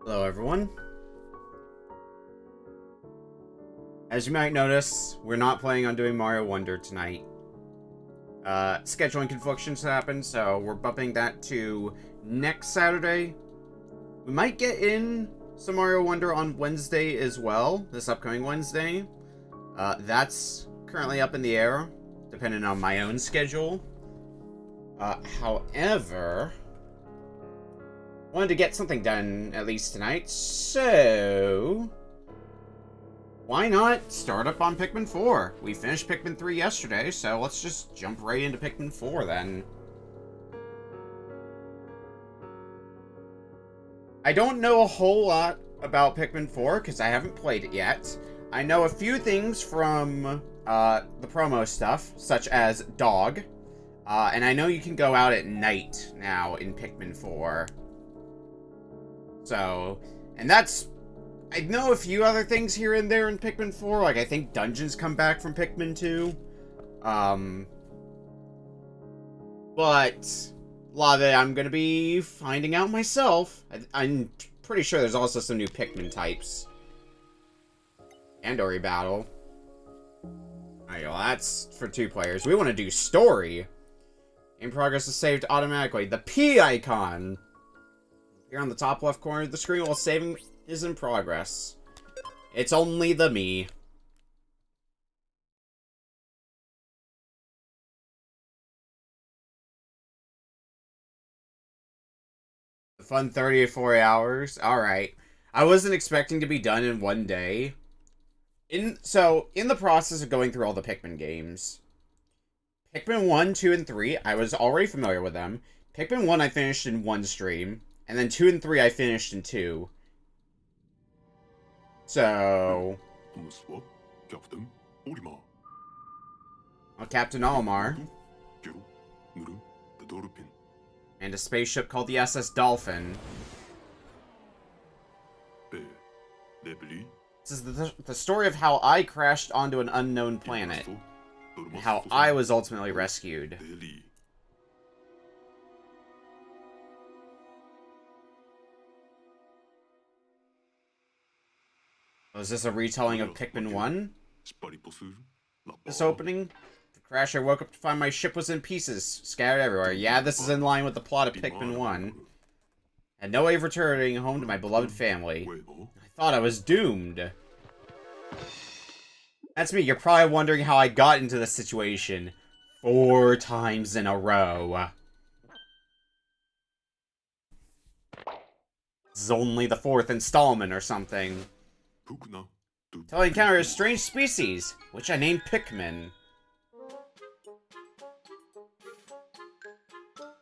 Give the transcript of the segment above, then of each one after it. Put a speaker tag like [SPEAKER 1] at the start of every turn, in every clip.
[SPEAKER 1] Hello everyone. As you might notice, we're not planning on doing Mario Wonder tonight. Scheduling conflictions happened, so we're bumping that to next Saturday. We might get in some Mario Wonder on Wednesday as well, this upcoming Wednesday. That's currently up in the air, depending on my own schedule. However, wanted to get something done at least tonight, so why not start up on Pikmin 4? We finished Pikmin 3 yesterday, so let's just jump right into Pikmin 4 then. I don't know a whole lot about Pikmin 4 because I haven't played it yet. I know a few things from the promo stuff, such as Dog, and I know you can go out at night now in Pikmin 4. So, and that's, I know a few other things here and there in Pikmin 4, like I think dungeons come back from Pikmin 2. But a lot of it I'm going to be finding out myself. I'm pretty sure there's also some new Pikmin types. Andori battle. Alright, well that's for 2 players. We want to do story. In progress is saved automatically. The P icon. Here on the top left corner of the screen while saving is in progress. It's only the me. The fun 30 to 40 hours. Alright. I wasn't expecting to be done in one day. So, in the process of going through all the Pikmin games, Pikmin 1, 2, and 3, I was already familiar with them. Pikmin 1 I finished in 1 stream, and then 2 and 3 I finished in 2. So, Captain Olimar, and a spaceship called the SS Dolphin. This is the story of how I crashed onto an unknown planet, and how I was ultimately rescued. Was this a retelling of Pikmin 1? This opening? The crash, I woke up to find my ship was in pieces, scattered everywhere. Yeah, this is in line with the plot of Pikmin 1. Had no way of returning home to my beloved family. I thought I was doomed. That's me, you're probably wondering how I got into this situation 4 times in a row. This is only the 4th installment or something. Till I encountered a strange species, which I named Pikmin.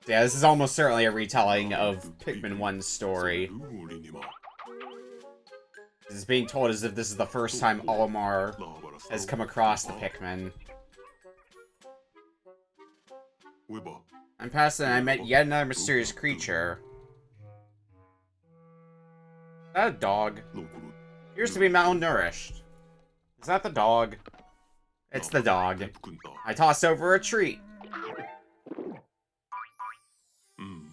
[SPEAKER 1] Yeah, this is almost certainly a retelling of Pikmin 1's story. This is being told as if this is the first time Olimar has come across the Pikmin. I'm past it and I met yet another mysterious creature. Is that a dog? Appears to be malnourished. Is that the dog? It's the dog. I tossed over a treat.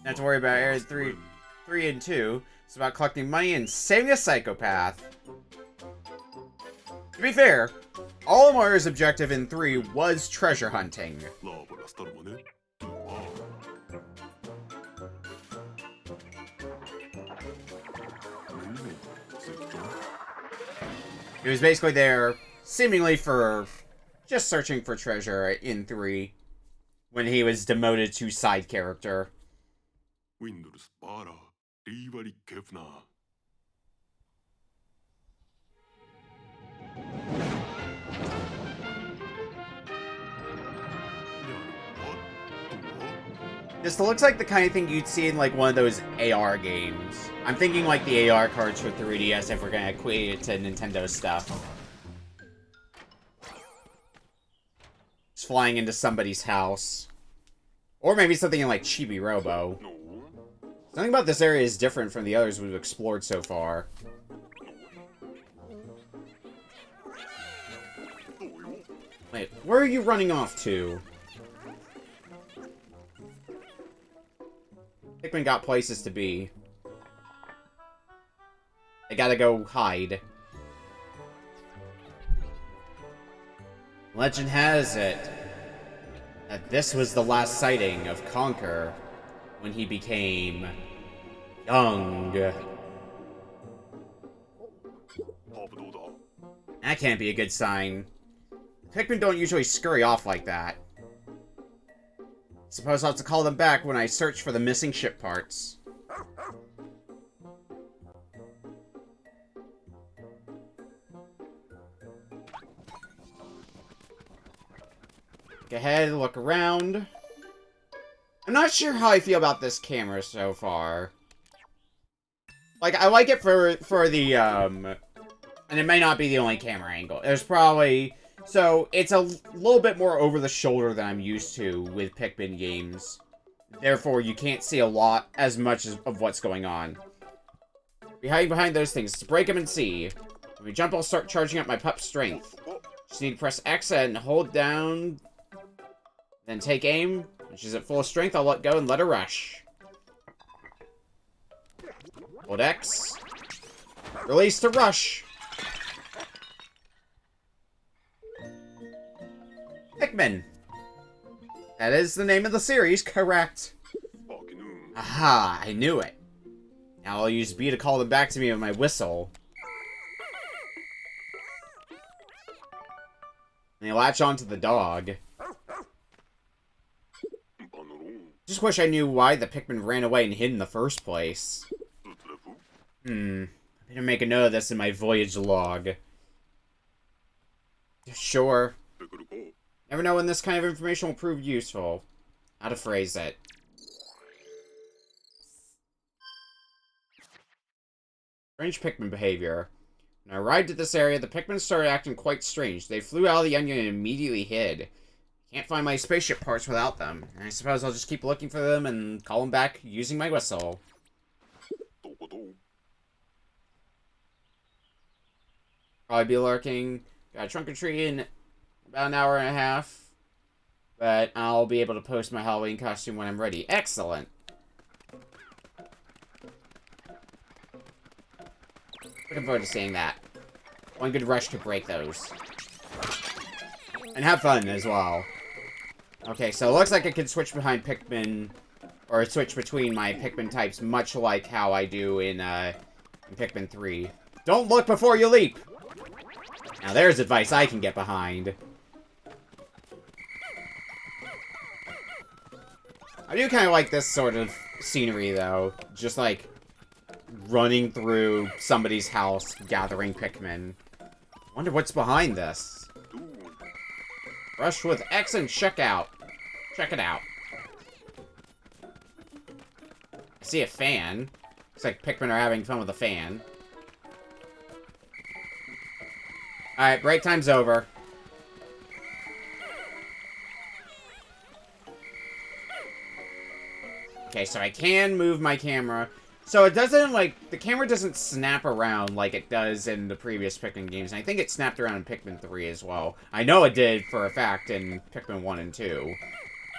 [SPEAKER 1] Not to worry about areas 3 and 2. It's about collecting money and saving a psychopath. To be fair, Olimar's objective in 3 was treasure hunting. He was basically there, seemingly for just searching for treasure in 3, when he was demoted to side character. This looks like the kind of thing you'd see in like one of those AR games. I'm thinking like the AR cards for 3DS if we're gonna equate it to Nintendo stuff. Just flying into somebody's house. Or maybe something in like Chibi Robo. Something about this area is different from the others we've explored so far. Wait, where are you running off to? Pikmin got places to be. gotta go hide. Legend has it that this was the last sighting of Conker when he became young. That can't be a good sign. Pikmin don't usually scurry off like that. Suppose I'll have to call them back when I search for the missing ship parts. Go ahead, look around. I'm not sure how I feel about this camera so far. Like, I like it for the, and it may not be the only camera angle. There's probably, so it's a little bit more over the shoulder than I'm used to with Pikmin games. Therefore, you can't see a lot, as much of what's going on. Be hiding behind those things to break them and see. When we jump, I'll start charging up my pup's strength. Just need to press X and hold down, then take aim. When she's at full strength, I'll let go and let her rush. Hold X. Release to rush. Pikmin. That is the name of the series, correct. Aha, I knew it. Now I'll use B to call them back to me with my whistle. And they latch onto the dog. Just wish I knew why the Pikmin ran away and hid in the first place. I better make a note of this in my voyage log. Sure. Never know when this kind of information will prove useful. How to phrase it. Strange Pikmin behavior. When I arrived at this area, the Pikmin started acting quite strange. They flew out of the onion and immediately hid. Can't find my spaceship parts without them. I suppose I'll just keep looking for them and call them back using my whistle. Probably be lurking. Got a trunk or treat in about an hour and a half. But I'll be able to post my Halloween costume when I'm ready. Excellent. Looking forward to seeing that. One good rush could break those. And have fun as well. Okay, so it looks like I can switch behind Pikmin, or switch between my Pikmin types, much like how I do in Pikmin 3. Don't look before you leap! Now there's advice I can get behind. I do kind of like this sort of scenery, though. Just, like, running through somebody's house, gathering Pikmin. Wonder what's behind this. Rush with X and check out. Check it out. I see a fan. Looks like Pikmin are having fun with a fan. Alright, break time's over. Okay, so I can move my camera. So it doesn't, like, the camera doesn't snap around like it does in the previous Pikmin games. And I think it snapped around in Pikmin 3 as well. I know it did for a fact in Pikmin 1 and 2.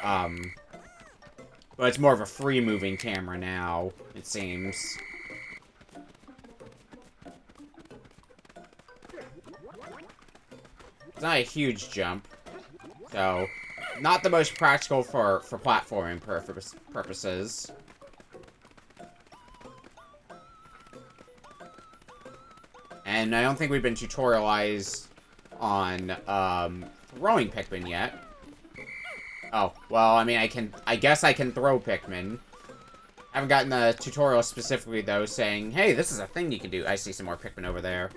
[SPEAKER 1] But it's more of a free-moving camera now, it seems. It's not a huge jump. So, not the most practical for platforming purposes. And I don't think we've been tutorialized on, throwing Pikmin yet. Oh, well, I mean, I guess I can throw Pikmin. I haven't gotten the tutorial specifically, though, saying, hey, this is a thing you can do. I see some more Pikmin over there.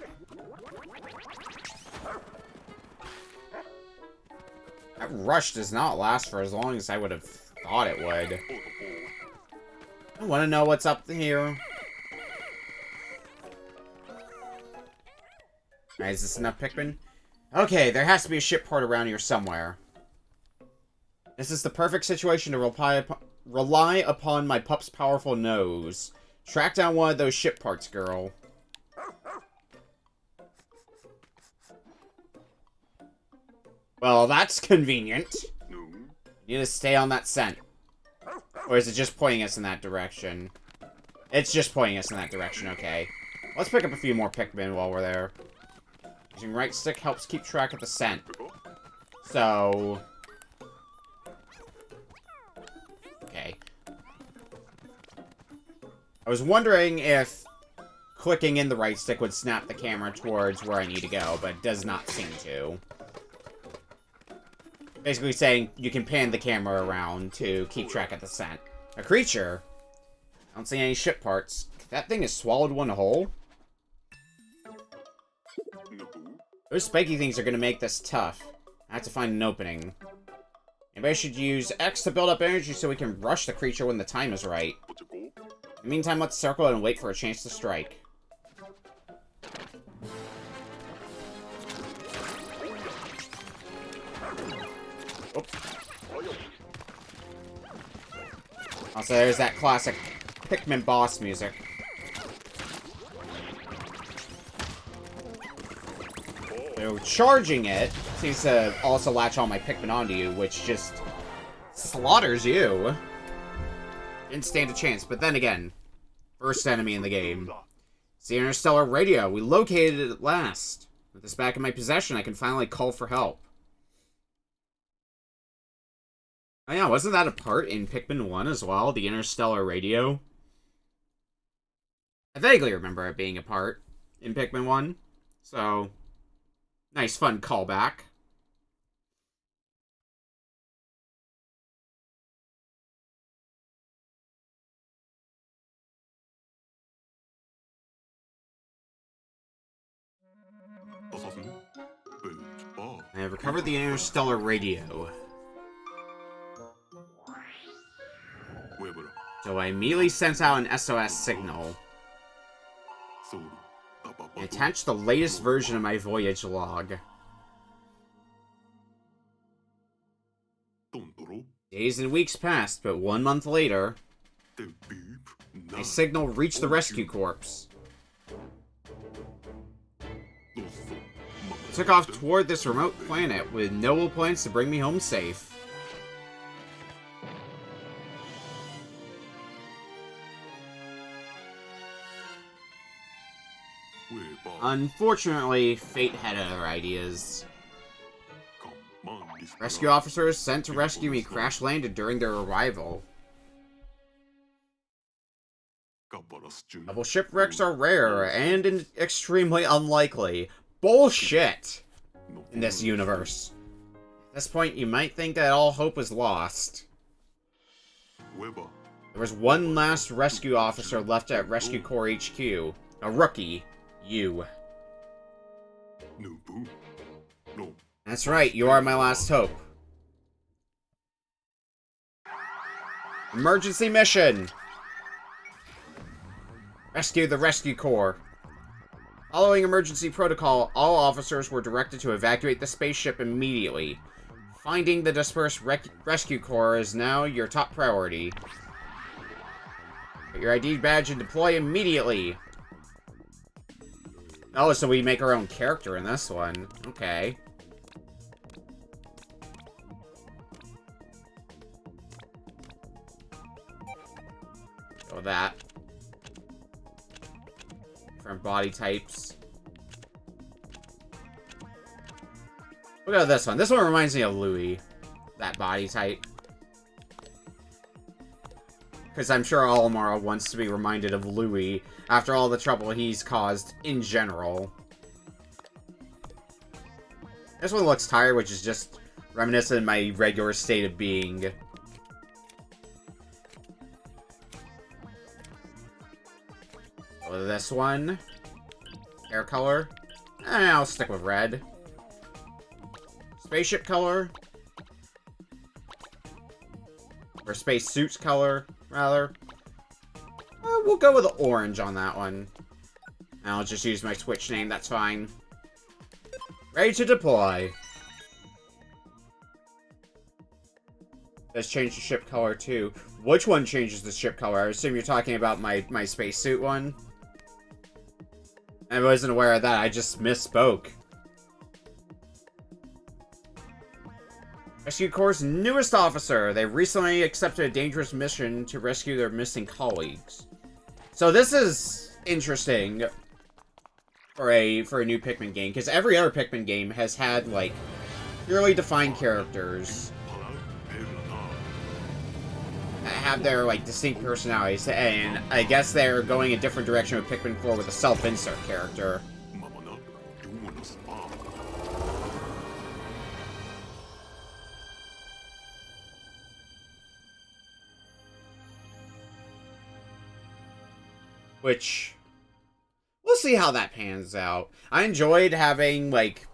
[SPEAKER 1] That rush does not last for as long as I would have thought it would. I want to know what's up here. Alright, is this enough Pikmin? Okay, there has to be a ship part around here somewhere. This is the perfect situation to rely upon my pup's powerful nose. Track down one of those ship parts, girl. Well, that's convenient. You need to stay on that scent. Or is it just pointing us in that direction? It's just pointing us in that direction, okay. Let's pick up a few more Pikmin while we're there. Using right stick helps keep track of the scent. So... okay. I was wondering if clicking in the right stick would snap the camera towards where I need to go, but it does not seem to. Basically saying you can pan the camera around to keep track of the scent. A creature? I don't see any ship parts. That thing has swallowed one whole? Those spiky things are going to make this tough. I have to find an opening. Anybody should use X to build up energy so we can rush the creature when the time is right. In the meantime, let's circle and wait for a chance to strike. Oops. Also, there's that classic Pikmin boss music. So, charging it seems to also latch all my Pikmin onto you, which just slaughters you. Didn't stand a chance, but then again, first enemy in the game. It's the interstellar radio. We located it at last. With this back in my possession, I can finally call for help. Oh yeah, wasn't that a part in Pikmin 1 as well? The interstellar radio? I vaguely remember it being a part in Pikmin 1. So, nice fun callback. I have recovered the interstellar radio. So I immediately sent out an SOS signal. I attached the latest version of my voyage log. Days and weeks passed, but 1 month later, my signal reached the rescue corps. I took off toward this remote planet with noble plans to bring me home safe. Unfortunately, fate had other ideas. Rescue officers sent to rescue me crash-landed during their arrival. Double shipwrecks are rare and extremely unlikely. Bullshit! In this universe. At this point, you might think that all hope was lost. There was one last rescue officer left at Rescue Corps HQ. A rookie. You. That's right, you are my last hope. Emergency mission! Rescue the Rescue Corps. Following emergency protocol, all officers were directed to evacuate the spaceship immediately. Finding the dispersed Rescue Corps is now your top priority. Get your ID badge and deploy immediately. Oh, so we make our own character in this one. Okay. Go with that. Different body types. Look at this one. This one reminds me of Louis. That body type. Because I'm sure Olimar wants to be reminded of Louis after all the trouble he's caused in general. This one looks tired, which is just reminiscent of my regular state of being. This one. Hair color. I'll stick with red. Spaceship color. Or spacesuits color, rather. We'll go with orange on that one. I'll just use my Twitch name, that's fine. Ready to deploy. Let's change the ship color too. Which one changes the ship color? I assume you're talking about my spacesuit one. I wasn't aware of that, I just misspoke. Rescue Corps' newest officer. They recently accepted a dangerous mission to rescue their missing colleagues. So this is interesting. for a new Pikmin game, because every other Pikmin game has had, like, clearly defined characters that have their, like, distinct personalities, and I guess they're going a different direction with Pikmin 4 with a self-insert character. Which, we'll see how that pans out. I enjoyed having, like,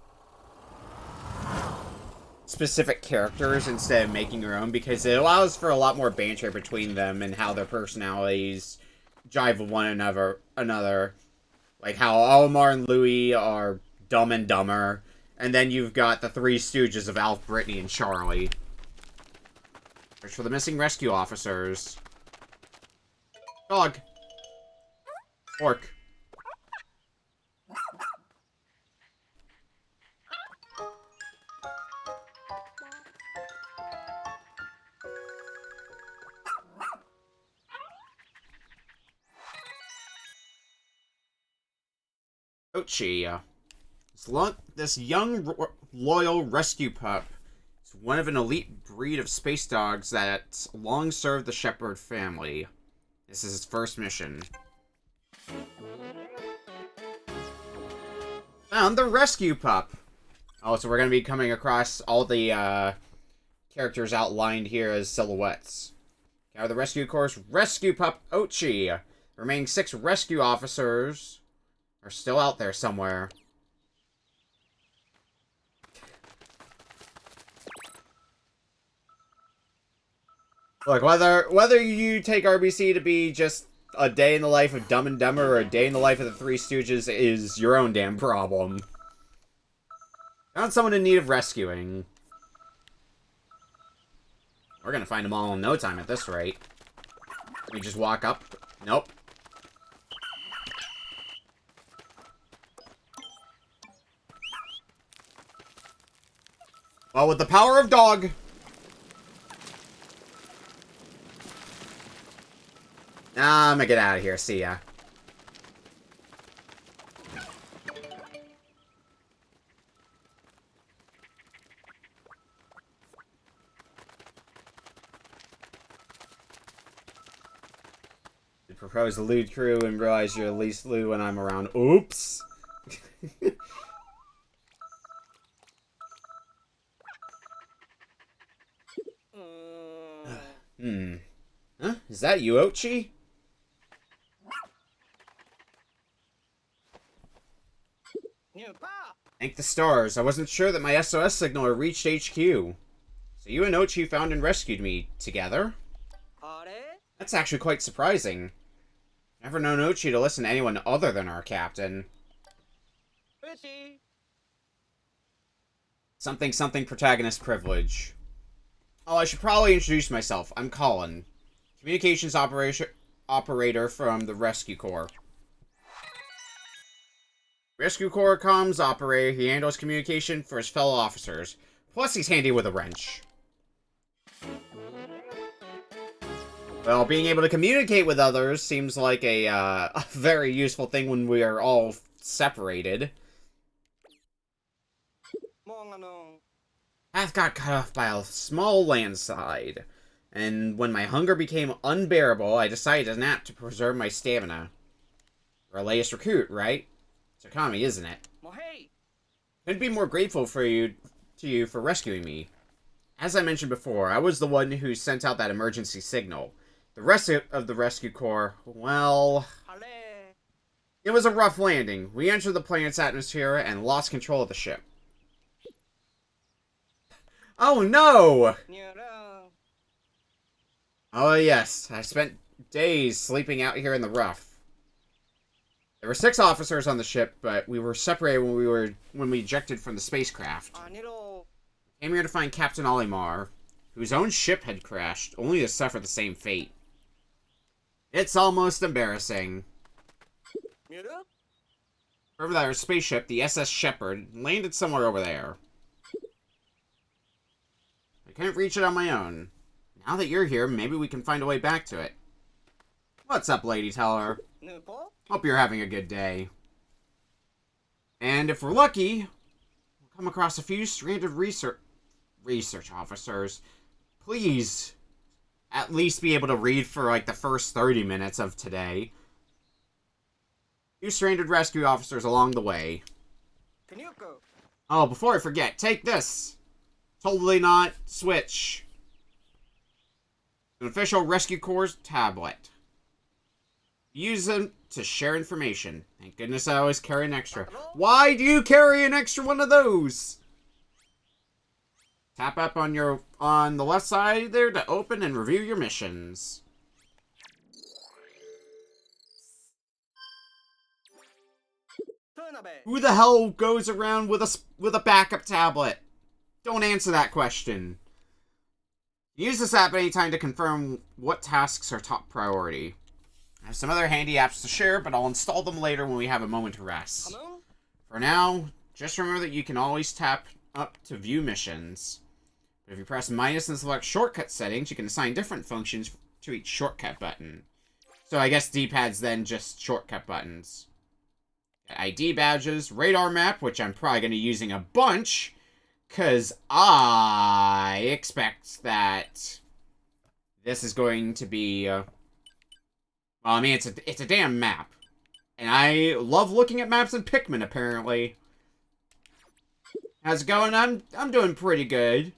[SPEAKER 1] specific characters instead of making your own, because it allows for a lot more banter between them and how their personalities jive with one another. Like how Olimar and Louie are Dumb and Dumber, and then you've got the Three Stooges of Alf, Brittany, and Charlie. Search for the missing rescue officers. Dog. Orc. Ochi. This young, loyal rescue pup is one of an elite breed of space dogs that long served the Shepherd family. This is his first mission. Found the rescue pup. Oh, so we're going to be coming across all the characters outlined here as silhouettes. Now the rescue course, rescue pup Ochi. The remaining 6 rescue officers are still out there somewhere. Look, whether you take RBC to be just a day in the life of Dumb and Dumber or a day in the life of the Three Stooges is your own damn problem. Found someone in need of rescuing. We're gonna find them all in no time at this rate. We just walk up. Nope. Well, with the power of dog. I'm gonna get out of here. See ya. You propose the lewd crew and realize you're the least lewd when I'm around. Oops. Huh? Is that you, Ochi? Thank the stars. I wasn't sure that my SOS signal had reached HQ. So you and Ochi found and rescued me together? That's actually quite surprising. Never known Ochi to listen to anyone other than our captain. Something protagonist privilege. Oh, I should probably introduce myself. I'm Colin. Communications operator from the Rescue Corps. Rescue Corps comms operator. He handles communication for his fellow officers. Plus, he's handy with a wrench. Well, being able to communicate with others seems like a very useful thing when we are all separated. Path got cut off by a small landslide, and when my hunger became unbearable, I decided to nap to preserve my stamina. We're a latest recruit, right? It's Akami, isn't it? Couldn't be more grateful to you for rescuing me. As I mentioned before, I was the one who sent out that emergency signal. The rest of the Rescue Corps, well, it was a rough landing. We entered the planet's atmosphere and lost control of the ship. Oh no! Oh yes, I spent days sleeping out here in the rough. There were 6 officers on the ship, but we were separated when we ejected from the spacecraft. Came here to find Captain Olimar, whose own ship had crashed, only to suffer the same fate. It's almost embarrassing. Remember that our spaceship, the SS Shepherd, landed somewhere over there. I couldn't reach it on my own. Now that you're here, maybe we can find a way back to it. What's up, Lady Teller? Hope you're having a good day. And if we're lucky, we'll come across a few stranded research officers. Please at least be able to read for like the first 30 minutes of today. Few stranded rescue officers along the way. Oh, before I forget, take this. Totally not switch. An official Rescue Corps tablet. Use them to share information. Thank goodness I always carry an extra. Why do you carry an extra one of those? Tap up on the left side there to open and review your missions. Who the hell goes around with a backup tablet? Don't answer that question. Use this app anytime to confirm what tasks are top priority. I have some other handy apps to share, but I'll install them later when we have a moment to rest. For now, just remember that you can always tap up to view missions. But if you press minus and select shortcut settings, you can assign different functions to each shortcut button. So I guess D-pad's then just shortcut buttons. ID badges, radar map, which I'm probably going to be using a bunch, because I expect that this is going to be, well, I mean, it's a damn map. And I love looking at maps in Pikmin, apparently. How's it going? I'm doing pretty good.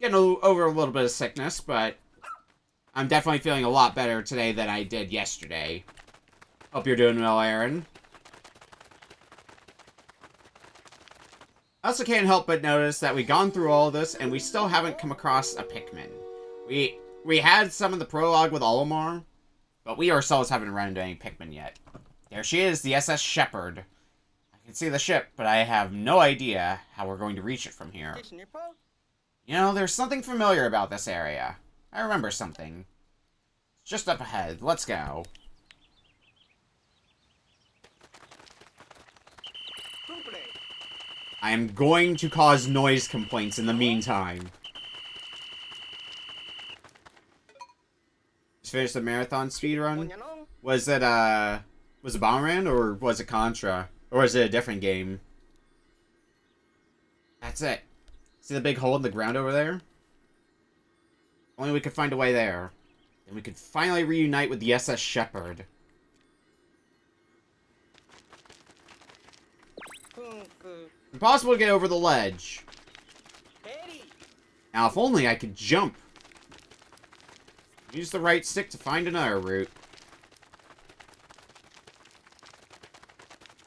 [SPEAKER 1] Getting over a little bit of sickness, but I'm definitely feeling a lot better today than I did yesterday. Hope you're doing well, Aaron. I also can't help but notice that we've gone through all this and we still haven't come across a Pikmin. We had some in the prologue with Olimar, but we ourselves haven't run into any Pikmin yet. There she is, the SS Shepherd. I can see the ship, but I have no idea how we're going to reach it from here. You know, there's something familiar about this area. I remember something. It's just up ahead. Let's go. I am going to cause noise complaints in the meantime. Just finished the marathon speedrun. Was it Bomberman or was it Contra? Or was it a different game? That's it. See the big hole in the ground over there? Only we could find a way there. And we could finally reunite with the SS Shepherd. Impossible to get over the ledge. Now, if only I could jump. Use the right stick to find another route.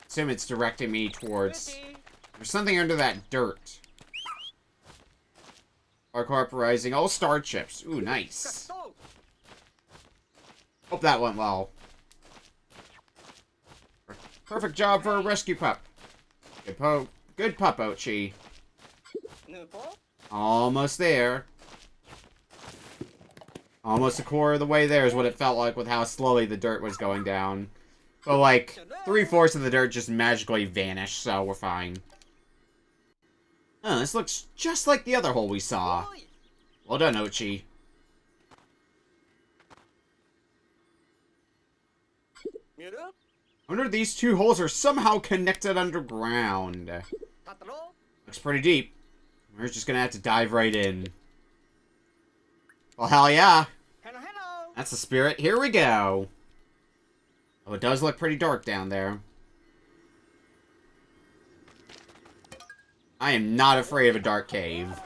[SPEAKER 1] Assume it's directing me towards... There's something under that dirt. Parkour Rising. All star chips. Ooh, nice. Hope that went well. Perfect job for a rescue pup. Good pup, Ochi. Almost there. Almost a quarter of the way there is what it felt like with how slowly the dirt was going down. But like, 3/4 of the dirt just magically vanished, so we're fine. Oh, this looks just like the other hole we saw. Well done, Ochi. I wonder if these two holes are somehow connected underground. Looks pretty deep. We're just gonna have to dive right in. Well, hell yeah. That's the spirit. Here we go. Oh, it does look pretty dark down there. I am not afraid of a dark cave.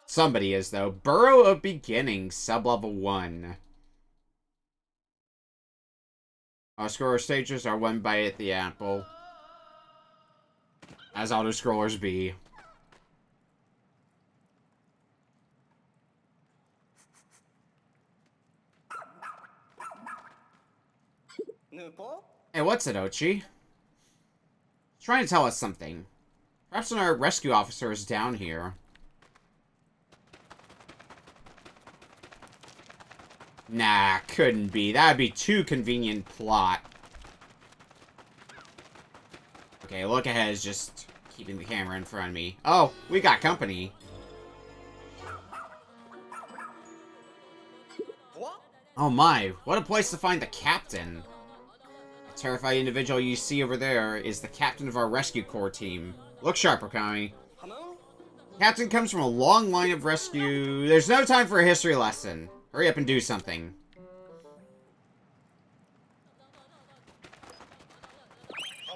[SPEAKER 1] Somebody is, though. Burrow of Beginnings, sub-level 1. Our scorer stages are one bite at the apple. As auto-scrollers be. Hey, what's it, Ochi? Trying to tell us something. Perhaps our rescue officer is down here. Nah, couldn't be. That'd be too convenient plot. Okay, look ahead is just keeping the camera in front of me. Oh, we got company. Oh my, what a place to find the captain. I Terrified individual you see over there is the captain of our rescue corps team. Look sharp, Okami. Captain comes from a long line of rescue... There's no time for a history lesson. Hurry up and do something.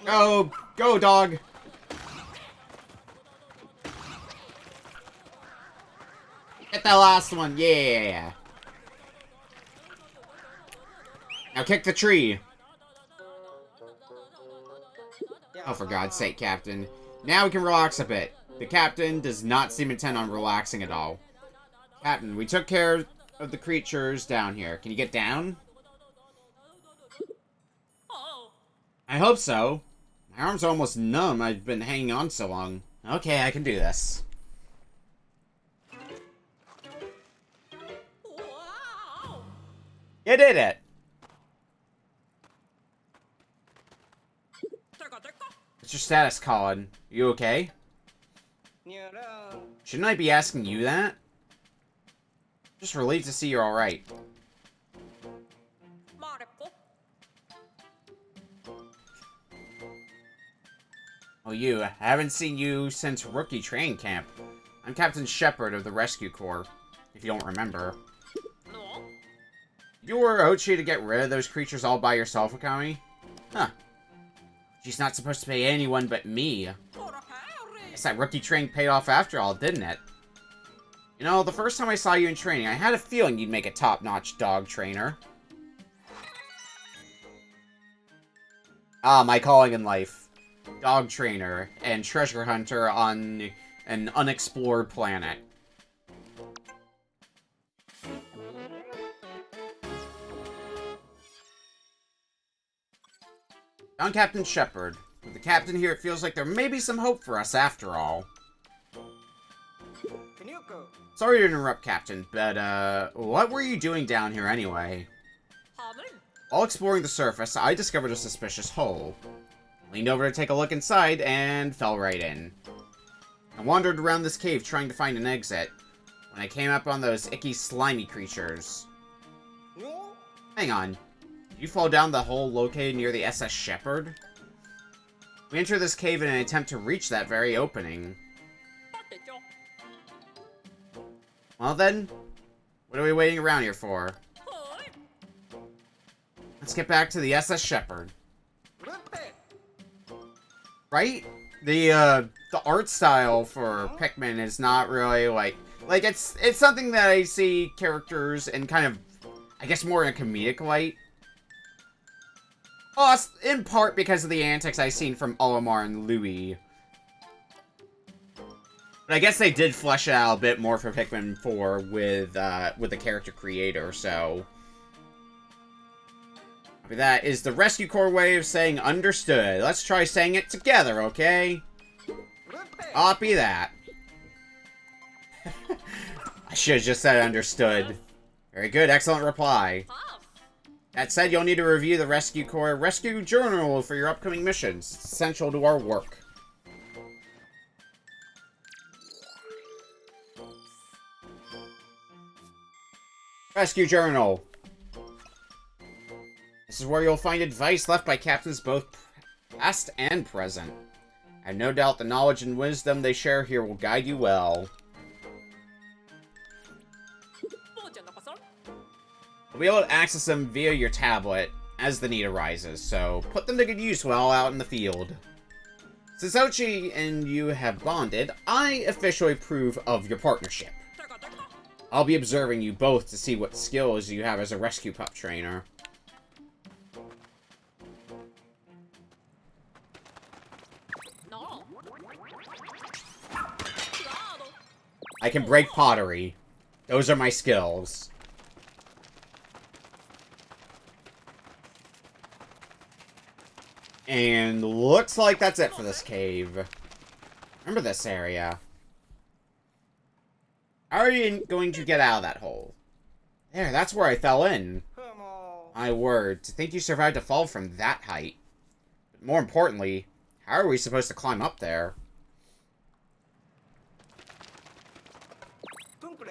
[SPEAKER 1] Go! Go, dog! Get that last one, yeah! Now kick the tree! Oh, for God's sake, Captain. Now we can relax a bit. The Captain does not seem intent on relaxing at all. Captain, we took care of the creatures down here. Can you get down? I hope so. My arms are almost numb. I've been hanging on so long. Okay, I can do this. You did it! What's your status, Colin? You okay? Shouldn't I be asking you that? Just relieved to see you're alright. Oh, you. I haven't seen you since rookie training camp. I'm Captain Shepard of the Rescue Corps, if you don't remember. You were Ochi to get rid of those creatures all by yourself, Okami? Huh. She's not supposed to pay anyone but me. Guess that rookie training paid off after all, didn't it? You know, the first time I saw you in training, I had a feeling you'd make a top-notch dog trainer. Ah, my calling in life. Dog trainer and treasure hunter on an unexplored planet. I'm Captain Shepard. With the captain here, it feels like there may be some hope for us after all. Sorry to interrupt, Captain, but, what were you doing down here anyway? While exploring the surface, I discovered a suspicious hole. Leaned over to take a look inside, and fell right in. I wandered around this cave trying to find an exit, when I came up on those icky, slimy creatures. Hang on. Did you fall down the hole located near the SS Shepard? We enter this cave in an attempt to reach that very opening. Well then, what are we waiting around here for? Let's get back to the SS Shepard. Right? The art style for Pikmin is not really like it's something that I see characters in kind of, I guess, more in a comedic light. Well, in part because of the antics I've seen from Olimar and Louis. But I guess they did flesh it out a bit more for Pikmin 4 with the character creator, so... That is the Rescue Corps way of saying understood. Let's try saying it together, okay? Copy that. I should have just said understood. Very good, excellent reply. That said, you'll need to review the Rescue Corps Rescue Journal for your upcoming missions. It's essential to our work. Rescue Journal. This is where you'll find advice left by captains both past and present. I have no doubt the knowledge and wisdom they share here will guide you well. You'll be able to access them via your tablet as the need arises, so put them to good use while out in the field. Since Ochi and you have bonded, I officially approve of your partnership. I'll be observing you both to see what skills you have as a rescue pup trainer. I can break pottery. Those are my skills. And looks like that's it for this cave. Remember this area. How are you going to get out of that hole? There, that's where I fell in. My word, to think you survived a fall from that height. But more importantly, how are we supposed to climb up there?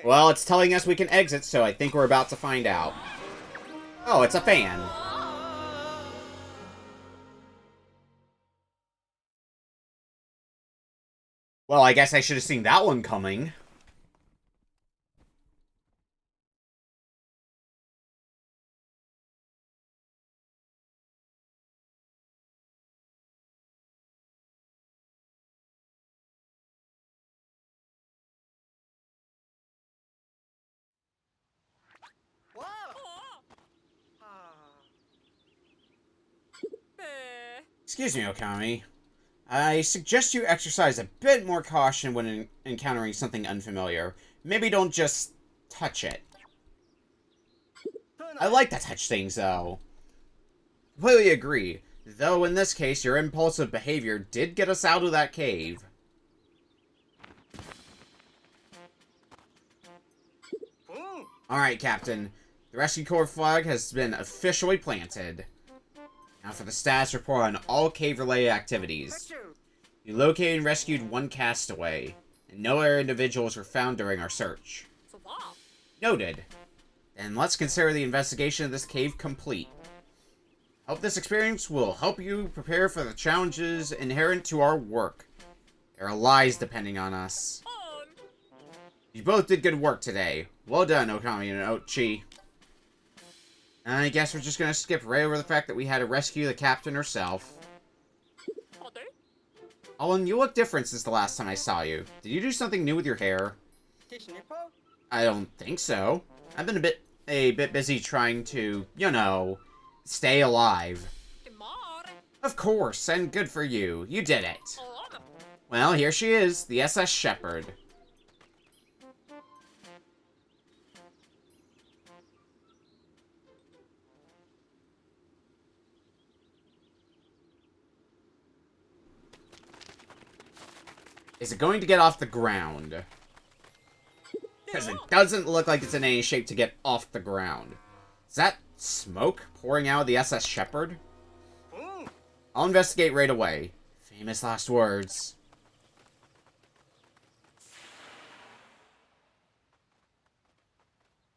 [SPEAKER 1] Well, it's telling us we can exit, so I think we're about to find out. Oh, it's a fan. Well, I guess I should have seen that one coming. Excuse me, Okami. I suggest you exercise a bit more caution when encountering something unfamiliar. Maybe don't just touch it. I like to touch things, though. Completely agree. Though in this case, your impulsive behavior did get us out of that cave. Alright, Captain. The Rescue Corps flag has been officially planted. Now for the status report on all cave-related activities. You located and rescued one castaway, and no other individuals were found during our search. Noted. Then let's consider the investigation of this cave complete. Hope this experience will help you prepare for the challenges inherent to our work. There are lies depending on us. You both did good work today. Well done, Okami and Ochi. I guess we're just gonna skip right over the fact that we had to rescue the captain herself. Olin, you look different since the last time I saw you. Did you do something new with your hair? I don't think so. I've been a bit busy trying to, you know, stay alive. Of course, and good for you. You did it. Well, here she is, the SS Shepherd. Is it going to get off the ground? Because it doesn't look like it's in any shape to get off the ground. Is that smoke pouring out of the SS Shepherd? I'll investigate right away. Famous last words.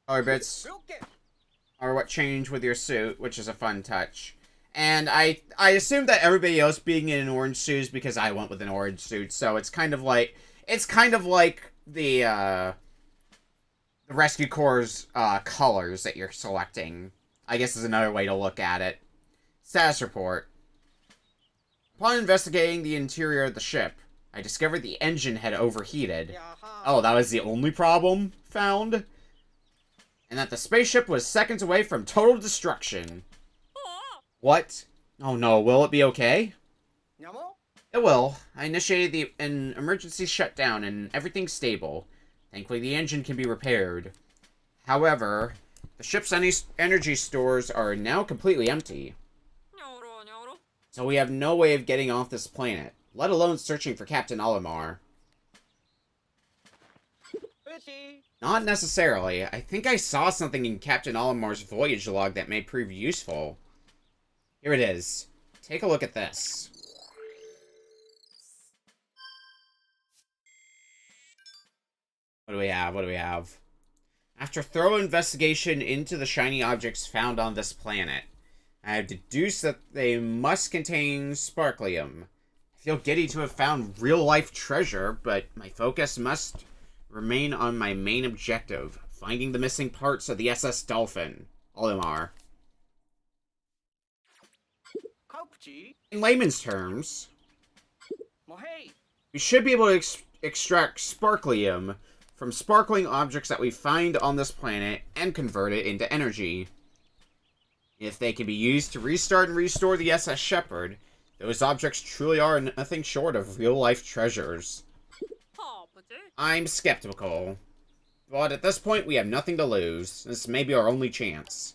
[SPEAKER 1] Color bits are what changed with your suit, which is a fun touch. And I assume that everybody else being in an orange suit is because I went with an orange suit, so it's kind of like the Rescue Corps' colors that you're selecting. I guess is another way to look at it. Status report. Upon investigating the interior of the ship, I discovered the engine had overheated. Oh, that was the only problem found? And that the spaceship was seconds away from total destruction. What? Oh no, will it be okay? It will. I initiated an emergency shutdown and everything's stable. Thankfully, the engine can be repaired. However, the ship's energy stores are now completely empty. So we have no way of getting off this planet, let alone searching for Captain Olimar. Not necessarily. I think I saw something in Captain Olimar's voyage log that may prove useful. Here it is. Take a look at this. What do we have? What do we have? After thorough investigation into the shiny objects found on this planet, I have deduced that they must contain sparklium. I feel giddy to have found real-life treasure, but my focus must remain on my main objective, finding the missing parts of the SS Dolphin. Olimar. In layman's terms, we should be able to extract sparklium from sparkling objects that we find on this planet and convert it into energy. If they can be used to restart and restore the SS Shepherd, those objects truly are nothing short of real-life treasures. I'm skeptical. But at this point, we have nothing to lose. This may be our only chance.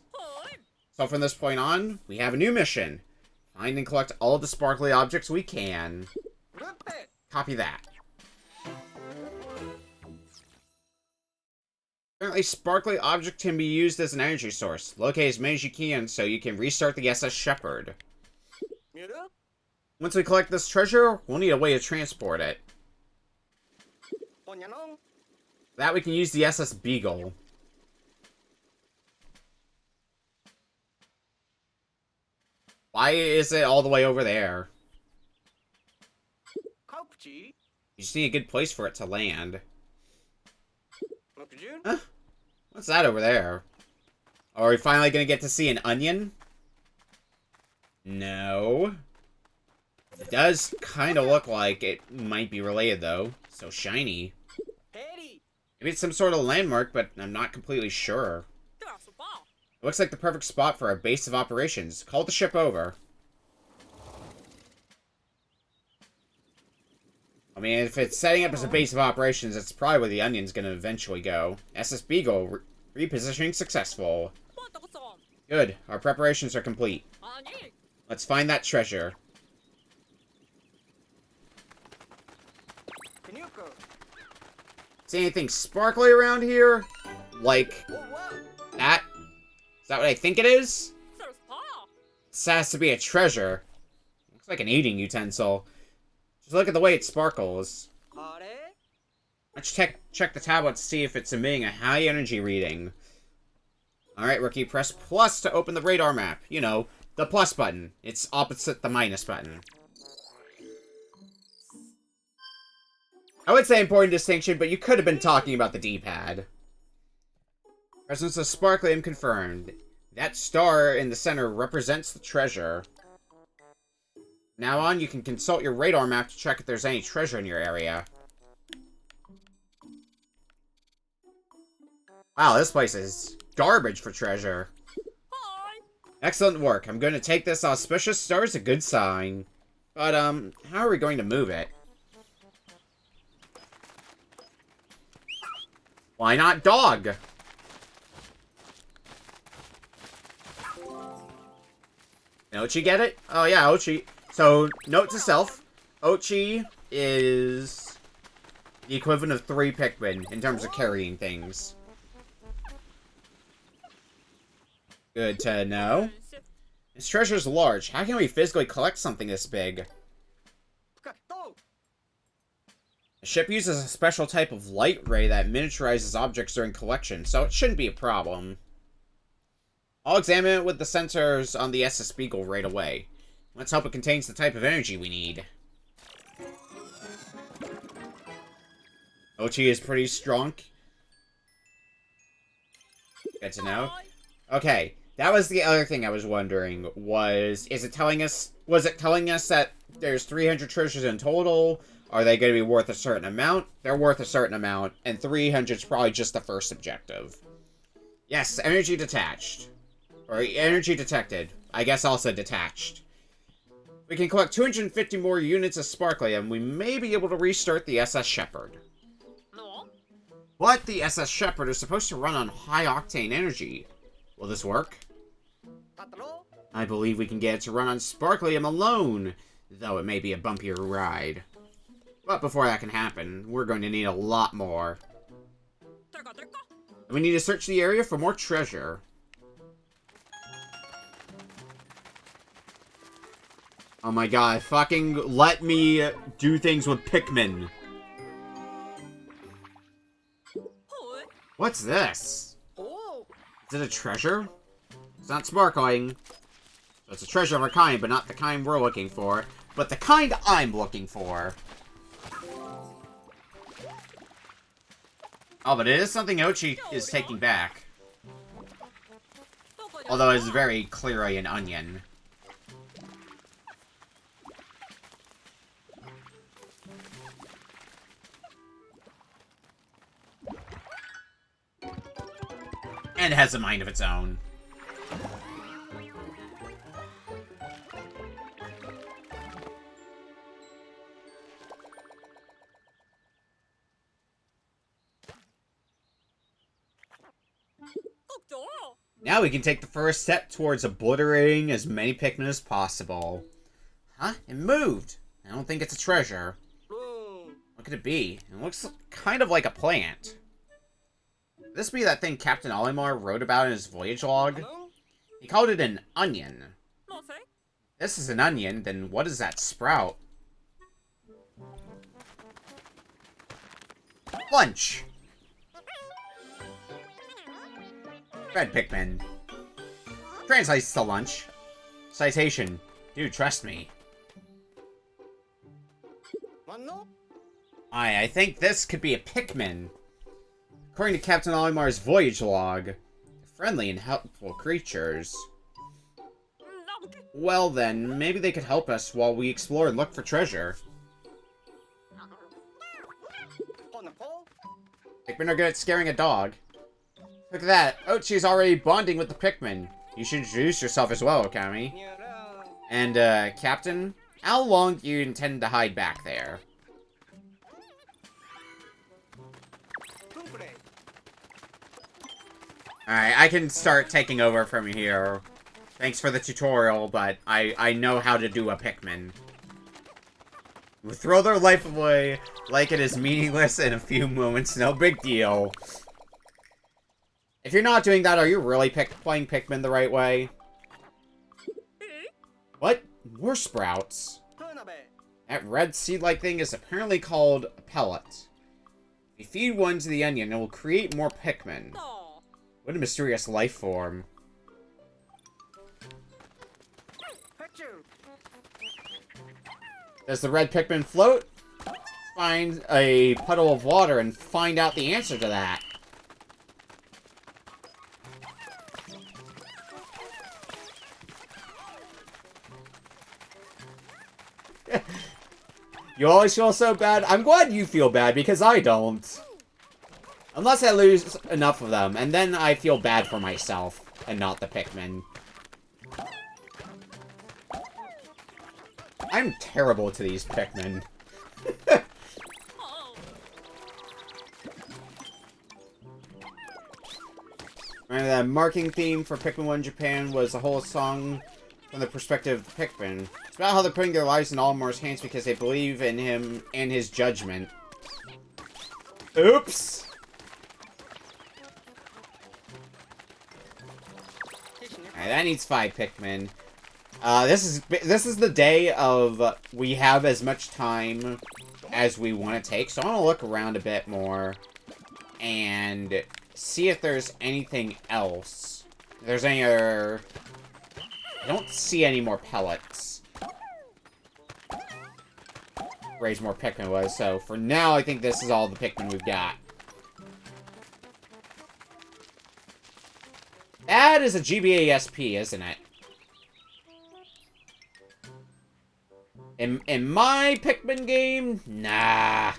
[SPEAKER 1] So from this point on, we have a new mission. Find and collect all of the sparkly objects we can. Copy that. Apparently, sparkly object can be used as an energy source. Locate as many as you can so you can restart the SS Shepherd. Once we collect this treasure, we'll need a way to transport it. That we can use the SS Beagle. Why is it all the way over there? You just need a good place for it to land. Huh? What's that over there? Are we finally gonna get to see an onion? No. It does kind of look like it might be related, though. So shiny. Maybe it's some sort of landmark, but I'm not completely sure. It looks like the perfect spot for our base of operations. Call the ship over. I mean, if it's setting up as a base of operations, that's probably where the onion's gonna eventually go. SS Beagle, repositioning successful. Good. Our preparations are complete. Let's find that treasure. See anything sparkly around here? Like that? Is that what I think it is? This has to be a treasure. Looks like an eating utensil. Just look at the way it sparkles. Let's check the tablet to see if it's emitting a high energy reading. Alright, rookie, press plus to open the radar map. You know, the plus button. It's opposite the minus button. I would say important distinction, but you could have been talking about the D-pad. Presence of sparklium confirmed. That star in the center represents the treasure. Now on, you can consult your radar map to check if there's any treasure in your area. Wow, this place is garbage for treasure. Excellent work. I'm going to take this auspicious star as a good sign. But, how are we going to move it? Why not dog? Ochi get it? Oh yeah, Ochi. So, note to self, Ochi is the equivalent of 3 Pikmin in terms of carrying things. Good to know. This treasure's large. How can we physically collect something this big? The ship uses a special type of light ray that miniaturizes objects during collection, so it shouldn't be a problem. I'll examine it with the sensors on the SS Beagle right away. Let's hope it contains the type of energy we need. Ochi is pretty strong. Good to know. Okay, that was the other thing I was wondering, was it telling us that there's 300 treasures in total? Are they going to be worth a certain amount? They're worth a certain amount, and 300 is probably just the first objective. Yes, energy detached. Or energy detected. I guess also detached. We can collect 250 more units of sparklium. We may be able to restart the SS Shepherd. But the SS Shepherd is supposed to run on high-octane energy. Will this work? I believe we can get it to run on sparklium alone, though it may be a bumpier ride. But before that can happen, we're going to need a lot more. We need to search the area for more treasure. Oh my god, fucking let me do things with Pikmin. What's this? Is it a treasure? It's not sparkling. So it's a treasure of a kind, but not the kind we're looking for. But the kind I'm looking for. Oh, but it is something Ochi is taking back. Although it's very clearly an onion. And it has a mind of its own. Now we can take the first step towards obliterating as many Pikmin as possible. Huh? It moved! I don't think it's a treasure. What could it be? It looks kind of like a plant. Could this be that thing Captain Olimar wrote about in his voyage log? He called it an onion. This is an onion, then what is that sprout? Lunch! Red Pikmin. Translates to lunch. Citation. Dude, trust me. I think this could be a Pikmin. According to Captain Olimar's voyage log, they're friendly and helpful creatures. Well then, maybe they could help us while we explore and look for treasure. Pikmin are good at scaring a dog. Look at that, Ochi's already bonding with the Pikmin. You should introduce yourself as well, Okami. And, Captain, how long do you intend to hide back there? Alright, I can start taking over from here. Thanks for the tutorial, but I know how to do a Pikmin. We'll throw their life away like it is meaningless in a few moments, no big deal. If you're not doing that, are you really playing Pikmin the right way? What? More sprouts? That red seed-like thing is apparently called a pellet. If you feed one to the onion, it will create more Pikmin. What a mysterious life form. Does the red Pikmin float? Let's find a puddle of water and find out the answer to that. You always feel so bad? I'm glad you feel bad, because I don't. Unless I lose enough of them, and then I feel bad for myself, and not the Pikmin. I'm terrible to these Pikmin. The marking theme for Pikmin 1 Japan was a whole song from the perspective of the Pikmin. It's about how they're putting their lives in Olimar's hands because they believe in him and his judgment. Oops! Alright, that needs 5 Pikmin. This is the day of we have as much time as we want to take, so I want to look around a bit more and see if there's anything else. If there's any other... I don't see any more pellets. Raise more Pikmin was, so for now I think this is all the Pikmin we've got. That is a GBASP, isn't it? In my Pikmin game? Nah.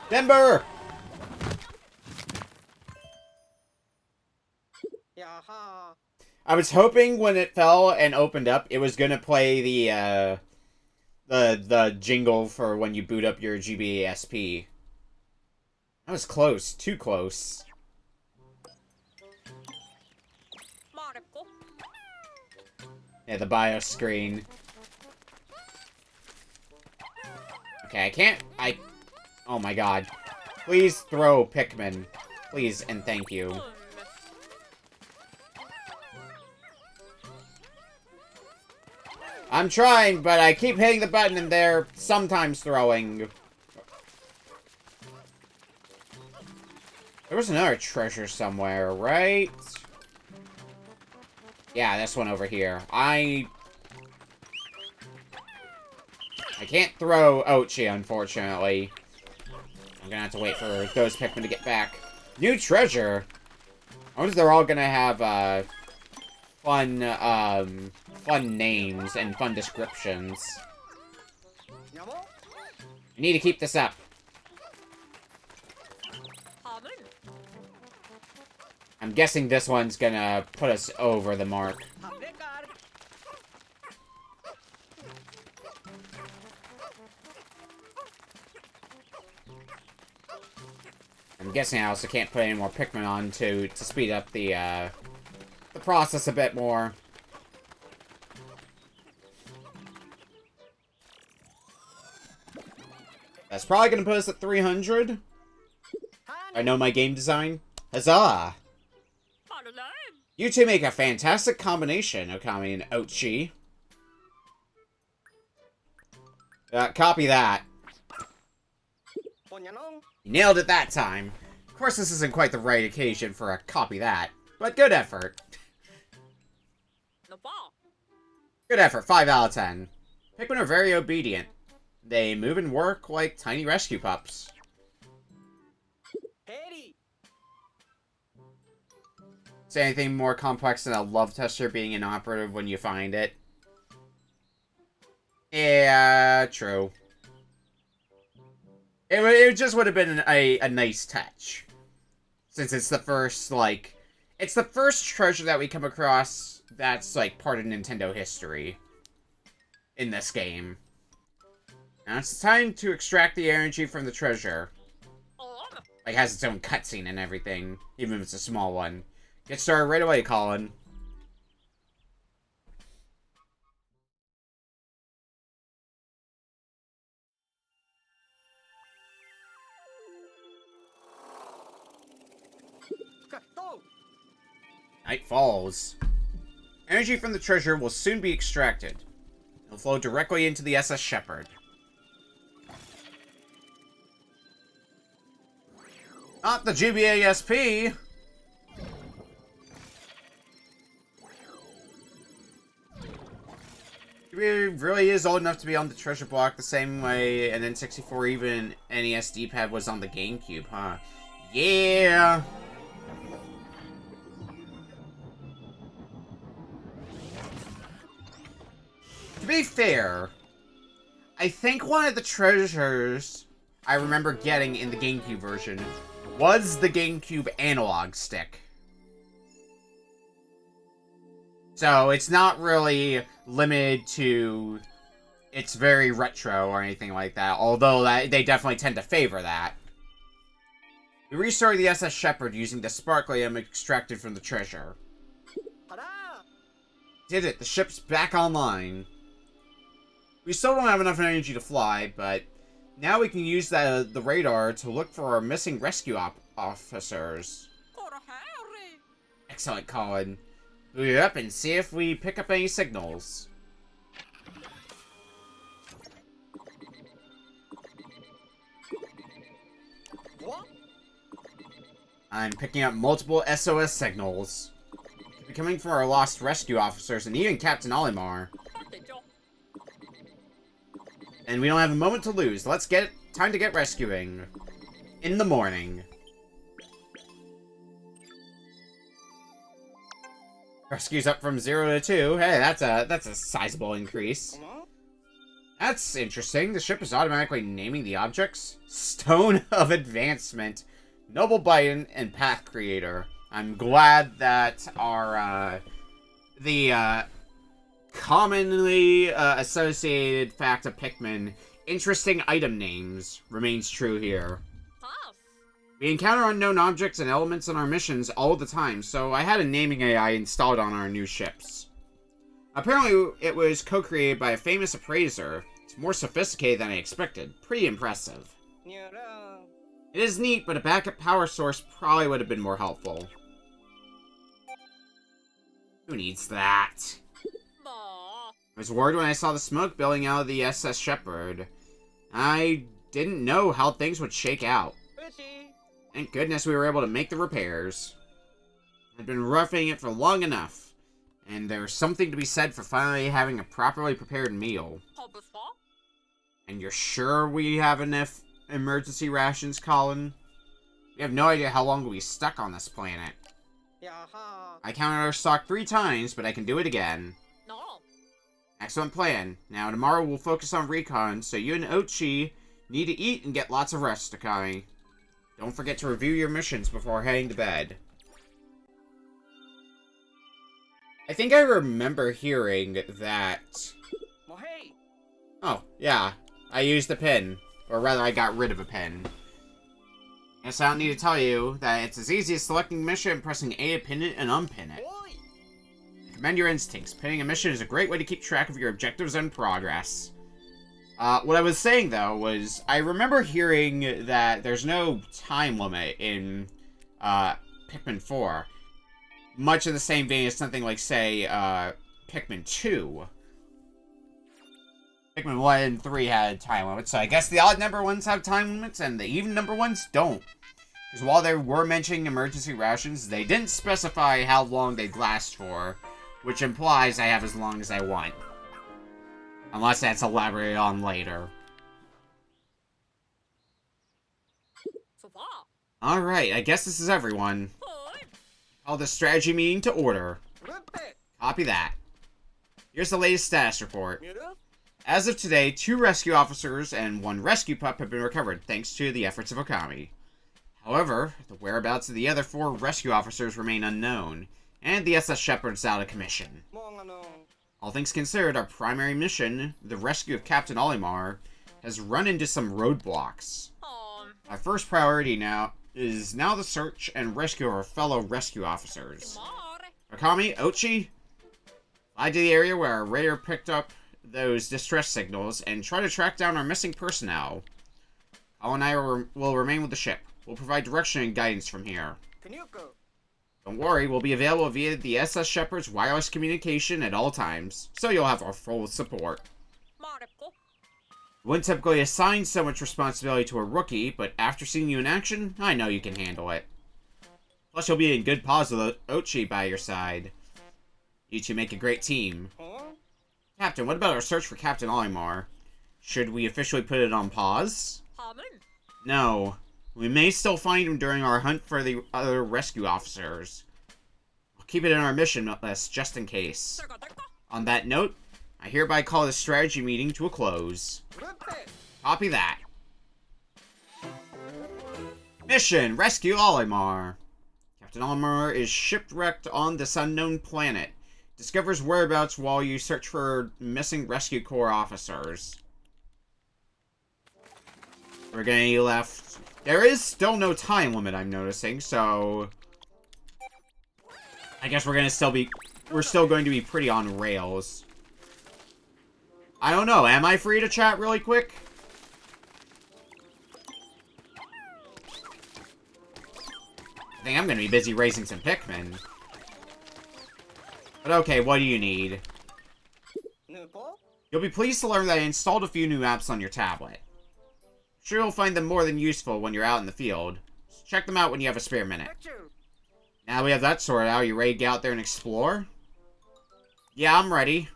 [SPEAKER 1] Timber! I was hoping when it fell and opened up, it was gonna play the jingle for when you boot up your GBASP. That was close. Too close. Yeah, the BIOS screen. Okay, I can't... Oh my god. Please throw Pikmin. Please and thank you. I'm trying, but I keep hitting the button and they're sometimes throwing. There was another treasure somewhere, right? Yeah, this one over here. I can't throw Ochi, unfortunately. I'm gonna have to wait for those Pikmin to get back. New treasure! I wonder if they're all gonna have, fun names and fun descriptions. I need to keep this up. I'm guessing this one's gonna put us over the mark. I'm guessing I also can't put any more Pikmin on to speed up the process a bit more. That's probably gonna put us at 300. I know my game design. Huzzah! You two make a fantastic combination, Okami and Ochi. Copy that. You nailed it that time. Of course, this isn't quite the right occasion for a copy that, but good effort. Good effort, 5 out of 10. Pikmin are very obedient. They move and work like tiny rescue pups. Say anything more complex than a love tester being inoperative when you find it? Yeah, true. It just would have been a nice touch. Since it's the first, like... It's the first treasure that we come across that's, like, part of Nintendo history. In this game. Now it's time to extract the energy from the treasure. Like, it has its own cutscene and everything. Even if it's a small one. Get started right away, Colin. Night falls. Energy from the treasure will soon be extracted. It'll flow directly into the SS Shepherd. Not the GBASP! It really is old enough to be on the treasure block the same way an N64 even NES D-pad was on the GameCube, huh? Yeah! To be fair, I think one of the treasures I remember getting in the GameCube version was the GameCube analog stick. So it's not really limited to it's very retro or anything like that, although they definitely tend to favor that. We restored the SS Shepherd using the sparklium extracted from the treasure. Did it, the ship's back online. We still don't have enough energy to fly, but now we can use the radar to look for our missing rescue officers. Excellent, Colin. Boot it up and see if we pick up any signals. I'm picking up multiple SOS signals. Could be coming from our lost rescue officers and even Captain Olimar. And we don't have a moment to lose. Time to get rescuing. In the morning. Rescue's up from 0 to 2. Hey, that's a sizable increase. That's interesting. The ship is automatically naming the objects. Stone of Advancement, Noble Biden, and Path Creator. I'm glad that our commonly associated fact of Pikmin, interesting item names, remains true here. We encounter unknown objects and elements on our missions all the time, so I had a naming AI installed on our new ships. Apparently, it was co-created by a famous appraiser. It's more sophisticated than I expected. Pretty impressive. It is neat, but a backup power source probably would have been more helpful. Who needs that? I was worried when I saw the smoke billowing out of the SS Shepherd. I didn't know how things would shake out. Thank goodness we were able to make the repairs. I'd been roughing it for long enough, and there's something to be said for finally having a properly prepared meal. And you're sure we have enough emergency rations, Colin? We have no idea how long we'll be stuck on this planet. I counted our stock 3 times, but I can do it again. Excellent plan. Now tomorrow we'll focus on recon, so you and Ochi need to eat and get lots of rest, Takai. Don't forget to review your missions before heading to bed. I think I remember hearing that... Oh, yeah. I used a pin. Or rather, I got rid of a pin. Guess I don't need to tell you that it's as easy as selecting a mission and pressing A to pin it and unpin it. Commend your instincts. Pinning a mission is a great way to keep track of your objectives and progress. What I was saying, though, was I remember hearing that there's no time limit in Pikmin 4. Much in the same vein as something like, say, Pikmin 2. Pikmin 1 and 3 had time limits, so I guess the odd number ones have time limits and the even number ones don't. Because while they were mentioning emergency rations, they didn't specify how long they'd last for. which implies I have as long as I want. Unless that's elaborated on later. Alright, I guess this is everyone. Call the strategy meeting to order. Copy that. Here's the latest status report. As of today, 2 rescue officers and 1 rescue pup have been recovered, thanks to the efforts of Okami. However, the whereabouts of the other 4 rescue officers remain unknown, and the SS Shepherd is out of commission. All things considered, our primary mission, the rescue of Captain Olimar, has run into some roadblocks. Our first priority now is the search and rescue of our fellow rescue officers. Okami, Ochi, fly to the area where our radar picked up those distress signals and try to track down our missing personnel. Kyle and I will remain with the ship. We'll provide direction and guidance from here. Don't worry, we'll be available via the SS Shepherd's wireless communication at all times, so you'll have our full support. I wouldn't typically assign so much responsibility to a rookie, but after seeing you in action, I know you can handle it. Plus, you'll be in good pause with Ochi by your side. You two make a great team. Captain, what about our search for Captain Olimar? Should we officially put it on pause? No. We may still find him during our hunt for the other rescue officers. We'll keep it in our mission list, just in case. On that note, I hereby call the strategy meeting to a close. Copy that. Mission! Rescue Olimar. Captain Olimar is shipwrecked on this unknown planet. Discovers whereabouts while you search for missing rescue corps officers. We're gonna be left. There is still no time limit, I'm noticing, so I guess we're still going to be pretty on rails. I don't know, am I free to chat really quick? I think I'm gonna be busy raising some Pikmin. But okay, what do you need? You'll be pleased to learn that I installed a few new apps on your tablet. Sure, you'll find them more than useful when you're out in the field. So check them out when you have a spare minute. Now we have that sorted out, you ready to get out there and explore? Yeah, I'm ready.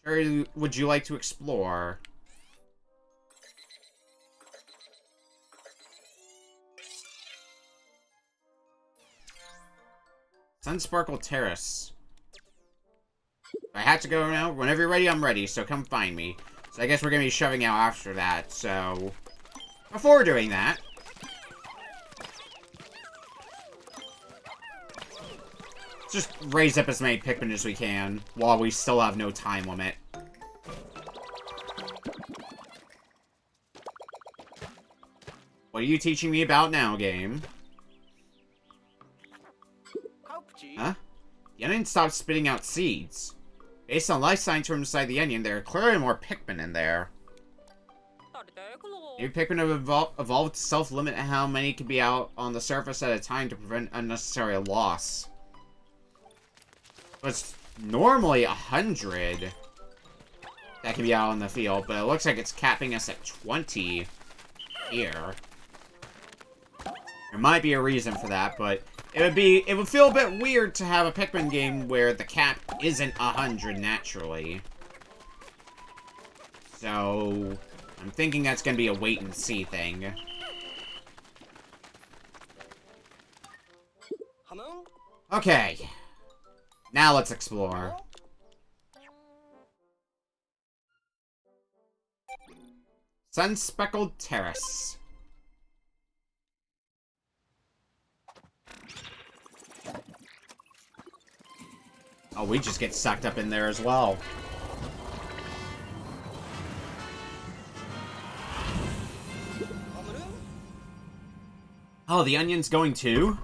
[SPEAKER 1] Where would you like to explore? Sunsparkle Terrace. I had to go now. Whenever you're ready, I'm ready, so come find me. So I guess we're going to be shoving out after that, so before doing that, let's just raise up as many Pikmin as we can, while we still have no time limit. What are you teaching me about now, game? Huh? The onion stopped spitting out seeds. Based on life science from inside the onion, there are clearly more Pikmin in there. Maybe Pikmin have evolved to self-limit how many can be out on the surface at a time to prevent unnecessary loss. But it's normally 100 that can be out on the field, but it looks like it's capping us at 20 here. There might be a reason for that, but it would feel a bit weird to have a Pikmin game where the cap isn't 100 naturally. So I'm thinking that's gonna be a wait and see thing. Okay. Now let's explore. Sun-speckled Terrace. Oh, we just get sucked up in there as well. Oh, the onion's going too?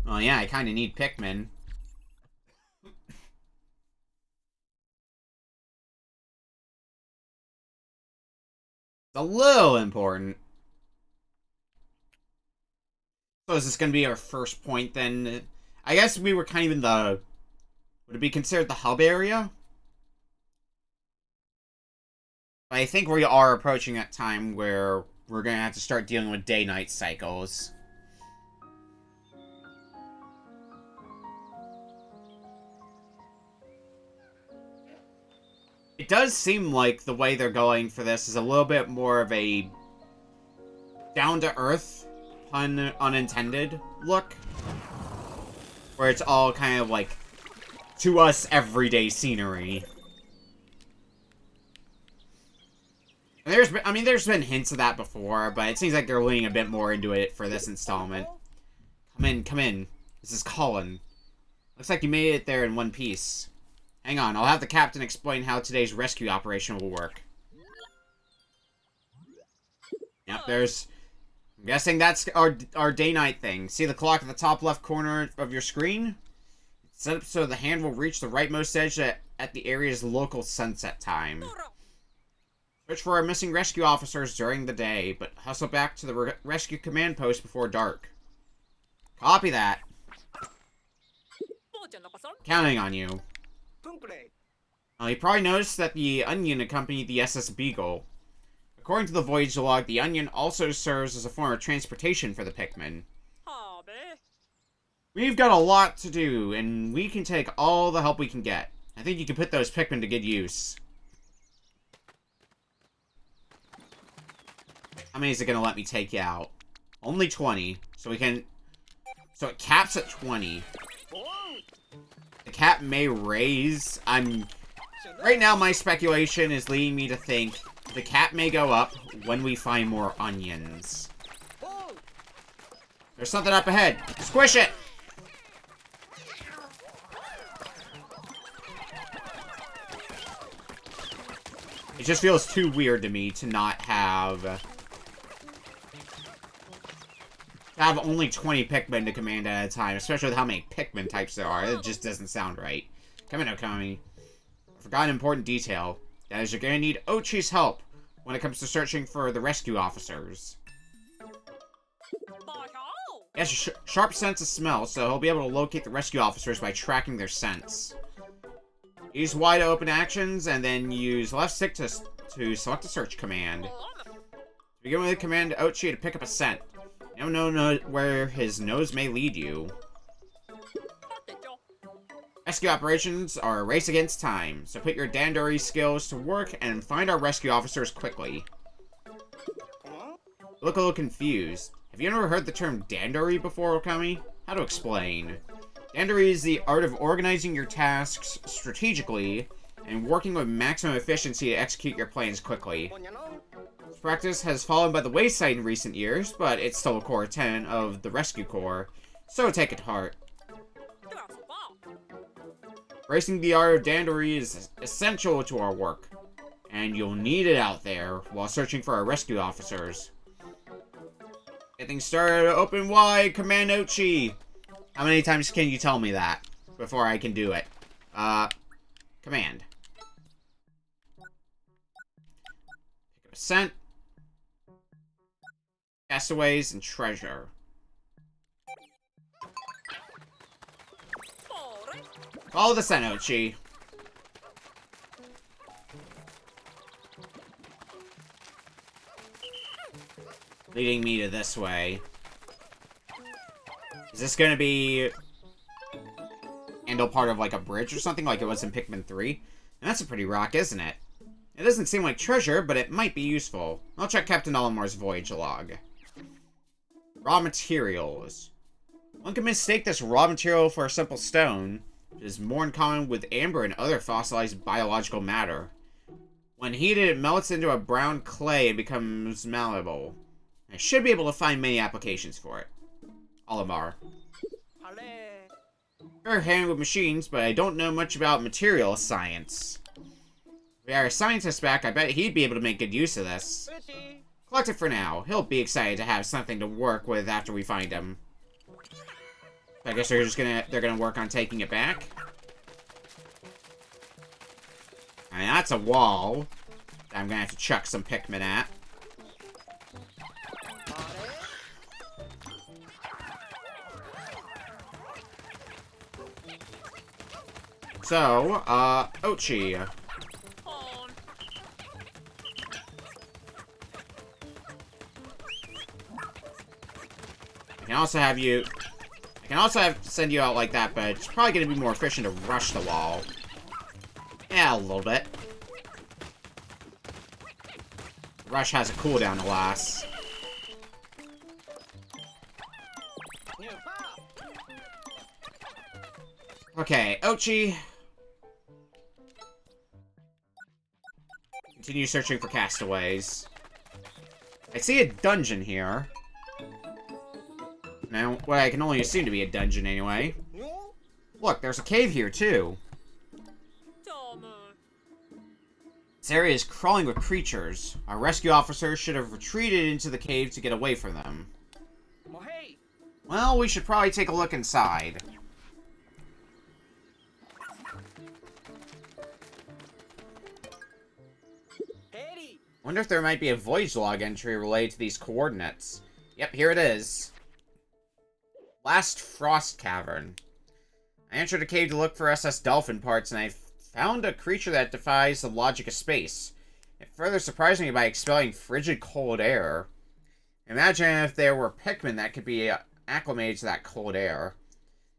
[SPEAKER 1] Oh yeah, I kinda need Pikmin. It's a little important. So is this gonna be our first point then? I guess we were kind of in the... Would it be considered the hub area? But I think we are approaching that time where we're gonna have to start dealing with day-night cycles. It does seem like the way they're going for this is a little bit more of a down-to-earth, pun unintended, look. Where it's all kind of like, to us, everyday scenery. And there's been hints of that before, but it seems like they're leaning a bit more into it for this installment. Come in. This is Colin. Looks like you made it there in one piece. Hang on, I'll have the captain explain how today's rescue operation will work. Yep, I'm guessing that's our day-night thing. See the clock at the top left corner of your screen? It's set up so the hand will reach the rightmost edge at the area's local sunset time. Search for our missing rescue officers during the day, but hustle back to the rescue command post before dark. Copy that. Counting on you. You probably noticed that the Onion accompanied the SS Beagle. According to the voyage log, the Onion also serves as a form of transportation for the Pikmin. We've got a lot to do, and we can take all the help we can get. I think you can put those Pikmin to good use. How many is it going to let me take you out? Only 20. So it caps at 20. The cap may raise. Right now, my speculation is leading me to think the cap may go up when we find more onions. There's something up ahead. Squish it! It just feels too weird to me to not have only 20 Pikmin to command at a time, especially with how many Pikmin types there are. It just doesn't sound right. Come in, Okami. I forgot an important detail. That is, you're going to need Ochi's help when it comes to searching for the rescue officers. He has a sharp sense of smell, so he'll be able to locate the rescue officers by tracking their scents. Use wide open actions, and then use left stick to select a search command. To begin with, command Ochi to pick up a scent. You don't know where his nose may lead you. Rescue operations are a race against time, so put your Dandori skills to work and find our rescue officers quickly. You look a little confused. Have you ever heard the term Dandori before, Okami? How to explain? Dandori is the art of organizing your tasks strategically and working with maximum efficiency to execute your plans quickly. This practice has fallen by the wayside in recent years, but it's still a core tenet of the Rescue Corps, so take it to heart. Embracing the art of Dandori is essential to our work, and you'll need it out there while searching for our rescue officers. Get things started, open wide, Command Ochi! How many times can you tell me that before I can do it? Command. Pick up a scent. Castaways and treasure. Follow the scent, Ochi. Leading me to this way. Is this gonna be handle part of like a bridge or something like it was in Pikmin 3? And that's a pretty rock, isn't it? It doesn't seem like treasure, but it might be useful. I'll check Captain Olimar's voyage log. Raw materials. One can mistake this raw material for a simple stone. It is more in common with amber and other fossilized biological matter. When heated, it melts into a brown clay and becomes malleable. I should be able to find many applications for it. Olimar. You're a hand with machines, but I don't know much about material science. If we had a scientist back, I bet he'd be able to make good use of this. Collect it for now. He'll be excited to have something to work with after we find him. I guess they're gonna work on taking it back. I mean, that's a wall that I'm gonna have to chuck some Pikmin at. So, Ochi. I can also send you out like that, but it's probably going to be more efficient to rush the wall. Yeah, a little bit. Rush has a cooldown, alas. Okay, Ochi. Continue searching for castaways. I see a dungeon here. Now, what I can only assume to be a dungeon anyway. Look, there's a cave here, too. This area is crawling with creatures. Our rescue officers should have retreated into the cave to get away from them. Well, we should probably take a look inside. Wonder if there might be a voyage log entry related to these coordinates. Yep, here it is. Last Frost Cavern. I entered a cave to look for SS Dolphin parts, and I found a creature that defies the logic of space. It further surprised me by expelling frigid cold air. Imagine if there were Pikmin that could be acclimated to that cold air.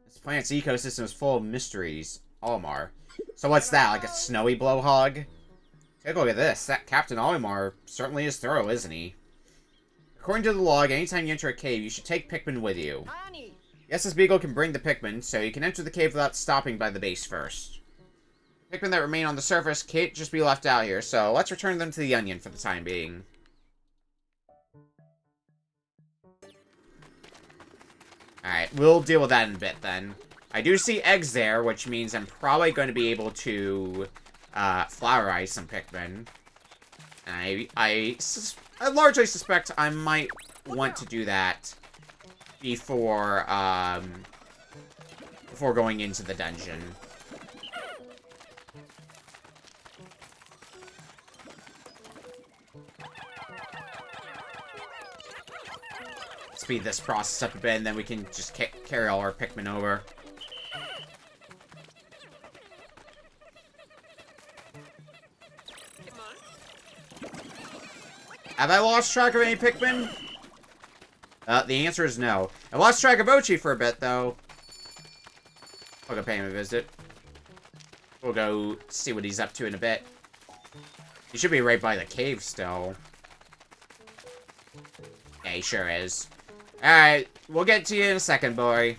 [SPEAKER 1] This planet's ecosystem is full of mysteries. Olimar. So what's that, like a snowy blowhog? Take a look at this. That Captain Olimar certainly is thorough, isn't he? According to the log, anytime you enter a cave, you should take Pikmin with you. Yes, this beagle can bring the Pikmin, so you can enter the cave without stopping by the base first. Pikmin that remain on the surface can't just be left out here, so let's return them to the Onion for the time being. Alright, we'll deal with that in a bit then. I do see eggs there, which means I'm probably going to be able to flowerize some Pikmin. And I largely suspect I might want to do that before going into the dungeon. Speed this process up a bit, and then we can just carry all our Pikmin over. Have I lost track of any Pikmin? The answer is no. I lost track of Ochi for a bit, though. I'll go pay him a visit. We'll go see what he's up to in a bit. He should be right by the cave still. Yeah, he sure is. Alright, we'll get to you in a second, boy.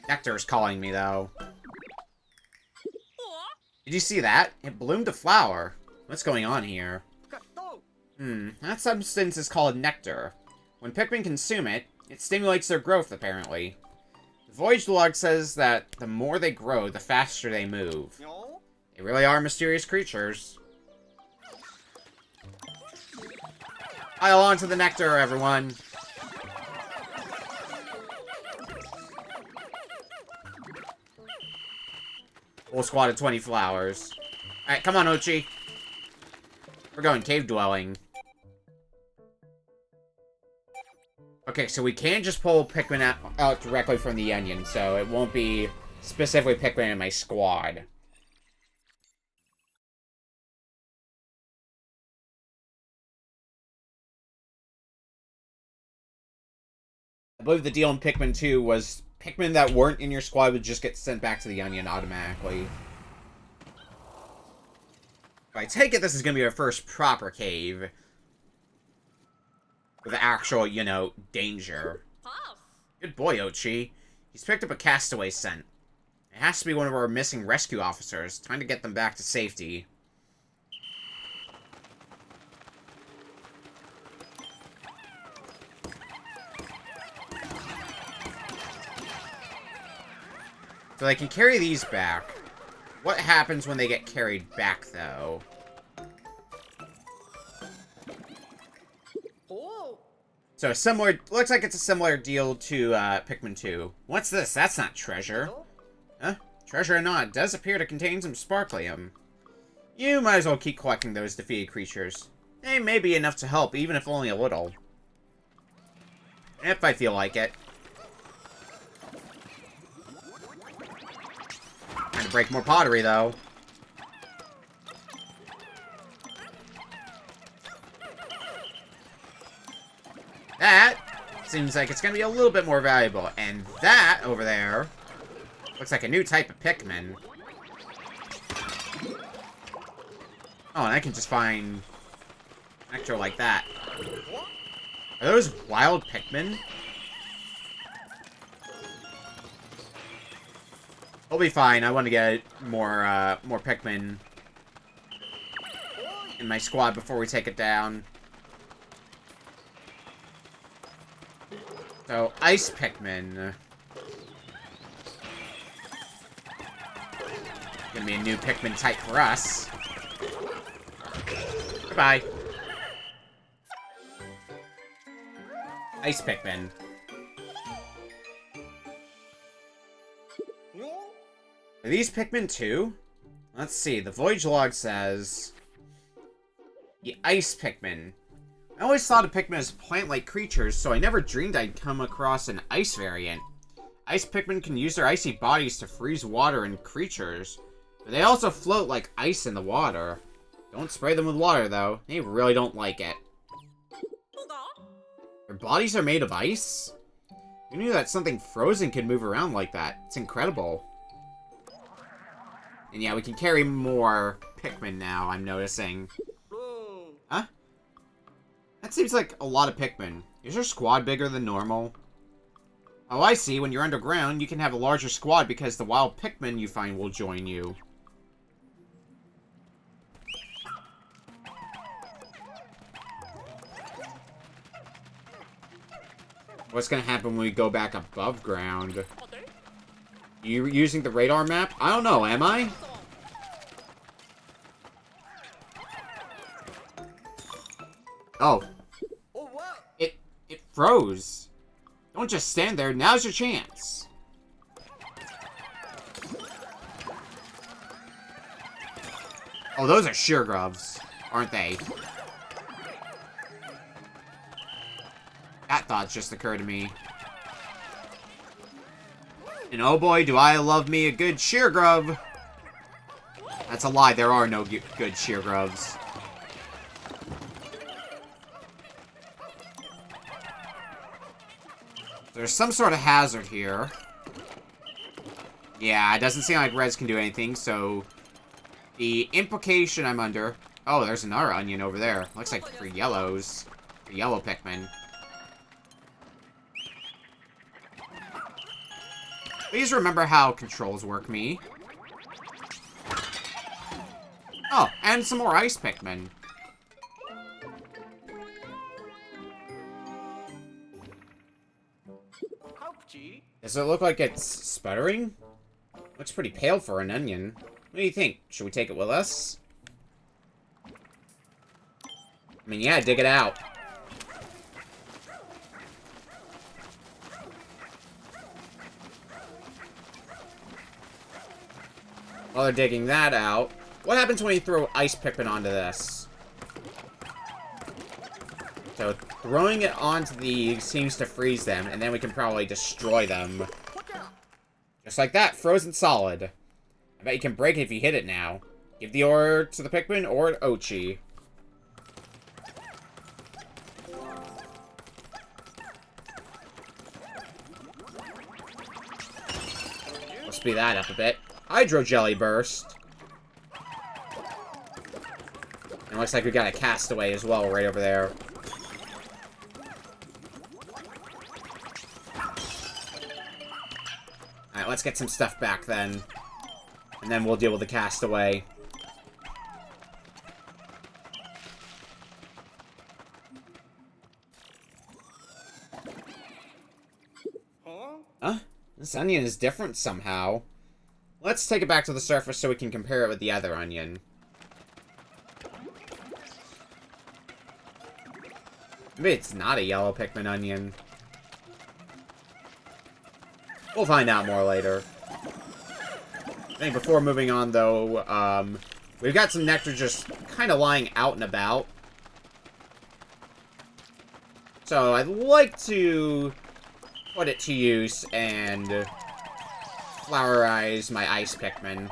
[SPEAKER 1] Nectar's calling me, though. Did you see that? It bloomed a flower. What's going on here? That substance is called nectar. When Pikmin consume it, it stimulates their growth, apparently. The voyage log says that the more they grow, the faster they move. They really are mysterious creatures. Pile on to the nectar, everyone. Whole squad of 20 flowers. Alright, come on, Ochi. We're going cave dwelling. Okay, so we can't just pull Pikmin out directly from the Onion, so it won't be specifically Pikmin in my squad. I believe the deal in Pikmin 2 was Pikmin that weren't in your squad would just get sent back to the Onion automatically. I take it this is going to be our first proper cave. With actual, you know, danger. Good boy, Ochi. He's picked up a castaway scent. It has to be one of our missing rescue officers. Time to get them back to safety. So they can carry these back. What happens when they get carried back, though? So similar, looks like it's a similar deal to Pikmin 2. What's this? That's not treasure. Huh? Treasure or not, it does appear to contain some sparklium. You might as well keep collecting those defeated creatures. They may be enough to help, even if only a little. If I feel like it. Trying to break more pottery, though. That seems like it's going to be a little bit more valuable. And that over there looks like a new type of Pikmin. Oh, and I can just find nectar like that. Are those wild Pikmin? I'll be fine. I want to get more Pikmin in my squad before we take it down. So, Ice Pikmin. Gonna be a new Pikmin type for us. Goodbye. Ice Pikmin. Are these Pikmin too? Let's see. The voyage log says... The Ice Pikmin. I always thought of Pikmin as plant-like creatures, so I never dreamed I'd come across an ice variant. Ice Pikmin can use their icy bodies to freeze water and creatures, but they also float like ice in the water. Don't spray them with water, though. They really don't like it. Their bodies are made of ice? Who knew that something frozen could move around like that? It's incredible. And yeah, we can carry more Pikmin now, I'm noticing. Huh? That seems like a lot of Pikmin. Is your squad bigger than normal? Oh, I see. When you're underground, you can have a larger squad because the wild Pikmin you find will join you. What's gonna happen when we go back above ground? You using the radar map? I don't know, am I? Oh. It froze. Don't just stand there. Now's your chance. Oh, those are sheer grubs, aren't they? That thought just occurred to me. And oh boy, do I love me a good sheer grub. That's a lie. There are no good sheer grubs. There's some sort of hazard here. Yeah, it doesn't seem like Reds can do anything, so... The implication I'm under... Oh, there's another onion over there. Looks like for yellows. For yellow Pikmin. Please remember how controls work, me. Oh, and some more ice Pikmin. Does it look like it's sputtering? Looks pretty pale for an onion. What do you think? Should we take it with us? I mean, yeah, dig it out. While they're digging that out, what happens when you throw ice Pikmin onto this? So, throwing it onto these seems to freeze them, and then we can probably destroy them. Just like that, frozen solid. I bet you can break it if you hit it now. Give the ore to the Pikmin or to Ochi. We'll speed that up a bit. Hydro Jelly Burst. And looks like we got a castaway as well right over there. Alright, let's get some stuff back then. And then we'll deal with the castaway. Huh? This onion is different somehow. Let's take it back to the surface so we can compare it with the other onion. Maybe it's not a yellow Pikmin onion. We'll find out more later. I think before moving on, though, we've got some nectar just kind of lying out and about. So I'd like to put it to use and flowerize my ice Pikmin.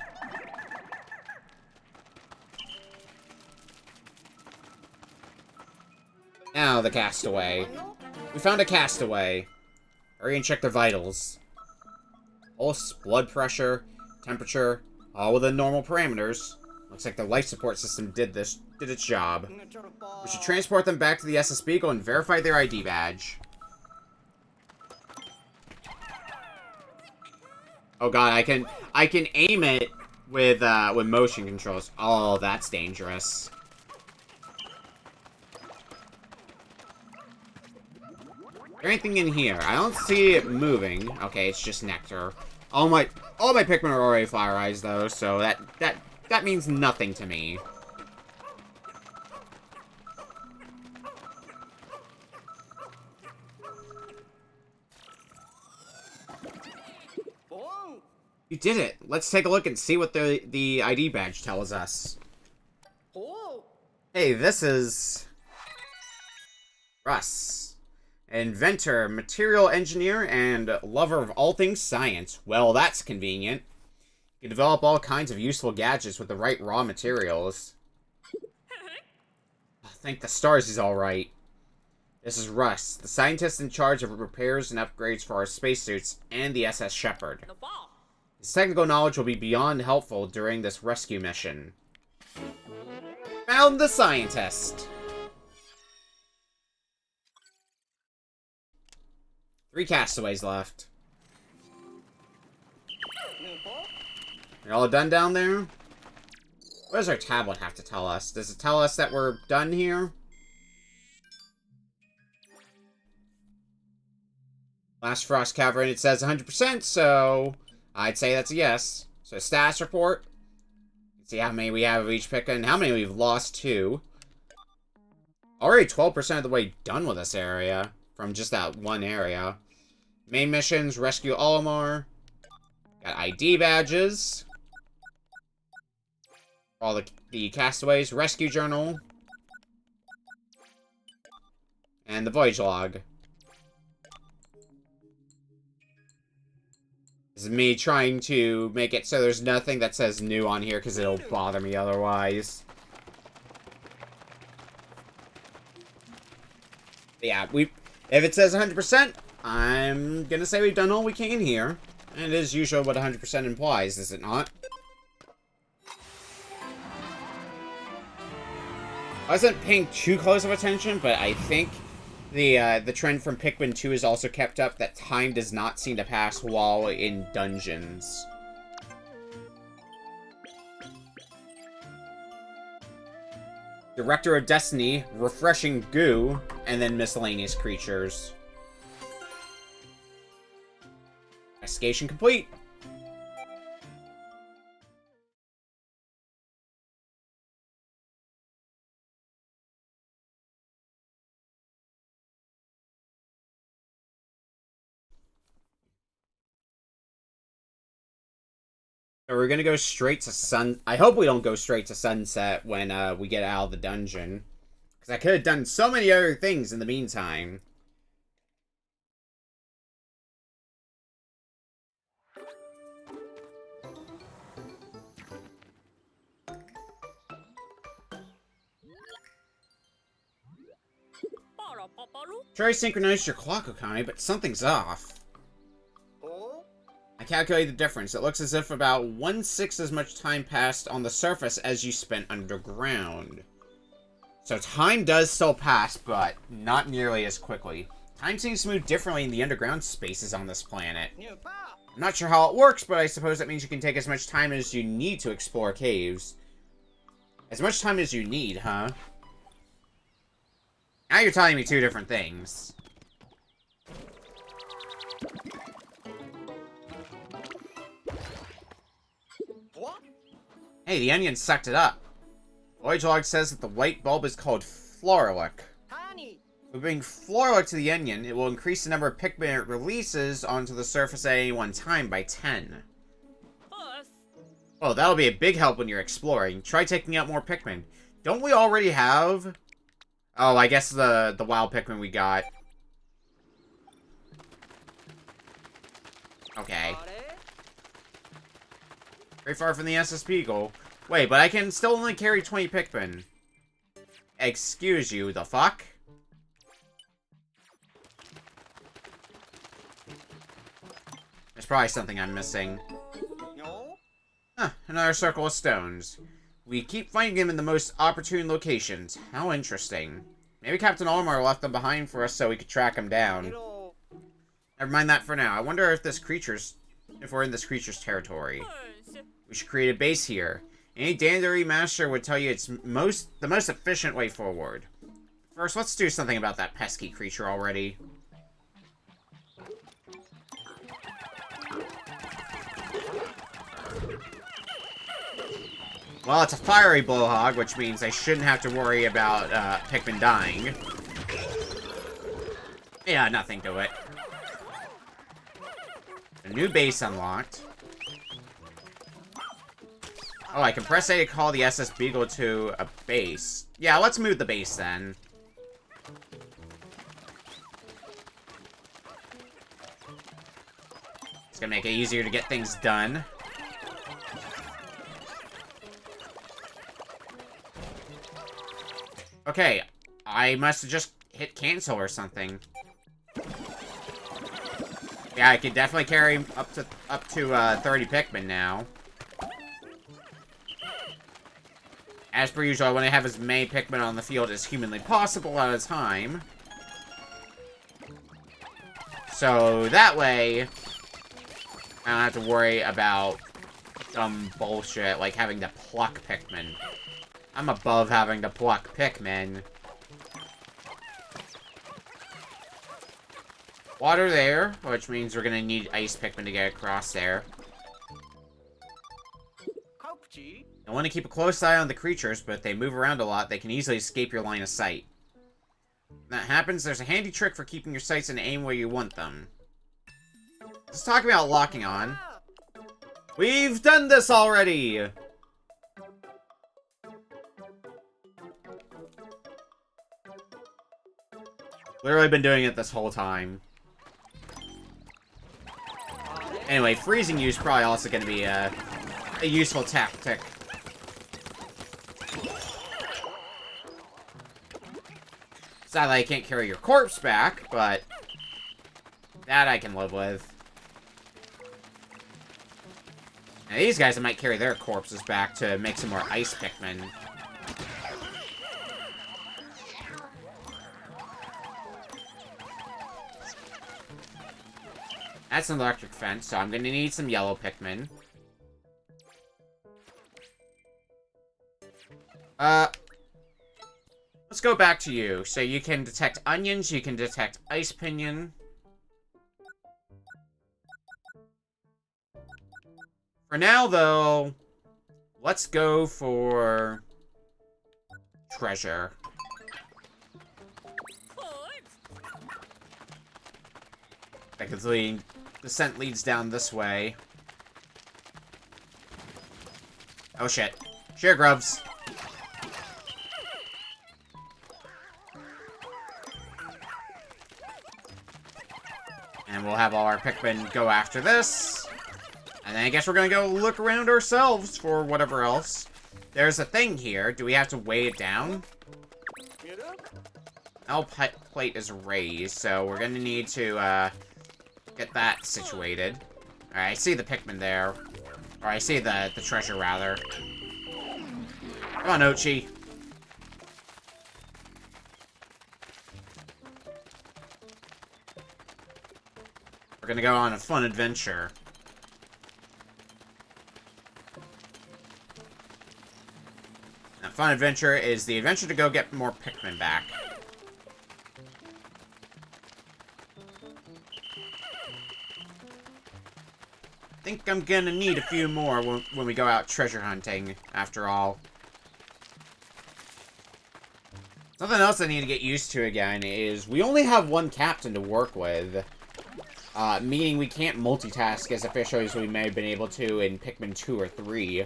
[SPEAKER 1] Now the castaway. We found a castaway. Hurry and check their vitals. Pulse, blood pressure, temperature, all within normal parameters. Looks like the life support system did its job. We should transport them back to the SS Beagle and verify their ID badge. Oh god, I can aim it with motion controls. Oh, that's dangerous. Is there anything in here? I don't see it moving. Okay, it's just nectar. All my Pikmin are already flowerized though, so that means nothing to me. You did it. Let's take a look and see what the ID badge tells us. Hey, this is Russ. Inventor, material engineer, and lover of all things science. Well, that's convenient. You can develop all kinds of useful gadgets with the right raw materials. Thank the stars he's alright. This is Russ, the scientist in charge of repairs and upgrades for our spacesuits and the SS Shepherd. His technical knowledge will be beyond helpful during this rescue mission. Found the scientist! 3 castaways left. You're all done down there? What does our tablet have to tell us? Does it tell us that we're done here? Last Frost Cavern, it says 100%, so I'd say that's a yes. So status report. See how many we have of each Pikmin and how many we've lost to. Already 12% of the way done with this area. From just that one area. Main missions, rescue Olimar. Got ID badges. All the castaways, rescue journal. And the voyage log. This is me trying to make it so there's nothing that says new on here because it'll bother me otherwise. But yeah, if it says 100%, I'm gonna say we've done all we can here. And it is usually what 100% implies, is it not? I wasn't paying too close of attention, but I think the trend from Pikmin 2 is also kept up that time does not seem to pass while in dungeons. Director of Destiny, refreshing goo, and then miscellaneous creatures. Investigation complete. So we're gonna go straight to I hope we don't go straight to sunset when we get out of the dungeon. Because I could have done so many other things in the meantime. Try to synchronize your clock, Okami, but something's off. I calculated the difference. It looks as if about 1/6 as much time passed on the surface as you spent underground. So time does still pass, but not nearly as quickly. Time seems to move differently in the underground spaces on this planet. I'm not sure how it works, but I suppose that means you can take as much time as you need to explore caves. As much time as you need, huh? Now you're telling me 2 different things. Hey, the onion sucked it up. Voyage log says that the white bulb is called Floralic. By bringing Floralic to the onion, it will increase the number of Pikmin it releases onto the surface at any one time by 10. Well, that'll be a big help when you're exploring. Try taking out more Pikmin. Don't we already have... Oh, I guess the wild Pikmin we got. Okay. Very far from the SS Beagle. Wait, but I can still only carry 20 Pikmin. Excuse you, the fuck? There's probably something I'm missing. Huh, another circle of stones. We keep finding them in the most opportune locations. How interesting. Maybe Captain Olimar left them behind for us so we could track them down. Never mind that for now. I wonder if if we're in this creature's territory. We should create a base here. Any Dandary master would tell you it's the most efficient way forward. First, let's do something about that pesky creature already. Well, it's a fiery blowhog, which means I shouldn't have to worry about Pikmin dying. Yeah, nothing to it. A new base unlocked. Oh, I can press A to call the SS Beagle to a base. Yeah, let's move the base then. It's gonna make it easier to get things done. Okay, I must have just hit cancel or something. Yeah, I could definitely carry up to 30 Pikmin now. As per usual, I want to have as many Pikmin on the field as humanly possible at a time. So that way, I don't have to worry about dumb bullshit like having to pluck Pikmin. I'm above having to pluck Pikmin. Water there, which means we're gonna need ice Pikmin to get across there. I want to keep a close eye on the creatures, but if they move around a lot, they can easily escape your line of sight. When that happens, there's a handy trick for keeping your sights in aim where you want them. Let's talk about locking on. We've done this already! Literally been doing it this whole time. Anyway, freezing you is probably also going to be a useful tactic. Sadly, I can't carry your corpse back, but that I can live with. Now, these guys, I might carry their corpses back to make some more ice Pikmin. That's an electric fence, so I'm gonna need some yellow Pikmin. Let's go back to you. So you can detect onions, you can detect ice pinion. For now, though, let's go for treasure. Because the descent leads down this way. Oh shit. Share grubs. And we'll have all our Pikmin go after this. And then I guess we're gonna go look around ourselves for whatever else. There's a thing here. Do we have to weigh it down? L plate is raised, so we're gonna need to get that situated. Alright, I see the Pikmin there. Or I see the treasure, rather. Come on, Ochi. We're gonna go on a fun adventure. That fun adventure is the adventure to go get more Pikmin back. I think I'm gonna need a few more when we go out treasure hunting, after all. Something else I need to get used to again is we only have one captain to work with. Meaning we can't multitask as efficiently as we may have been able to in Pikmin 2 or 3,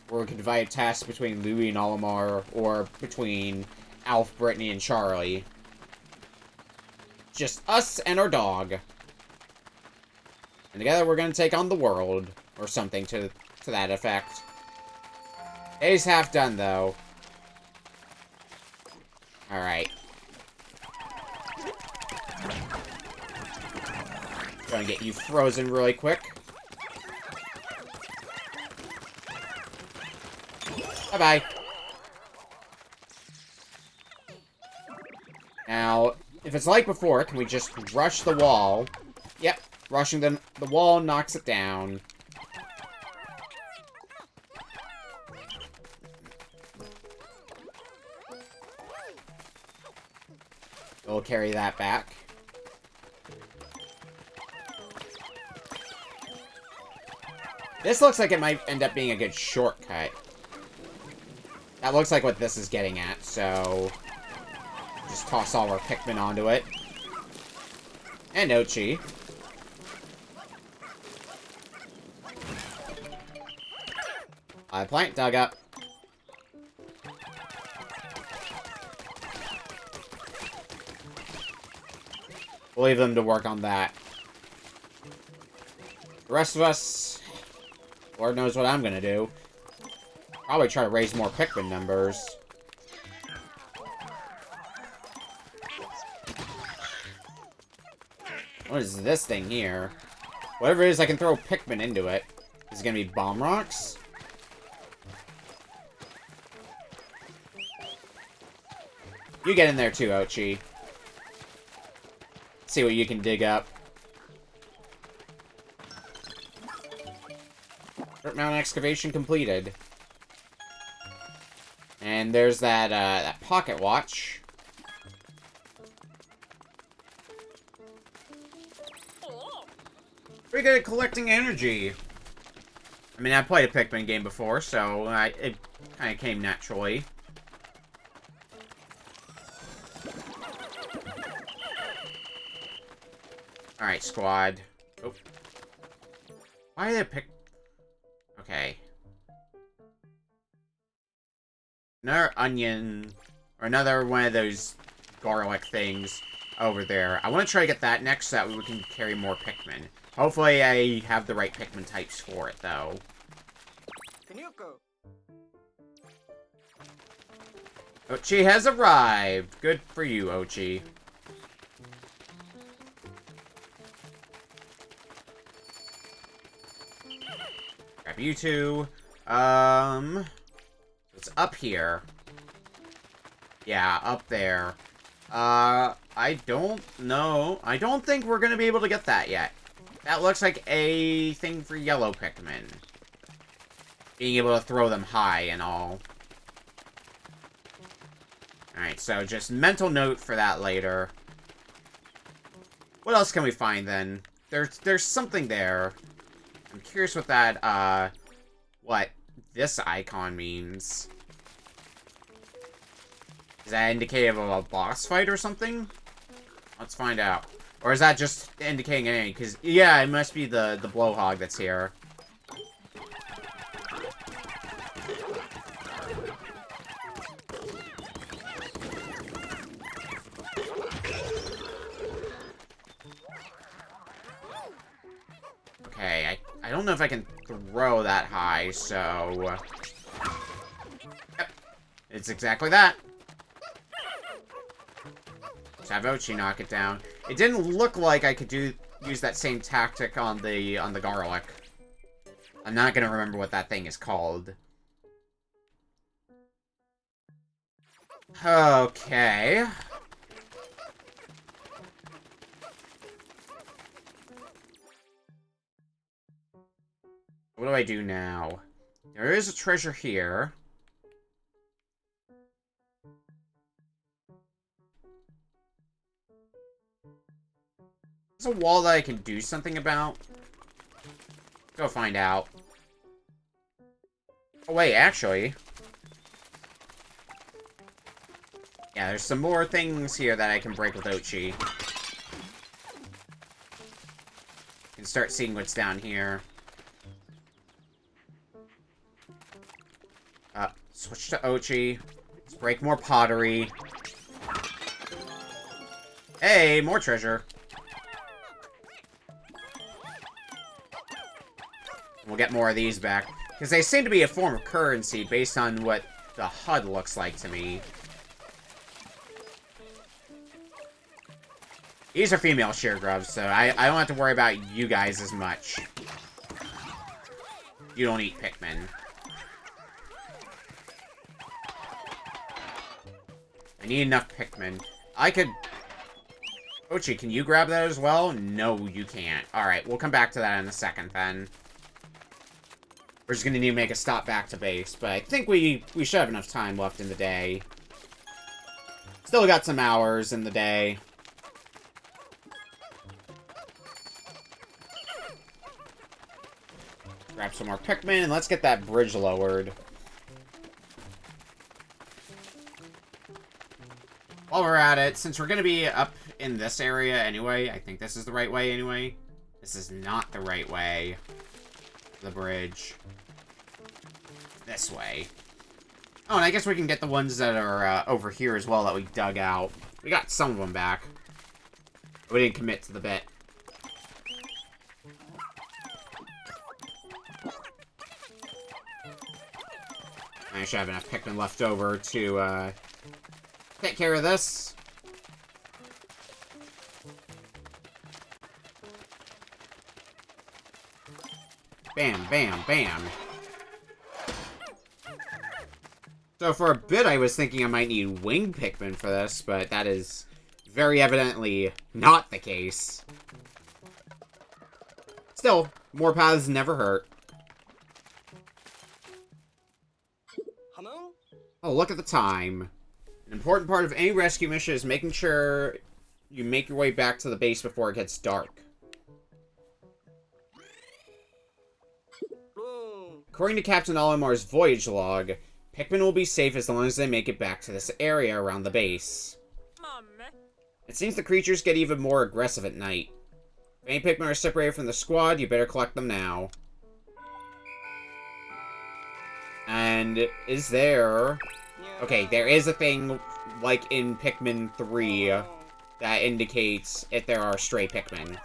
[SPEAKER 1] where we could divide tasks between Louie and Olimar, or between Alf, Brittany, and Charlie. Just us and our dog. And together we're gonna take on the world, or something to that effect. Day's half done, though. Alright. Trying to get you frozen really quick. Bye-bye. Now, if it's like before, can we just rush the wall? Yep, rushing the wall knocks it down. We'll carry that back. This looks like it might end up being a good shortcut. That looks like what this is getting at, so... just toss all our Pikmin onto it. And Ochi. Plant dug up. We'll leave them to work on that. The rest of us... Lord knows what I'm gonna do. Probably try to raise more Pikmin numbers. What is this thing here? Whatever it is, I can throw Pikmin into it. Is it gonna be bomb rocks? You get in there too, Ochi. See what you can dig up. Dirt mountain excavation completed. And there's that, that pocket watch. Pretty good at collecting energy. I mean, I played a Pikmin game before, so it kind of came naturally. Alright, squad. Oh. Why did I pick... Okay. Another onion, or another one of those garlic things over there. I want to try to get that next so that we can carry more Pikmin. Hopefully I have the right Pikmin types for it, though. Ochi has arrived! Good for you, Ochi. Grab you two. It's up here. Yeah, up there. I don't know. I don't think we're gonna be able to get that yet. That looks like a thing for yellow Pikmin. Being able to throw them high and all. Alright, so just mental note for that later. What else can we find then? There's something there. I'm curious what that, what this icon means. Is that indicative of a boss fight or something? Let's find out. Or is that just indicating anything? Because, yeah, it must be the blowhog that's here. Okay, I don't know if I can throw that high, so... Yep, it's exactly that. Let's have Ochi knock it down. It didn't look like I could use that same tactic on the garlic. I'm not gonna remember what that thing is called. Okay. What do I do now? There is a treasure here. There's a wall that I can do something about. Go find out. Oh, wait, actually. Yeah, there's some more things here that I can break with Ochi. Can start seeing what's down here. Switch to Ochi. Let's break more pottery. Hey, more treasure. We'll get more of these back. Because they seem to be a form of currency based on what the HUD looks like to me. These are female sheargrubs, so I don't have to worry about you guys as much. You don't eat Pikmin. I need enough Pikmin. I could... Ochi, can you grab that as well? No, you can't. Alright, we'll come back to that in a second, then. We're just gonna need to make a stop back to base, but I think we should have enough time left in the day. Still got some hours in the day. Grab some more Pikmin, and let's get that bridge lowered. While we're at it, since we're gonna be up in this area anyway, I think this is the right way anyway. This is not the right way. The bridge. This way. Oh, and I guess we can get the ones that are over here as well that we dug out. We got some of them back. We didn't commit to the bit. I should have enough Pikmin left over to take care of this. Bam, bam, bam. So for a bit, I was thinking I might need wing Pikmin for this, but that is very evidently not the case. Still, more paths never hurt. Oh, look at the time. An important part of any rescue mission is making sure you make your way back to the base before it gets dark. According to Captain Olimar's voyage log, Pikmin will be safe as long as they make it back to this area around the base. It seems the creatures get even more aggressive at night. If any Pikmin are separated from the squad, you better collect them now. And is there... Okay, there is a thing, like in Pikmin 3, that indicates if there are stray Pikmin.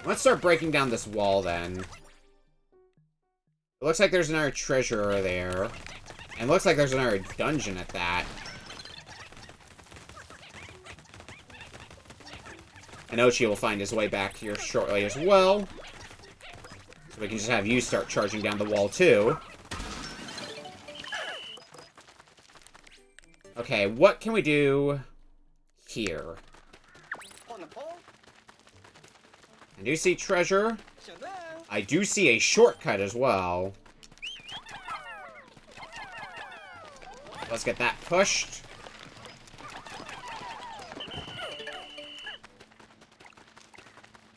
[SPEAKER 1] Let's start breaking down this wall, then. It looks like there's another treasure there. And it looks like there's another dungeon at that. And Ochi will find his way back here shortly as well. So we can just have you start charging down the wall, too. Okay, what can we do here? I do see treasure. I do see a shortcut as well. Let's get that pushed.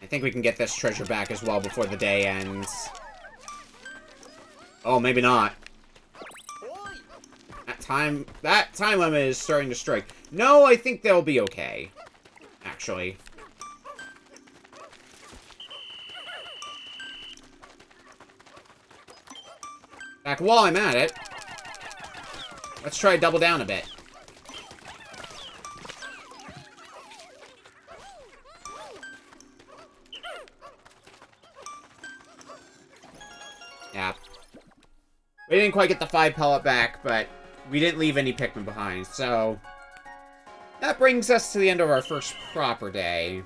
[SPEAKER 1] I think we can get this treasure back as well before the day ends. Oh, maybe not. That time limit is starting to strike. No, I think they'll be okay. Actually. Back while I'm at it, let's try to double down a bit. Yeah. We didn't quite get the 5 pellet back, but we didn't leave any Pikmin behind, so... That brings us to the end of our first proper day.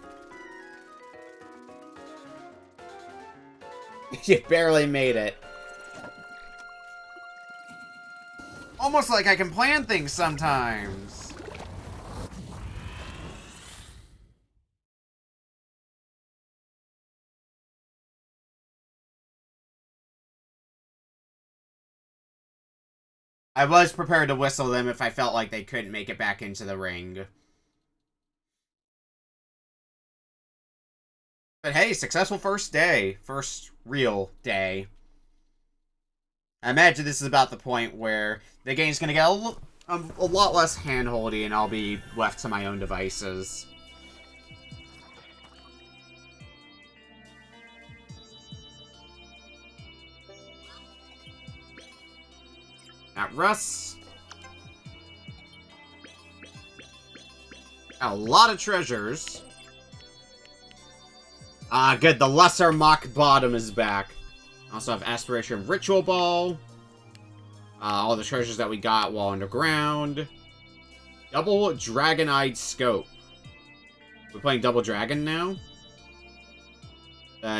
[SPEAKER 1] You barely made it. Almost like I can plan things sometimes. I was prepared to whistle them if I felt like they couldn't make it back into the ring. But hey, successful first day. First real day. I imagine this is about the point where the game's going to get a lot less hand-holdy and I'll be left to my own devices. At Russ. A lot of treasures. Ah, good. The Lesser Mock Bottom is back. Also have Aspiration Ritual Ball. All the treasures that we got while underground. Double Dragon-Eyed Scope. We're playing Double Dragon now.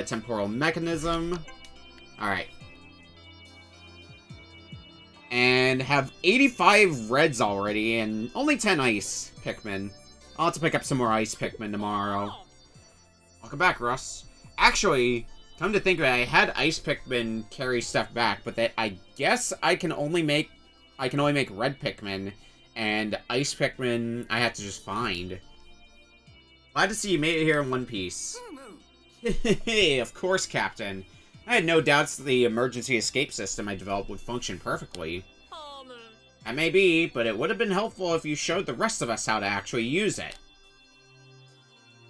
[SPEAKER 1] Temporal Mechanism. Alright. And have 85 reds already, and only 10 ice Pikmin. I'll have to pick up some more ice Pikmin tomorrow. Welcome back, Russ. Actually, come to think of it, I had ice Pikmin carry stuff back, but I guess I can only make red Pikmin, and ice Pikmin I have to just find. Glad to see you made it here in one piece. Hey, of course, Captain. I had no doubts that the emergency escape system I developed would function perfectly. That may be, but it would have been helpful if you showed the rest of us how to actually use it.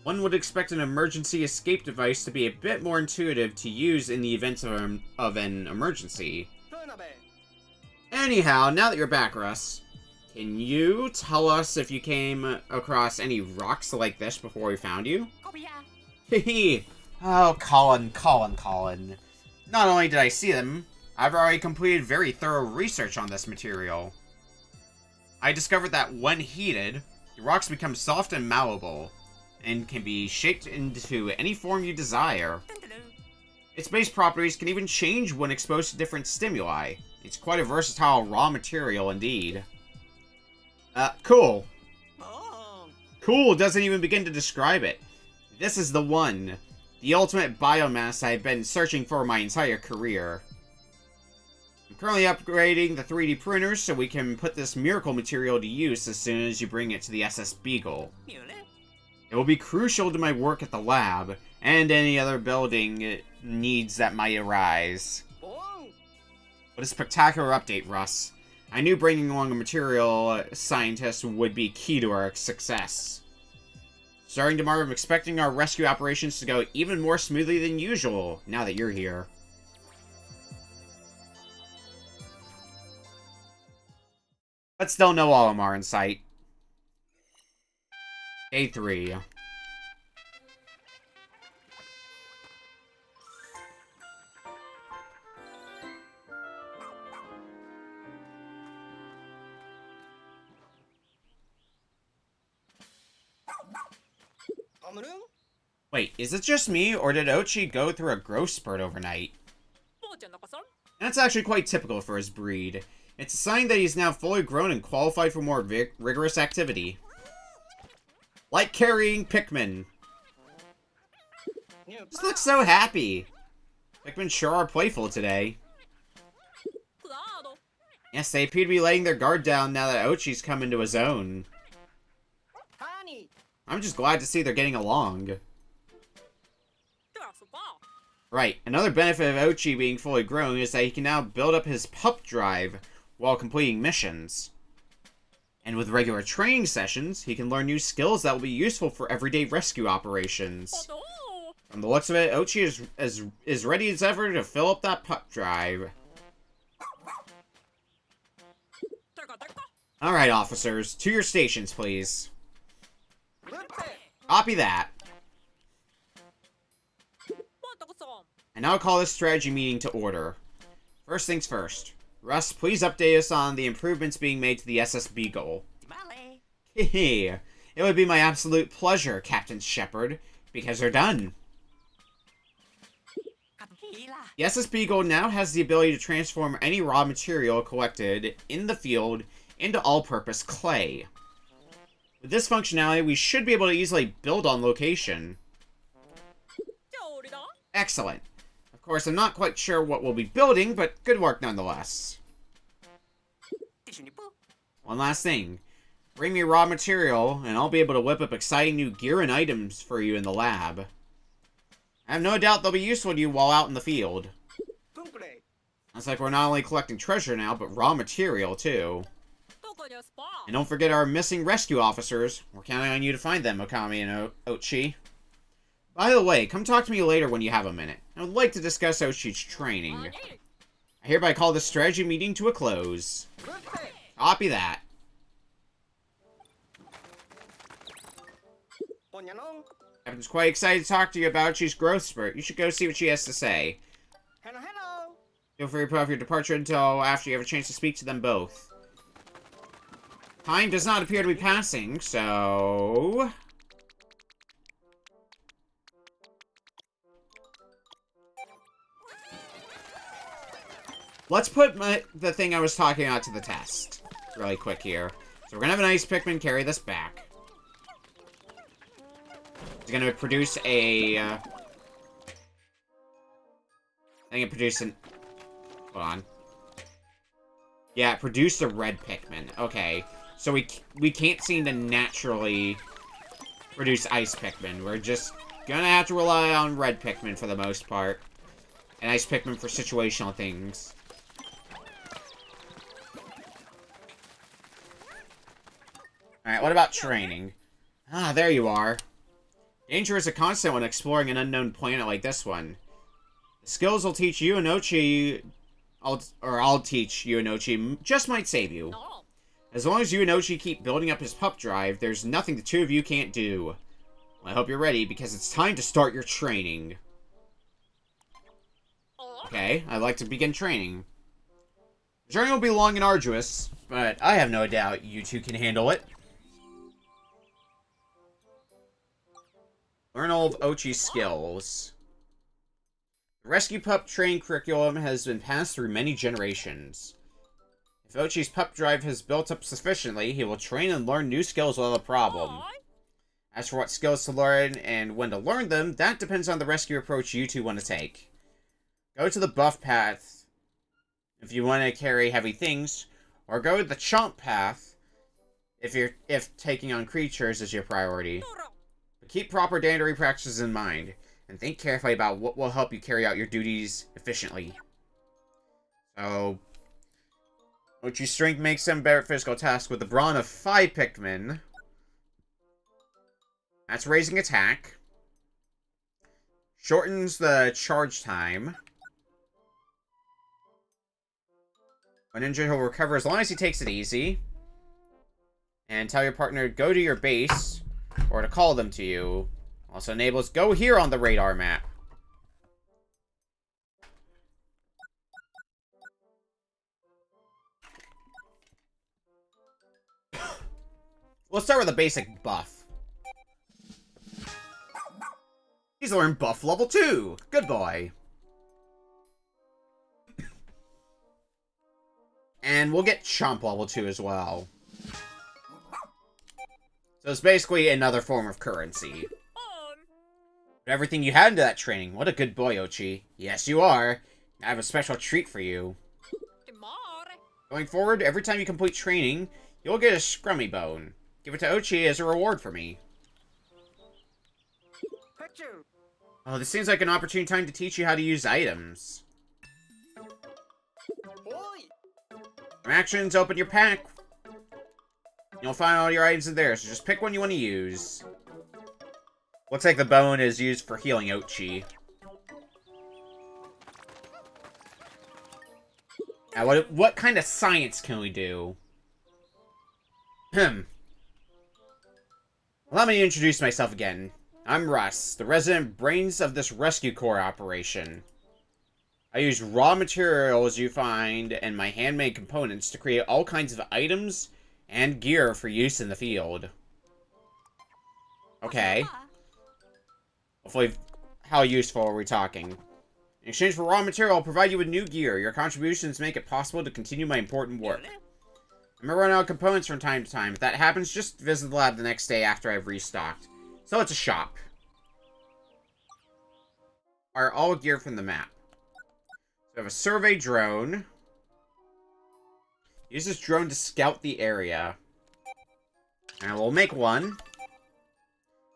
[SPEAKER 1] One would expect an emergency escape device to be a bit more intuitive to use in the event of an emergency. Anyhow, now that you're back, Russ, can you tell us if you came across any rocks like this before we found you? Hehe. Oh, Colin. Not only did I see them, I've already completed very thorough research on this material. I discovered that when heated, the rocks become soft and malleable, and can be shaped into any form you desire. Its base properties can even change when exposed to different stimuli. It's quite a versatile raw material indeed. Cool. Cool doesn't even begin to describe it. This is the one. The ultimate biomass I've been searching for my entire career. I'm currently upgrading the 3D printers so we can put this miracle material to use as soon as you bring it to the SS Beagle. It will be crucial to my work at the lab, and any other building needs that might arise. What a spectacular update, Russ. I knew bringing along a material scientist would be key to our success. Starting tomorrow, I'm expecting our rescue operations to go even more smoothly than usual, now that you're here. But still no Olimar in sight. Day 3. Wait, is it just me, or did Ochi go through a growth spurt overnight? That's actually quite typical for his breed. It's a sign that he's now fully grown and qualified for more rigorous activity. Like carrying Pikmin. Just looks so happy. Pikmin sure are playful today. Yes, they appear to be letting their guard down now that Ochi's come into his own. I'm just glad to see they're getting along. Right, another benefit of Ochi being fully grown is that he can now build up his pup drive while completing missions. And with regular training sessions, he can learn new skills that will be useful for everyday rescue operations. From the looks of it, Ochi is ready as ever to fill up that pup drive. Alright, officers, to your stations, please. Copy that. And now I'll call this strategy meeting to order. First things first. Russ, please update us on the improvements being made to the SS Beagle. Hehe. It would be my absolute pleasure, Captain Shepard, because they're done. The SS Beagle now has the ability to transform any raw material collected in the field into all-purpose clay. With this functionality, we should be able to easily build on location. Excellent. Of course, I'm not quite sure what we'll be building, but good work nonetheless. One last thing. Bring me raw material, and I'll be able to whip up exciting new gear and items for you in the lab. I have no doubt they'll be useful to you while out in the field. Sounds like we're not only collecting treasure now, but raw material, too. And don't forget our missing rescue officers. We're counting on you to find them, Okami and Ochi. By the way, come talk to me later when you have a minute. I would like to discuss Ochi's training. I hereby call this strategy meeting to a close. Copy that. Captain's quite excited to talk to you about Ochi's growth spurt. You should go see what she has to say. Feel free to put off your departure until after you have a chance to speak to them both. Time does not appear to be passing, so... let's put the thing I was talking about to the test. Really quick here. So we're gonna have an ice Pikmin carry this back. It's gonna produce a... I think it produced an... Hold on. Yeah, it produced a red Pikmin. Okay. So we can't seem to naturally produce ice Pikmin. We're just gonna have to rely on red Pikmin for the most part. And ice Pikmin for situational things. Alright, what about training? Ah, there you are. Danger is a constant when exploring an unknown planet like this one. The skills will teach you and Ochi... I'll teach you and Ochi just might save you. As long as you and Ochi keep building up his pup drive, there's nothing the two of you can't do. Well, I hope you're ready, because it's time to start your training. Okay, I'd like to begin training. The journey will be long and arduous, but I have no doubt you two can handle it. Learn all of Ochi's skills. The Rescue Pup training curriculum has been passed through many generations. If Ochi's pup drive has built up sufficiently, he will train and learn new skills without a problem. As for what skills to learn and when to learn them, that depends on the rescue approach you two want to take. Go to the buff path if you want to carry heavy things, or go the chomp path if taking on creatures is your priority. But keep proper dandary practices in mind, and think carefully about what will help you carry out your duties efficiently. So, Ochi's strength makes him better at physical tasks with the brawn of 5 Pikmin. That's raising attack. Shortens the charge time. When injured, he'll recover as long as he takes it easy. And tell your partner to go to your base, or to call them to you. Also enables go here on the radar map. We'll start with a basic buff. He's learned buff level 2. Good boy. And we'll get Chomp level 2 as well. So it's basically another form of currency. But everything you had into that training. What a good boy, Ochi. Yes, you are. I have a special treat for you. Going forward, every time you complete training, you'll get a Scrummy Bone. Give it to Ochi as a reward for me. Oh, this seems like an opportune time to teach you how to use items. From actions, open your pack. You'll find all your items in there, so just pick one you want to use. Looks like the bone is used for healing Ochi. Now, what kind of science can we do? Allow me to introduce myself again. I'm Russ, the resident brains of this rescue corps operation. I use raw materials you find and my handmade components to create all kinds of items and gear for use in the field. Okay. Hopefully, how useful are we talking? In exchange for raw material, I'll provide you with new gear. Your contributions make it possible to continue my important work. I may run out of components from time to time. If that happens, just visit the lab the next day after I've restocked. So it's a shop. Are all gear from the map. So we have a survey drone. Use this drone to scout the area. And we'll make one.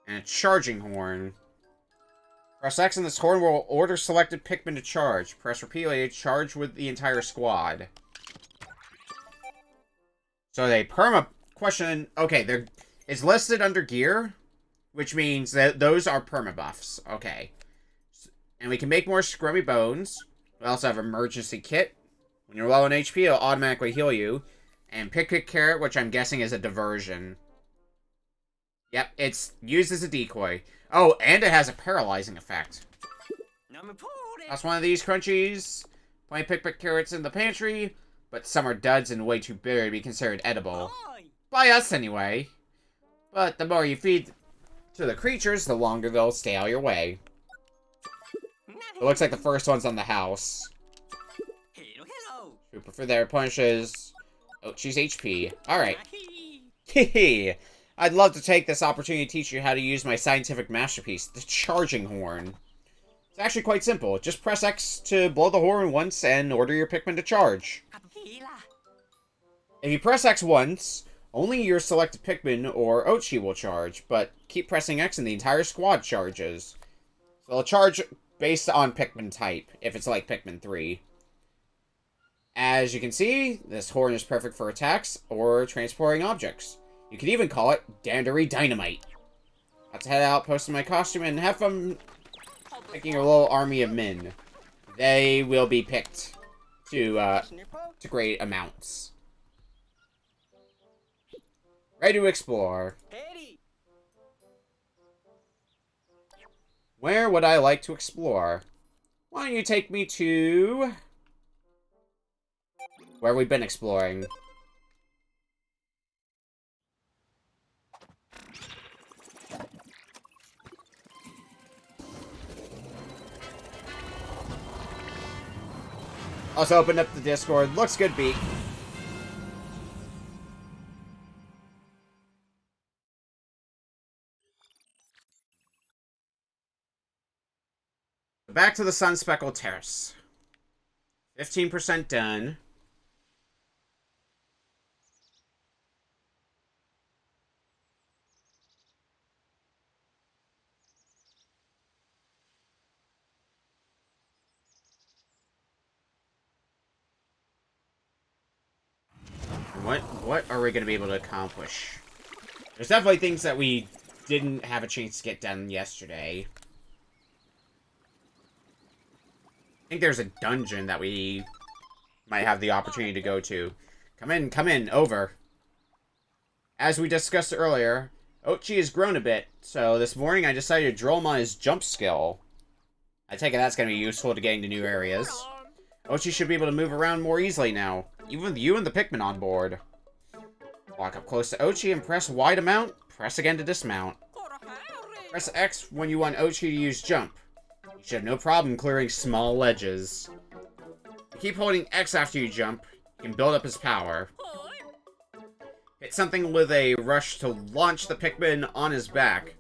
[SPEAKER 1] And a charging horn. Press X on this horn will order selected Pikmin to charge. Press repeatedly to charge with the entire squad. So they question. Okay, it's listed under gear, which means that those are perma buffs. Okay. And we can make more Scrummy Bones. We also have Emergency Kit. When you're low on HP, it'll automatically heal you. And Pick Carrot, which I'm guessing is a diversion. Yep, it's used as a decoy. Oh, and it has a paralyzing effect. That's one of these crunchies. Plenty of Pick Carrots in the pantry, but some are duds and way too bitter to be considered edible. By us, anyway. But the more you feed to the creatures, the longer they'll stay out of your way. It looks like the first one's on the house. Who prefer their punishes Oatchi's HP. Alright. Hehe. I'd love to take this opportunity to teach you how to use my scientific masterpiece, the charging horn. It's actually quite simple. Just press X to blow the horn once and order your Pikmin to charge. If you press X once, only your selected Pikmin or Oatchi will charge, but keep pressing X and the entire squad charges. So they'll charge based on Pikmin type, if it's like Pikmin 3. As you can see, this horn is perfect for attacks or transporting objects. You could even call it Dandery Dynamite. Let's head out, post in my costume, and have fun picking a little army of men. They will be picked to great amounts. Ready to explore. Where would I like to explore? Why don't you take me to where we've been exploring? Also opened up the Discord. Looks good, Beak. Back to the Sun-Speckled Terrace. 15% done. What are we going to be able to accomplish? There's definitely things that we didn't have a chance to get done yesterday. I think there's a dungeon that we might have the opportunity to go to. Come in, over. As we discussed earlier, Oatchi has grown a bit, so this morning I decided to drill him on his jump skill. I take it that's going to be useful to getting to new areas. Oatchi should be able to move around more easily now, even with you and the Pikmin on board. Walk up close to Oatchi and press Y to mount, press again to dismount. Press X when you want Oatchi to use jump. You should have no problem clearing small ledges. If you keep holding X after you jump, you can build up his power. Hit something with a rush to launch the Pikmin on his back,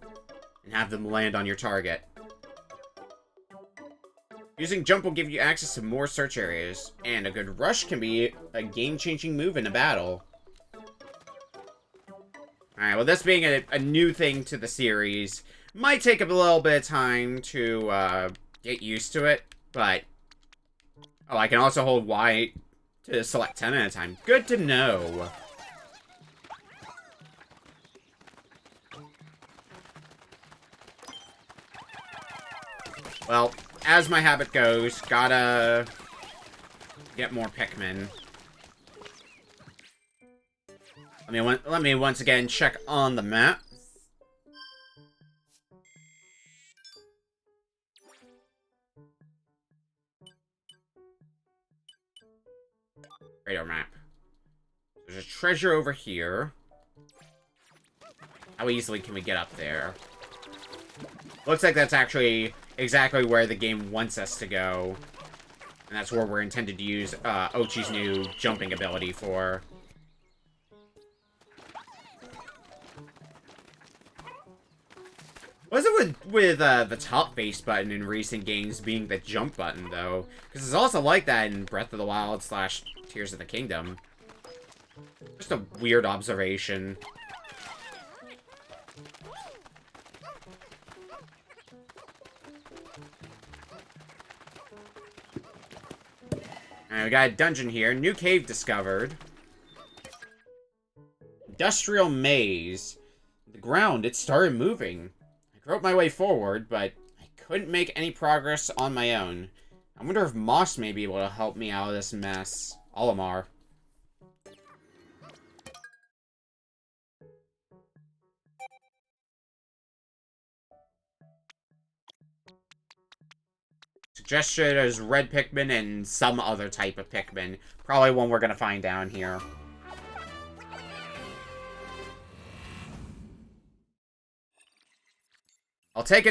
[SPEAKER 1] and have them land on your target. Using jump will give you access to more search areas, and a good rush can be a game-changing move in a battle. Alright, well this being a new thing to the series, might take a little bit of time to get used to it, but... Oh, I can also hold Y to select 10 at a time. Good to know. Well, as my habit goes, gotta get more Pikmin. Let me once again check on the map. Radar map. There's a treasure over here. How easily can we get up there? Looks like that's actually exactly where the game wants us to go. And that's where we're intended to use Oatchi's new jumping ability for. What's it with the top face button in recent games being the jump button, though? Because it's also like that in Breath of the Wild / Tears of the Kingdom. Just a weird observation. Alright, we got a dungeon here. New cave discovered. Industrial maze. The ground, it started moving. I groped my way forward, but I couldn't make any progress on my own. I wonder if Moss may be able to help me out of this mess. Olimar. Suggested as red Pikmin and some other type of Pikmin. Probably one we're gonna find down here. I'll take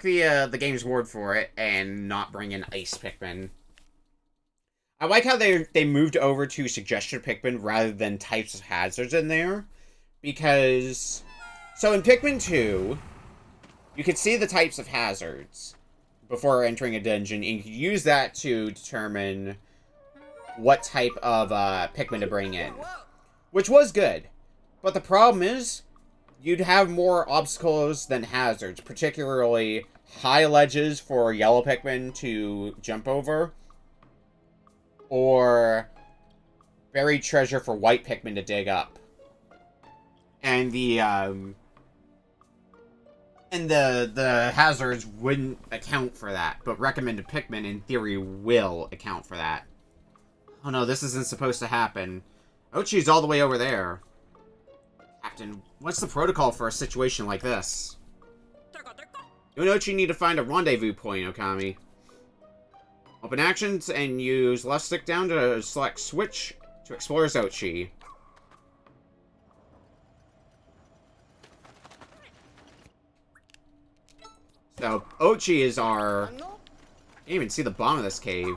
[SPEAKER 1] the game's word for it and not bring in ice Pikmin. I like how they moved over to suggestion Pikmin rather than types of hazards in there. Because... So in Pikmin 2, you could see the types of hazards before entering a dungeon, and you could use that to determine what type of Pikmin to bring in. Which was good. But the problem is, you'd have more obstacles than hazards, particularly high ledges for yellow Pikmin to jump over, or buried treasure for white Pikmin to dig up. And the hazards wouldn't account for that, but recommended Pikmin, in theory, will account for that. Oh no, this isn't supposed to happen. Ochi's all the way over there. Captain, what's the protocol for a situation like this? You and Ochi need to find a rendezvous point, Okami. Open actions and use left stick down to select switch to explore as Ochi. So, Ochi is our... I can't even see the bottom of this cave.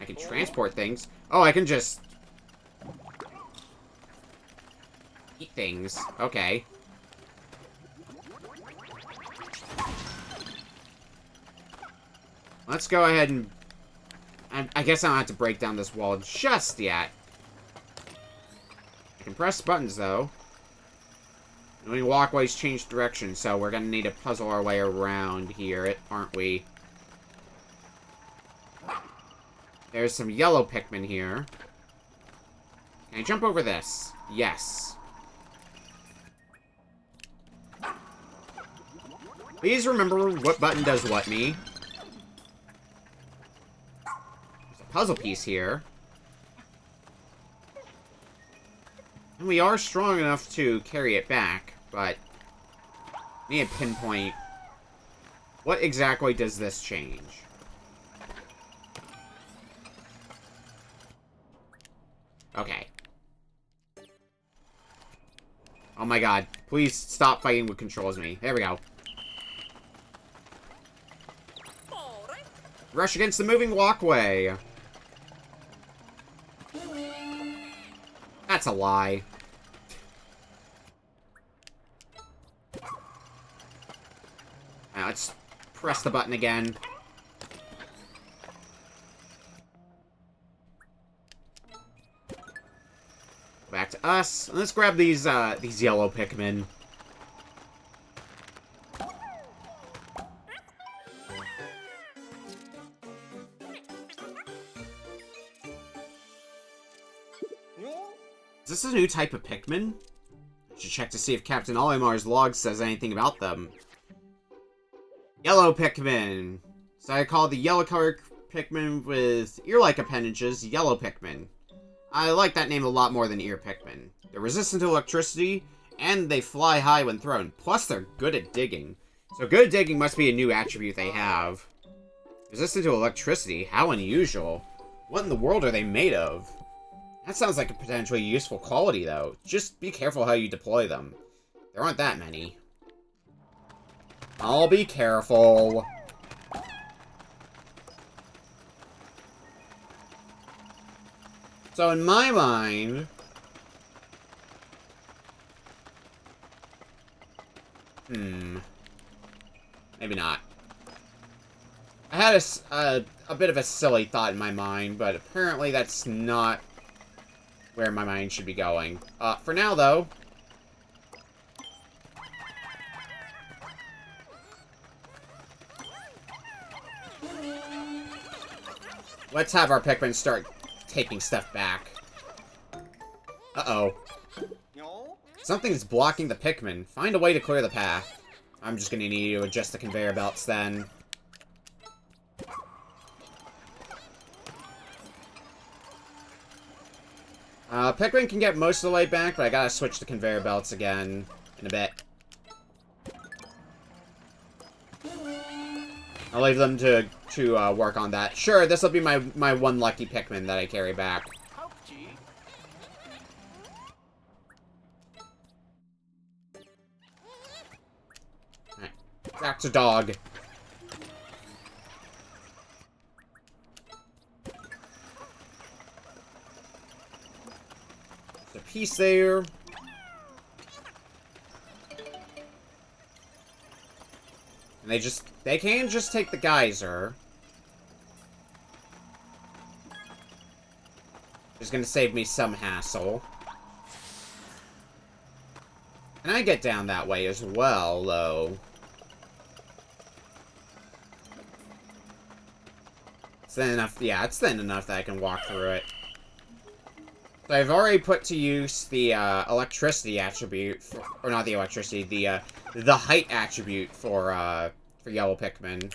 [SPEAKER 1] I can transport things. Oh, I can just... eat things. Okay. Let's go ahead and... I guess I don't have to break down this wall just yet. I can press buttons, though. Knowing walkways change direction, so we're gonna need to puzzle our way around here, aren't we? There's some yellow Pikmin here. Can I jump over this? Yes. Please remember what button does what me. There's a puzzle piece here. And we are strong enough to carry it back, but... I need a pinpoint. What exactly does this change? Okay. Oh my god. Please stop fighting what controls me. There we go. Rush against the moving walkway. That's a lie. Now let's press the button again. Back to us. Let's grab these yellow Pikmin. Is this a new type of Pikmin? I should check to see if Captain Olimar's log says anything about them. Yellow Pikmin. So I call the yellow-colored Pikmin with ear-like appendages yellow Pikmin. I like that name a lot more than ear Pikmin. They're resistant to electricity, and they fly high when thrown. Plus, they're good at digging. So good at digging must be a new attribute they have. Resistant to electricity? How unusual. What in the world are they made of? That sounds like a potentially useful quality, though. Just be careful how you deploy them. There aren't that many. I'll be careful. So in my mind... Maybe not. I had a bit of a silly thought in my mind, but apparently that's not where my mind should be going. For now, though... Let's have our Pikmin start taking stuff back. Uh-oh. Something's blocking the Pikmin. Find a way to clear the path. I'm just gonna need to adjust the conveyor belts then. Pikmin can get most of the way back, but I gotta switch the conveyor belts again in a bit. I'll leave them to work on that. Sure, this will be my one lucky Pikmin that I carry back. Alright, back to dog. piece there. And they can just take the geyser. It's gonna save me some hassle. And I get down that way as well, though. It's thin enough, yeah, it's thin enough that I can walk through it. So I've already put to use the electricity attribute, or not the electricity, the height attribute for yellow Pikmin.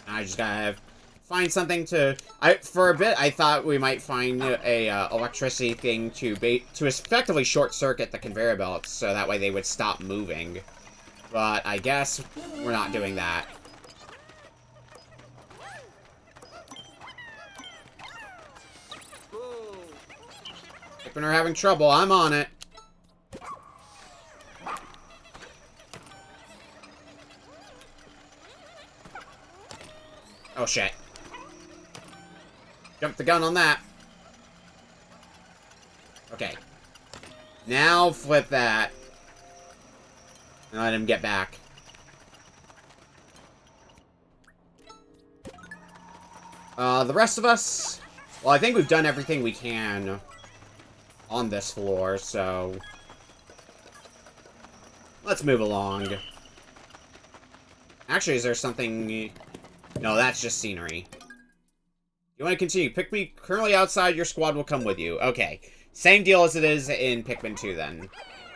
[SPEAKER 1] I just gotta find something to. For a bit, I thought we might find a electricity thing to effectively short circuit the conveyor belts, so that way they would stop moving. But I guess we're not doing that. Pikmin are having trouble. I'm on it. Oh, shit. Jump the gun on that. Okay. Now flip that. And let him get back. The rest of us... Well, I think we've done everything we can on this floor, so... Let's move along. Actually, is there something... No, that's just scenery. You want to continue? Pikmin currently outside your squad will come with you. Okay. Same deal as it is in Pikmin 2, then.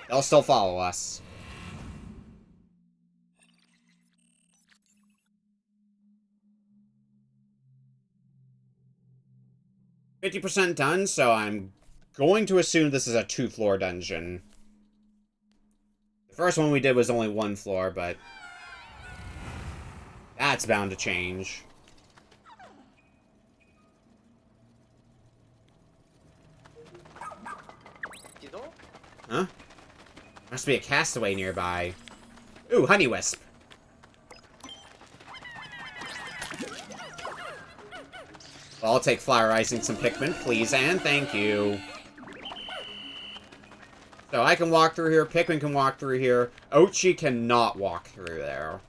[SPEAKER 1] They'll still follow us. %50 done, so I'm going to assume this is a 2-floor dungeon. The first one we did was only 1 floor, but... That's bound to change. Huh? Must be a castaway nearby. Ooh, honey wisp. Well, I'll take flowerizing some Pikmin, please, and thank you. So I can walk through here, Pikmin can walk through here, Ochi cannot walk through there.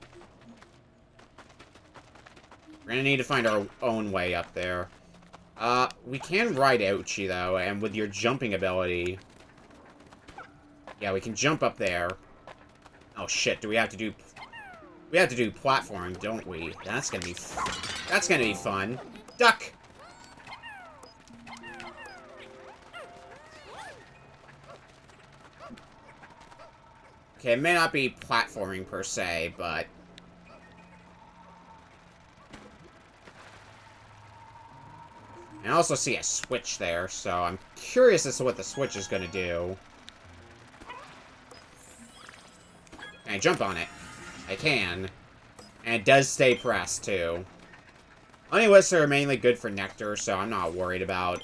[SPEAKER 1] We're gonna need to find our own way up there. We can ride Ochi, though, and with your jumping ability... Yeah, we can jump up there. Oh, shit, do we have to do... We have to do platforming, don't we? That's gonna be... That's gonna be fun. Duck! Okay, it may not be platforming per se, but... I also see a switch there, so I'm curious as to what the switch is gonna do. Can I jump on it? I can. And it does stay pressed, too. Honey wisps are mainly good for nectar, so I'm not worried about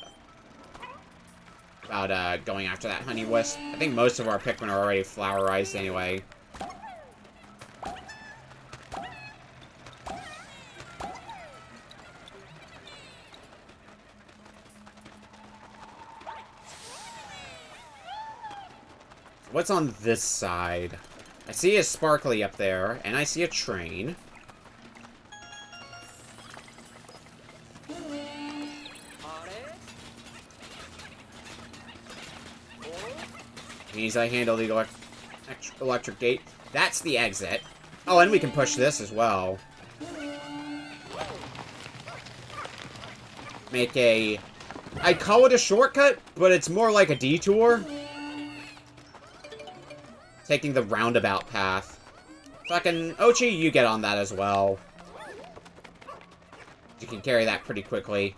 [SPEAKER 1] going after that honey wisp. I think most of our Pikmin are already flowerized anyway. What's on this side? I see a sparkly up there, and I see a train. Means I handle the electric gate. That's the exit. Oh, and we can push this as well. Make a... I'd call it a shortcut, but it's more like a detour. Taking the roundabout path. Fucking Ochi, you get on that as well. You can carry that pretty quickly.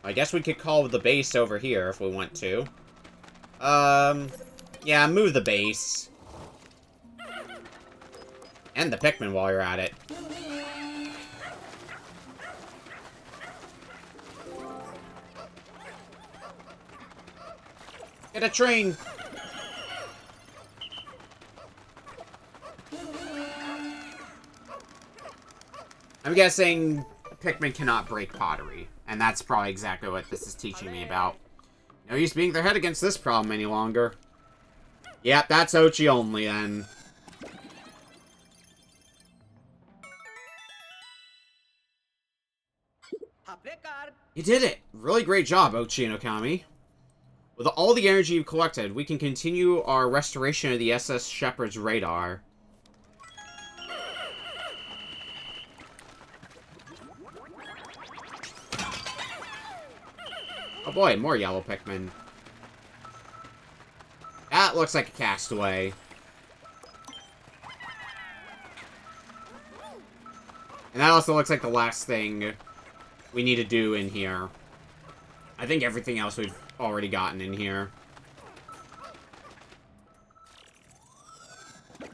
[SPEAKER 1] I guess we could call the base over here if we want to. Yeah, move the base. And the Pikmin while you're at it. Get a train! I'm guessing Pikmin cannot break pottery. And that's probably exactly what this is teaching me about. No use beating their head against this problem any longer. Yep, that's Ochi only then. You did it! Really great job, Ochi and Okami. With all the energy you've collected, we can continue our restoration of the SS Shepherd's radar. Oh boy, more yellow Pikmin. That looks like a castaway. And that also looks like the last thing we need to do in here. I think everything else we've already gotten in here. I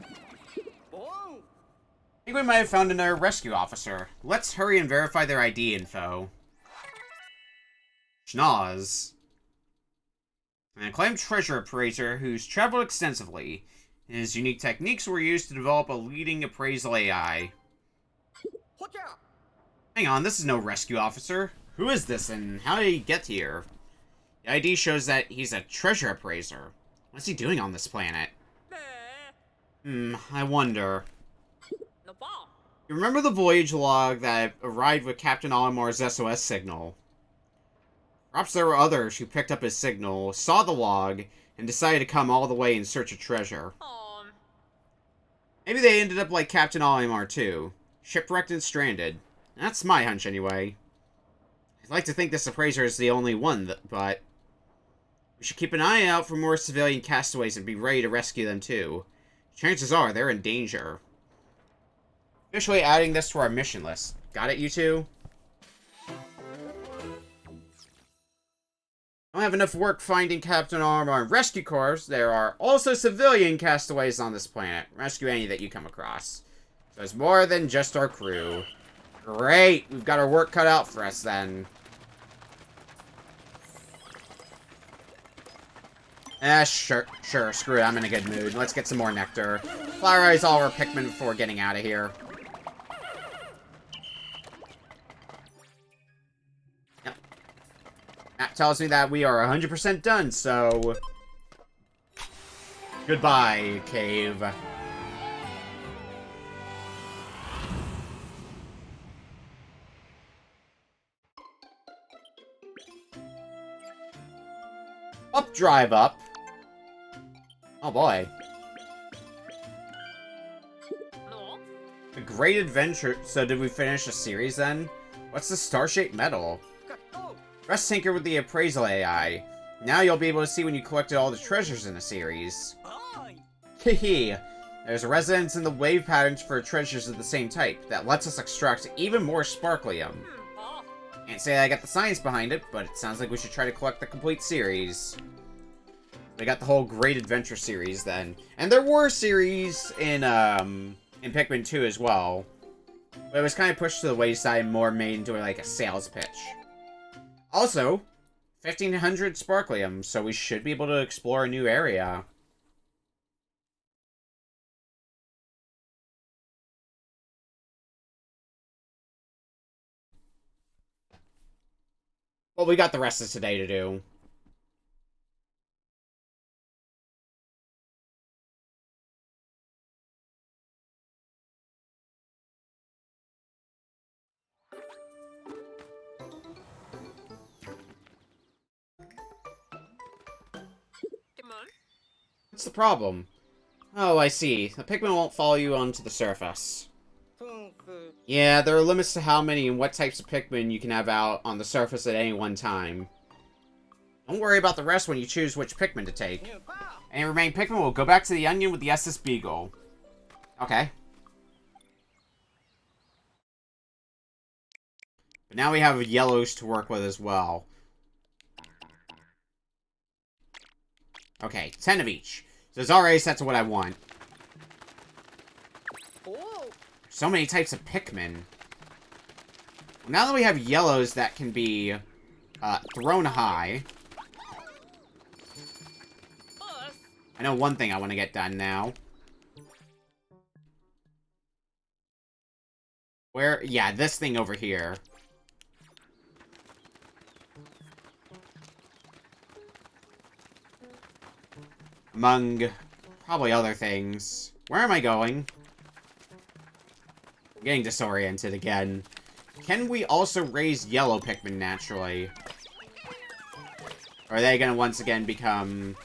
[SPEAKER 1] think we might have found another rescue officer. Let's hurry and verify their ID info. Schnoz. An acclaimed treasure appraiser who's traveled extensively. His unique techniques were used to develop a leading appraisal AI. Hang on, this is no rescue officer. Who is this and how did he get here? The ID shows that he's a treasure appraiser. What's he doing on this planet? I wonder. You remember the voyage log that arrived with Captain Olimar's SOS signal? Perhaps there were others who picked up his signal, saw the log, and decided to come all the way in search of treasure. Maybe they ended up like Captain Olimar too, shipwrecked and stranded. That's my hunch anyway. I'd like to think this appraiser is the only one, but we should keep an eye out for more civilian castaways and be ready to rescue them too. Chances are they're in danger. Officially adding this to our mission list. Got it, you two? I don't have enough work finding Captain Olimar and rescue corps. There are also civilian castaways on this planet. Rescue any that you come across. So there's more than just our crew. Great! We've got our work cut out for us then. Sure, screw it, I'm in a good mood. Let's get some more nectar. Flywise all our Pikmin before getting out of here. Yep. That tells me that we are 100% done, so... Goodbye, cave. Up, drive up. Oh boy. A great adventure. So did we finish a series then? What's the star-shaped medal? Press tinker with the appraisal AI. Now you'll be able to see when you collected all the treasures in a series. Hehe. There's a resonance in the wave patterns for treasures of the same type that lets us extract even more sparklium. Can't say I got the science behind it, but it sounds like we should try to collect the complete series. We got the whole Great Adventure series then. And there were series in Pikmin 2 as well. But it was kind of pushed to the wayside and more made into like a sales pitch. Also, 1,500 sparklium, so we should be able to explore a new area. Well, we got the rest of today to do. What's the problem? Oh, I see. The Pikmin won't follow you onto the surface. Yeah, there are limits to how many and what types of Pikmin you can have out on the surface at any one time. Don't worry about the rest when you choose which Pikmin to take. Any remaining Pikmin will go back to the Onion with the SS Beagle. Okay. But now we have yellows to work with as well. Okay, 10 of each. So it's already set to what I want. So many types of Pikmin. Well, now that we have yellows that can be thrown high. I know one thing I want to get done now. Where? Yeah, this thing over here. Among probably other things. Where am I going? I'm getting disoriented again. Can we also raise yellow Pikmin naturally? Or are they gonna once again become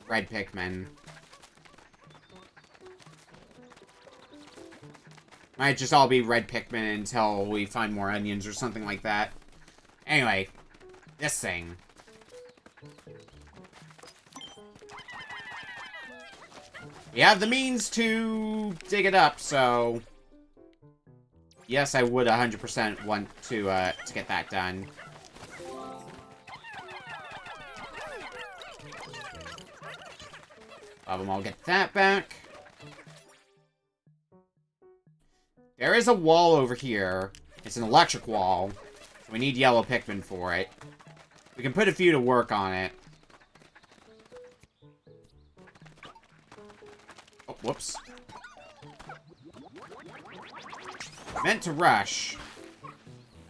[SPEAKER 1] red Pikmin? Might just all be red Pikmin until we find more onions or something like that. Anyway, this thing. We have the means to dig it up, so... Yes, I would 100% want to get that done. I'll get that back. There is a wall over here. It's an electric wall. We need yellow Pikmin for it. We can put a few to work on it. Oh, whoops. Meant to rush.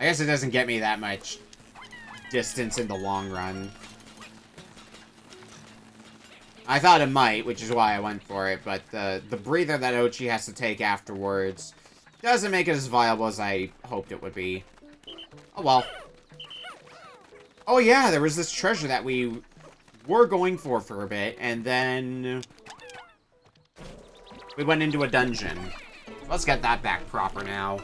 [SPEAKER 1] I guess it doesn't get me that much distance in the long run. I thought it might, which is why I went for it, but the breather that Ochi has to take afterwards doesn't make it as viable as I hoped it would be. Oh well. Oh yeah, there was this treasure that we were going for a bit, and then we went into a dungeon. Let's get that back proper now.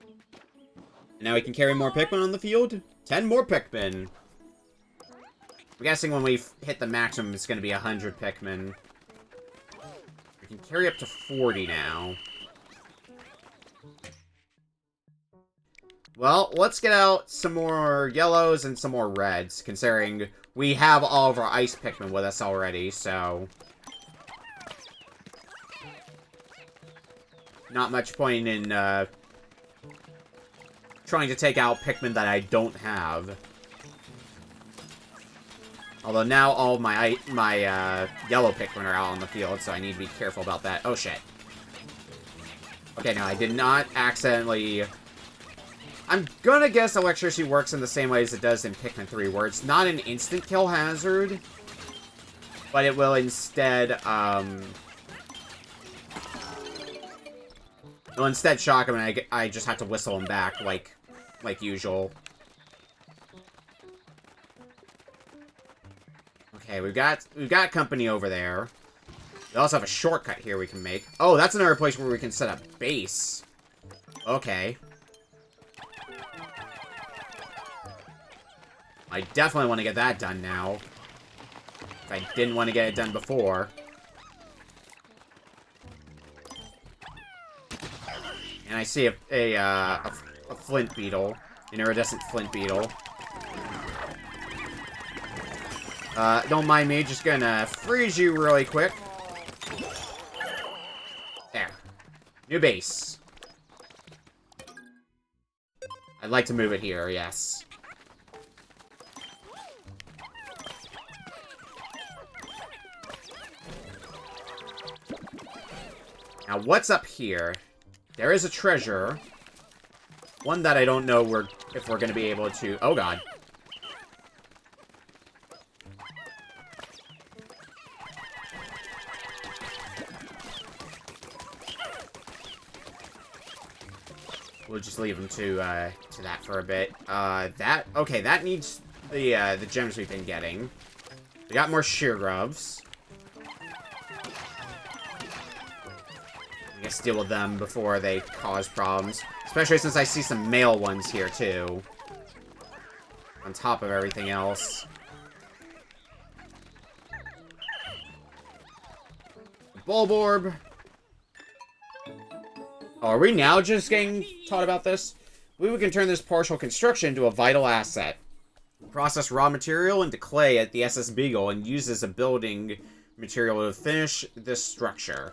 [SPEAKER 1] And now we can carry more Pikmin on the field. 10 more Pikmin. I'm guessing when we hit the maximum, it's going to be 100 Pikmin. We can carry up to 40 now. Well, let's get out some more yellows and some more reds, considering we have all of our ice Pikmin with us already, so... Not much point in, trying to take out Pikmin that I don't have. Although now all my yellow Pikmin are out on the field, so I need to be careful about that. Oh, shit. Okay, no, I did not accidentally... I'm gonna guess electricity works in the same way as it does in Pikmin 3, where it's not an instant kill hazard, but it will instead, it'll instead shock him, and I just have to whistle him back, like usual. Okay, we've got company over there. We also have a shortcut here we can make. Oh, that's another place where we can set up base. Okay. I definitely want to get that done now. If I didn't want to get it done before. And I see a flint beetle. An iridescent flint beetle. Don't mind me, just gonna freeze you really quick. There. New base. I'd like to move it here, yes. Now, what's up here? There is a treasure. One that I don't know if we're going to be able to... Oh, God. We'll just leave them to that for a bit. Okay, that needs the gems we've been getting. We got more shear gloves. I guess deal with them before they cause problems. Especially since I see some male ones here, too. On top of everything else. Bulborb. Oh, are we now just getting taught about this? We can turn this partial construction into a vital asset. Process raw material into clay at the SS Beagle and use as a building material to finish this structure.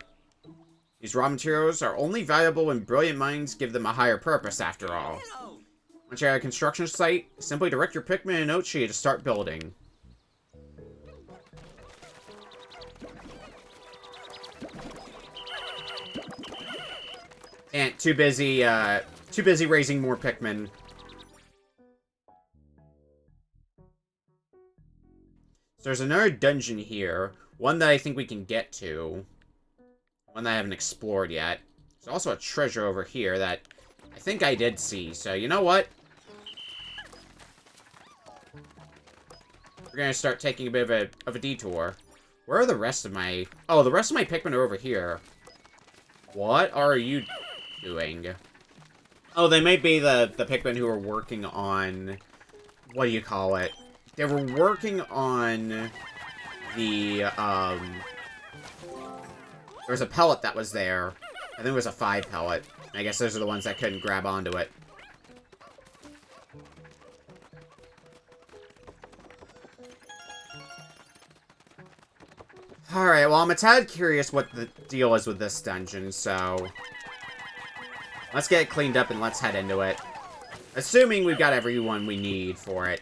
[SPEAKER 1] These raw materials are only valuable when brilliant minds give them a higher purpose, after all. Once you're at a construction site, simply direct your Pikmin and Ochi to start building. And too busy raising more Pikmin. So there's another dungeon here. One that I think we can get to. One that I haven't explored yet. There's also a treasure over here that I think I did see. So, you know what? We're gonna start taking a bit of a detour. Where are the rest of my... Oh, the rest of my Pikmin are over here. What are you doing? Oh, they may be the Pikmin who are working on... What do you call it? They were working on the, There was a pellet that was there. I think it was a 5 pellet. I guess those are the ones that couldn't grab onto it. Alright, well, I'm a tad curious what the deal is with this dungeon, so... Let's get it cleaned up and let's head into it. Assuming we've got everyone we need for it.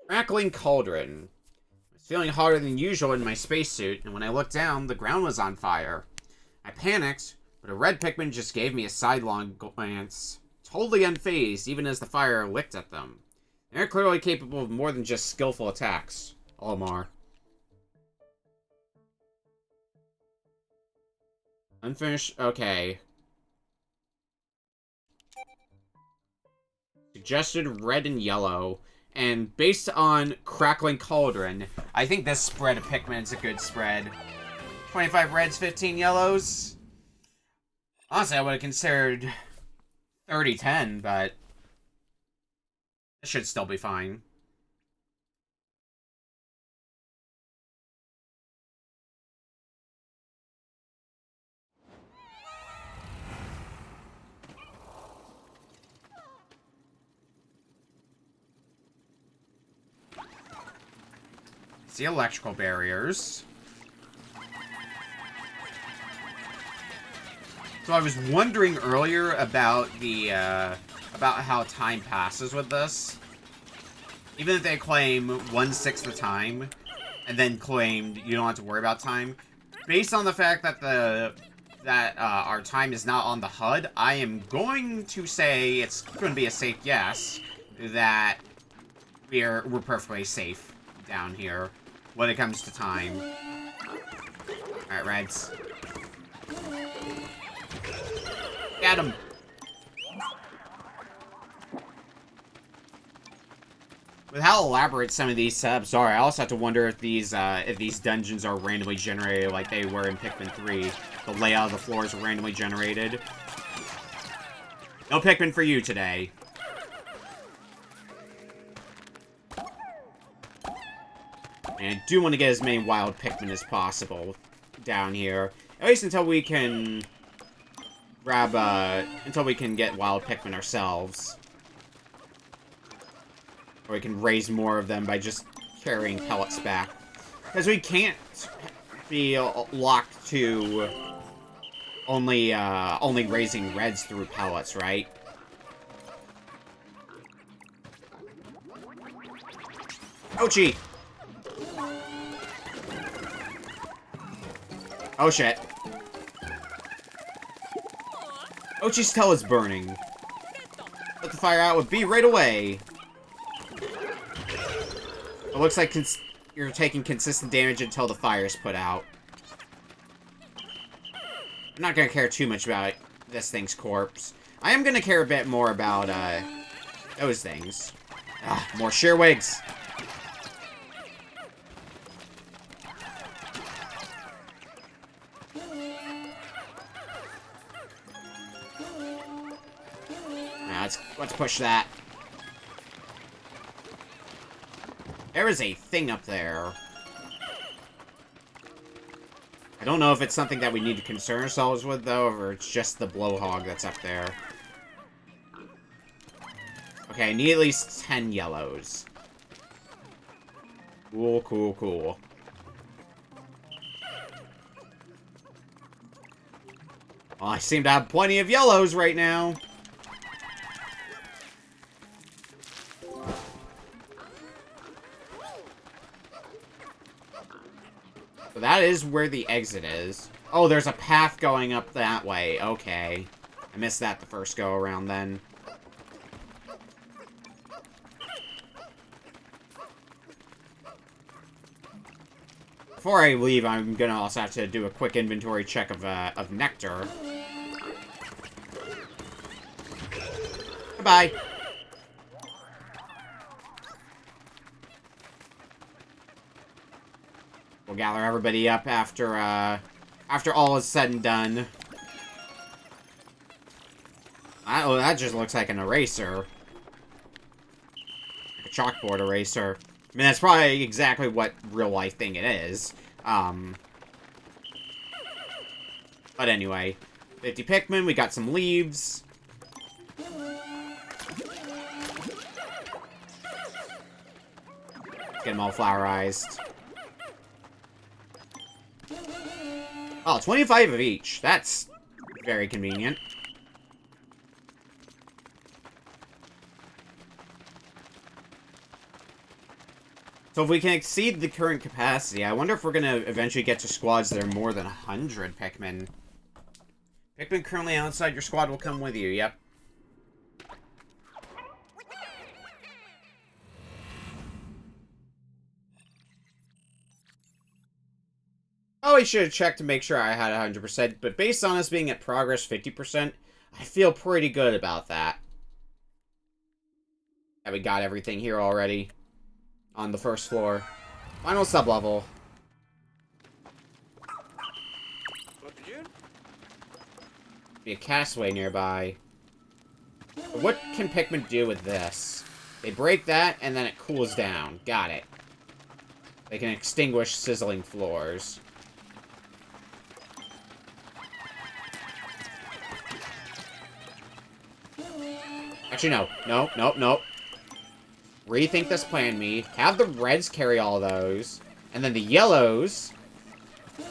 [SPEAKER 1] Crackling Cauldron. I was feeling hotter than usual in my spacesuit, and when I looked down, the ground was on fire. I panicked, but a red Pikmin just gave me a sidelong glance. Totally unfazed, even as the fire licked at them. They're clearly capable of more than just skillful attacks. Olimar. Unfinished... Okay. Suggested red and yellow. And based on Crackling Cauldron, I think this spread of Pikmin is a good spread. 25 reds, 15 yellows. Honestly, I would have considered 30-10, but it should still be fine. See electrical barriers. So I was wondering earlier about the, about how time passes with this. Even if they claim 1/6 the time, and then claimed you don't have to worry about time, based on the fact that our time is not on the HUD, I am going to say it's going to be a safe guess that we're perfectly safe down here when it comes to time. Alright, Reds. Get him! With how elaborate some of these setups are, I also have to wonder if these dungeons are randomly generated like they were in Pikmin 3. The layout of the floors are randomly generated. No Pikmin for you today. And I do want to get as many wild Pikmin as possible down here. At least until we can grab, until we can get wild Pikmin ourselves. Or we can raise more of them by just carrying pellets back. Because we can't be locked to only raising reds through pellets, right? Ouchie! Oh shit. Ouchie's tail is burning. Put the fire out with B right away. It looks like you're taking consistent damage until the fire is put out. I'm not gonna care too much about this thing's corpse. I am gonna care a bit more about, those things. Ah, more shearwigs! Now, let's push that. There is a thing up there. I don't know if it's something that we need to concern ourselves with, though, or it's just the blowhog that's up there. Okay, I need at least 10 yellows. Cool, cool, cool. Well, I seem to have plenty of yellows right now. So that is where the exit is. Oh, there's a path going up that way. Okay. I missed that the first go-around then. Before I leave, I'm gonna also have to do a quick inventory check of nectar. Goodbye. We'll gather everybody up after all is said and done. Oh, that just looks like an eraser. Like a chalkboard eraser. I mean, that's probably exactly what real-life thing it is. But anyway, 50 Pikmin, we got some leaves. Get them all flowerized. Oh, 25 of each. That's very convenient. So if we can exceed the current capacity, I wonder if we're going to eventually get to squads that are more than 100 Pikmin. Pikmin currently outside your squad will come with you, yep. Oh, I should have checked to make sure I had 100%, but based on us being at progress 50%, I feel pretty good about that. Yeah, we got everything here already. On the first floor. Final sub-level. Be a castaway nearby. But what can Pikmin do with this? They break that, and then it cools down. Got it. They can extinguish sizzling floors. Actually, no. No. Rethink this plan, me. Have the reds carry all those. And then the yellows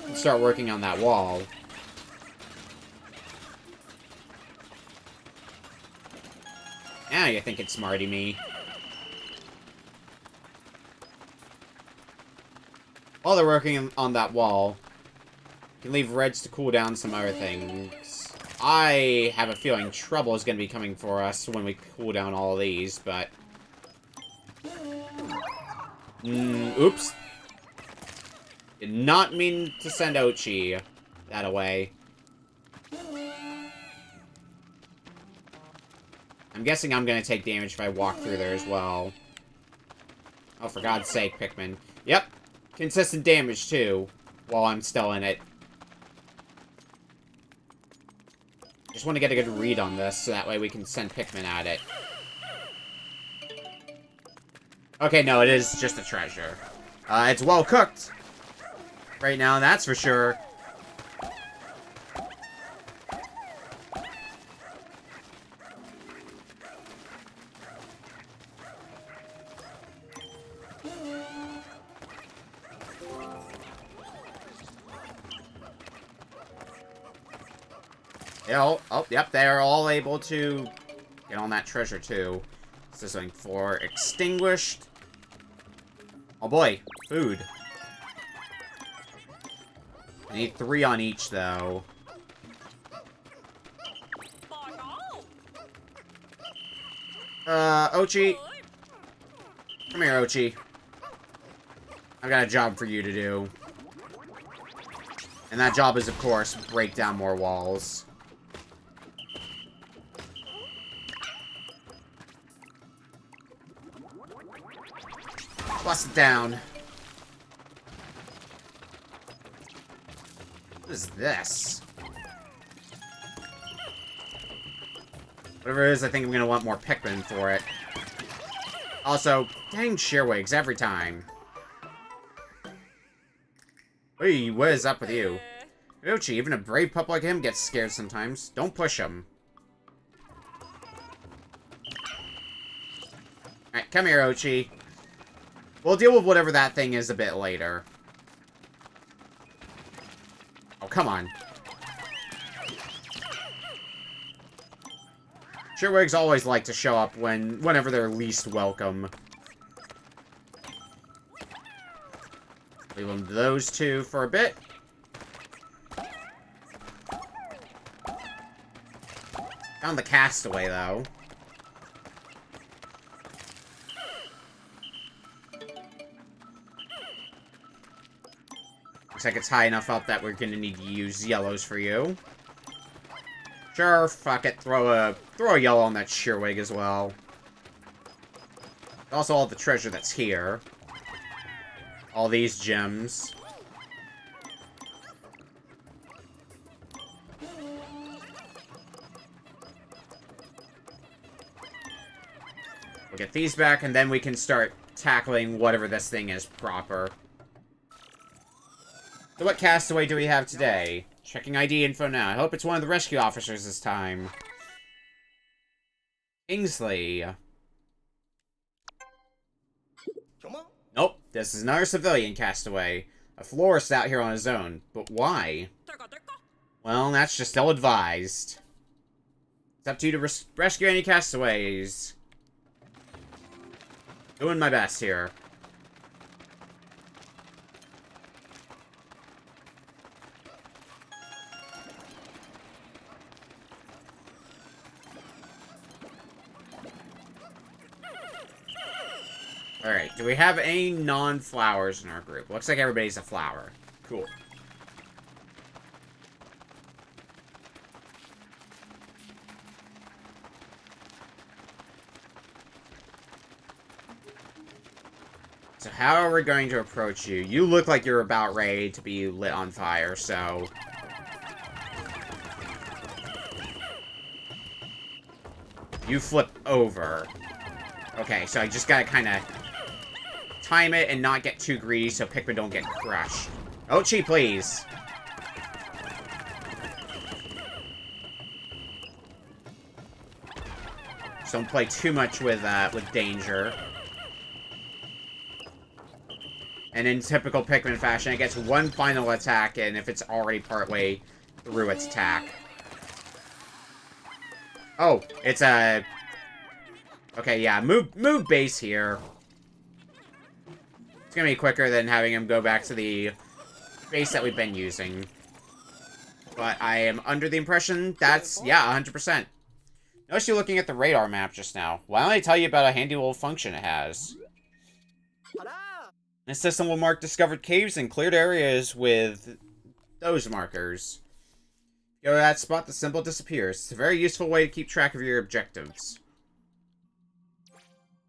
[SPEAKER 1] can start working on that wall. Now you think it's smarty me. While they're working on that wall, you can leave reds to cool down some other things. I have a feeling trouble is going to be coming for us when we cool down all of these, but... oops. Did not mean to send Ochi that away. I'm guessing I'm gonna take damage if I walk through there as well. Oh, for God's sake, Pikmin. Yep. Consistent damage, too, while I'm still in it. Just want to get a good read on this, so that way we can send Pikmin at it. Okay, no, it is just a treasure. It's well cooked. Right now, that's for sure. Oh, yep, they're all able to get on that treasure, too. Sizzling floor extinguished. Oh boy, food. I need 3 on each, though. Ochi. Come here, Ochi. I've got a job for you to do. And that job is, of course, break down more walls. Bust it down. What is this? Whatever it is, I think I'm gonna want more Pikmin for it. Also, dang shearwigs every time. Hey, what is up with you? Ochi, even a brave pup like him gets scared sometimes. Don't push him. Alright, come here, Ochi. We'll deal with whatever that thing is a bit later. Oh, come on. Shearwigs always like to show up whenever they're least welcome. Leave them to those two for a bit. Found the castaway, though. Looks like it's high enough up that we're gonna need to use yellows for you. Sure, fuck it. Throw a yellow on that shearwig as well. Also all the treasure that's here. All these gems. We'll get these back, and then we can start tackling whatever this thing is proper. So what castaway do we have today? Checking ID info now. I hope it's one of the rescue officers this time. Kingsley. Nope, this is another civilian castaway. A florist out here on his own. But why? Well, that's just ill-advised. It's up to you to rescue any castaways. Doing my best here. Alright, do we have any non-flowers in our group? Looks like everybody's a flower. Cool. So how are we going to approach you? You look like you're about ready to be lit on fire, so... You flip over. Okay, so I just gotta kind of time it and not get too greedy so Pikmin don't get crushed. Ochi, please. So don't play too much with danger. And in typical Pikmin fashion, it gets one final attack, and if it's already partway through its attack. Oh, it's a... Okay, yeah, move base here. It's gonna be quicker than having him go back to the base that we've been using. But I am under the impression that's, yeah, 100%. Notice you looking at the radar map just now. Why don't I tell you about a handy little function it has? This system will mark discovered caves and cleared areas with those markers. Go to that spot, the symbol disappears. It's a very useful way to keep track of your objectives.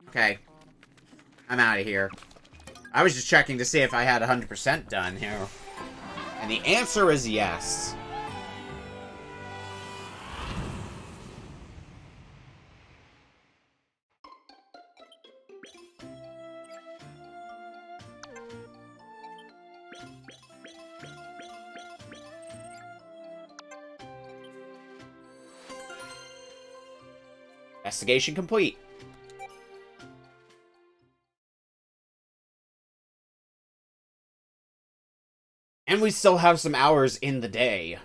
[SPEAKER 1] Okay. I'm out of here. I was just checking to see if I had 100% done here. And the answer is yes. Investigation complete. And we still have some hours in the day.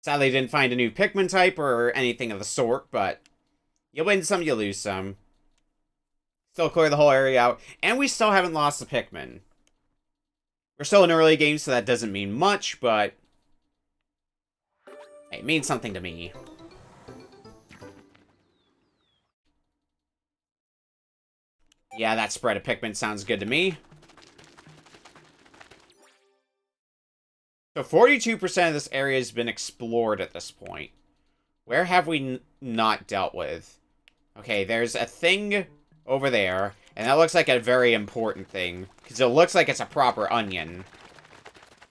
[SPEAKER 1] Sadly, didn't find a new Pikmin type or anything of the sort, but you win some, you lose some. Still clear the whole area out, and we still haven't lost the Pikmin. We're still in early game, so that doesn't mean much, but hey, it means something to me. Yeah, that spread of Pikmin sounds good to me. So 42% of this area has been explored at this point. Where have we not dealt with? Okay, there's a thing over there, and that looks like a very important thing, because it looks like it's a proper onion.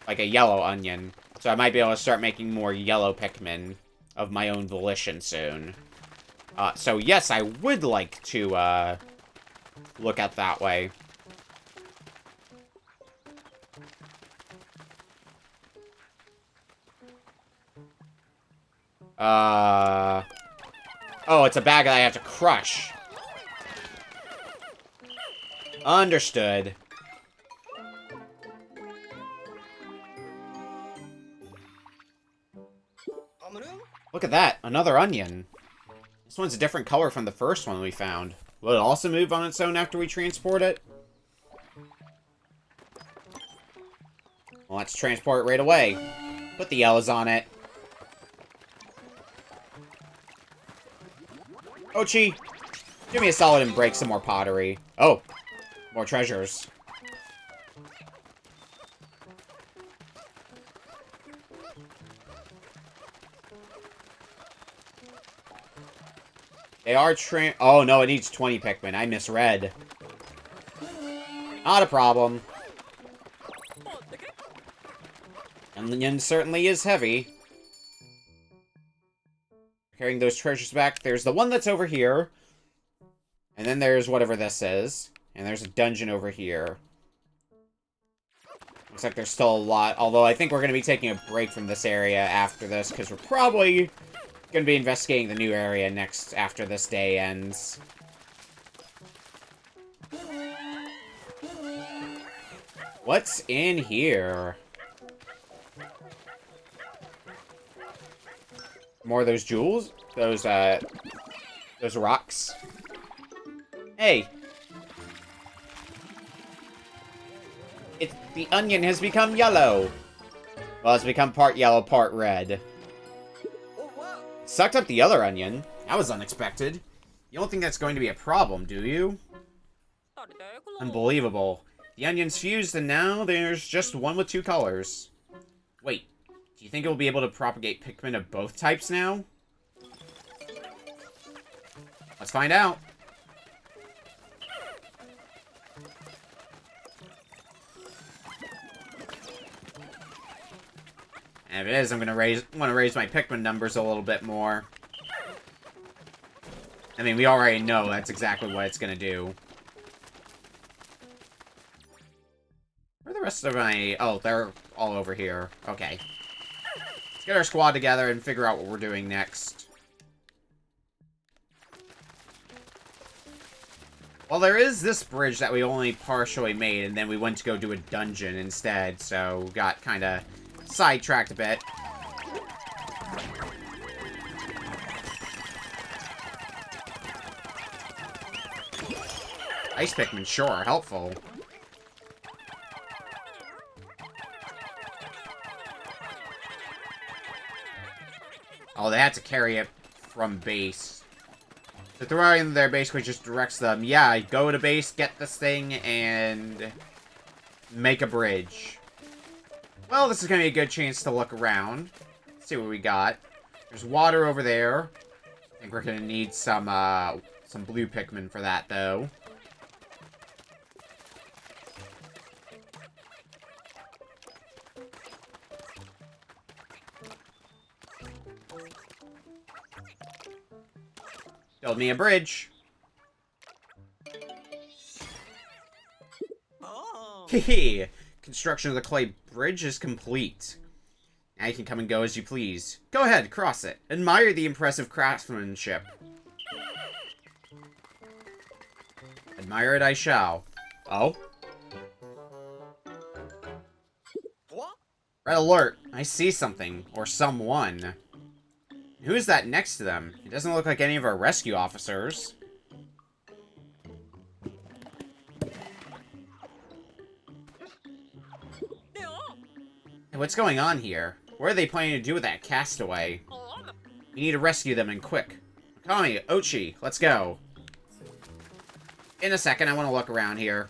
[SPEAKER 1] Like a yellow onion. So I might be able to start making more yellow Pikmin of my own volition soon. So yes, I would like to, look at that way. Oh, it's a bag that I have to crush. Understood. Look at that, another onion. This one's a different color from the first one we found. Will it also move on its own after we transport it? Well, let's transport it right away. Put the yellows on it. Ochi, do me a solid and break some more pottery. Oh, more treasures. They are oh no, it needs 20 Pikmin. I misread. Not a problem. Onion certainly is heavy. Carrying those treasures back. There's the one that's over here. And then there's whatever this is. And there's a dungeon over here. Looks like there's still a lot. Although I think we're going to be taking a break from this area after this. Because we're probably going to be investigating the new area next after this day ends. What's in here? More of those jewels? Those rocks? Hey! The onion has become yellow! Well, it's become part yellow, part red. Sucked up the other onion. That was unexpected. You don't think that's going to be a problem, do you? Unbelievable. The onion's fused, and now there's just one with two colors. Wait. Do you think it will be able to propagate Pikmin of both types now? Let's find out. And if it is, I'm gonna want to raise my Pikmin numbers a little bit more. I mean, we already know that's exactly what it's gonna do. Where are the rest of my... Oh, they're all over here. Okay. Let's get our squad together and figure out what we're doing next. Well, there is this bridge that we only partially made, and then we went to go do a dungeon instead, so got kind of sidetracked a bit. Ice Pikmin, sure, helpful. Oh, they had to carry it from base. So throwing in there basically just directs them, yeah, go to base, get this thing, and make a bridge. Well, this is going to be a good chance to look around. See what we got. There's water over there. I think we're going to need some blue Pikmin for that, though. Build me a bridge. Hehe. Construction of the clay bridge is complete. Now you can come and go as you please. Go ahead, cross it. Admire the impressive craftsmanship. Admire it I shall. Oh? Red alert. I see something. Or someone. Who is that next to them? It doesn't look like any of our rescue officers. Hey, what's going on here? What are they planning to do with that castaway? We need to rescue them and quick. Akami, Ochi, let's go. In a second, I want to look around here.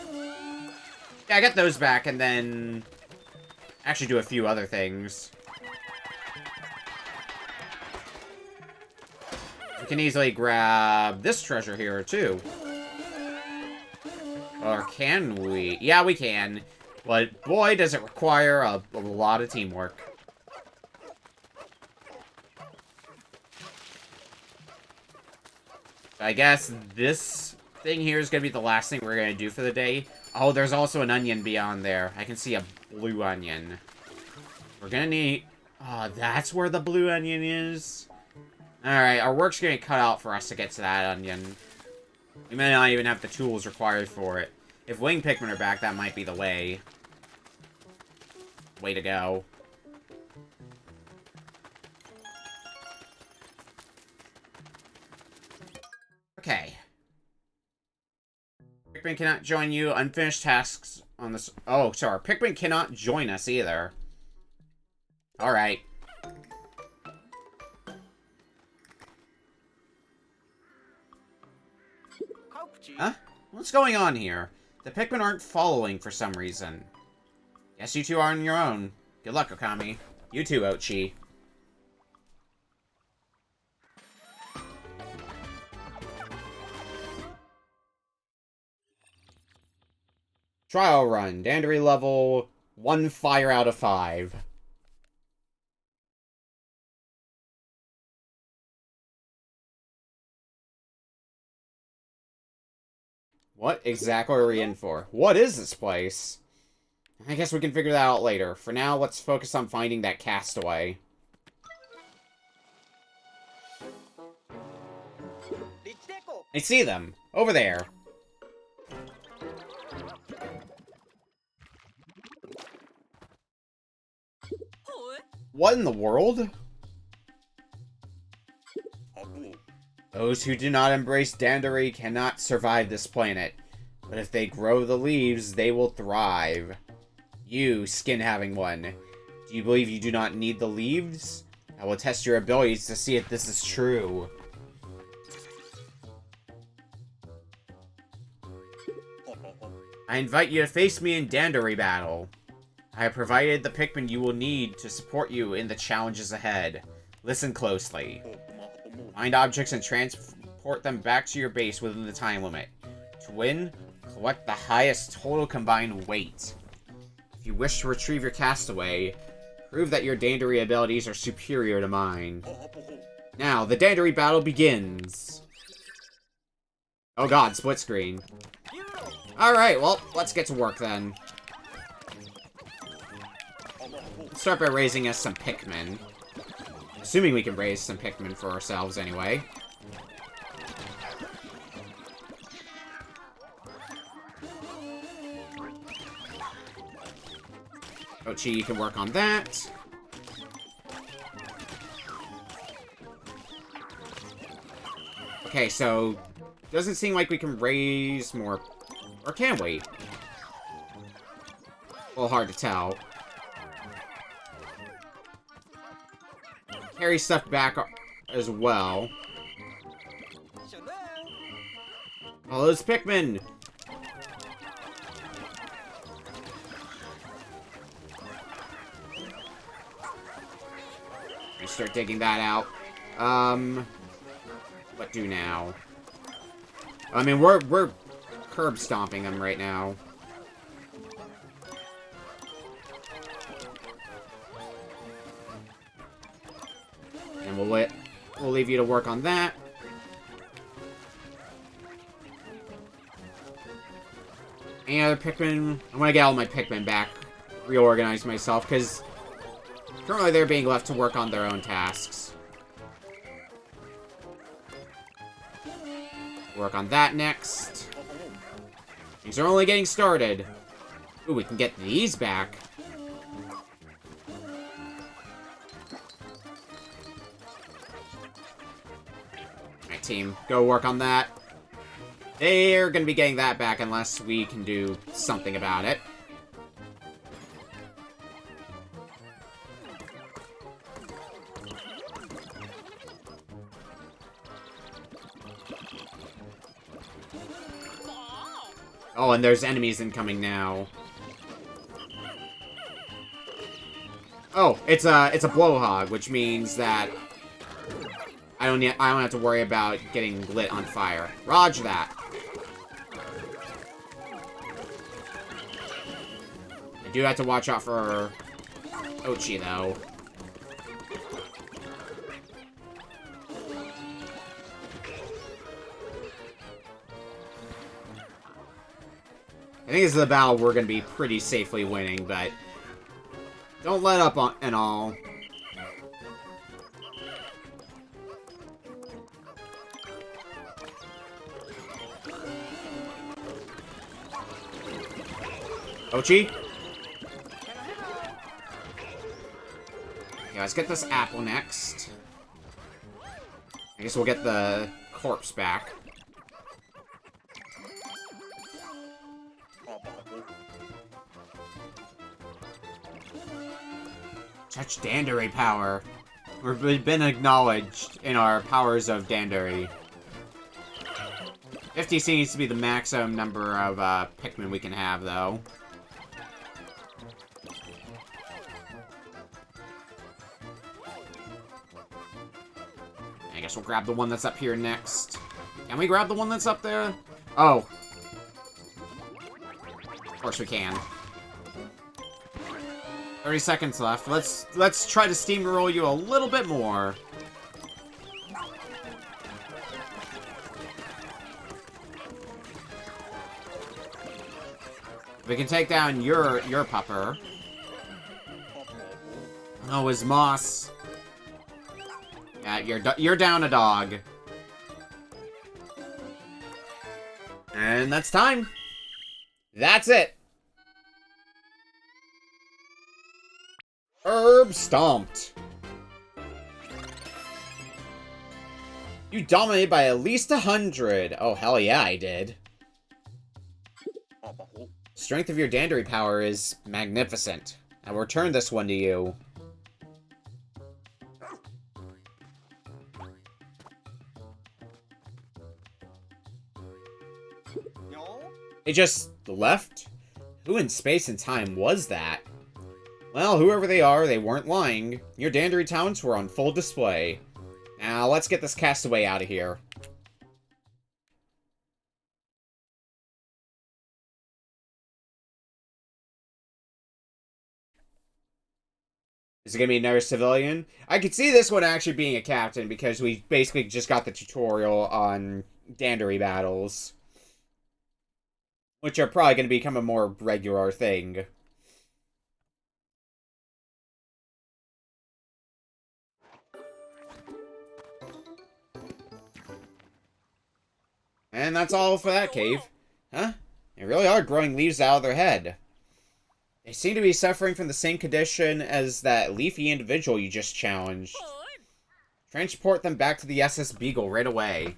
[SPEAKER 1] Yeah, I got those back and then actually do a few other things. We can easily grab this treasure here, too. Or can we? Yeah, we can. But boy, does it require a lot of teamwork. I guess this thing here is going to be the last thing we're going to do for the day. Oh, there's also an onion beyond there. I can see a blue onion. We're going to need... Oh, that's where the blue onion is? Alright, our work's going to cut out for us to get to that onion. We may not even have the tools required for it. If wing Pikmin are back, that might be the way. Way to go. Okay. Pikmin cannot join you. Unfinished tasks on this... Oh, sorry. Pikmin cannot join us either. Alright. Huh? What's going on here? The Pikmin aren't following for some reason. Guess you two are on your own. Good luck, Okami. You too, Ochi. Trial run. Dandary level 1 fire out of 5. What exactly are we in for? What is this place? I guess we can figure that out later. For now, let's focus on finding that castaway. I see them. Over there. What in the world? Those who do not embrace Dandary cannot survive this planet. But if they grow the leaves, they will thrive. You, skin-having one, do you believe you do not need the leaves? I will test your abilities to see if this is true. I invite you to face me in Dandary battle. I have provided the Pikmin you will need to support you in the challenges ahead. Listen closely. Find objects and transport them back to your base within the time limit. To win, collect the highest total combined weight. If you wish to retrieve your castaway, prove that your Dandary abilities are superior to mine. Now, the Dandary battle begins! Oh god, split screen. Alright, well, let's get to work then. Let's start by raising us some Pikmin. Assuming we can raise some Pikmin for ourselves anyway. Ochi, you can work on that. Okay, so... doesn't seem like we can raise more... Or can we? A little hard to tell. Carry stuff back as well. All those Pikmin! We start digging that out. What do now? I mean, we're curb stomping them right now. And we'll leave you to work on that. Any other Pikmin? I'm gonna get all my Pikmin back. Reorganize myself, because currently they're being left to work on their own tasks. Work on that next. Things are only getting started. Ooh, we can get these back. Alright, team. Go work on that. They're gonna be getting that back unless we can do something about it. Oh, and there's enemies incoming now. Oh, it's a blowhog, which means that I don't have to worry about getting lit on fire. Roger that. I do have to watch out for Ochi, though. I think this is a battle we're going to be pretty safely winning, but don't let up on and all. Ochi? Yeah, let's get this apple next. I guess we'll get the corpse back. Such Dandary power. We've been acknowledged in our powers of Dandary. 50 seems to be the maximum number of Pikmin we can have, though. I guess we'll grab the one that's up here next. Can we grab the one that's up there? Oh. Of course we can. 30 seconds left. Let's try to steamroll you a little bit more. We can take down your pupper. Oh, his moss. Yeah, you're down a dog. And that's time. That's it. Herb stomped. You dominated by at least 100. Oh, hell yeah, I did. Strength of your Dandary power is magnificent. I'll return this one to you. They just left? Who in space and time was that? Well, whoever they are, they weren't lying. Your Dandary talents were on full display. Now, let's get this castaway out of here. Is it gonna be another civilian? I could see this one actually being a captain, because we basically just got the tutorial on Dandary battles. Which are probably gonna become a more regular thing. And that's all for that cave. Huh? They really are growing leaves out of their head. They seem to be suffering from the same condition as that leafy individual you just challenged. Transport them back to the SS Beagle right away.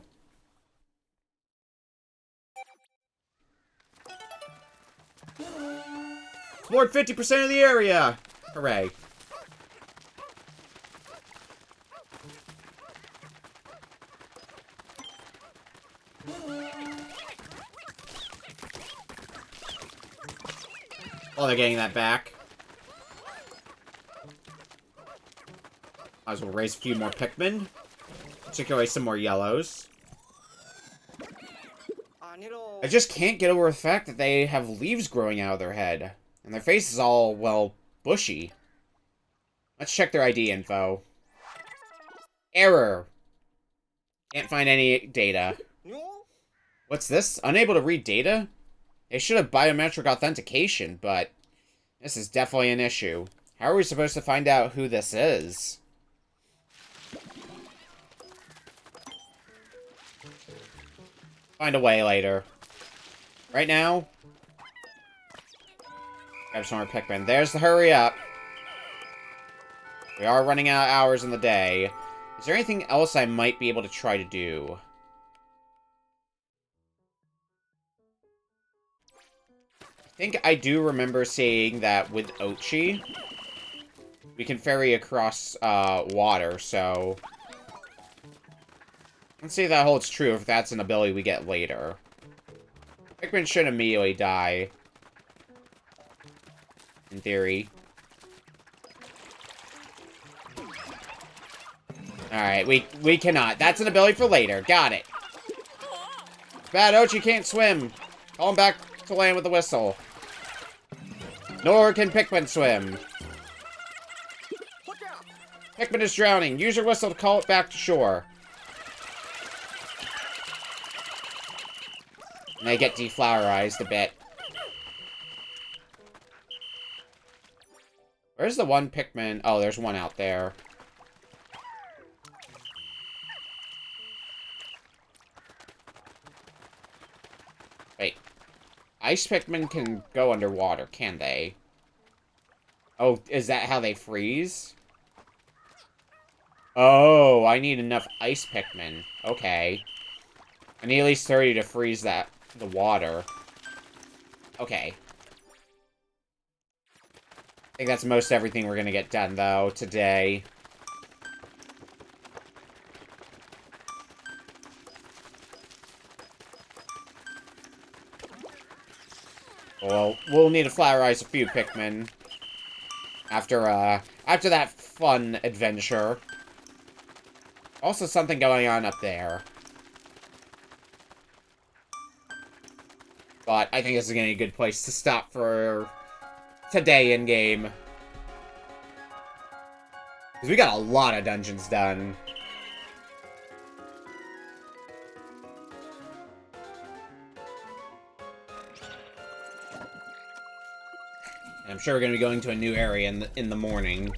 [SPEAKER 1] Explored 50% of the area! Hooray. Oh, they're getting that back. Might as well raise a few more Pikmin. Particularly some more yellows. I just can't get over the fact that they have leaves growing out of their head. And their face is all, well, bushy. Let's check their ID info. Error. Can't find any data. What's this? Unable to read data? They should have biometric authentication, but this is definitely an issue. How are we supposed to find out who this is? Find a way later. Right now, grab some more Pikmin. There's the hurry up. We are running out of hours in the day. Is there anything else I might be able to try to do? I think I do remember seeing that with Ochi, we can ferry across water, so let's see if that holds true, if that's an ability we get later. Pikmin should immediately die, in theory. Alright, we cannot. That's an ability for later. Got it. Bad Ochi can't swim. Call him back to land with a whistle. Nor can Pikmin swim. Pikmin is drowning. Use your whistle to call it back to shore. And they get deflowerized a bit. Where's the one Pikmin? Oh, there's one out there. Wait. Ice Pikmin can go underwater, can they? Oh, is that how they freeze? Oh, I need enough Ice Pikmin. Okay. I need at least 30 to freeze the water. Okay. I think that's most everything we're gonna get done, though, today. Well, we'll need to flatterize a few Pikmin. After that fun adventure. Also something going on up there. But I think this is gonna be a good place to stop for today in-game. Because we got a lot of dungeons done. And I'm sure we're gonna be going to a new area in the morning.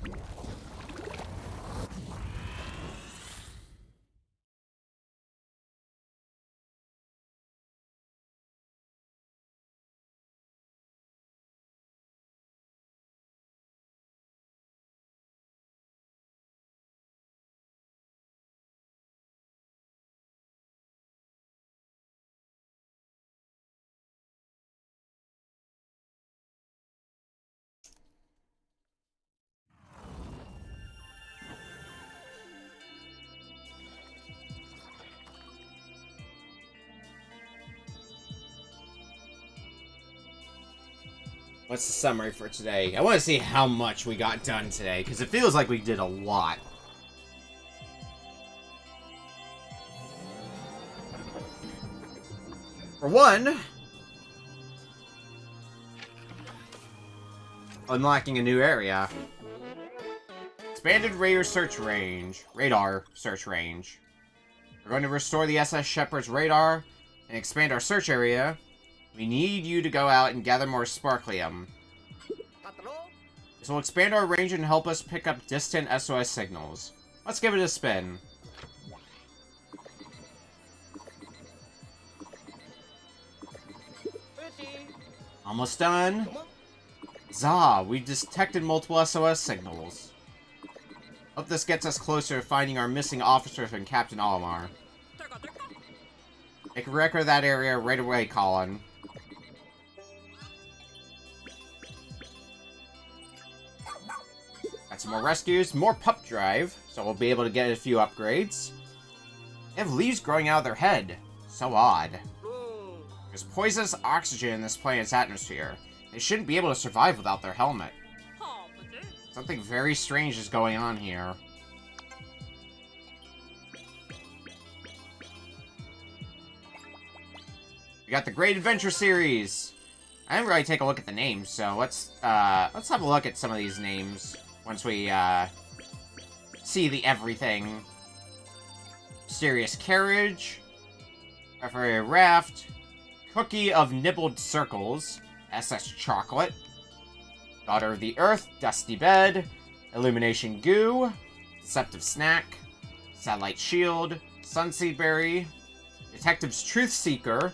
[SPEAKER 1] What's the summary for today? I want to see how much we got done today, because it feels like we did a lot. For one, unlocking a new area. Expanded radar search range. Radar search range. We're going to restore the SS Shepherd's radar and expand our search area. We need you to go out and gather more sparklium. This will expand our range and help us pick up distant SOS signals. Let's give it a spin. Almost done. Zah, we detected multiple SOS signals. Hope this gets us closer to finding our missing officers and Captain Olimar. Make a record of that area right away, Colin. Got some more rescues, more pup drive, so we'll be able to get a few upgrades. They have leaves growing out of their head. So odd. There's poisonous oxygen in this planet's atmosphere. They shouldn't be able to survive without their helmet. Something very strange is going on here. We got the Great Adventure series. I didn't really take a look at the names, so let's have a look at some of these names once we see the everything. Mysterious Carriage, Referee Raft, Cookie of Nibbled Circles, SS Chocolate, Daughter of the Earth, Dusty Bed, Illumination Goo, Deceptive Snack, Satellite Shield, Sunseed Berry, Detective's Truth Seeker,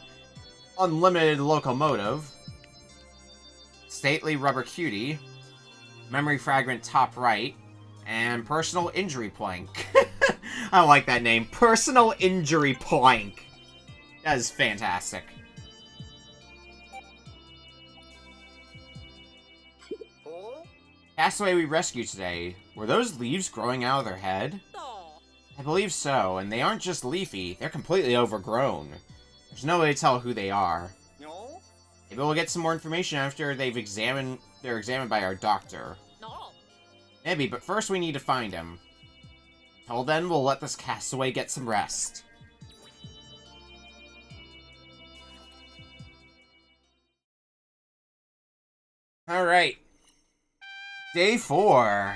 [SPEAKER 1] Unlimited Locomotive, Stately Rubber Cutie, Memory Fragment Top Right, and Personal Injury Plank. I like that name. Personal Injury Plank. That is fantastic. Castaway we rescued today. Were those leaves growing out of their head? I believe so, and they aren't just leafy, they're completely overgrown. There's no way to tell who they are. Maybe we'll get some more information after they're examined by our doctor. Maybe, but first we need to find him. Till then, we'll let this castaway get some rest. Alright. Day 4.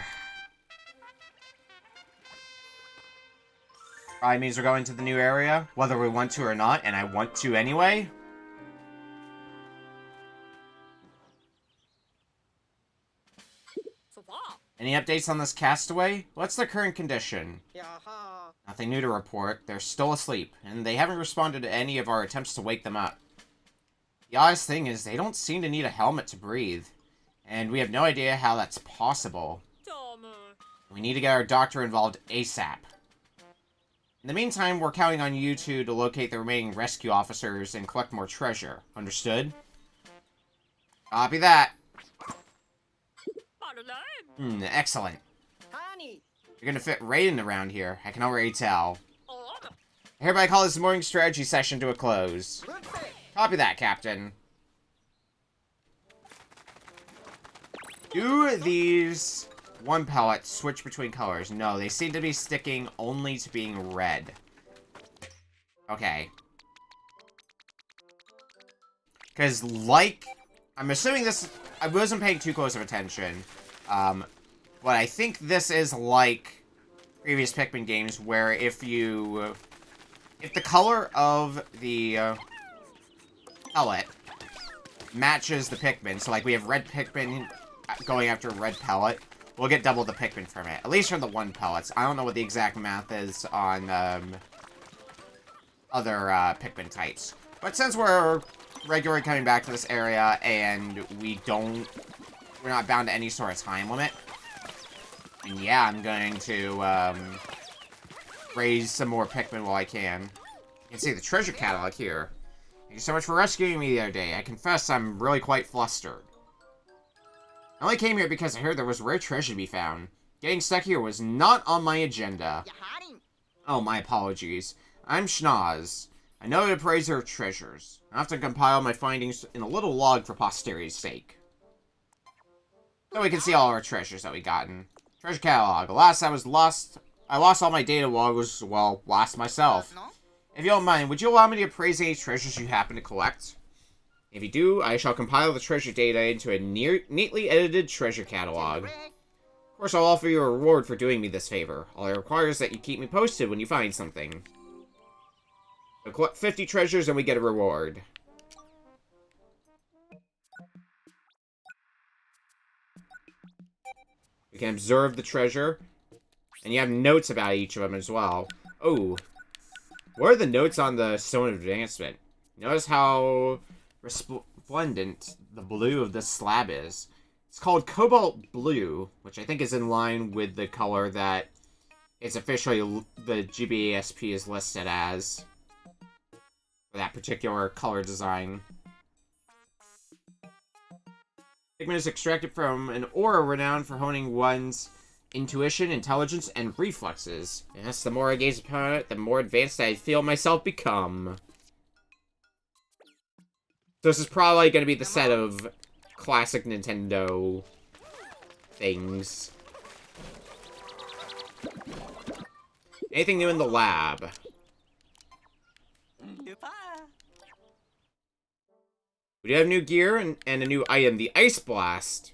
[SPEAKER 1] Probably means we're going to the new area, whether we want to or not, and I want to anyway. Any updates on this castaway? What's their current condition? Nothing new to report. They're still asleep, and they haven't responded to any of our attempts to wake them up. The oddest thing is they don't seem to need a helmet to breathe, and we have no idea how that's possible. We need to get our doctor involved ASAP. In the meantime, we're counting on you two to locate the remaining rescue officers and collect more treasure. Understood? Copy that. Excellent. You're gonna fit right in around here. I can already tell. I hereby call this morning strategy session to a close. Copy that, Captain. Do these one pellets switch between colors? No, they seem to be sticking only to being red. Okay. Because, like, I'm assuming this, I wasn't paying too close of attention, but I think this is like previous Pikmin games where if the color of the pellet matches the Pikmin, so like we have red Pikmin going after a red pellet, we'll get double the Pikmin from it. At least from the one pellets. I don't know what the exact math is on other Pikmin types. But since we're regularly coming back to this area and we're not bound to any sort of time limit, and yeah, I'm going to raise some more Pikmin while I can. You can see the treasure catalog here. Thank you so much for rescuing me the other day. I confess I'm really quite flustered. I only came here because I heard there was rare treasure to be found. Getting stuck here was not on my agenda. Oh, my apologies. I'm Schnoz. I know the appraiser of treasures. I have to compile my findings in a little log for posterity's sake. So we can see all our treasures that we gotten. Treasure catalog. Alas, I lost all my data while I was, well, lost myself. If you don't mind, would you allow me to appraise any treasures you happen to collect? If you do, I shall compile the treasure data into a neatly edited treasure catalog. Of course, I'll offer you a reward for doing me this favor. All it requires is that you keep me posted when you find something. So collect 50 treasures and we get a reward. You can observe the treasure. And you have notes about each of them as well. Oh. What are the notes on the Stone of Advancement? Notice how resplendent the blue of this slab is. It's called Cobalt Blue, which I think is in line with the color that it's officially the GBASP is listed as. For that particular color design. Pikmin is extracted from an aura renowned for honing one's intuition, intelligence, and reflexes. Yes, the more I gaze upon it, the more advanced I feel myself become. So this is probably going to be the set of classic Nintendo things. Anything new in the lab? We do have new gear and a new item, the Ice Blast.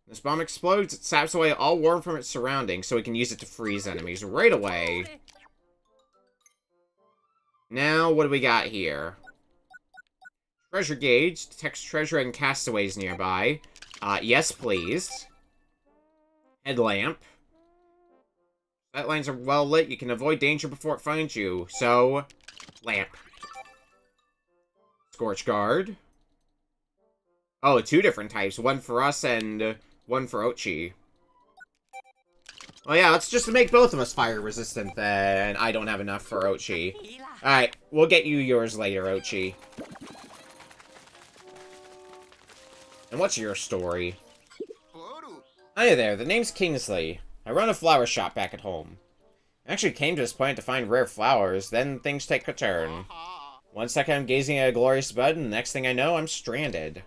[SPEAKER 1] This bomb explodes, it saps away all warmth from its surroundings, so we can use it to freeze enemies right away. Now, what do we got here? Treasure gauge, detects treasure and castaways nearby. Yes, please. Headlamp. Sight lines are well lit, you can avoid danger before it finds you, so... lamp. Scorch guard. Oh, two different types, one for us and one for Ochi. Well, yeah, let's just make both of us fire resistant, then. I don't have enough for Ochi. Alright, we'll get you yours later, Ochi. And what's your story? Hi there, the name's Kingsley. I run a flower shop back at home. I actually came to this plant to find rare flowers, then things take a turn. One second I'm gazing at a glorious bud, and the next thing I know, I'm stranded.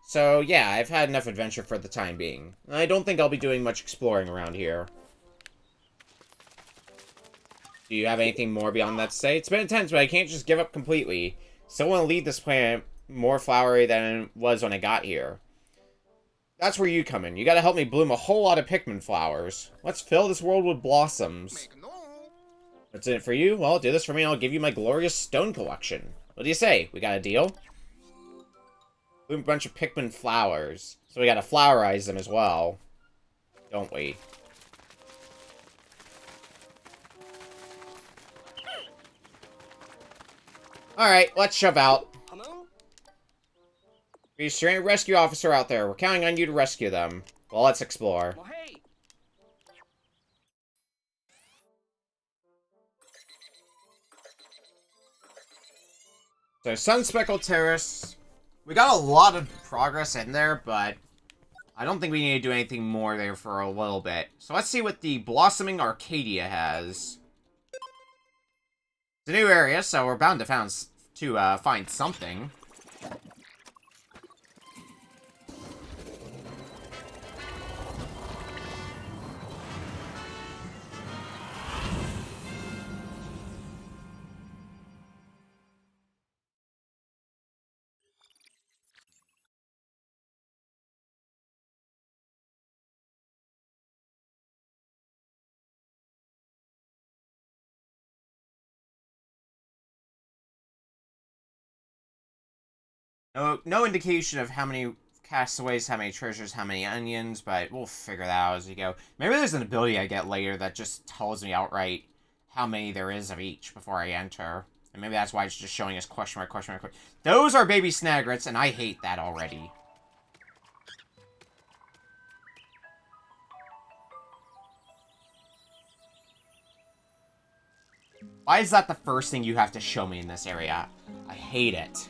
[SPEAKER 1] So, yeah, I've had enough adventure for the time being. I don't think I'll be doing much exploring around here. Do you have anything more beyond that to say? It's been intense, but I can't just give up completely. Still want to leave this planet more flowery than it was when I got here. That's where you come in. You gotta help me bloom a whole lot of Pikmin flowers. Let's fill this world with blossoms. What's in it for you? Well, do this for me and I'll give you my glorious stone collection. What do you say? We got a deal? Bloom a bunch of Pikmin flowers. So we gotta flowerize them as well. Don't we? Alright, let's shove out. Be a stranded rescue officer out there. We're counting on you to rescue them. Well, let's explore. So, Sunspeckled Terrace. We got a lot of progress in there, but I don't think we need to do anything more there for a little bit. So let's see what the Blossoming Arcadia has. It's a new area, so we're bound to find something. No indication of how many castaways, how many treasures, how many onions, but we'll figure that out as we go. Maybe there's an ability I get later that just tells me outright how many there is of each before I enter. And maybe that's why it's just showing us question mark, question mark, question mark. Those are baby snagrets, and I hate that already. Why is that the first thing you have to show me in this area? I hate it.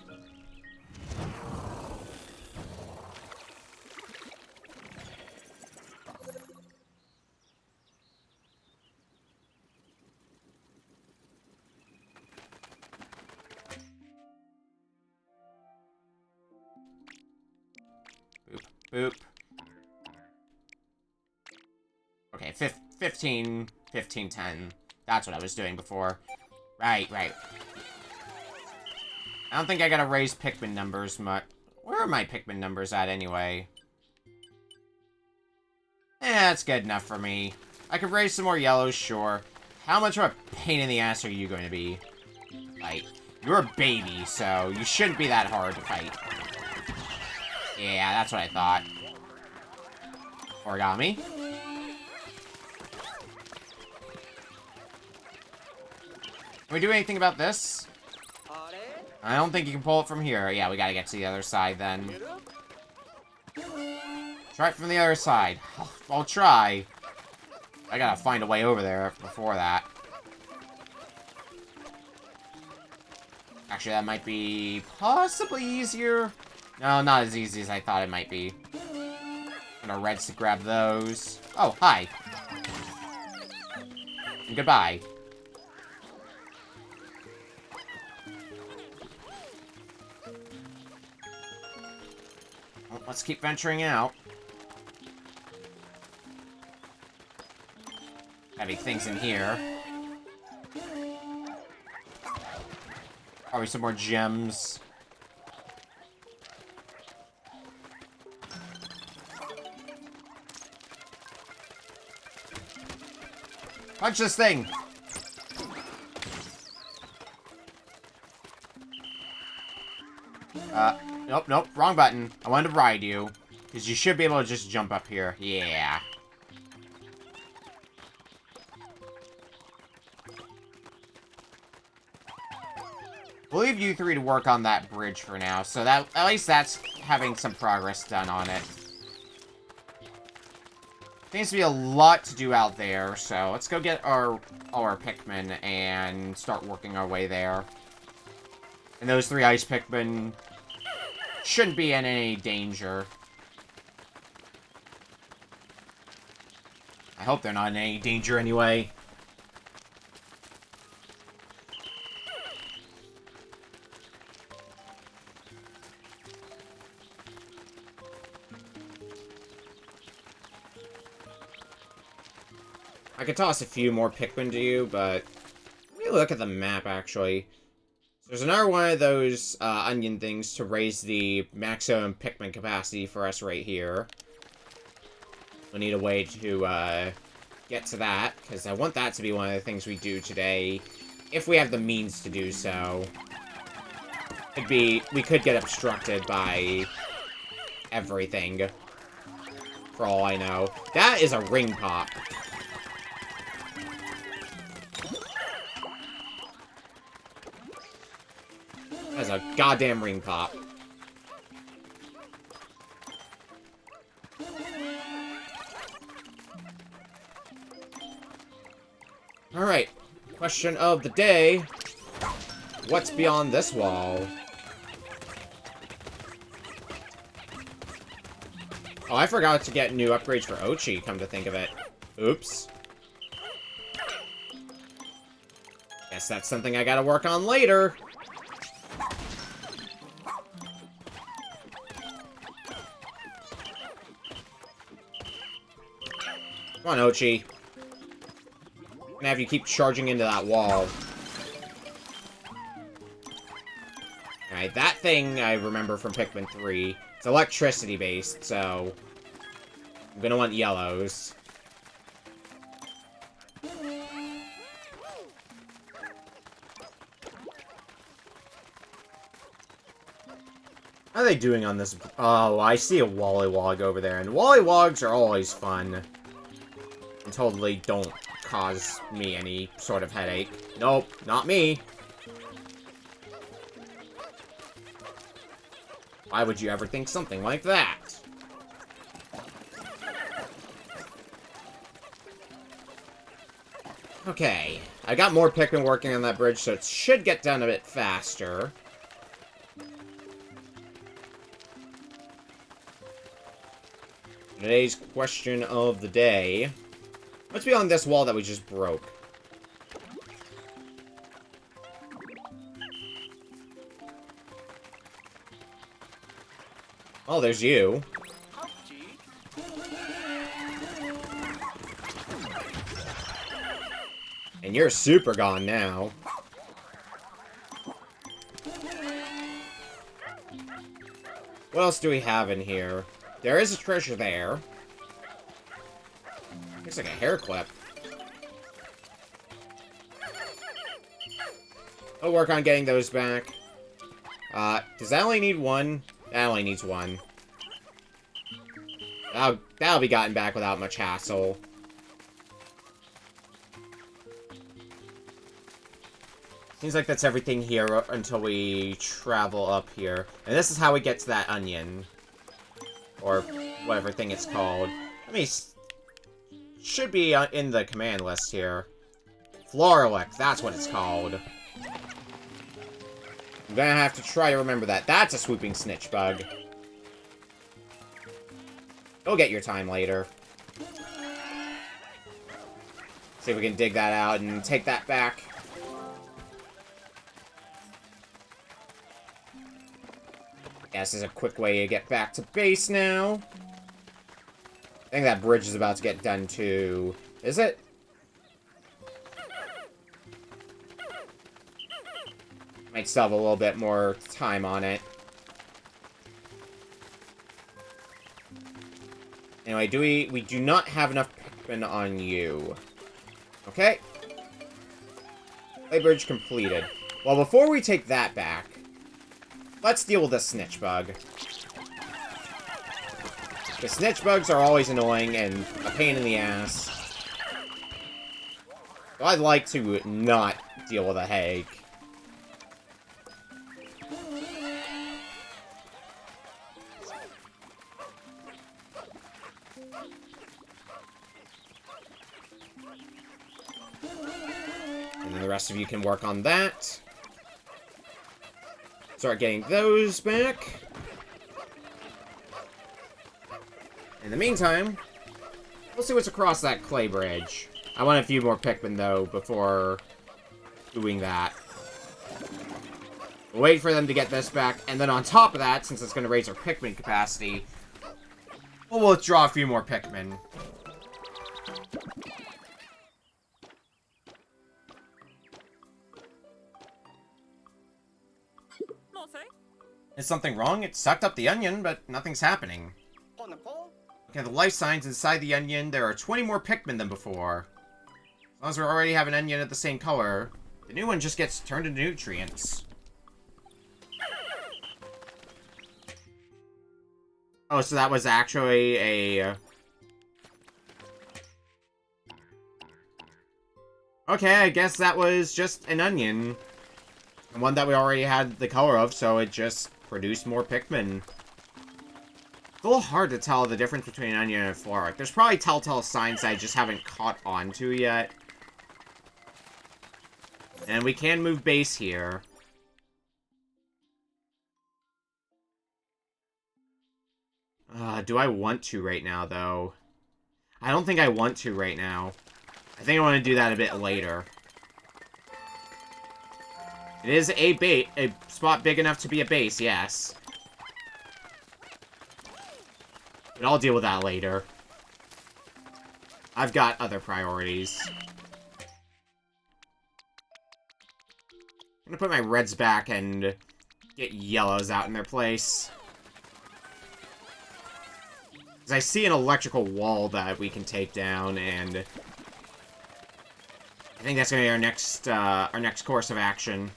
[SPEAKER 1] Boop, boop. Okay, 15, 10. That's what I was doing before. Right. I don't think I gotta raise Pikmin numbers much. Where are my Pikmin numbers at anyway? That's good enough for me. I could raise some more yellows, sure. How much of a pain in the ass are you going to be? Like, you're a baby, so you shouldn't be that hard to fight. Yeah, that's what I thought. Origami. Can we do anything about this? I don't think you can pull it from here. Yeah, we gotta get to the other side then. Try it from the other side. I'll try. I gotta find a way over there before that. Actually, that might be possibly easier. No, not as easy as I thought it might be. Gonna reds to grab those. Oh, hi. And goodbye. Well, let's keep venturing out. Heavy things in here. Probably some more gems. Punch this thing! Nope, wrong button. I wanted to ride you. Because you should be able to just jump up here. Yeah. We'll leave you three to work on that bridge for now. So that at least that's having some progress done on it. Seems to be a lot to do out there, so let's go get our Pikmin and start working our way there. And those 3 ice Pikmin shouldn't be in any danger. I hope they're not in any danger anyway. I could toss a few more Pikmin to you, but let me look at the map, actually. So there's another one of those onion things to raise the maximum Pikmin capacity for us right here. We'll need a way to get to that, because I want that to be one of the things we do today, if we have the means to do so. We could get obstructed by everything, for all I know. That is a ring pop. That's a goddamn ring pop. Alright. Question of the day. What's beyond this wall? Oh, I forgot to get new upgrades for Ochi, come to think of it. Oops. Guess that's something I gotta work on later. Come on, Ochi. I'm gonna have you keep charging into that wall. Alright, that thing I remember from Pikmin 3. It's electricity-based, so... I'm gonna want yellows. How are they doing on this? Oh, I see a Wollywog over there, and Wollywogs are always fun. And totally don't cause me any sort of headache. Nope, not me. Why would you ever think something like that? Okay, I got more Pikmin working on that bridge, so it should get done a bit faster. Today's question of the day. What's beyond this wall that we just broke? Oh, there's you. And you're super gone now. What else do we have in here? There is a treasure there. Looks like a hair clip. I'll work on getting those back. Does that only need one? That only needs one. That'll be gotten back without much hassle. Seems like that's everything here until we travel up here. And this is how we get to that onion. Or whatever thing it's called. I mean, should be in the command list here. Floralic, that's what it's called. I'm gonna have to try to remember that. That's a swooping snitch bug. Go get your time later. See if we can dig that out and take that back. This is a quick way to get back to base now. I think that bridge is about to get done too. Is it? Might still have a little bit more time on it. Anyway, we do not have enough Pikmin on you. Okay. Play bridge completed. Well, before we take that back, let's deal with the snitch bug. The snitch bugs are always annoying and a pain in the ass. So I'd like to not deal with a headache. And then the rest of you can work on that. Start getting those back. In the meantime, we'll see what's across that clay bridge. I want a few more Pikmin, though, before doing that. We'll wait for them to get this back, and then on top of that, since it's going to raise our Pikmin capacity, we'll withdraw a few more Pikmin. Is something wrong? It sucked up the onion, but nothing's happening. Okay, the life signs inside the onion, there are 20 more Pikmin than before. As long as we already have an onion of the same color, the new one just gets turned into nutrients. Oh, so that was actually a... Okay, I guess that was just an onion. And one that we already had the color of, so it just produced more Pikmin. It's a little hard to tell the difference between an onion and a floric. There's probably telltale signs that I just haven't caught on to yet. And we can move base here. Do I want to right now, though? I don't think I want to right now. I think I want to do that a bit later. It is a spot big enough to be a base, yes. But I'll deal with that later. I've got other priorities. I'm gonna put my reds back and get yellows out in their place. Because I see an electrical wall that we can take down, and I think that's gonna be our next course of action.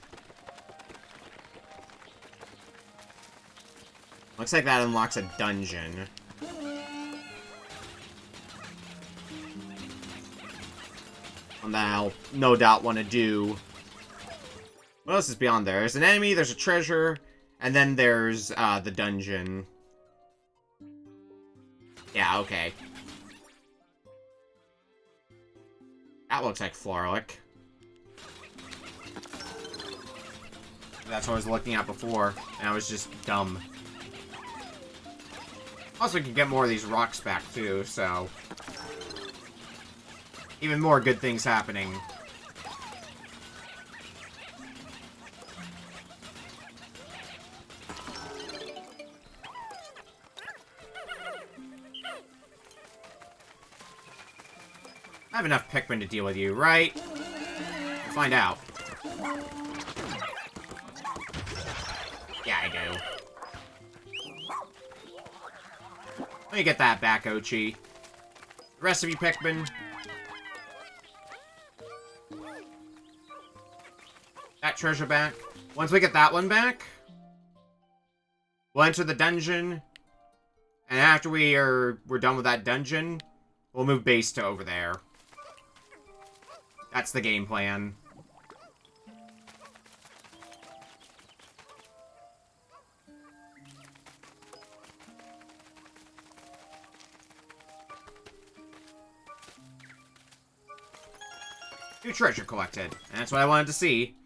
[SPEAKER 1] Looks like that unlocks a dungeon. And that I'll no doubt want to do. What else is beyond there? There's an enemy, there's a treasure, and then there's the dungeon. Yeah, okay. That looks like Florlick. That's what I was looking at before, and I was just dumb. Also, we can get more of these rocks back, too, so... even more good things happening. I have enough Pikmin to deal with you, right? We'll find out. Yeah, I do. Let me get that back, Ochi. The rest of you Pikmin. That treasure back. Once we get that one back, we'll enter the dungeon. And after we're done with that dungeon, we'll move base to over there. That's the game plan. New treasure collected. And that's what I wanted to see.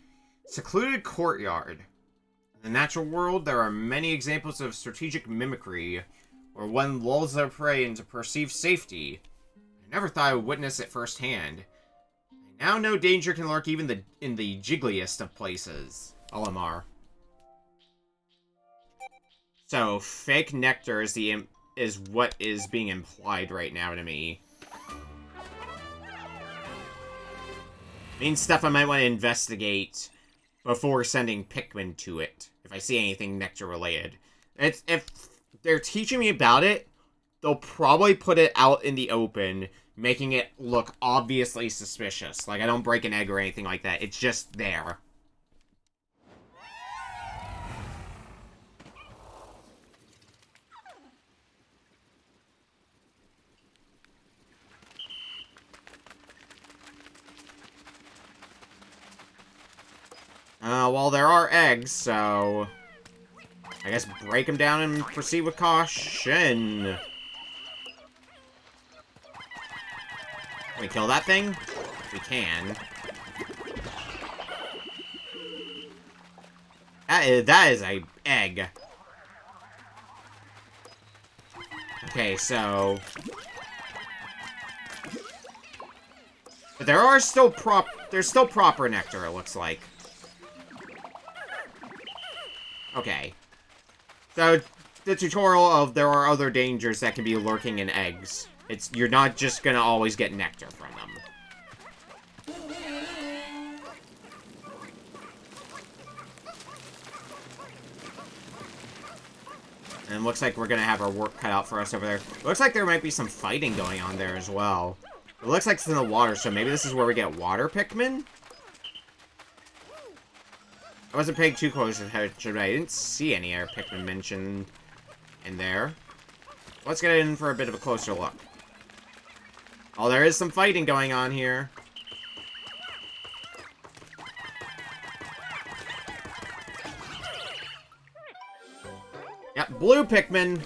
[SPEAKER 1] Secluded courtyard. In the natural world, there are many examples of strategic mimicry, where one lulls their prey into perceived safety. I never thought I would witness it firsthand. I now know danger can lurk even in the jiggliest of places. LMR. So, fake nectar is what is being implied right now to me. Means stuff I might want to investigate before sending Pikmin to it, if I see anything nectar-related. If they're teaching me about it, they'll probably put it out in the open, making it look obviously suspicious. Like, I don't break an egg or anything like that. It's just there. Well, there are eggs, so... I guess break them down and proceed with caution. Can we kill that thing? We can. That is a egg. Okay, so... But there's still proper nectar, it looks like. Okay. So, the tutorial of there are other dangers that can be lurking in eggs. You're not just gonna always get nectar from them. And it looks like we're gonna have our work cut out for us over there. It looks like there might be some fighting going on there as well. It looks like it's in the water, so maybe this is where we get water Pikmin? I wasn't paying too close attention, but I didn't see any air Pikmin mentioned in there. Let's get in for a bit of a closer look. Oh, there is some fighting going on here. Yep, blue Pikmin.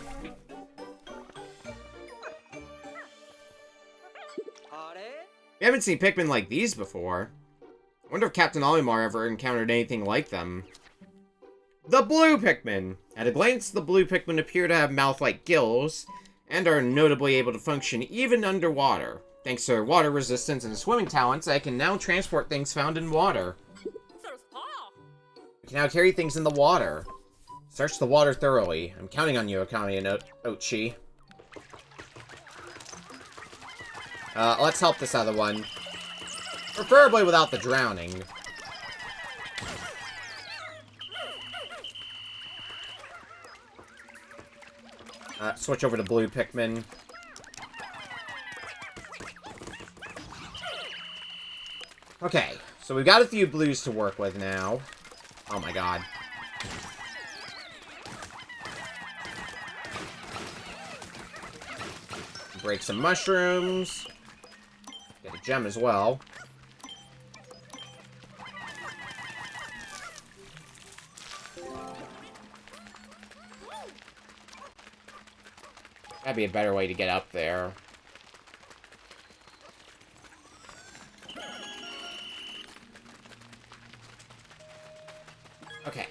[SPEAKER 1] We haven't seen Pikmin like these before. I wonder if Captain Olimar ever encountered anything like them. The blue Pikmin! At a glance, the blue Pikmin appear to have mouth-like gills, and are notably able to function even underwater. Thanks to their water resistance and swimming talents, they can now transport things found in water. We can now carry things in the water. Search the water thoroughly. I'm counting on you, Akami and Ochi. Let's help this other one. Preferably without the drowning. Switch over to blue Pikmin. Okay, so we've got a few blues to work with now. Oh my god. Break some mushrooms. Get a gem as well. That'd be a better way to get up there. Okay.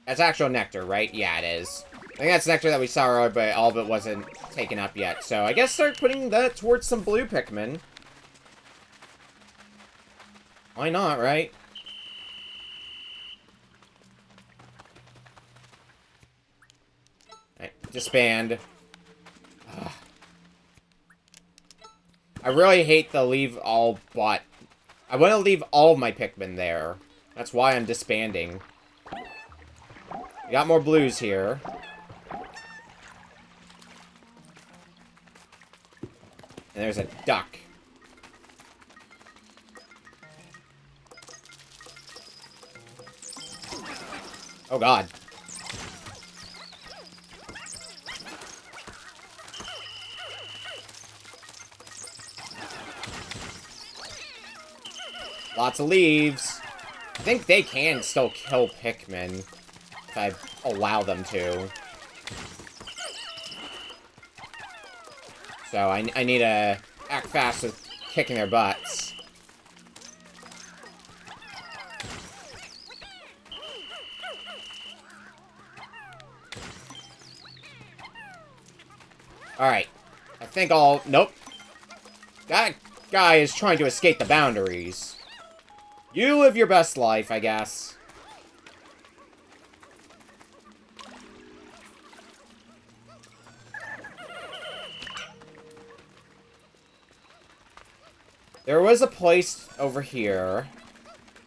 [SPEAKER 1] That's actual nectar, right? Yeah, it is. I think that's nectar that we saw earlier, but all of it wasn't taken up yet. So I guess start putting that towards some blue Pikmin. Why not, right? Alright, disband. Ugh. I really hate the leave all but... I want to leave all of my Pikmin there. That's why I'm disbanding. We got more blues here. And there's a duck. Oh god. Lots of leaves. I think they can still kill Pikmin if I allow them to. So I need to act fast with kicking their butts. Alright. I think I'll... Nope. That guy is trying to escape the boundaries. You live your best life, I guess. There was a place over here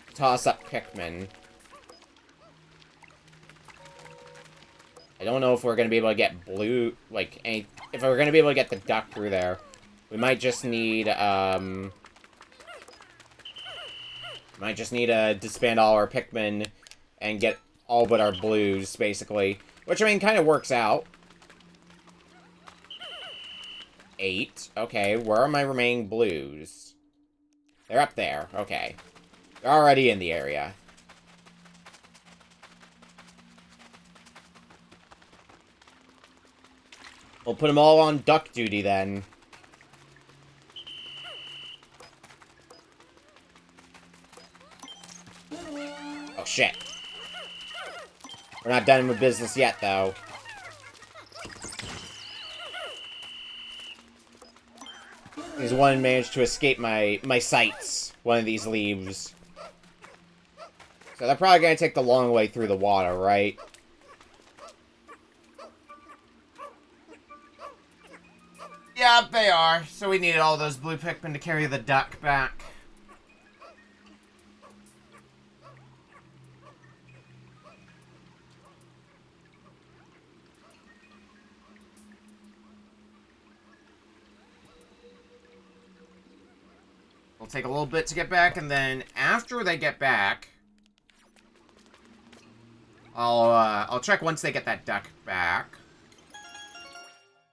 [SPEAKER 1] to toss up Pikmin. I don't know if we're going to be able to get blue, like, any... If we're going to be able to get the duck through there. We might just need, Might just need to disband all our Pikmin and get all but our blues, basically. Which, I mean, kind of works out. 8. Okay, where are my remaining blues? They're up there. Okay. They're already in the area. We'll put them all on duck duty, then. Oh, shit. We're not done with business yet, though. There's one managed to escape my sights. One of these leaves. So they're probably gonna take the long way through the water, right? Yeah, they are. So we needed all those blue Pikmin to carry the duck back. It'll take a little bit to get back, and then after they get back, I'll check once they get that duck back.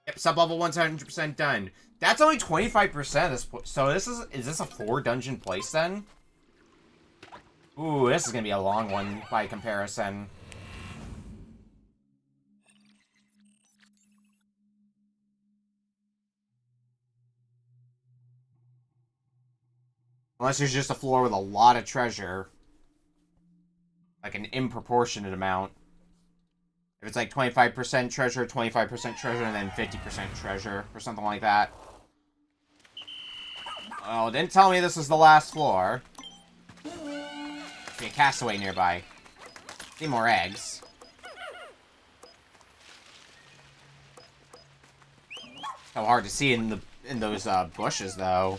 [SPEAKER 1] Yep, sub-level 100% done. That's only 25%. So is this a 4-dungeon place, then? Ooh, this is gonna be a long one by comparison. Unless there's just a floor with a lot of treasure. Like an improportionate amount. If it's like 25% treasure, 25% treasure, and then 50% treasure, or something like that. Oh, didn't tell me this was the last floor. Be a castaway nearby. Need more eggs. So hard to see in those bushes, though.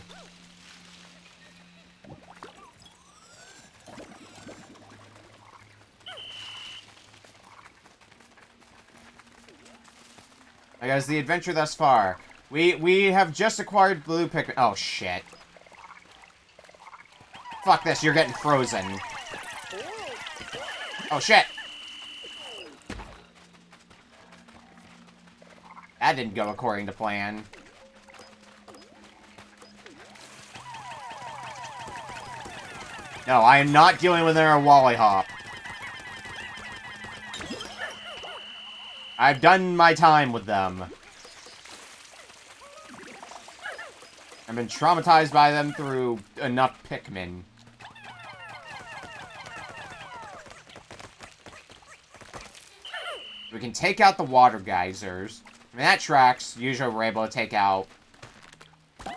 [SPEAKER 1] Guys, the adventure thus far. We have just acquired blue Pikmin. Oh, shit. Fuck this, you're getting frozen. Oh, shit. That didn't go according to plan. No, I am not dealing with their Wally Hop. I've done my time with them. I've been traumatized by them through enough Pikmin. We can take out the water geysers. I mean, that tracks. Usually we're able to take out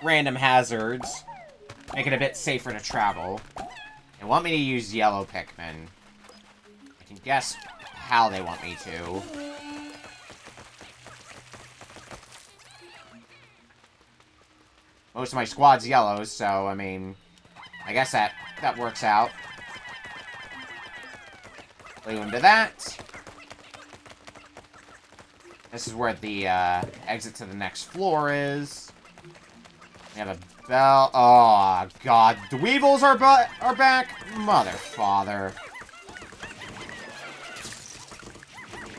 [SPEAKER 1] random hazards. Make it a bit safer to travel. They want me to use yellow Pikmin. I can guess how they want me to. Most of my squad's yellows, so, I mean, I guess that works out. Leave him to that. This is where the exit to the next floor is. We have a bell. Oh, God. The Weevils are back? Mother father.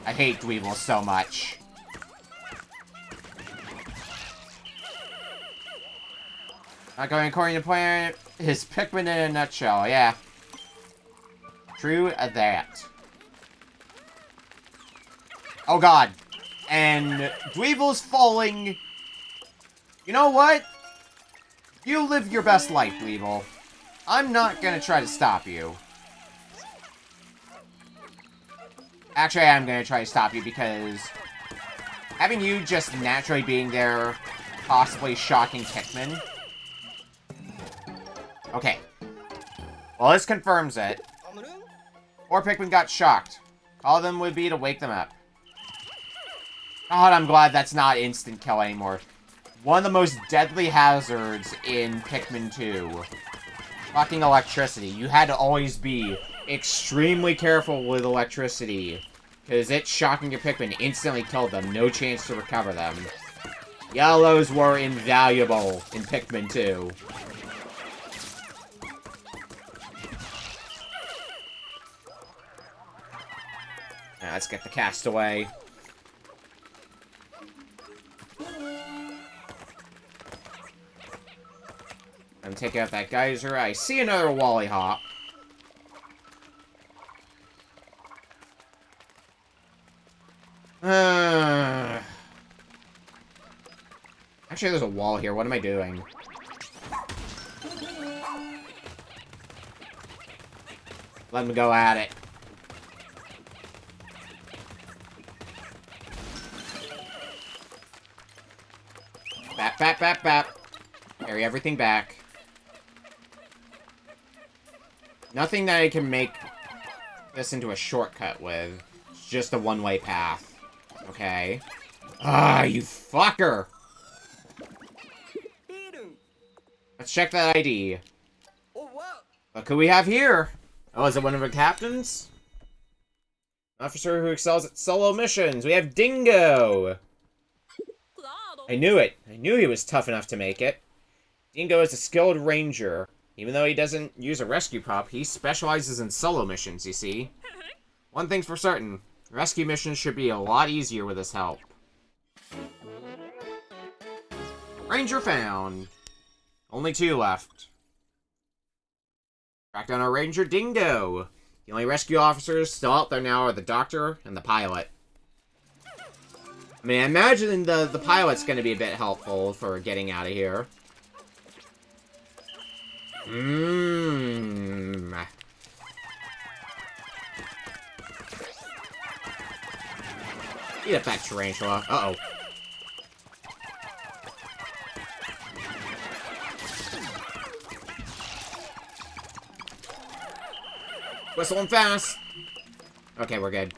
[SPEAKER 1] I hate Dweevils so much. Not going according to plan. His Pikmin in a nutshell, yeah. True that. Oh, God. And Dweevil's falling. You know what? You live your best life, Dweevil. I'm not gonna try to stop you. Actually, I am gonna try to stop you because having you just naturally being there, possibly shocking Pikmin. Okay. Well, this confirms it. 4 Pikmin got shocked. All of them would be to wake them up. God, I'm glad that's not instant kill anymore. One of the most deadly hazards in Pikmin 2. Fucking electricity. You had to always be extremely careful with electricity. Because it shocking your Pikmin instantly killed them. No chance to recover them. Yellows were invaluable in Pikmin 2. Now, let's get the castaway. I'm taking out that geyser. I see another Wally Hop. Actually, there's a wall here. What am I doing? Let him go at it. Bap, bap, bap, bap. Carry everything back. Nothing that I can make this into a shortcut with. It's just a one-way path. Okay. Ah, you fucker! Let's check that ID. What could we have here? Oh, is it one of the captains? Officer who excels at solo missions. We have Dingo! I knew it. I knew he was tough enough to make it. Dingo is a skilled ranger. Even though he doesn't use a rescue prop, he specializes in solo missions, you see. One thing's for certain. Rescue missions should be a lot easier with his help. Ranger found. Only 2 left. Track down our Ranger Dingo. The only rescue officers still out there now are the doctor and the pilot. I mean, I imagine the pilot's going to be a bit helpful for getting out of here. Mmm. Eat up that tarantula. Uh-oh. Whistle him fast! Okay, we're good.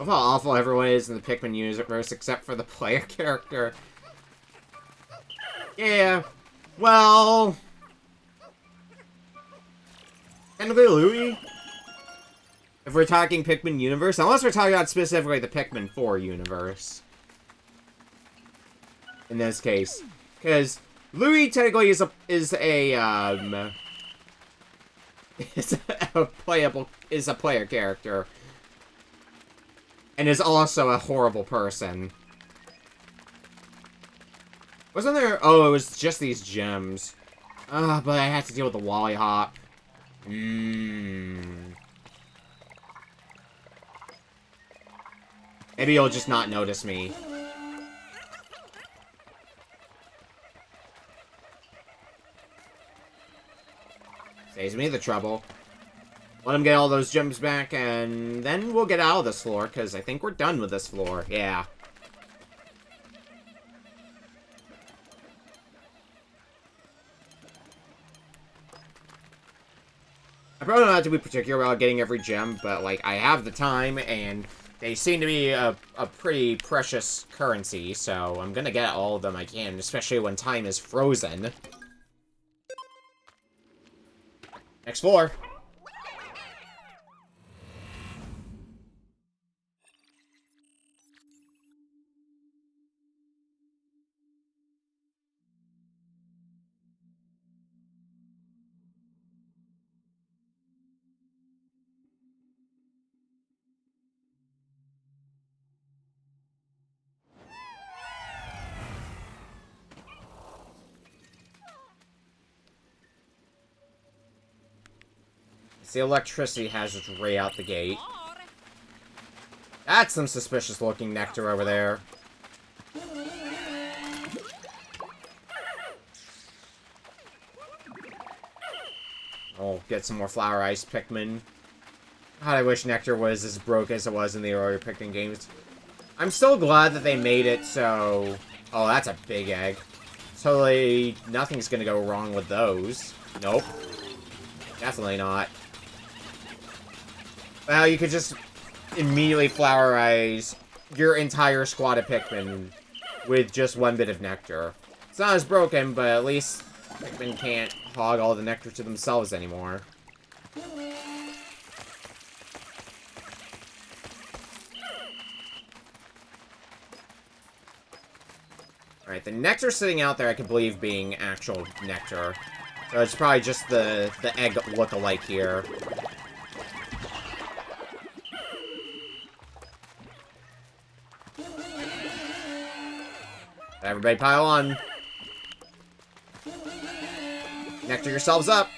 [SPEAKER 1] Of how awful everyone is in the Pikmin universe except for the player character. Yeah. Well... technically Louie? If we're talking Pikmin universe, unless we're talking about specifically the Pikmin 4 universe. In this case. Because Louie technically is a player character. And is also a horrible person. Wasn't there... oh, it was just these gems. But I had to deal with the Wally Hop. Maybe you'll just not notice me. Saves me the trouble. Let him get all those gems back, and then we'll get out of this floor, because I think we're done with this floor. Yeah. I probably don't have to be particular about getting every gem, but, like, I have the time, and they seem to be a pretty precious currency, so I'm gonna get all of them I can, especially when time is frozen. Next floor. The electricity hazard's right out the gate. That's some suspicious-looking nectar over there. Oh, get some more Flower Ice Pikmin. God, I wish nectar was as broke as it was in the earlier Pikmin games. I'm still glad that they made it so... oh, that's a big egg. Totally nothing's gonna go wrong with those. Nope. Definitely not. Well, you could just immediately flowerize your entire squad of Pikmin with just one bit of nectar. It's not as broken, but at least Pikmin can't hog all the nectar to themselves anymore. Alright, the nectar sitting out there I can believe being actual nectar. So it's probably just the egg look-alike here. Everybody pile on. Nectar yourselves up.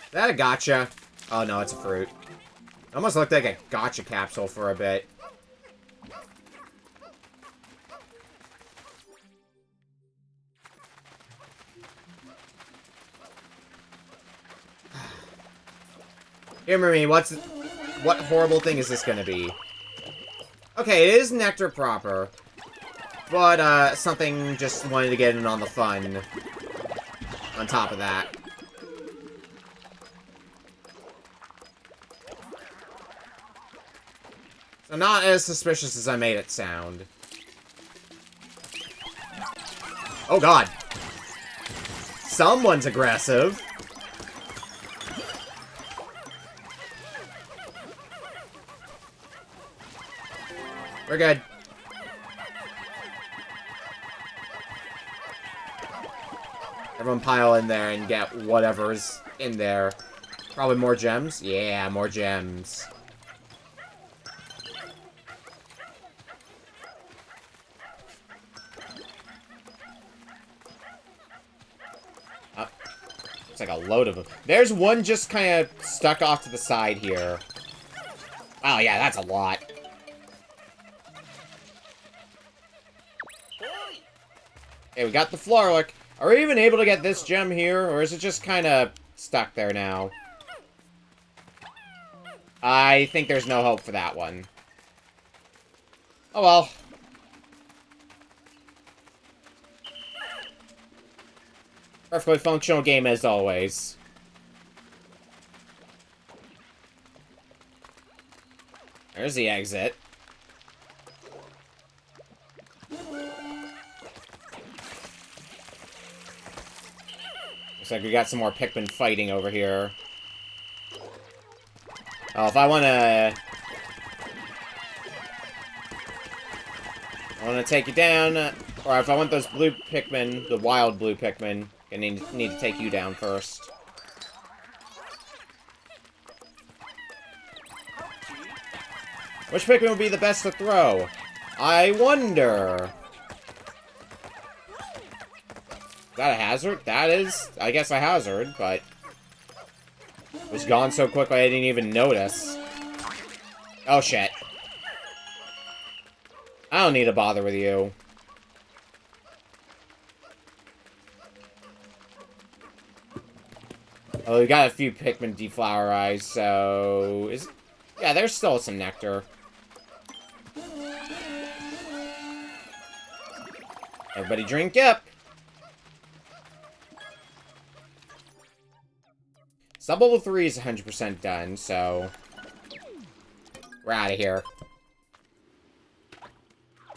[SPEAKER 1] Is that a gotcha? Oh no, it's a fruit. It almost looked like a gotcha capsule for a bit. Humor me, what horrible thing is this gonna be? Okay, it is nectar proper. But, something just wanted to get in on the fun. On top of that. So not as suspicious as I made it sound. Oh god. Someone's aggressive. We're good. Everyone pile in there and get whatever's in there. Probably more gems? Yeah, more gems. It's like a load of them. There's one just kind of stuck off to the side here. Oh yeah, that's a lot. Okay, we got the Florlick. Are we even able to get this gem here, or is it just kind of stuck there now? I think there's no hope for that one. Oh well. Perfectly functional game as always. There's the exit. Looks like we got some more Pikmin fighting over here. Oh, if I wanna take you down, or if I want those blue Pikmin, the wild blue Pikmin, I need to take you down first. Which Pikmin would be the best to throw? I wonder. Is that a hazard? That is, I guess, a hazard, but it was gone so quickly I didn't even notice. Oh, shit. I don't need to bother with you. Oh, we got a few Pikmin deflowerized, so... Yeah, there's still some nectar. Everybody drink up! Sub-level 3 is 100% done, so... We're out of here.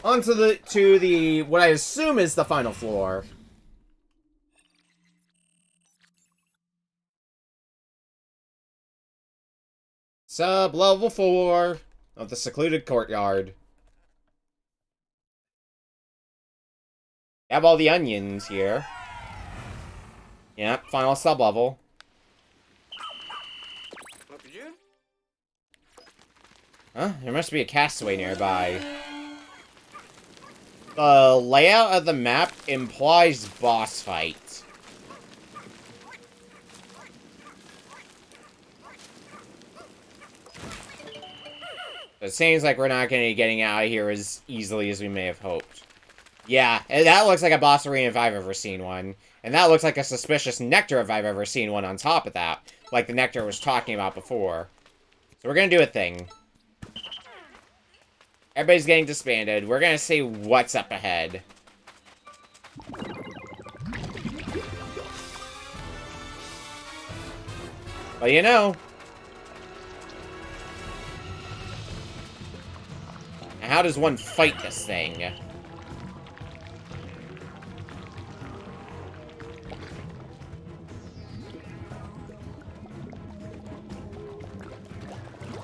[SPEAKER 1] On to the what I assume is the final floor. Sub-level 4 of the secluded courtyard. Have all the onions here. Yep, final sub-level. Huh? There must be a castaway nearby. The layout of the map implies boss fight. It seems like we're not going to be getting out of here as easily as we may have hoped. Yeah, and that looks like a boss arena if I've ever seen one. And that looks like a suspicious nectar if I've ever seen one on top of that. Like the nectar I was talking about before. So we're going to do a thing. Everybody's getting disbanded. We're going to see what's up ahead. Well, you know. How does one fight this thing?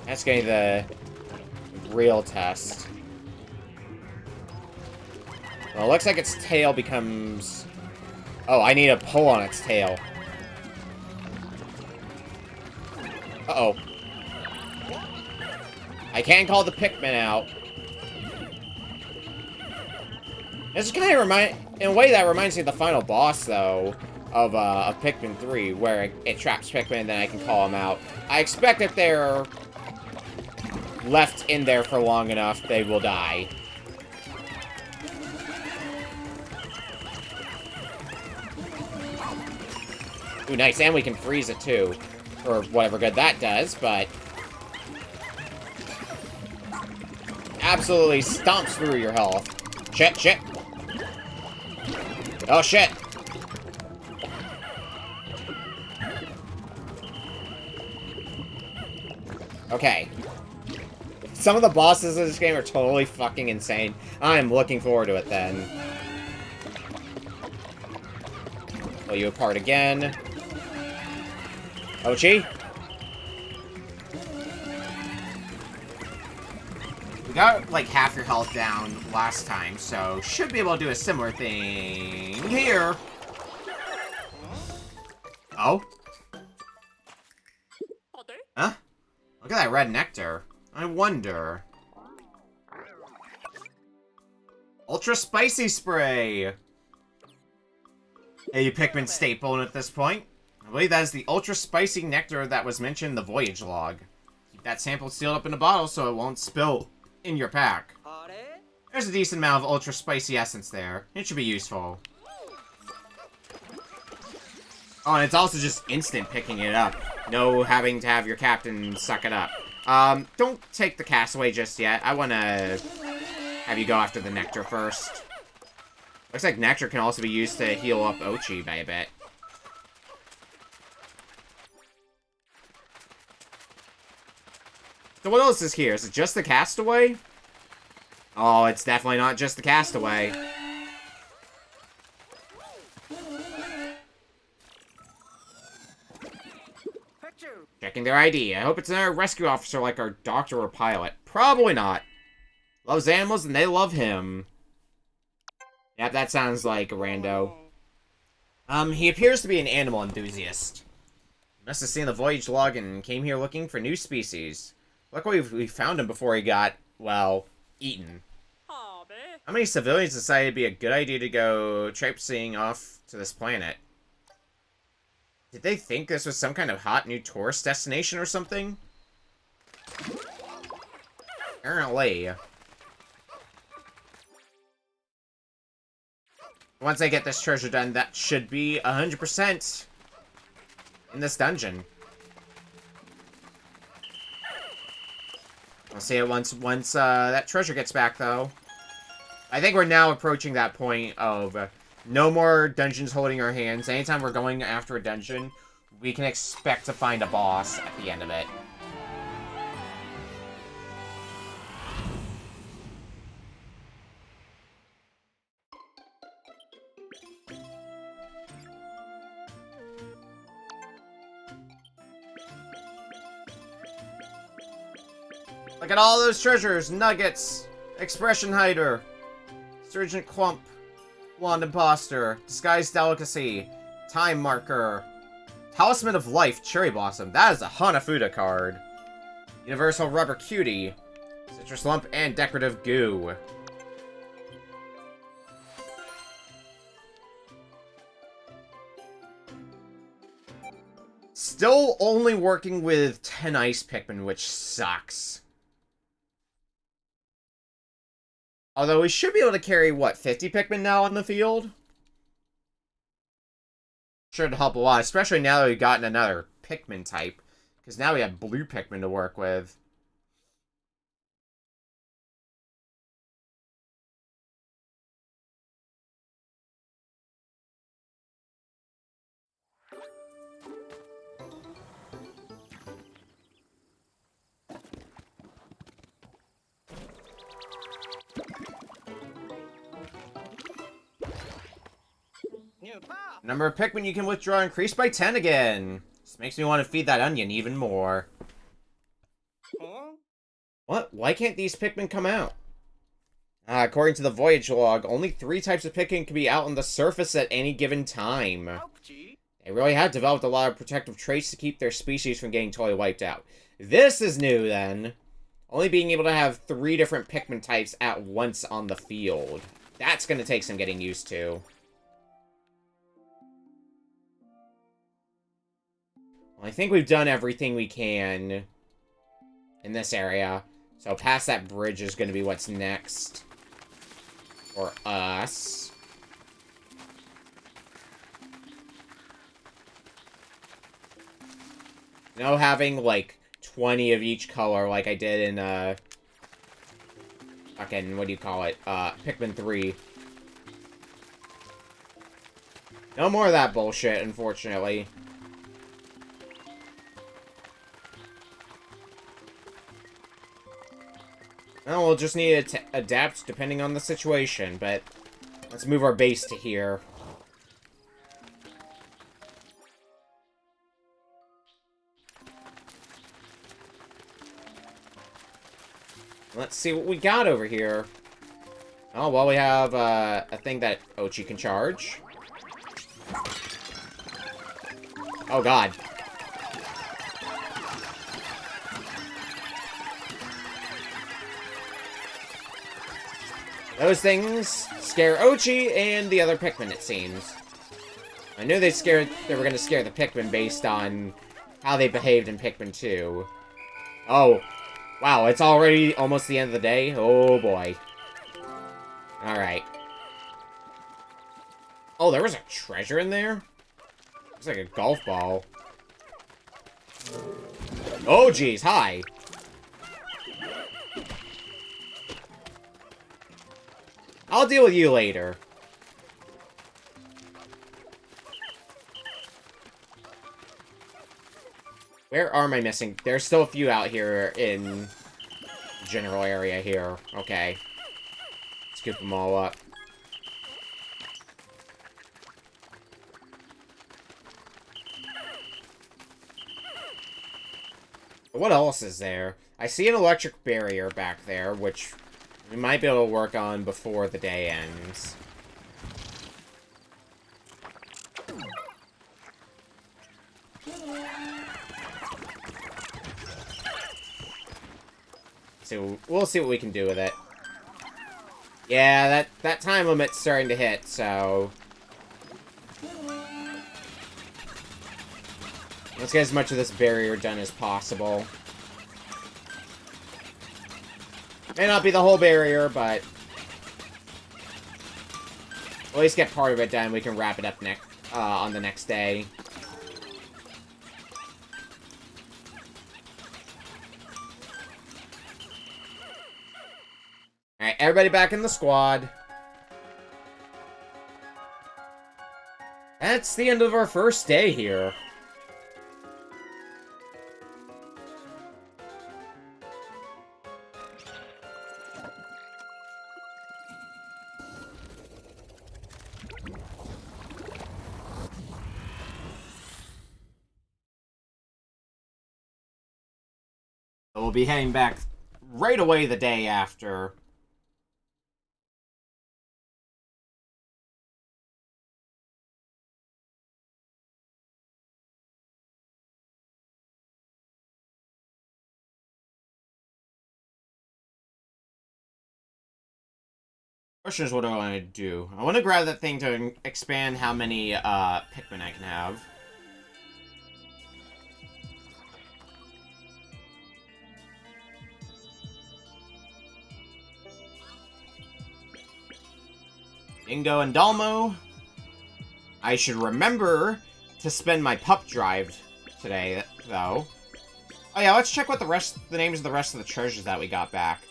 [SPEAKER 1] That's getting the real test. Well, it looks like its tail becomes... Oh, I need a pull on its tail. Uh-oh. I can't call the Pikmin out. This kind of in a way that reminds me of the final boss, though, of Pikmin 3, where it traps Pikmin and then I can call them out. I expect if they're left in there for long enough, they will die. Ooh, nice, and we can freeze it, too. Or whatever good that does, but... absolutely stomps through your health. Shit, shit. Oh, shit. Okay. Some of the bosses in this game are totally fucking insane. I am looking forward to it, then. Pull you apart again. Ochi? We got, like, half your health down last time, so should be able to do a similar thing here. Oh? Huh? Look at that red nectar. I wonder. Ultra Spicy Spray! A Pikmin staple at this point. I believe that is the Ultra Spicy Nectar that was mentioned in the Voyage Log. Keep that sample sealed up in a bottle so it won't spill in your pack. There's a decent amount of Ultra Spicy Essence there. It should be useful. Oh, and it's also just instant picking it up. No having to have your captain suck it up. Don't take the castaway just yet. I want to have you go after the nectar first. Looks like nectar can also be used to heal up Ochi by a bit. So what else is here? Is it just the castaway? Oh, it's definitely not just the castaway. Checking their ID. I hope it's another rescue officer like our doctor or pilot. Probably not. Loves animals and they love him. Yep, that sounds like a rando. He appears to be an animal enthusiast. He must have seen the voyage log and came here looking for new species. Luckily, we found him before he got, well, eaten. How many civilians decided it'd be a good idea to go traipsing off to this planet? Did they think this was some kind of hot new tourist destination or something? Apparently. Once I get this treasure done, that should be 100% in this dungeon. I'll see it once that treasure gets back, though. I think we're now approaching that point of no more dungeons holding our hands. Anytime we're going after a dungeon, we can expect to find a boss at the end of it. Look at all those treasures! Nuggets! Expression Hider! Surgeon Clump! Blonde Imposter! Disguised Delicacy! Time Marker! Talisman of Life! Cherry Blossom! That is a Hanafuda card! Universal Rubber Cutie! Citrus Lump and Decorative Goo! Still only working with 10 Ice Pikmin, which sucks. Although we should be able to carry, what, 50 Pikmin now on the field? Should help a lot, especially now that we've gotten another Pikmin type. Because now we have blue Pikmin to work with. Number of Pikmin you can withdraw increased by 10 again. This makes me want to feed that onion even more. Huh? What? Why can't these Pikmin come out? According to the voyage log, only 3 types of Pikmin can be out on the surface at any given time. They really have developed a lot of protective traits to keep their species from getting totally wiped out. This is new, then. Only being able to have 3 different Pikmin types at once on the field. That's going to take some getting used to. I think we've done everything we can in this area. So past that bridge is going to be what's next for us. No having, like, 20 of each color like I did in, fucking, what do you call it? Pikmin 3. No more of that bullshit, unfortunately. Well, we'll just need to adapt depending on the situation, but let's move our base to here. Let's see what we got over here. Oh, well, we have a thing that Ochi can charge. Oh, God. Those things scare Ochi and the other Pikmin, it seems. I knew they were going to scare the Pikmin based on how they behaved in Pikmin 2. Oh, wow, it's already almost the end of the day? Oh, boy. Alright. Oh, there was a treasure in there? Looks like a golf ball. Oh, geez. Hi. I'll deal with you later. Where are my missing? There's still a few out here in the general area here. Okay. Scoop them all up. What else is there? I see an electric barrier back there, which we might be able to work on before the day ends. So we'll see what we can do with it. Yeah, that time limit's starting to hit, so let's get as much of this barrier done as possible. May not be the whole barrier, but at least get part of it done. We can wrap it up on the next day. Alright, everybody back in the squad. That's the end of our first day here. We'll be heading back right away the day after. Question is, what do I want to do? I want to grab that thing to expand how many Pikmin I can have. Dingo and Dalmo. I should remember to spend my pup drive today, though. Oh yeah, let's check what the names of the rest of the treasures that we got back.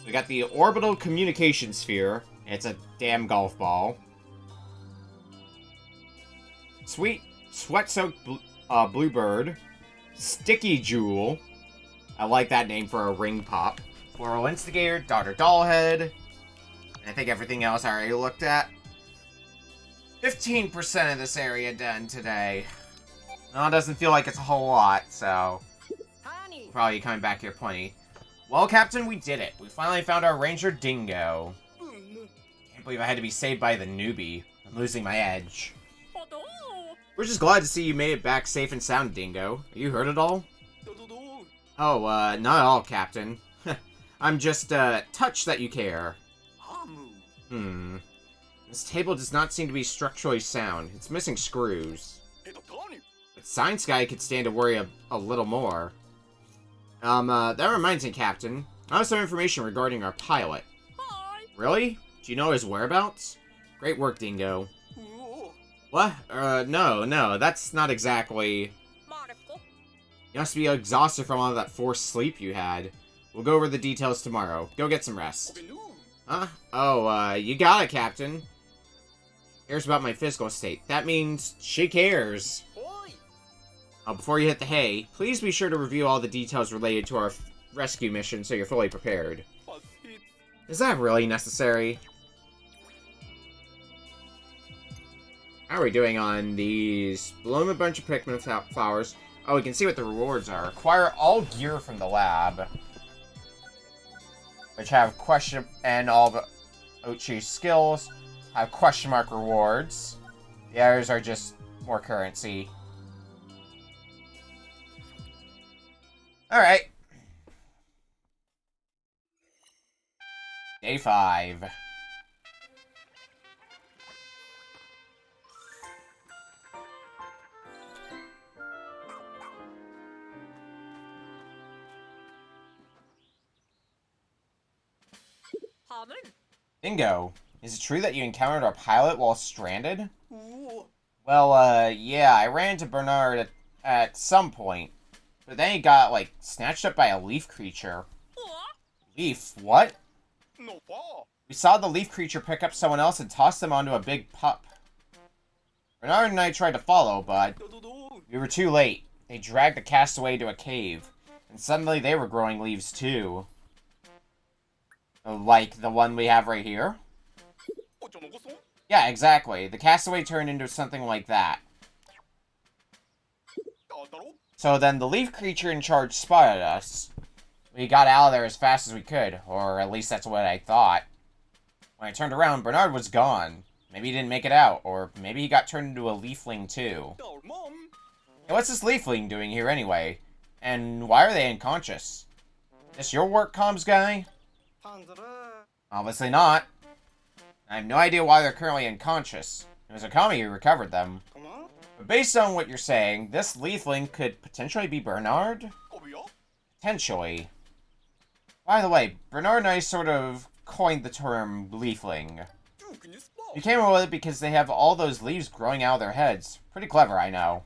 [SPEAKER 1] We got the Orbital Communication Sphere. It's a damn golf ball. Sweet Sweat-Soaked Bluebird. Sticky Jewel. I like that name for a ring pop. Floral Instigator, Daughter Dollhead. And I think everything else I already looked at. 15% of this area done today. No, it doesn't feel like it's a whole lot, so we'll probably be coming back here plenty. Well, Captain, we did it. We finally found our Ranger Dingo. Can't believe I had to be saved by the newbie. I'm losing my edge. We're just glad to see you made it back safe and sound, Dingo. Are you hurt at all? Oh, not at all, Captain. I'm just, touched that you care. This table does not seem to be structurally sound. It's missing screws. But Science Guy could stand to worry a little more. That reminds me, Captain. I have some information regarding our pilot. Hi. Really? Do you know his whereabouts? Great work, Dingo. What? No, that's not exactly... You must be exhausted from all that forced sleep you had. We'll go over the details tomorrow. Go get some rest. Huh? Oh, you got it, Captain. Cares about my physical state. That means she cares. Before you hit the hay, please be sure to review all the details related to our rescue mission so you're fully prepared. Is that really necessary? How are we doing on these? Bloom a bunch of Pikmin flowers. Oh, we can see what the rewards are. Acquire all gear from the lab, which have question, and all the Ochi's skills have question mark rewards. The others are just more currency. Alright. Day 5. Dingo, is it true that you encountered our pilot while stranded? Well, yeah, I ran into Bernard at some point, but then he got, like, snatched up by a leaf creature. Leaf? What? We saw the leaf creature pick up someone else and toss them onto a big pup. Bernard and I tried to follow, but we were too late. They dragged the castaway to a cave, and suddenly they were growing leaves too. Like the one we have right here? Yeah, exactly. The castaway turned into something like that. So then the leaf creature in charge spotted us. We got out of there as fast as we could, or at least that's what I thought. When I turned around, Bernard was gone. Maybe he didn't make it out, or maybe he got turned into a leafling too. Hey, what's this leafling doing here anyway? And why are they unconscious? This your work, comms guy? Obviously not. I have no idea why they're currently unconscious. It was Akami who recovered them. But based on what you're saying, this leafling could potentially be Bernard? Potentially. By the way, Bernard and I sort of coined the term leafling. We came up with it because they have all those leaves growing out of their heads. Pretty clever, I know.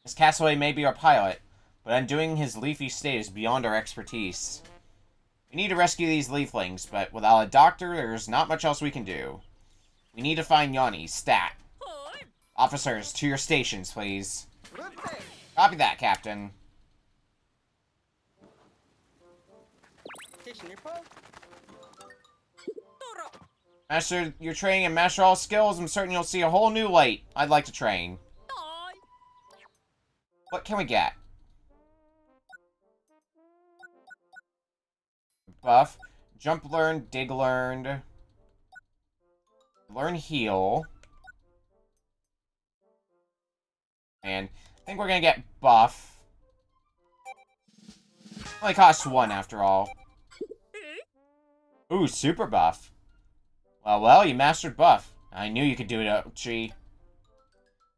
[SPEAKER 1] This castaway may be our pilot, but undoing his leafy state is beyond our expertise. We need to rescue these leaflings, but without a doctor, there's not much else we can do. We need to find Yanni, stat. Officers, to your stations, please. Copy that, Captain. Master your training and master all skills. I'm certain you'll see a whole new light. I'd like to train. What can we get? Buff. Jump learned, dig learned. Learn heal. And I think we're gonna get buff. Only costs 1 after all. Ooh, super buff. Well, you mastered buff. I knew you could do it, Ochi.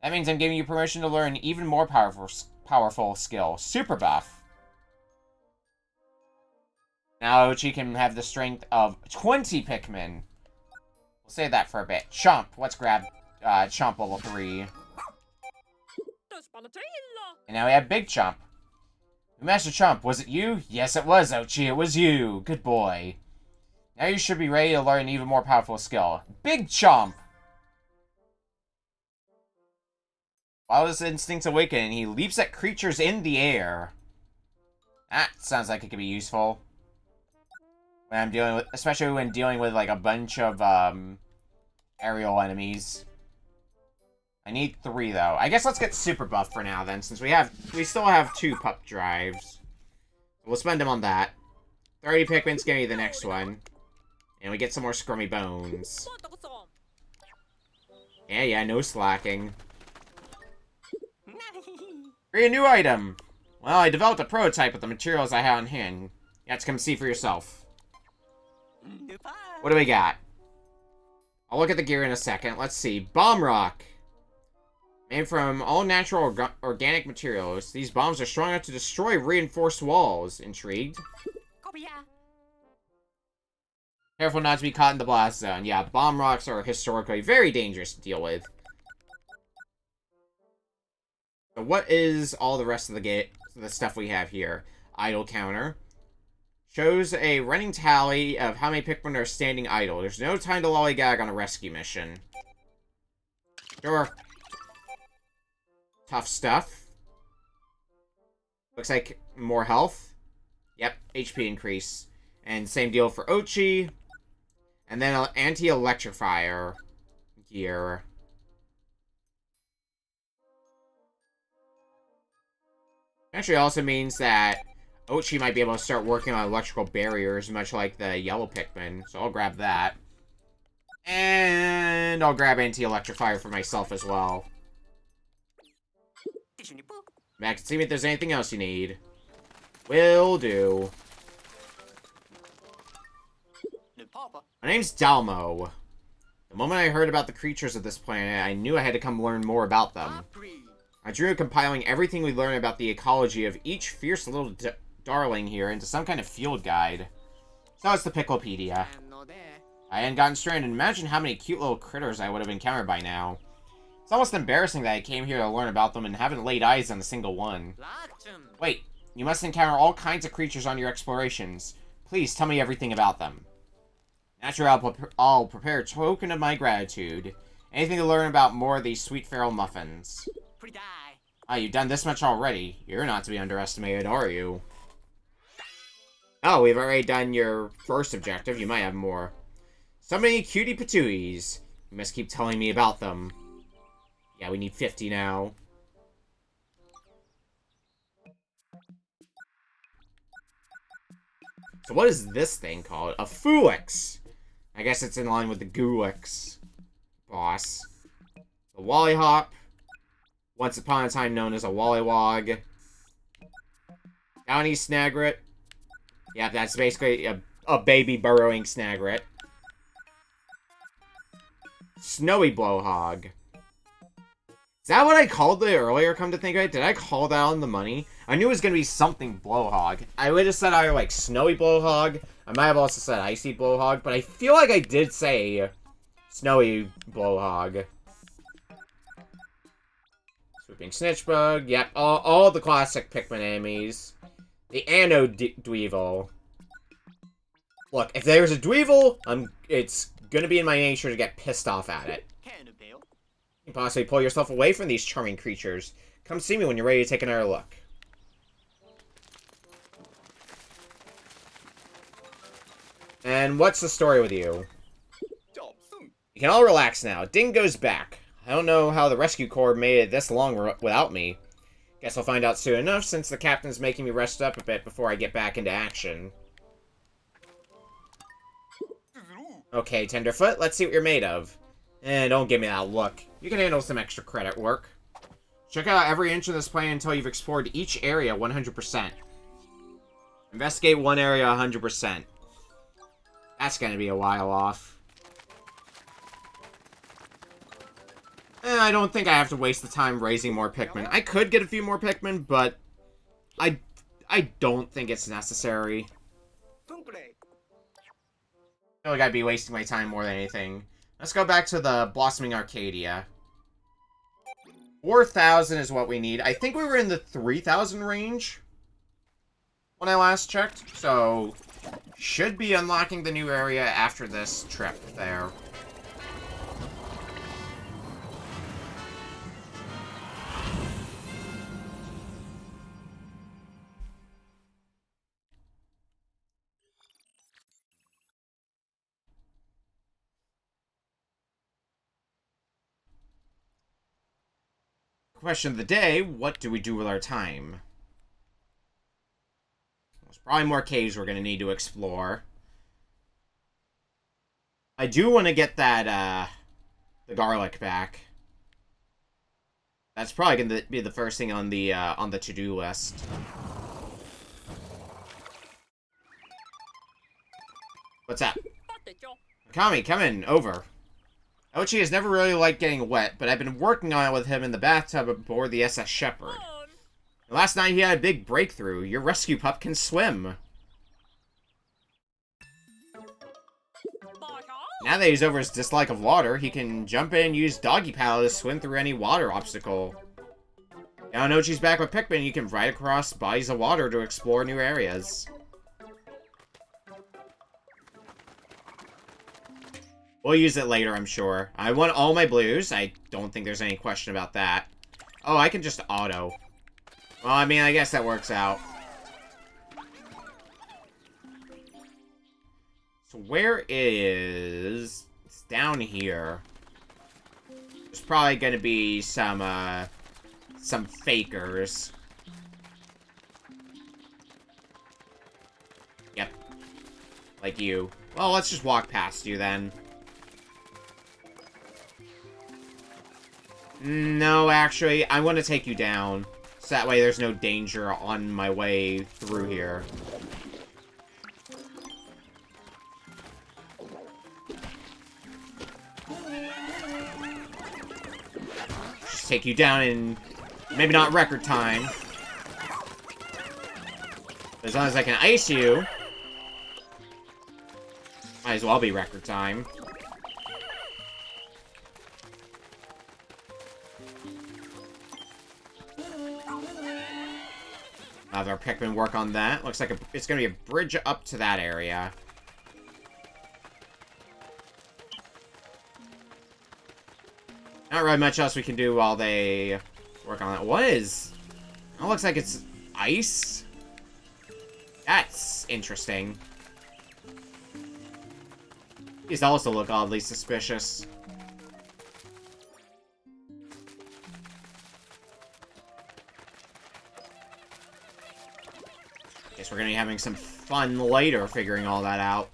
[SPEAKER 1] That means I'm giving you permission to learn an even more powerful skill. Super buff. Now Ochi can have the strength of 20 Pikmin. We'll save that for a bit. Chomp. Let's grab Chomp level 3. And now we have Big Chomp. Master Chomp, was it you? Yes, it was, Ochi. It was you. Good boy. Now you should be ready to learn an even more powerful skill. Big Chomp! While his instincts awaken, he leaps at creatures in the air. That sounds like it could be useful. When I'm dealing with, especially when dealing with like a bunch of aerial enemies. I need 3 though. I guess let's get super buff for now then, since we still have 2 pup drives. We'll spend them on that. 30 Pikmin's gonna be the next one. And we get some more scrummy bones. Yeah, no slacking. Create a new item! Well, I developed a prototype with the materials I had on hand. You have to come see for yourself. What do we got? I'll look at the gear in a second. Let's see. Bomb Rock! Made from all natural organic materials, these bombs are strong enough to destroy reinforced walls. Intrigued? Careful not to be caught in the blast zone. Yeah, bomb rocks are historically very dangerous to deal with. So what is all the rest of the stuff we have here? Idle counter. Shows a running tally of how many Pikmin are standing idle. There's no time to lollygag on a rescue mission. Sure. Tough stuff. Looks like more health. Yep, HP increase. And same deal for Ochi. And then anti-electrifier gear. Actually also means that Ochi might be able to start working on electrical barriers, much like the yellow Pikmin. So I'll grab that. And I'll grab anti-electrifier for myself as well. Back to see if there's anything else you need. Will do. My name's Dalmo. The moment I heard about the creatures of this planet, I knew I had to come learn more about them. I dreamed of compiling everything we learned about the ecology of each fierce little darling here into some kind of field guide. So it's the Picklepedia. I hadn't gotten stranded. Imagine how many cute little critters I would have encountered by now. It's almost embarrassing that I came here to learn about them and haven't laid eyes on a single one. Wait, you must encounter all kinds of creatures on your explorations. Please tell me everything about them. Naturally, I'll prepare a token of my gratitude. Anything to learn about more of these sweet feral muffins. Ah, you've done this much already. You're not to be underestimated, are you? Oh, we've already done your first objective. You might have more. So many cutie patooies. You must keep telling me about them. Yeah, we need 50 now. So what is this thing called? A Fulix. I guess it's in line with the Gulix boss. The Wallyhop. Once upon a time known as a Wollywog. Downy Snagret. Yeah, that's basically a baby burrowing Snagret. Snowy Blowhog. Is that what I called it earlier, come to think of it? Did I call that on the money? I knew it was going to be something Blowhog. I would have said either, like, Snowy Blowhog. I might have also said Icy Blowhog, but I feel like I did say Snowy Blowhog. Swooping Snitchbug. Yep, all the classic Pikmin enemies. The Anno Dweevil. Look, if there's a Dweevil, it's going to be in my nature to get pissed off at it. You can possibly pull yourself away from these charming creatures. Come see me when you're ready to take another look. And what's the story with you? You can all relax now. Dingo's back. I don't know how the rescue corps made it this long without me. Guess I'll find out soon enough, since the captain's making me rest up a bit before I get back into action. Okay, Tenderfoot, let's see what you're made of. And don't give me that look. You can handle some extra credit work. Check out every inch of this plane until you've explored each area 100%. Investigate one area 100%. That's gonna be a while off. I don't think I have to waste the time raising more Pikmin. I could get a few more Pikmin, but I don't think it's necessary. I feel like I'd be wasting my time more than anything. Let's go back to the Blossoming Arcadia. 4,000 is what we need. I think we were in the 3,000 range when I last checked, so should be unlocking the new area after this trip there. Question of the day, what do we do with our time? There's probably more caves we're going to need to explore. I do want to get that, the garlic back. That's probably going to be the first thing on the to-do list. What's up? Akami, come in, over. Ochi has never really liked getting wet, but I've been working on it with him in the bathtub aboard the SS Shepherd. And last night he had a big breakthrough. Your rescue pup can swim. Now that he's over his dislike of water, he can jump in and use doggy paddle to swim through any water obstacle. Now Ochi's back with Pikmin, you can ride across bodies of water to explore new areas. We'll use it later, I'm sure. I want all my blues. I don't think there's any question about that. Oh, I can just auto. Well, I mean, I guess that works out. So where is... It's down here. There's probably gonna be some fakers. Yep. Like you. Well, let's just walk past you then. No, actually, I want to take you down. So that way there's no danger on my way through here. Just take you down in maybe not record time. But as long as I can ice you, might as well be record time. have our Pikmin work on that. Looks like it's going to be a bridge up to that area. Not really much else we can do while they work on that. What is... It looks like it's ice? That's interesting. These also look oddly suspicious. Guess we're gonna be having some fun later figuring all that out.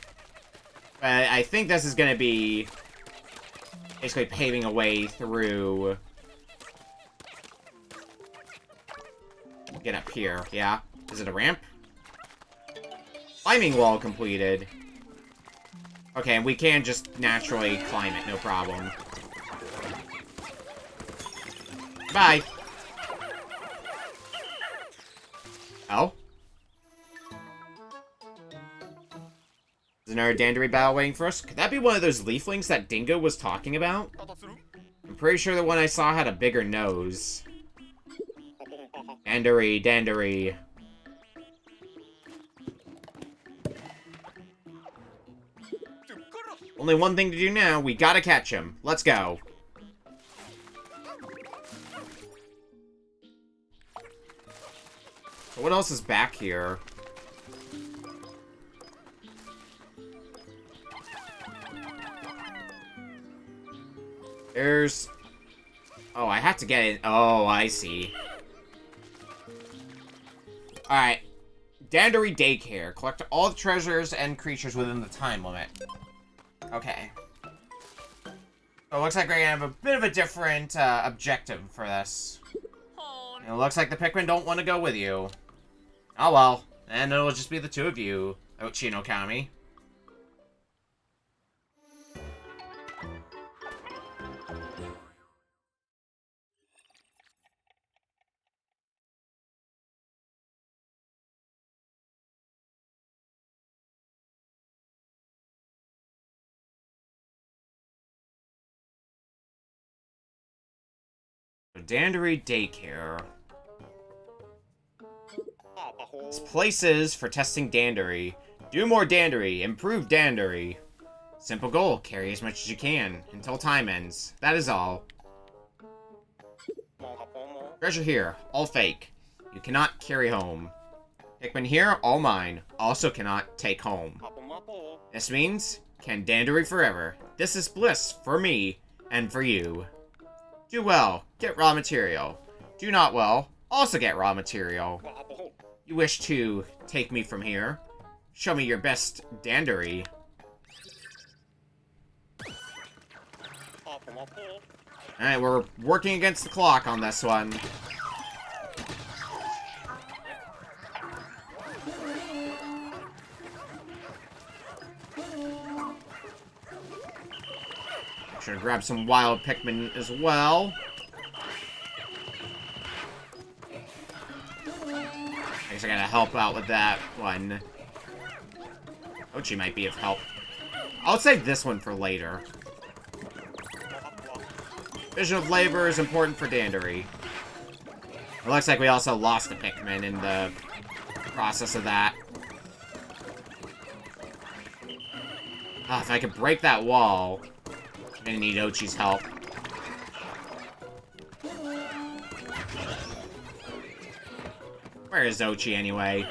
[SPEAKER 1] But I think this is gonna be basically paving a way through. Get up here, yeah. Is it a ramp? Climbing wall completed. Okay, and we can just naturally climb it, no problem. Bye. Oh? Is another Dandary battle waiting for us? Could that be one of those leaflings that Dingo was talking about? I'm pretty sure the one I saw had a bigger nose. Dandary, Dandary. Only one thing to do now. We gotta catch him. Let's go. So what else is back here? There's... Oh, I have to get it. Oh, I see. Alright. Dandary Daycare. Collect all the treasures and creatures within the time limit. Okay. So it looks like we're gonna have a bit of a different objective for this. And it looks like the Pikmin don't want to go with you. Oh well. And it'll just be the two of you, Ochi and Okami. Dandary Daycare. It's places for testing Dandary. Do more Dandary. Improve Dandary. Simple goal. Carry as much as you can until time ends. That is all. Treasure here. All fake. You cannot carry home. Pikmin here. All mine. Also cannot take home. This means can Dandary forever. This is bliss for me and for you. Do well, get raw material. Do not well, also get raw material. You wish to take me from here? Show me your best Dandary. Alright, we're working against the clock on this one. Sure to grab some wild Pikmin as well. I guess I gotta help out with that one. Ochi might be of help. I'll save this one for later. Vision of labor is important for Dandary. It looks like we also lost a Pikmin in the process of that. Ah, if I could break that wall... I'm gonna need Ochi's help. Where is Ochi anyway?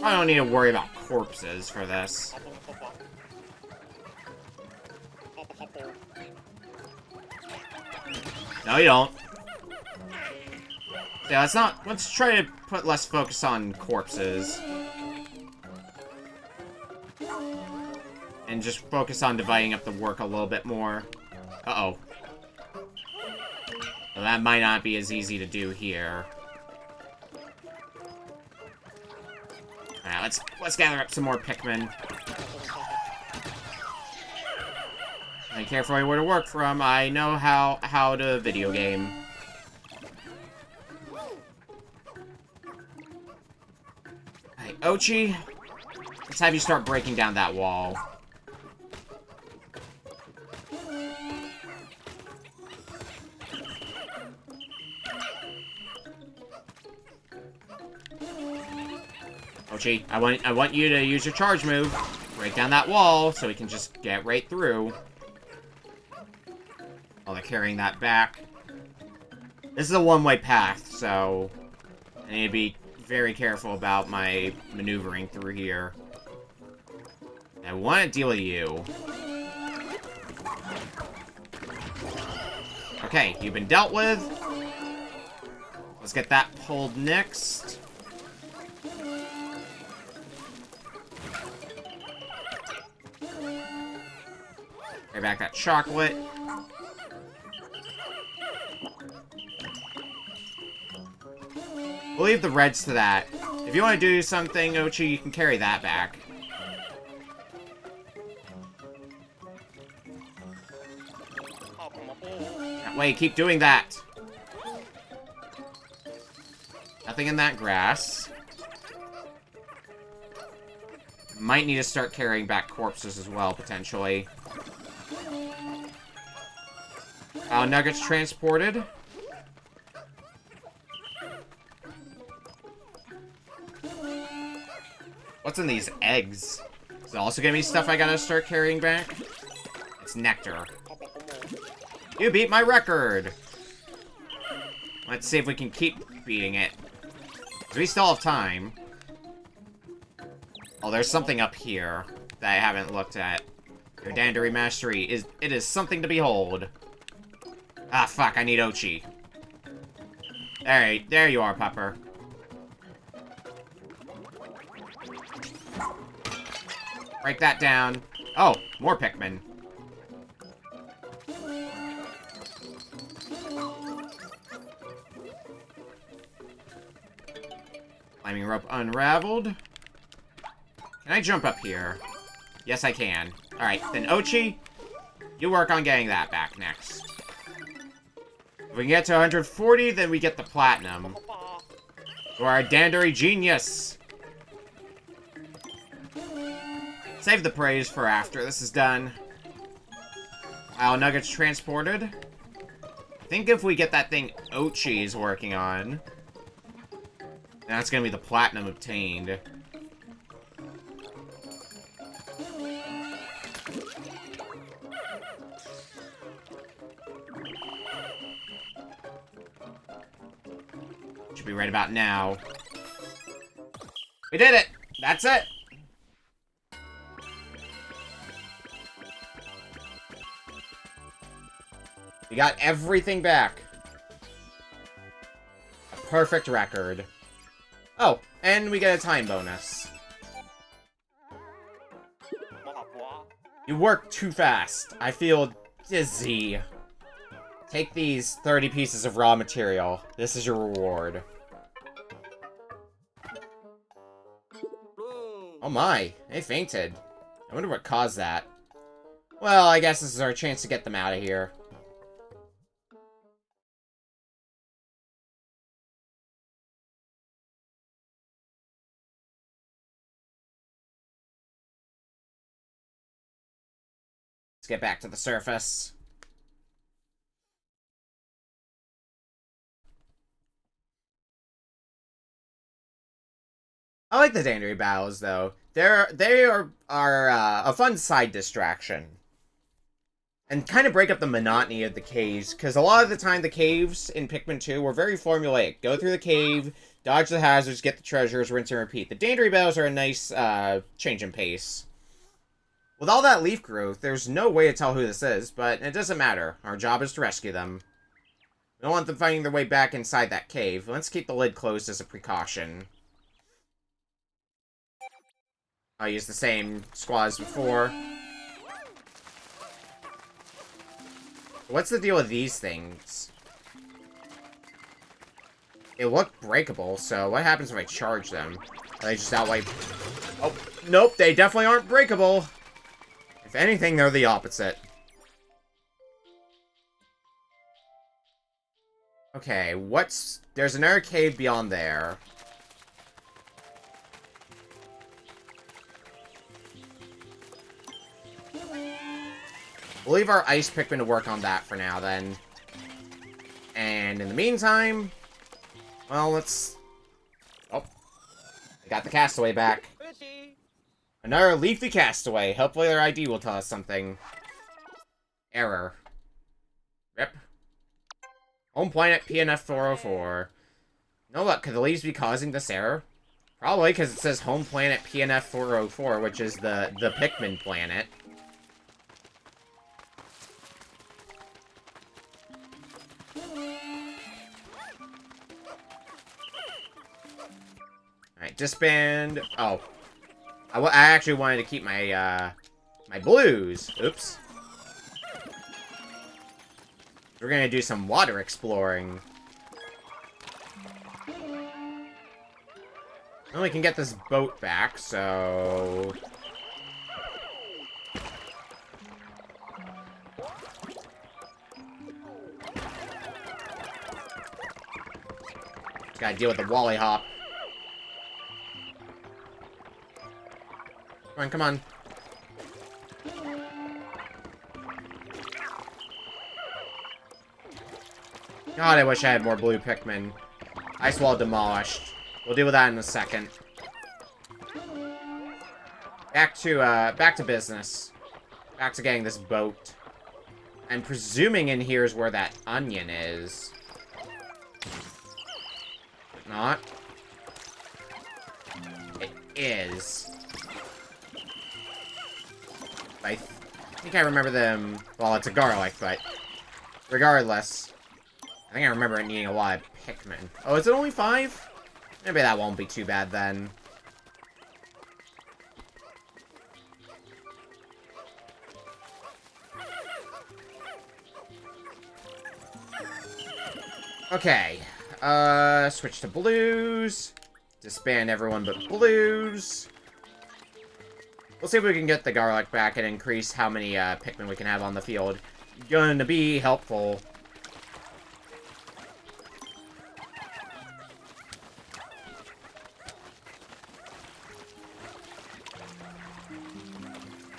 [SPEAKER 1] I don't need to worry about corpses for this. No, you don't. Yeah, let's try to put less focus on corpses. And just focus on dividing up the work a little bit more. Uh-oh. Well, that might not be as easy to do here. Alright, let's gather up some more Pikmin. Be careful where to work from. I know how to video game. Alright, Ochi. Let's have you start breaking down that wall. Ochi, I want you to use your charge move. Break down that wall so we can just get right through. Oh, they're carrying that back. This is a one-way path, so I need to be very careful about my maneuvering through here. I want to deal with you. Okay, you've been dealt with. Let's get that pulled next. Get back that chocolate. We'll leave the reds to that. If you want to do something, Ochi, you can carry that back. That way, keep doing that. Nothing in that grass. Might need to start carrying back corpses as well, potentially. Nuggets transported. What's in these eggs? Is it also gonna be stuff I gotta start carrying back? It's nectar. You beat my record! Let's see if we can keep beating it. We still have time. Oh, there's something up here that I haven't looked at. Your Dandary Mastery is something to behold. Ah, fuck, I need Ochi. Alright, there you are, Pepper. Break that down. Oh, more Pikmin. Climbing rope unraveled. Can I jump up here? Yes, I can. Alright, then Ochi, you work on getting that back next. If we can get to 140, then we get the platinum. For our Dandary genius. Save the praise for after this is done. Nuggets transported. I think if we get that thing Ochi is working on, that's gonna be the platinum obtained. Should be right about now. We did it! That's it! We got everything back. A perfect record. Oh, and we get a time bonus. You work too fast. I feel dizzy. Take these 30 pieces of raw material. This is your reward. Oh my, they fainted. I wonder what caused that. Well, I guess this is our chance to get them out of here. Let's get back to the surface. I like the Dandary battles, though. They are a fun side distraction. And kind of break up the monotony of the caves, because a lot of the time the caves in Pikmin 2 were very formulaic. Go through the cave, dodge the hazards, get the treasures, rinse and repeat. The Dandary battles are a nice change in pace. With all that leaf growth, there's no way to tell who this is, but it doesn't matter. Our job is to rescue them. We don't want them finding their way back inside that cave. Let's keep the lid closed as a precaution. I'll use the same squad as before. What's the deal with these things? They look breakable, so what happens if I charge them? Are they just outright... Oh, nope, they definitely aren't breakable. If anything, they're the opposite. Okay, what's... There's another cave beyond there. We'll leave our ice Pikmin to work on that for now, then. And in the meantime... Well, let's... Oh. I got the castaway back. Another leafy castaway. Hopefully their ID will tell us something. Error. Rip. Home planet PNF 404. No luck. Could the leaves be causing this error? Probably, because it says home planet PNF 404, which is the Pikmin planet. Alright, disband. Oh. I actually wanted to keep my, my blues. Oops. We're gonna do some water exploring. Well, we can get this boat back, so... Just gotta deal with the Wally Hop. Come on, come on. God, I wish I had more blue Pikmin. Ice wall demolished. We'll deal with that in a second. Back to business. Back to getting this boat. I'm presuming in here is where that onion is. Not. It is. I think I remember them... Well, it's a garlic, but... Regardless. I think I remember it needing a lot of Pikmin. Oh, is it only 5? Maybe that won't be too bad, then. Okay. Switch to blues. Disband everyone but blues. We'll see if we can get the garlic back and increase how many Pikmin we can have on the field. Going to be helpful.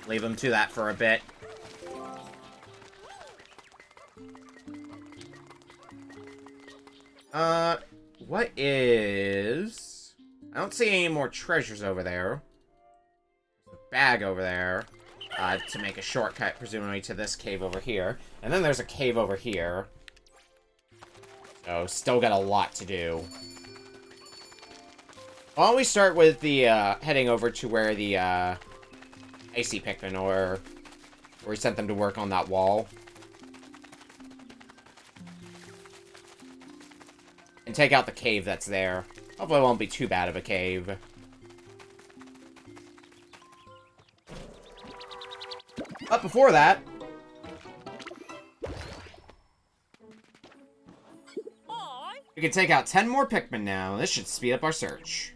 [SPEAKER 1] Leave them to that for a bit. What is... I don't see any more treasures over there. There's a bag over there. To make a shortcut, presumably, to this cave over here. And then there's a cave over here. So, still got a lot to do. Why don't we start with the, heading over to where the, icy Pikmin, or we sent them to work on that wall. And take out the cave that's there. Hopefully it won't be too bad of a cave. But before that... we can take out 10 more Pikmin now. This should speed up our search.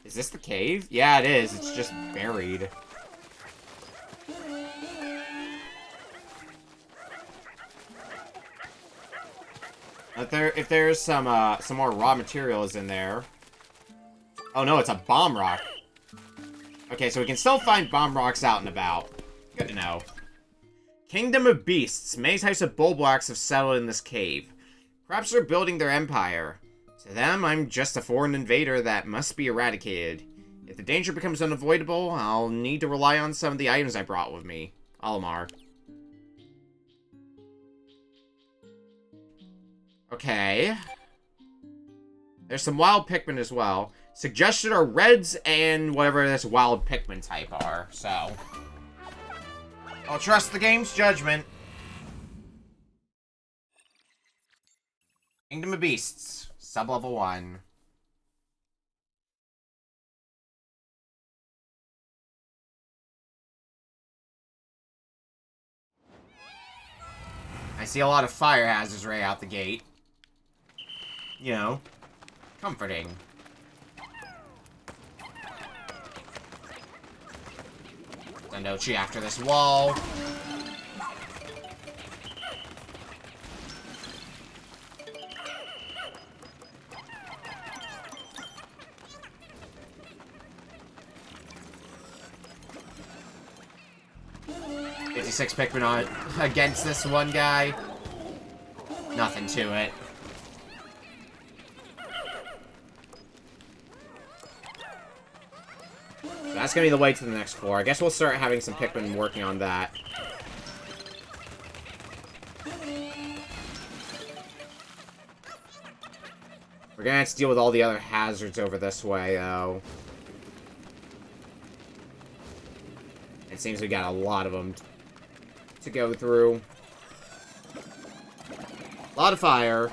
[SPEAKER 1] Is this the cave? Yeah, it is. It's just buried. If there's some more raw materials in there. Oh no, it's a bomb rock. Okay, so we can still find bomb rocks out and about. Good to know. Kingdom of Beasts. Many types of bulblocks have settled in this cave. Perhaps they're building their empire. To them, I'm just a foreign invader that must be eradicated. If the danger becomes unavoidable, I'll need to rely on some of the items I brought with me. Alamar. Okay. There's some wild Pikmin as well. Suggested are reds and whatever this wild Pikmin type are, so... I'll trust the game's judgment. Kingdom of Beasts. Sub-level 1. I see a lot of fire hazards right out the gate. You know, comforting. Send Ochi after this wall. 56 Pikmin on against this one guy. Nothing to it. So that's gonna be the way to the next floor. I guess we'll start having some Pikmin working on that. We're gonna have to deal with all the other hazards over this way, though. It seems we got a lot of them to go through. A lot of fire.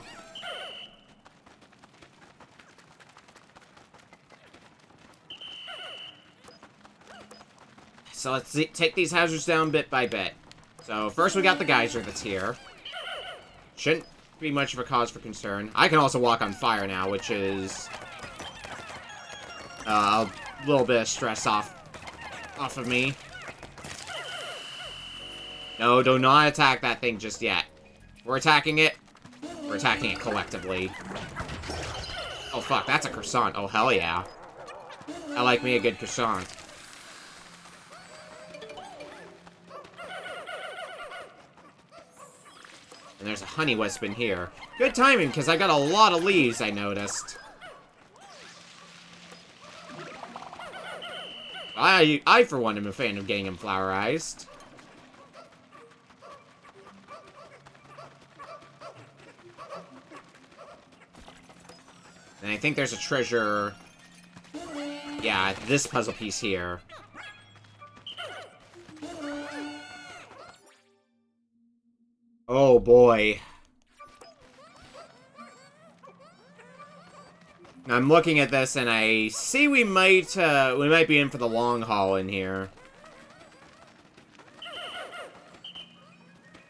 [SPEAKER 1] So let's take these hazards down bit by bit. So first we got the geyser that's here. Shouldn't be much of a cause for concern. I can also walk on fire now, which is a little bit of stress off of me. No, do not attack that thing just yet. We're attacking it. We're attacking it collectively. Oh fuck, that's a croissant. Oh hell yeah. I like me a good croissant. And there's a honey wisp in here. Good timing, because I got a lot of leaves, I noticed. I for one, am a fan of getting them flowerized. And I think there's a treasure... Yeah, this puzzle piece here. Oh boy. I'm looking at this and I see we might be in for the long haul in here.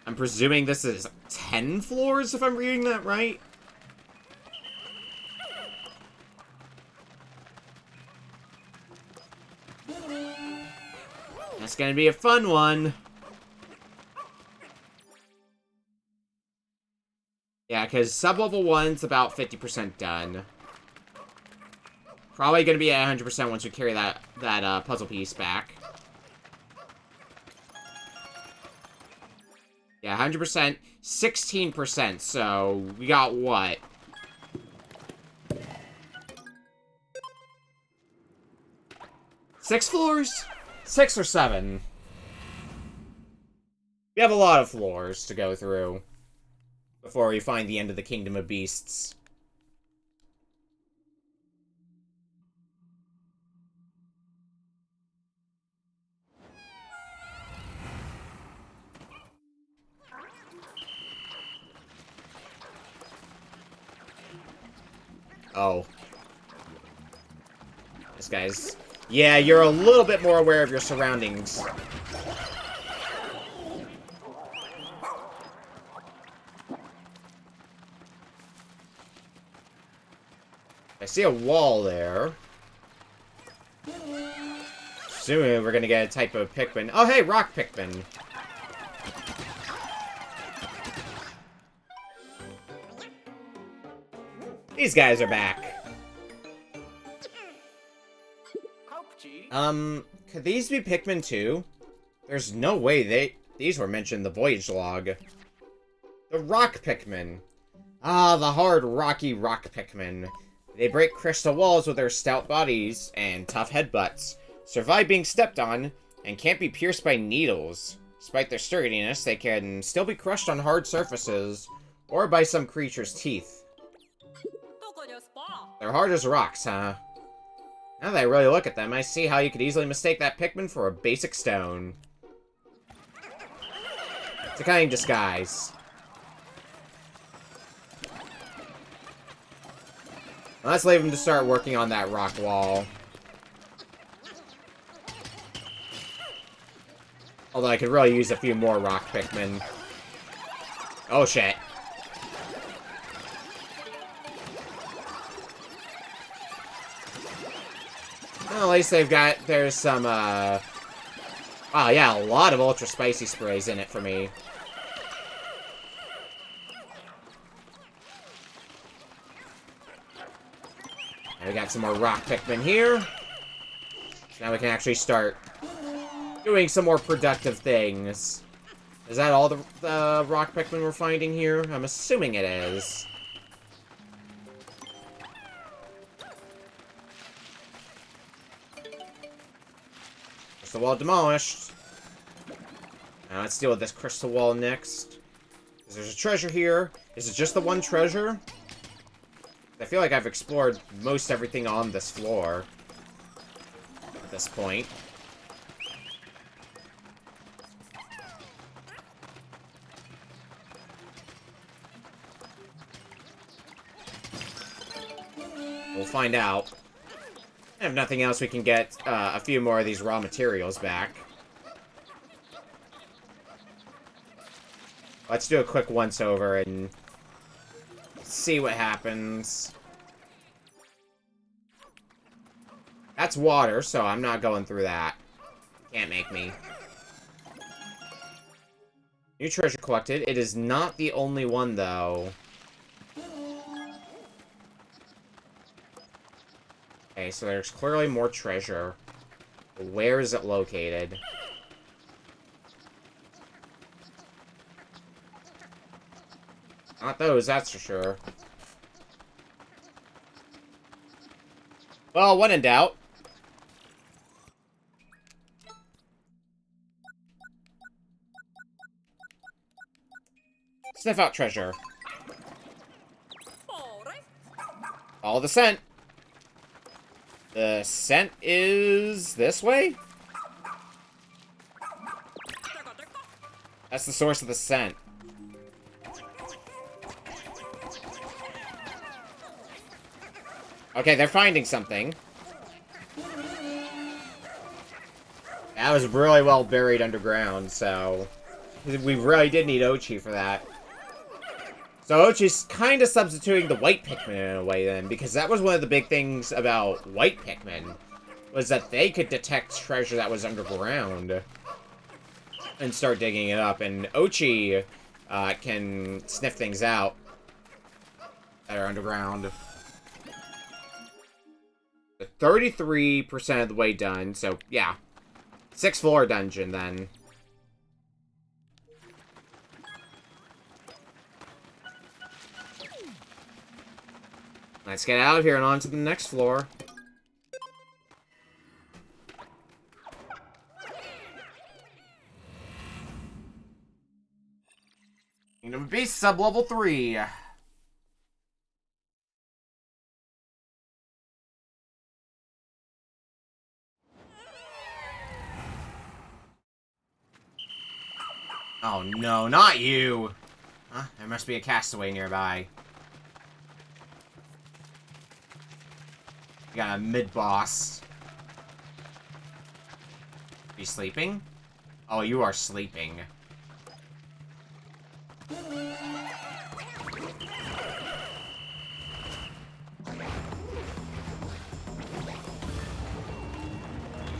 [SPEAKER 1] I'm presuming this is 10 floors if I'm reading that right. That's gonna be a fun one. Yeah, because sub-level 1's about 50% done. Probably gonna be at 100% once we carry that puzzle piece back. Yeah, 100%, 16%, so we got what? Six floors? 6 or 7. We have a lot of floors to go through before we find the end of the Kingdom of Beasts. Oh. This guy's... Yeah, you're a little bit more aware of your surroundings. I see a wall there. Soon we're gonna get a type of Pikmin. Oh, hey, rock Pikmin. These guys are back. Could these be Pikmin too? There's no way these were mentioned in the voyage log. The rock Pikmin. Ah, the hard, rocky rock Pikmin. They break crystal walls with their stout bodies and tough headbutts, survive being stepped on, and can't be pierced by needles. Despite their sturdiness, they can still be crushed on hard surfaces, or by some creature's teeth. They're hard as rocks, huh? Now that I really look at them, I see how you could easily mistake that Pikmin for a basic stone. It's a cunning disguise. Let's leave him to start working on that rock wall. Although I could really use a few more rock Pikmin. Oh shit. Well, at least there's some, wow, yeah, a lot of ultra spicy sprays in it for me. And we got some more rock Pikmin here. Now we can actually start doing some more productive things. Is that all the rock Pikmin we're finding here? I'm assuming it is. Crystal wall demolished. Now let's deal with this crystal wall next. There's a treasure here. Is it just the one treasure? I feel like I've explored most everything on this floor at this point. We'll find out. If nothing else, we can get a few more of these raw materials back. Let's do a quick once-over and see what happens. That's water, so I'm not going through that. Can't make me. New treasure collected. It is not the only one, though. Okay, so there's clearly more treasure. Where is it located? Not those, that's for sure. Well, when in doubt. Sniff out treasure. Follow the scent. The scent is this way? That's the source of the scent. Okay, they're finding something. That was really well buried underground, so we really did need Ochi for that. So Ochi's kind of substituting the white Pikmin in a way then, because that was one of the big things about white Pikmin, was that they could detect treasure that was underground and start digging it up, and Ochi can sniff things out that are underground. 33% of the way done, so yeah. 6th floor dungeon then. Let's get out of here and on to the next floor. Kingdom of Beasts, sub-level 3. Oh no, not you! Huh? There must be a castaway nearby. We got a mid-boss. You sleeping? Oh, you are sleeping.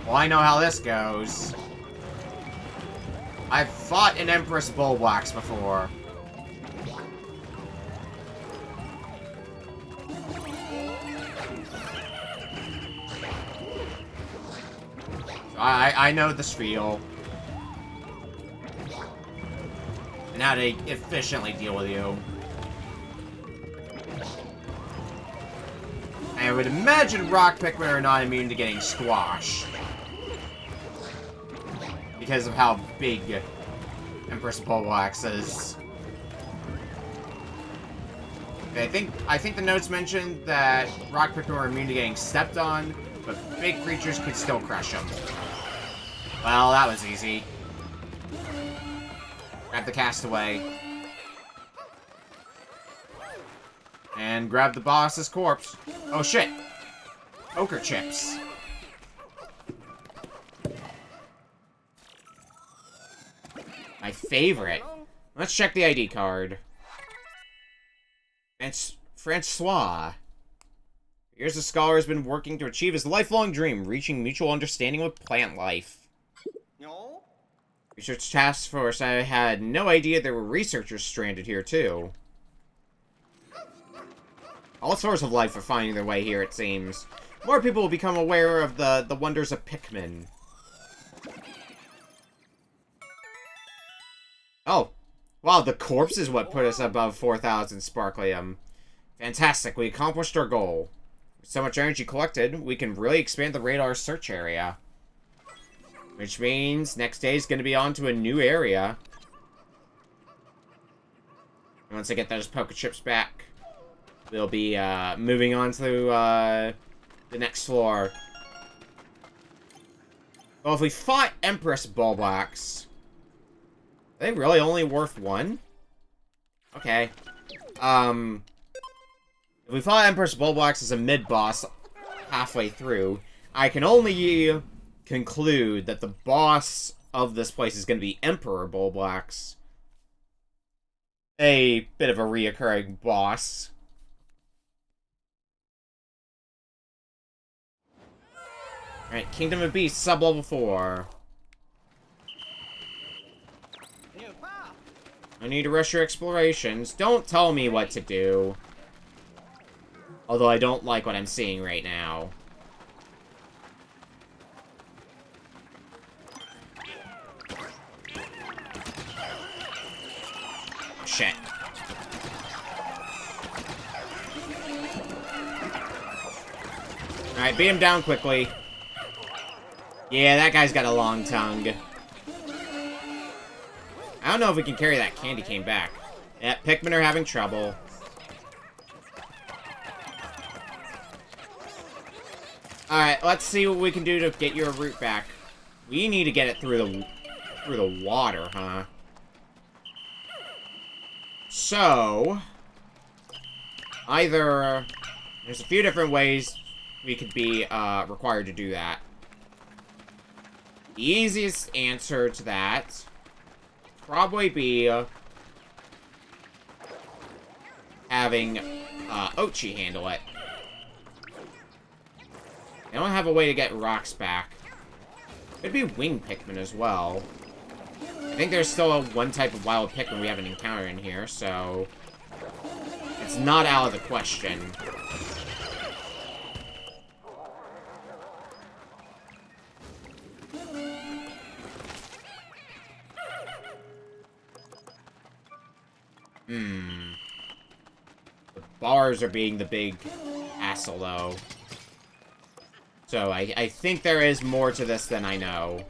[SPEAKER 1] Well, I know how this goes. I've fought an Empress Bullwax before. I know the spiel. And how to efficiently deal with you. I would imagine rock Pikmin are not immune to getting squashed. Because of how big Empress Bullwax is. I think the notes mentioned that rock Pikmin are immune to getting stepped on, but big creatures could still crush them. Well, that was easy. Grab the castaway. And grab the boss's corpse. Oh shit! Poker chips. My favorite. Let's check the ID card. It's Francois. Here's a scholar has been working to achieve his lifelong dream, reaching mutual understanding with plant life. Research task force. I had no idea there were researchers stranded here, too. All sorts of life are finding their way here, it seems. More people will become aware of the wonders of Pikmin. Oh. Wow, the corpse is what put us above 4,000 sparklium. Fantastic, we accomplished our goal. With so much energy collected, we can really expand the radar search area. Which means next day is going to be on to a new area. And once I get those poker chips back, we'll be moving on to the next floor. Well, if we fought Empress Bulbox, are they really only worth one? Okay. If we fought Empress Bulbox as a mid-boss halfway through, I can only conclude that the boss of this place is going to be Emperor Bulbox. A bit of a reoccurring boss. Alright, Kingdom of Beasts, sub-level 4. I need to rush your explorations. Don't tell me what to do. Although I don't like what I'm seeing right now. Shit. Alright, beat him down quickly. Yeah, that guy's got a long tongue. I don't know if we can carry that candy cane back. Yeah, Pikmin are having trouble. Alright, let's see what we can do to get your route back. We need to get it through the water, huh? So, either there's a few different ways we could be required to do that. The easiest answer to that probably be having Oatchi handle it. I don't have a way to get rocks back. Could be wing Pikmin as well. I think there's still one type of wild Pikmin we haven't encountered in here, so it's not out of the question. The bars are being the big hassle, though. So I think there is more to this than I know.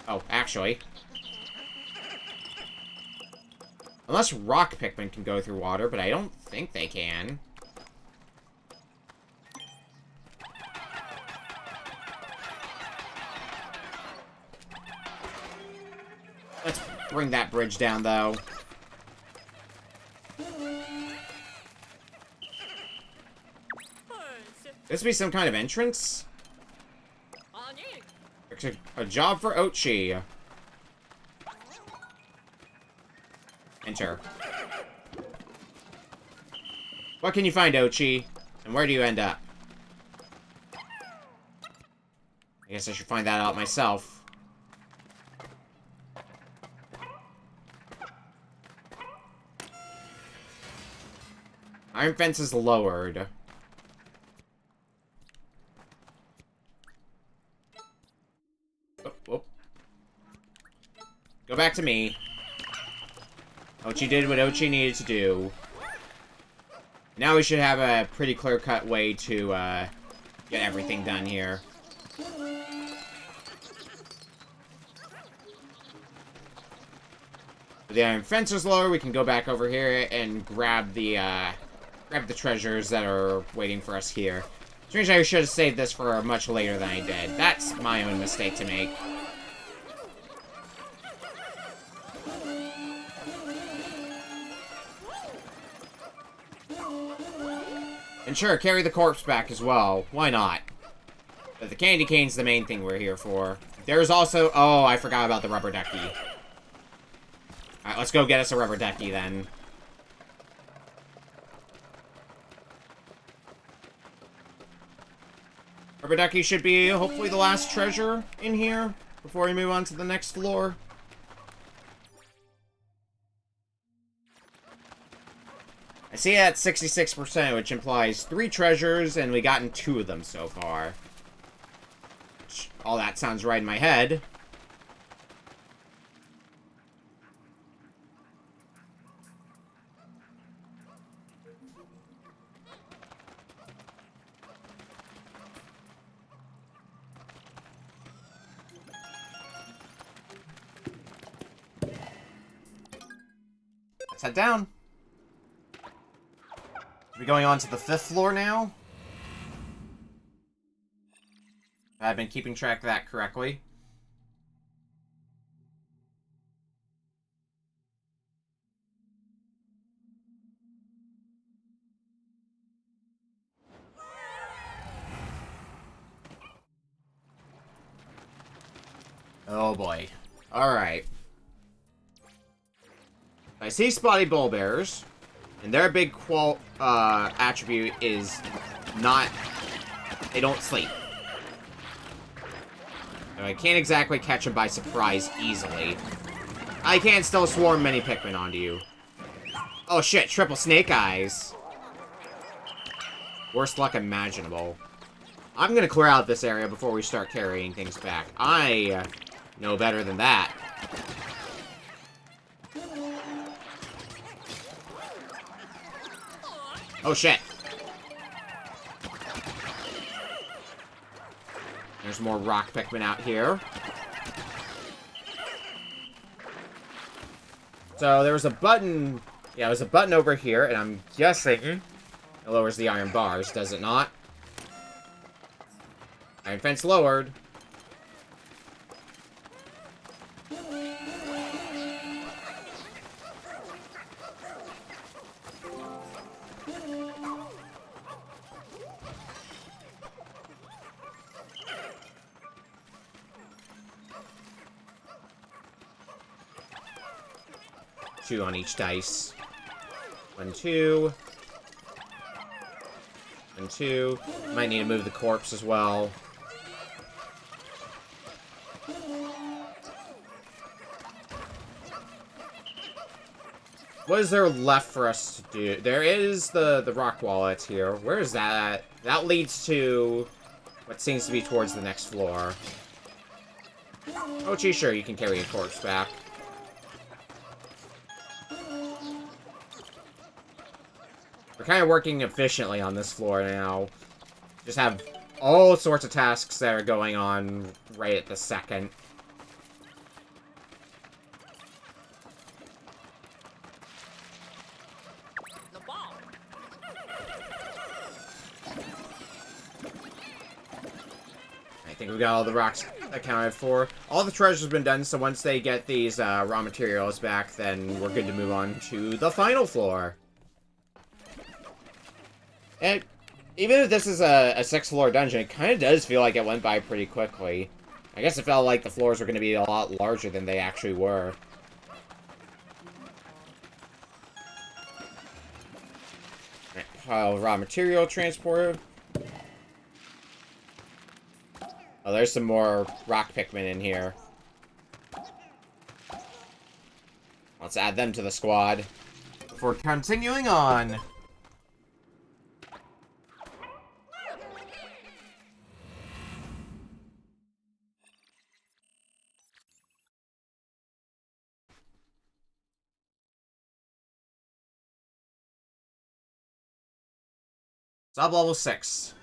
[SPEAKER 1] Oh, actually. Unless rock Pikmin can go through water, but I don't think they can. Let's bring that bridge down, though. This would be some kind of entrance? A job for Oatchi. Enter. What can you find, Oatchi? And where do you end up? I guess I should find that out myself. Iron fence is lowered. Oh. Go back to me. Oatchi did what Oatchi needed to do. Now we should have a pretty clear-cut way to get everything done here. With the iron fence is lower, we can go back over here and grab the treasures that are waiting for us here. Strangely, I should have saved this for much later than I did. That's my own mistake to make. And sure, carry the corpse back as well. Why not? But the candy cane's the main thing we're here for. There's also... Oh, I forgot about the rubber ducky. Alright, let's go get us a rubber ducky then. Rubber ducky should be hopefully the last treasure in here before we move on to the next floor. I see it at 66%, which implies 3 treasures, and we gotten 2 of them so far. All that sounds right in my head. head down. We're going on to the 5th floor now. I've been keeping track of that correctly. Oh boy. Alright. I see spotty bull bears, and their big attribute is not... They don't sleep. I can't exactly catch them by surprise easily. I can still swarm many Pikmin onto you. Oh shit, triple snake eyes. Worst luck imaginable. I'm gonna clear out this area before we start carrying things back. I know better than that. Oh shit. There's more rock Pikmin out here. So there was a button. Yeah, there's a button over here, and I'm guessing it lowers the iron bars, does it not? Iron fence lowered. Two on each dice. 1, 2. 1, 2. Might need to move the corpse as well. What is there left for us to do? There is the rock wallet here. Where is that at? That leads to what seems to be towards the next floor. Oh, gee, sure, you can carry a corpse back. We're kind of working efficiently on this floor now. Just have all sorts of tasks that are going on right at the second. I think we got all the rocks accounted for. All the treasure's been done, so once they get these raw materials back, then we're good to move on to the final floor. And even if this is a 6th floor dungeon, it kind of does feel like it went by pretty quickly. I guess it felt like the floors were going to be a lot larger than they actually were. Right, pile of raw material transporter. Oh, there's some more rock Pikmin in here. Let's add them to the squad. Before continuing on. Sub-level 6.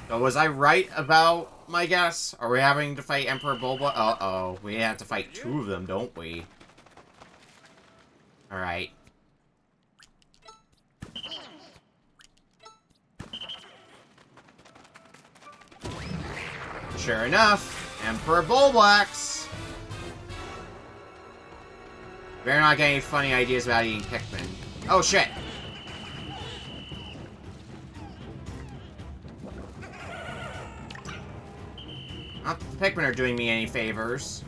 [SPEAKER 1] So was I right about my guess? Are we having to fight Emperor Bulba? Uh-oh. We have to fight 2 of them, don't we? Alright. Sure enough, Emperor Bulblax! Better not get any funny ideas about eating Pikmin. Oh, shit! Not that the Pikmin are doing me any favors.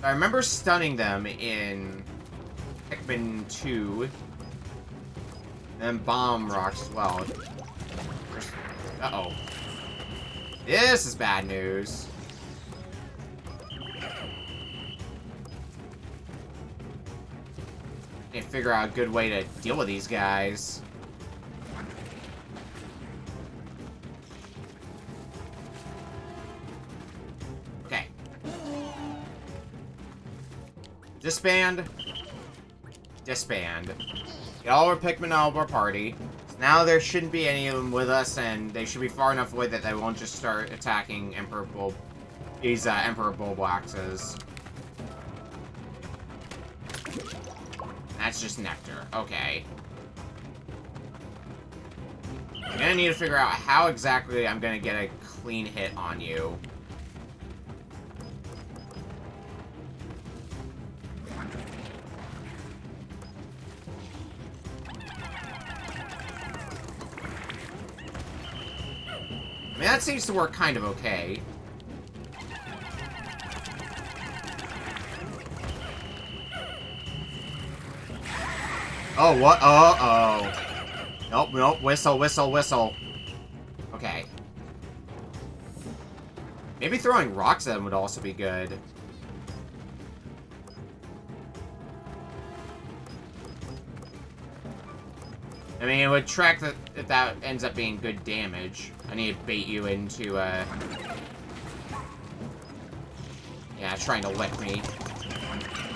[SPEAKER 1] I remember stunning them in Pikmin 2. And bomb rocks as well. Uh-oh. This is bad news. Need to figure out a good way to deal with these guys. Okay. Disband. Disband. Get all our Pikmin out of our party. So now there shouldn't be any of them with us, and they should be far enough away that they won't just start attacking Emperor Bulblaxes. That's just nectar. Okay. I'm gonna need to figure out how exactly I'm gonna get a clean hit on you. I mean, that seems to work kind of okay. Oh, what? Uh-oh. Nope, nope. Whistle, whistle, whistle. Okay. Maybe throwing rocks at them would also be good. I mean, it would track that if that ends up being good damage. I need to bait you into, yeah, trying to lick me.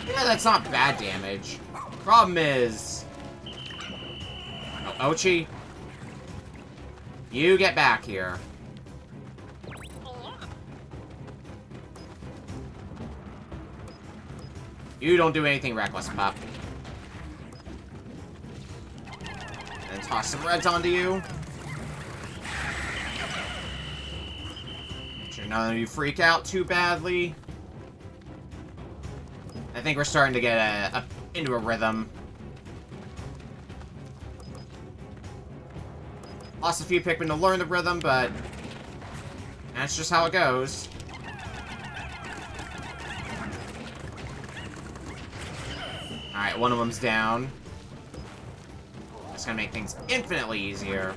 [SPEAKER 1] Yeah, that's not bad damage. Problem is... Oh, Ochi. You get back here. You don't do anything reckless, pup. And toss some reds onto you. Make sure none of you freak out too badly. I think we're starting to get into a rhythm. Lost a few Pikmin to learn the rhythm, but that's just how it goes. Alright, one of them's down. That's gonna make things infinitely easier.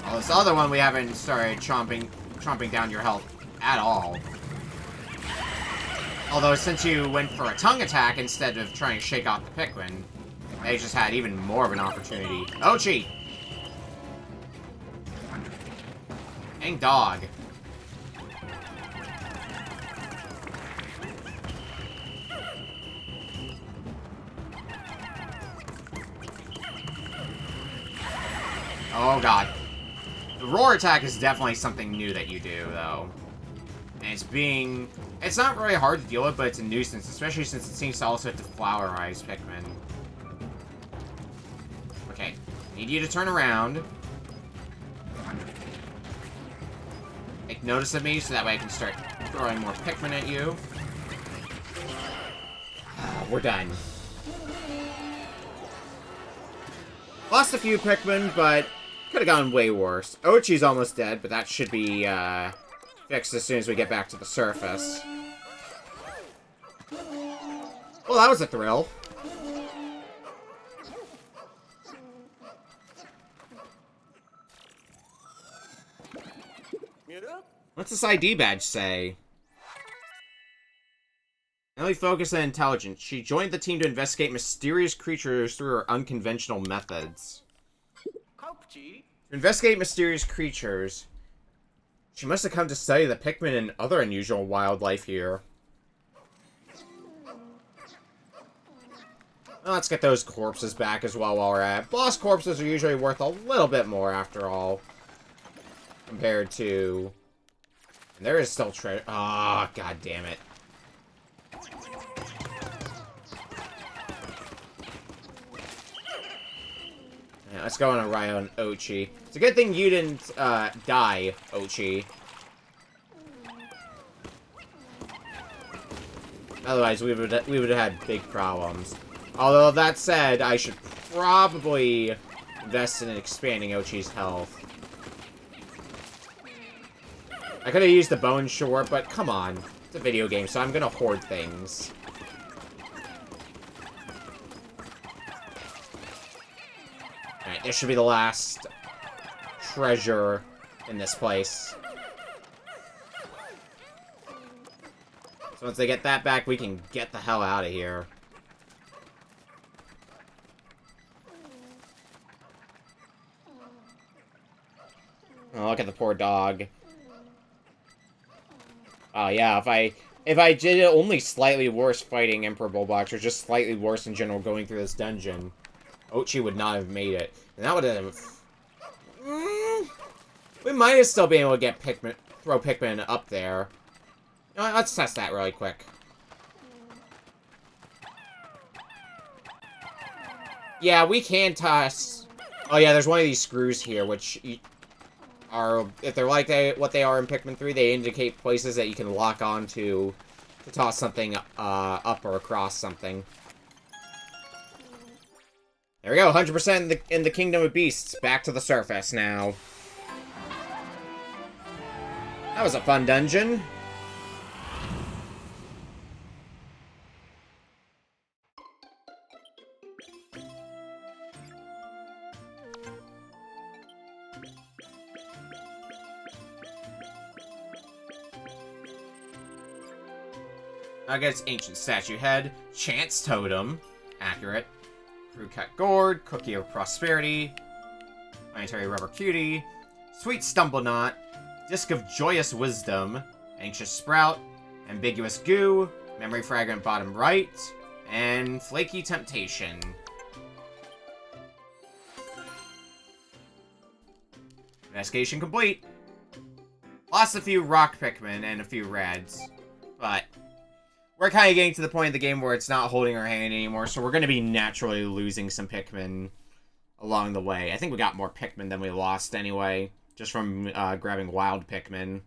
[SPEAKER 1] Oh, this other one we haven't started chomping down your health at all. Although, since you went for a tongue attack instead of trying to shake off the Pikmin, they just had even more of an opportunity. Ochi! Dang dog. Oh god. The roar attack is definitely something new that you do, though. And it's not really hard to deal with, but it's a nuisance, especially since it seems to also have to flowerize Pikmin. Okay, need you to turn around. Take notice of me, so that way I can start throwing more Pikmin at you. We're done. Lost a few Pikmin, but could have gone way worse. Ochi's almost dead, but that should be fixed as soon as we get back to the surface. Well, that was a thrill. What's this ID badge say? Only focus on intelligence. She joined the team to investigate mysterious creatures through her unconventional methods. To investigate mysterious creatures, she must have come to study the Pikmin and other unusual wildlife here. Well, let's get those corpses back as well while we're at it. Boss corpses are usually worth a little bit more, after all. Compared to... And there is still treasure. Ah, oh, god damn it. Yeah, let's go on a ride on Ochi. It's a good thing you didn't die, Ochi. Otherwise, we would have had big problems. Although, that said, I should probably invest in expanding Ochi's health. I could have used the bone short, but come on. It's a video game, so I'm gonna hoard things. Alright, this should be the last treasure in this place. So once they get that back, we can get the hell out of here. Oh, look at the poor dog. Oh, yeah, if I did it only slightly worse fighting Emperor Bullbox, or just slightly worse in general going through this dungeon, Ochi would not have made it. And that would have... we might have still been able to get throw Pikmin up there. You know what, let's test that really quick. Yeah, we can toss... Oh yeah, there's one of these screws here, which are... If they're like what they are in Pikmin 3, they indicate places that you can lock onto to toss something up or across something. There we go, 100% in the Kingdom of Beasts. Back to the surface now. That was a fun dungeon. Nuggets, Ancient Statue Head, Chance Totem, accurate. Crew Cut Gourd, Cookie of Prosperity, Planetary Rubber Cutie, Sweet Stumble Knot, Disc of Joyous Wisdom, Anxious Sprout, Ambiguous Goo, Memory Fragment bottom right, and Flaky Temptation. Investigation complete. Lost a few rock Pikmin and a few reds, but we're kind of getting to the point of the game where it's not holding our hand anymore, so we're going to be naturally losing some Pikmin along the way. I think we got more Pikmin than we lost anyway, just from grabbing wild Pikmin.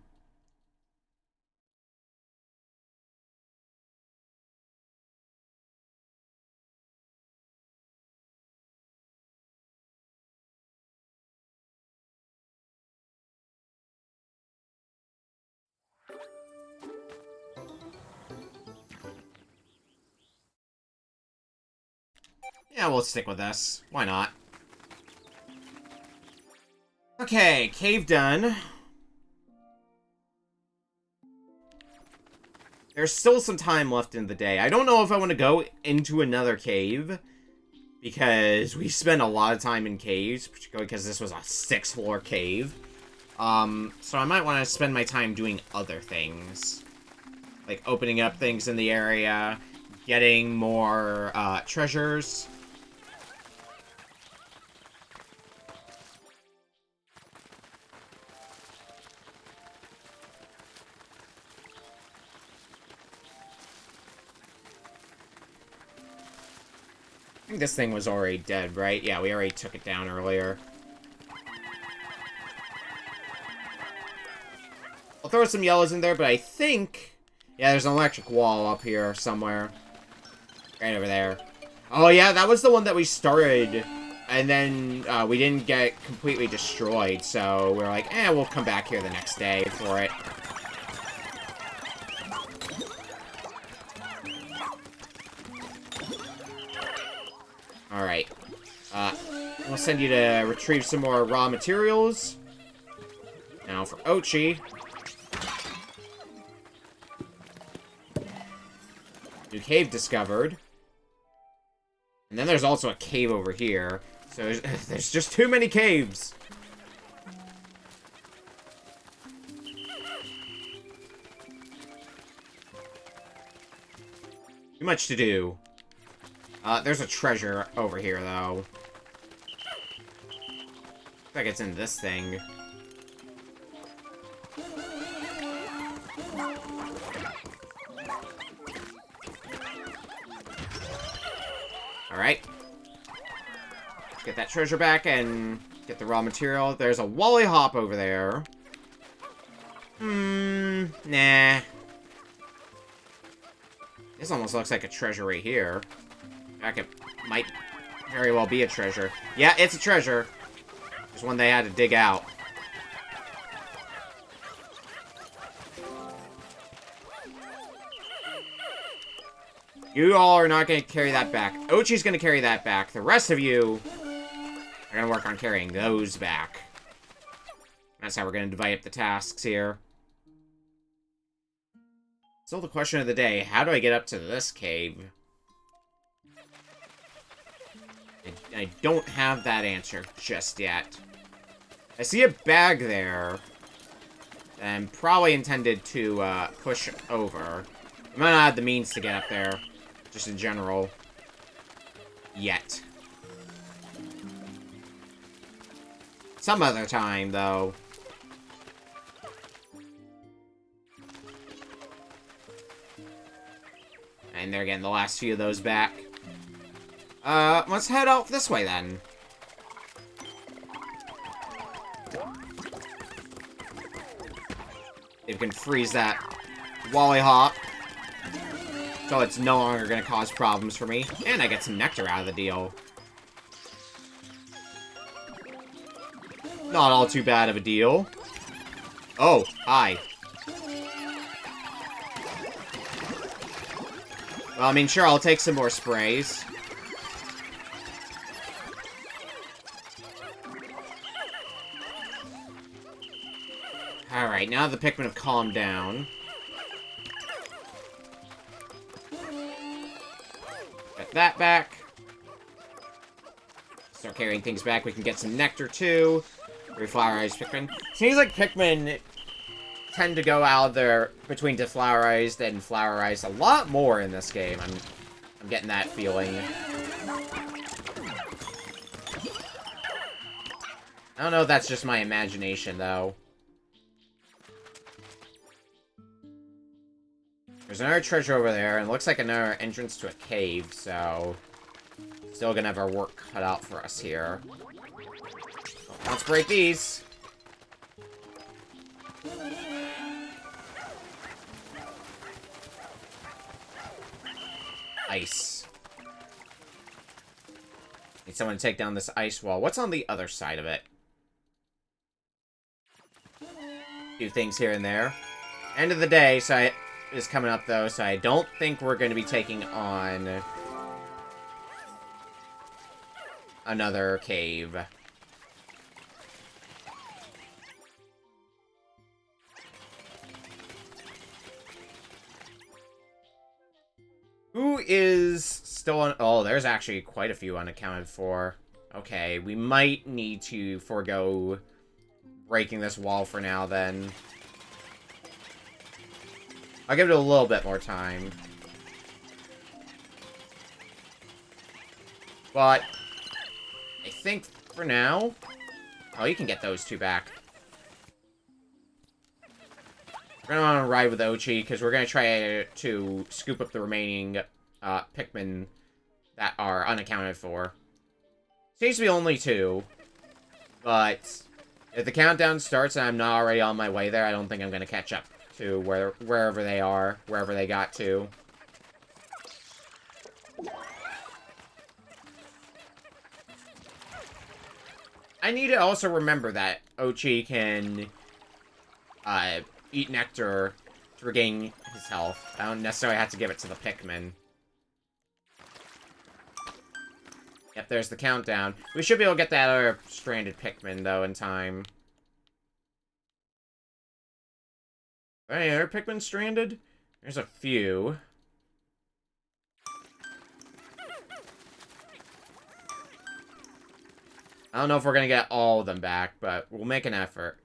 [SPEAKER 1] Yeah, we'll stick with this. Why not? Okay, cave done. There's still some time left in the day. I don't know if I want to go into another cave, because we spent a lot of time in caves, particularly because this was a 6th-floor cave. So I might want to spend my time doing other things. Like opening up things in the area, getting more treasures. I think this thing was already dead, right? Yeah, we already took it down earlier. I'll throw some yellows in there, but I think... Yeah, there's an electric wall up here somewhere. Right over there. Oh, yeah, that was the one that we started, and then we didn't get completely destroyed, so we're like, we'll come back here the next day for it. Alright. We'll send you to retrieve some more raw materials. Now for Ochi. New cave discovered. And then there's also a cave over here. So there's just too many caves. Too much to do. There's a treasure over here, though. Looks like it's in this thing. Alright. Let's get that treasure back and get the raw material. There's a Wally Hop over there. Nah. This almost looks like a treasure right here. It might very well be a treasure. Yeah, it's a treasure. There's one they had to dig out. You all are not going to carry that back. Ochi's going to carry that back. The rest of you are going to work on carrying those back. That's how we're going to divide up the tasks here. Still the question of the day, how do I get up to this cave? I don't have that answer just yet. I see a bag there. And probably intended to push over. I might not have the means to get up there. Just in general. Yet. Some other time, though. And they're getting the last few of those back. Let's head out this way then. You can freeze that Wally Hop. So it's no longer going to cause problems for me. And I get some nectar out of the deal. Not all too bad of a deal. Oh, hi. Well, I mean, sure, I'll take some more sprays. Alright, now the Pikmin have calmed down. Get that back. Start carrying things back. We can get some nectar, too. Reflowerized Pikmin. Seems like Pikmin tend to go out there between deflowerized and flowerized a lot more in this game. I'm getting that feeling. I don't know if that's just my imagination, though. There's another treasure over there, and it looks like another entrance to a cave, so... Still gonna have our work cut out for us here. Let's break these. Ice. Need someone to take down this ice wall. What's on the other side of it? A few things here and there. End of the day is coming up, though, so I don't think we're going to be taking on another cave. Who is still on... Oh, there's actually quite a few unaccounted for. Okay, we might need to forego breaking this wall for now, then. I'll give it a little bit more time. But I think for now... Oh, you can get those two back. We're going to want to ride with Ochi, because we're going to try to scoop up the remaining Pikmin that are unaccounted for. Seems to be only 2. But if the countdown starts and I'm not already on my way there, I don't think I'm going to catch up to wherever they are, wherever they got to. I need to also remember that Ochi can eat nectar to regain his health. I don't necessarily have to give it to the Pikmin. Yep, there's the countdown. We should be able to get that other stranded Pikmin, though, in time. Are any other Pikmin stranded? There's a few. I don't know if we're gonna get all of them back, but we'll make an effort.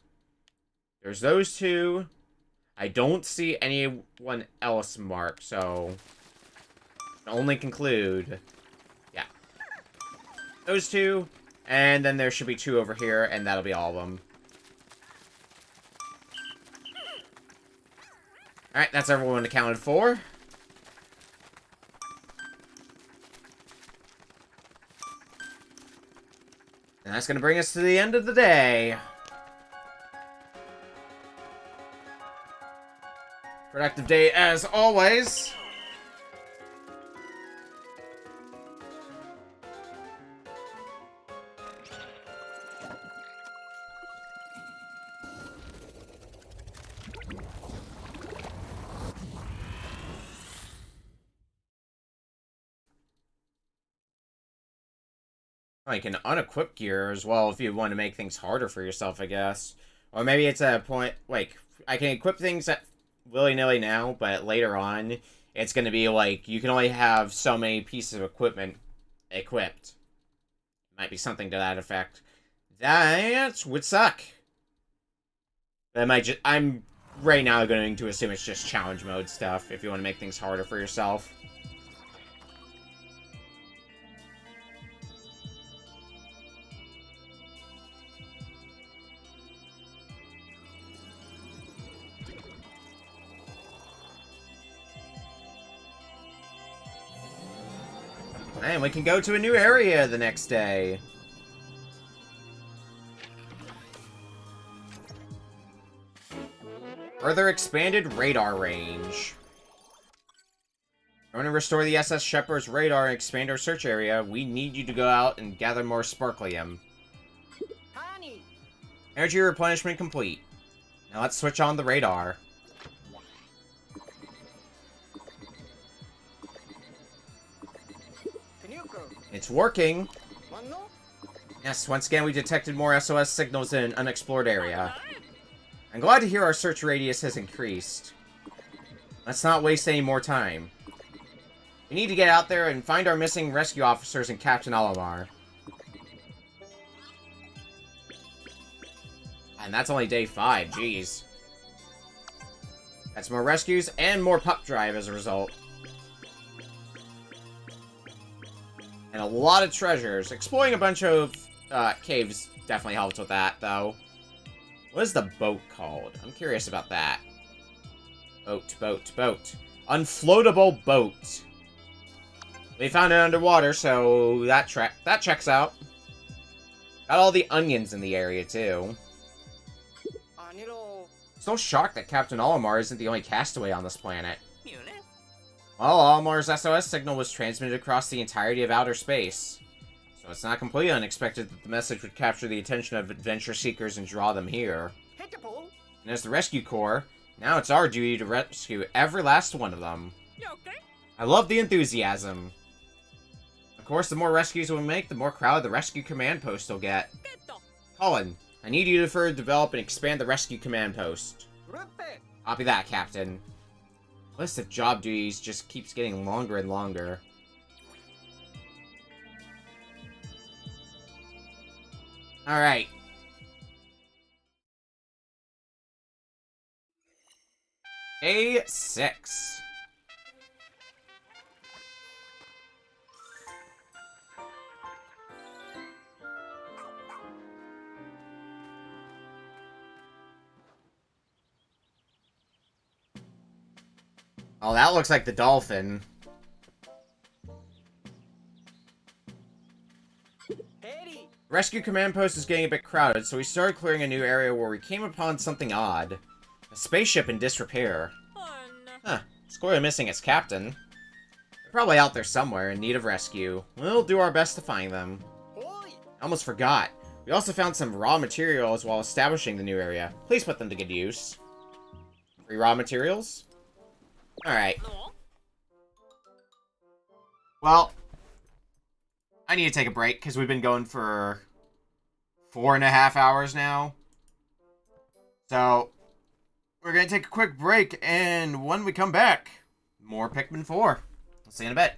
[SPEAKER 1] There's those 2. I don't see anyone else marked, so... I can only conclude... Yeah. Those 2, and then there should be 2 over here, and that'll be all of them. Alright, that's everyone accounted for. And that's gonna bring us to the end of the day. Productive day as always. Oh, you can unequip gear as well if you want to make things harder for yourself, I guess. Or maybe it's a point, like, I can equip things at willy-nilly now, but later on, it's going to be like, you can only have so many pieces of equipment equipped. Might be something to that effect. That would suck. That might just, I'm right now going to assume it's just challenge mode stuff, if you want to make things harder for yourself. And we can go to a new area the next day. Further expanded radar range. I want to restore the SS Shepherd's radar and expand our search area. We need you to go out and gather more sparklium. Energy replenishment complete. Now let's switch on the radar. It's working. Yes, once again we detected more SOS signals in an unexplored area. I'm glad to hear our search radius has increased. Let's not waste any more time. We need to get out there and find our missing rescue officers and Captain Olimar. And that's only day 5, jeez. That's more rescues and more pup drive as a result. And a lot of treasures. Exploring a bunch of caves definitely helps with that, though. What is the boat called? I'm curious about that. Boat, boat, boat. Unfloatable boat. We found it underwater, so that checks out. Got all the onions in the area, too. Still shocked that Captain Olimar isn't the only castaway on this planet. Well, Olimar's SOS signal was transmitted across the entirety of outer space. So it's not completely unexpected that the message would capture the attention of adventure seekers and draw them here. And as the rescue corps, now it's our duty to rescue every last one of them. I love the enthusiasm. Of course, the more rescues we make, the more crowded the rescue command post will get. Colin, I need you to further develop and expand the rescue command post. Copy that, Captain. List of job duties just keeps getting longer and longer. Alright. Day 6. Oh, that looks like the dolphin. Rescue command post is getting a bit crowded, so we started clearing a new area where we came upon something odd. A spaceship in disrepair. Huh. It's clearly missing its captain. They're probably out there somewhere in need of rescue. We'll do our best to find them. I almost forgot. We also found some raw materials while establishing the new area. Please put them to good use. Free raw materials? Alright. Well, I need to take a break because we've been going for 4.5 hours now. So, we're going to take a quick break, and when we come back, more Pikmin 4. We'll see you in a bit.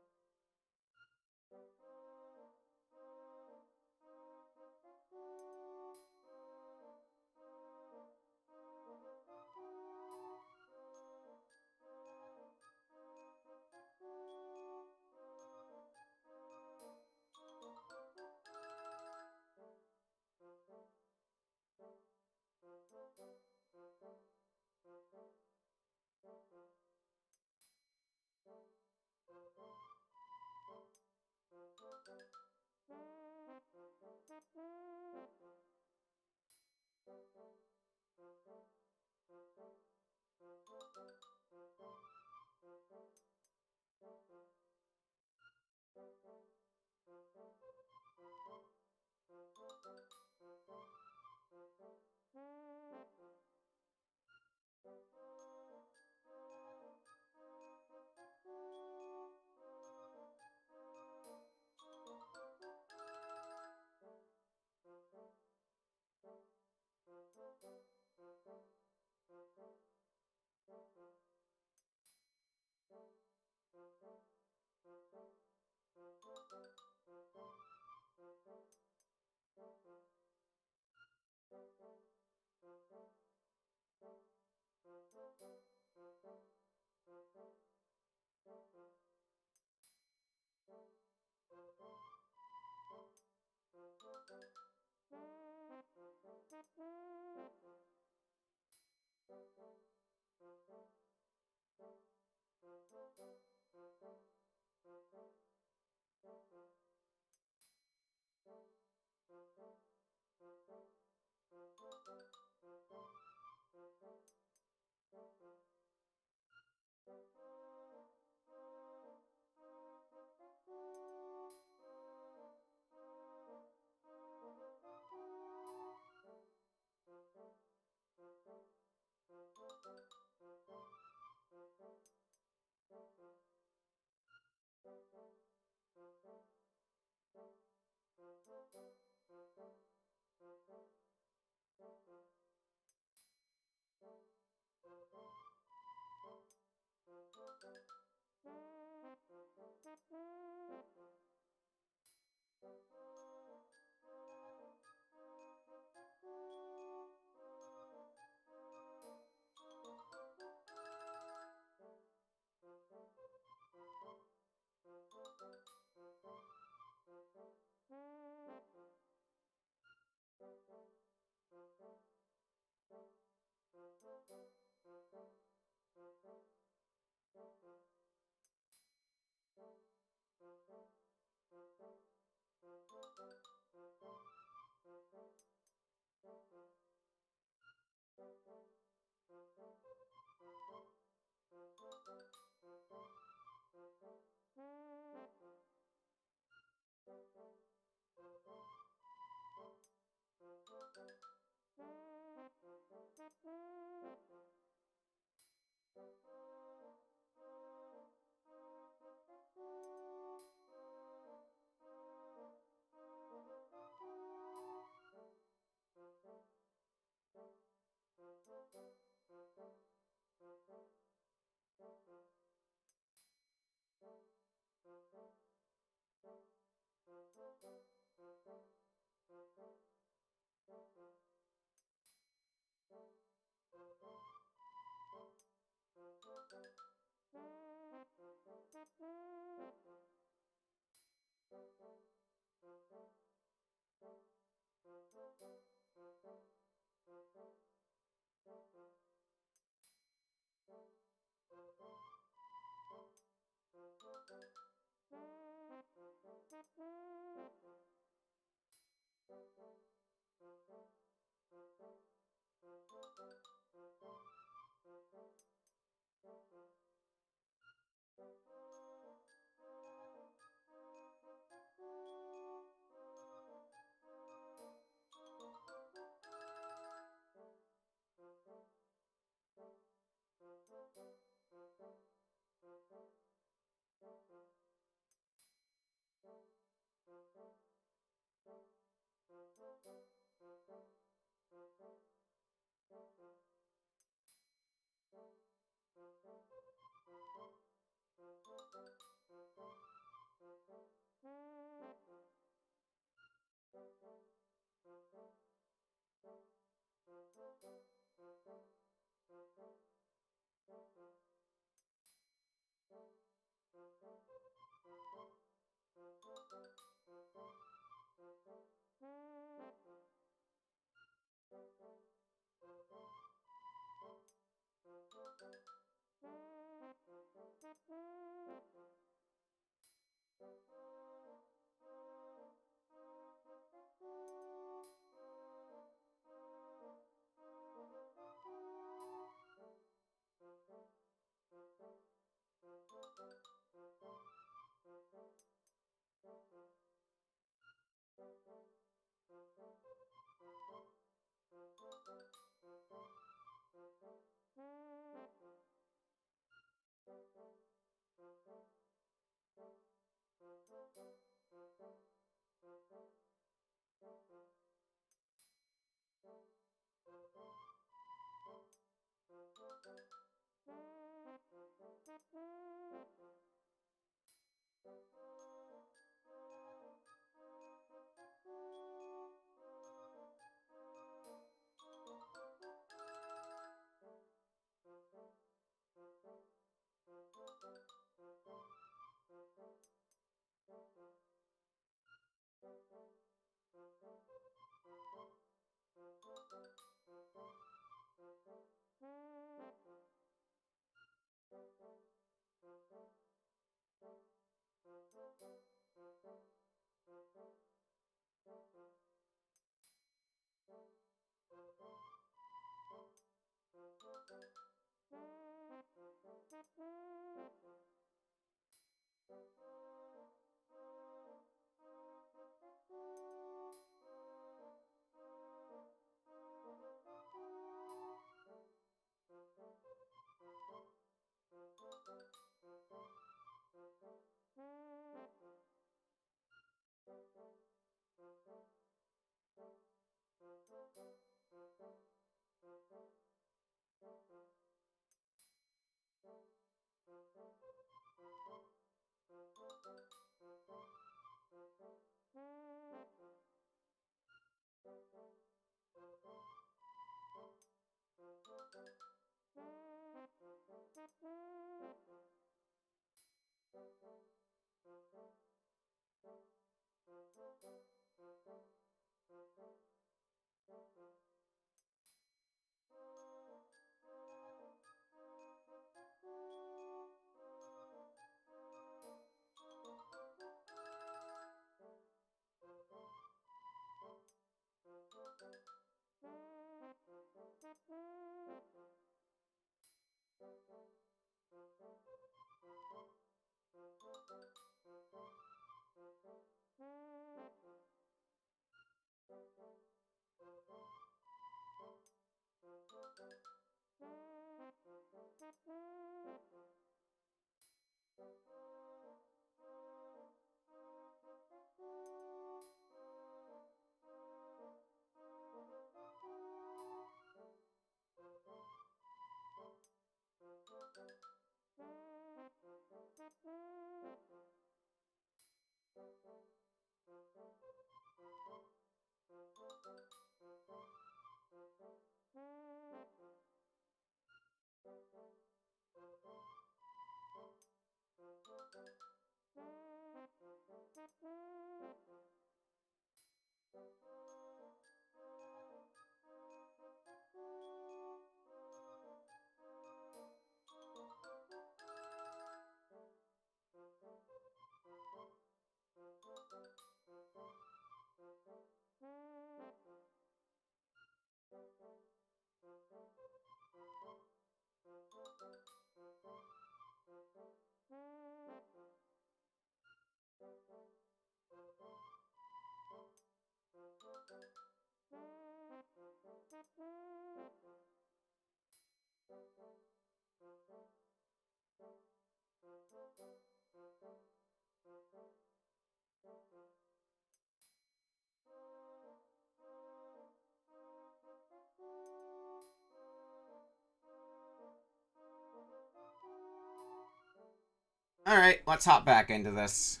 [SPEAKER 1] Alright, let's hop back into this.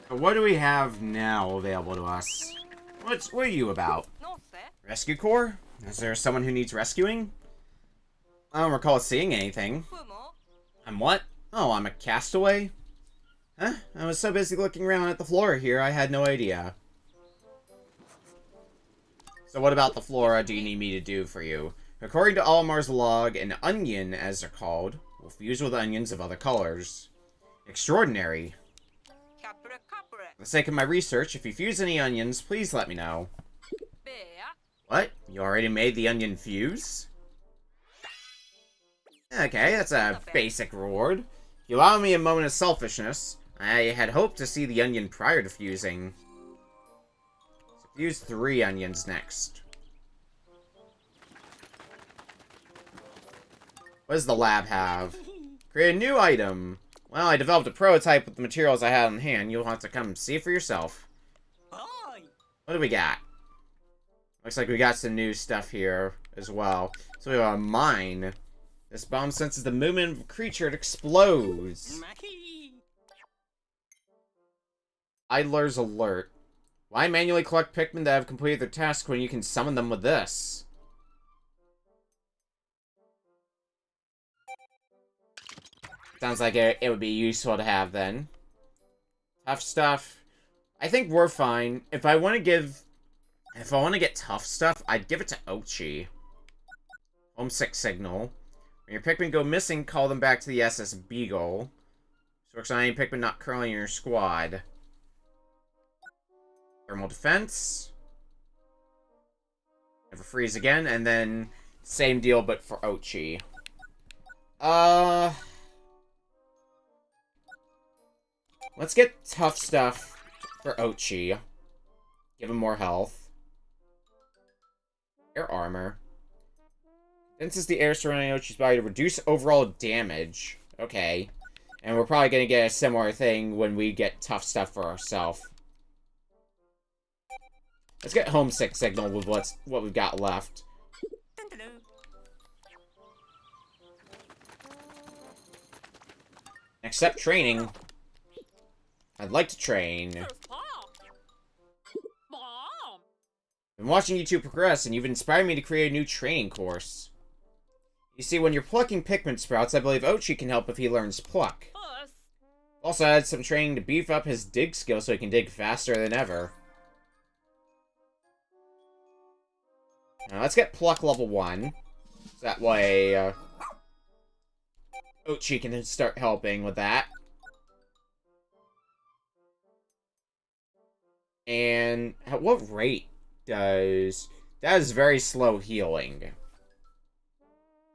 [SPEAKER 1] So what do we have now available to us? What are you about? Rescue Corps? Is there someone who needs rescuing? I don't recall seeing anything. I'm what? Oh, I'm a castaway? Huh? I was so busy looking around at the flora here, I had no idea. So what about the flora do you need me to do for you? According to Olimar's log, an onion, as they're called, will fuse with onions of other colors. Extraordinary. For the sake of my research, if you fuse any onions, please let me know. What? You already made the onion fuse? Okay, that's a basic reward. If you allow me a moment of selfishness, I had hoped to see the onion prior to fusing. So fuse 3 onions next. What does the lab have? Create a new item. Well, I developed a prototype with the materials I had on hand. You'll have to come see for yourself. What do we got? Looks like we got some new stuff here as well. So we have a mine. This bomb senses the movement of a creature. It explodes. Idler's alert. Why manually collect Pikmin that have completed their task when you can summon them with this? Sounds like it would be useful to have then. Tough stuff. I think we're fine. If I want to get tough stuff, I'd give it to Ochi. Homesick signal. When your Pikmin go missing, call them back to the SS Beagle. So works on any Pikmin not currently in your squad. Thermal defense. Never freeze again, and then same deal but for Ochi. Let's get tough stuff for Ochi. Give him more health. Air armor. Condenses the air surrounding Ochi's body to reduce overall damage. Okay. And we're probably going to get a similar thing when we get tough stuff for ourselves. Let's get homesick signal with what we've got left. Accept training. I'd like to train. I've been watching you two progress, and you've inspired me to create a new training course. You see, when you're plucking Pikmin sprouts, I believe Ochi can help if he learns pluck. Also add some training to beef up his dig skill so he can dig faster than ever. Now let's get pluck level 1. So that way, Ochi can start helping with that. And at what rate does... That is very slow healing.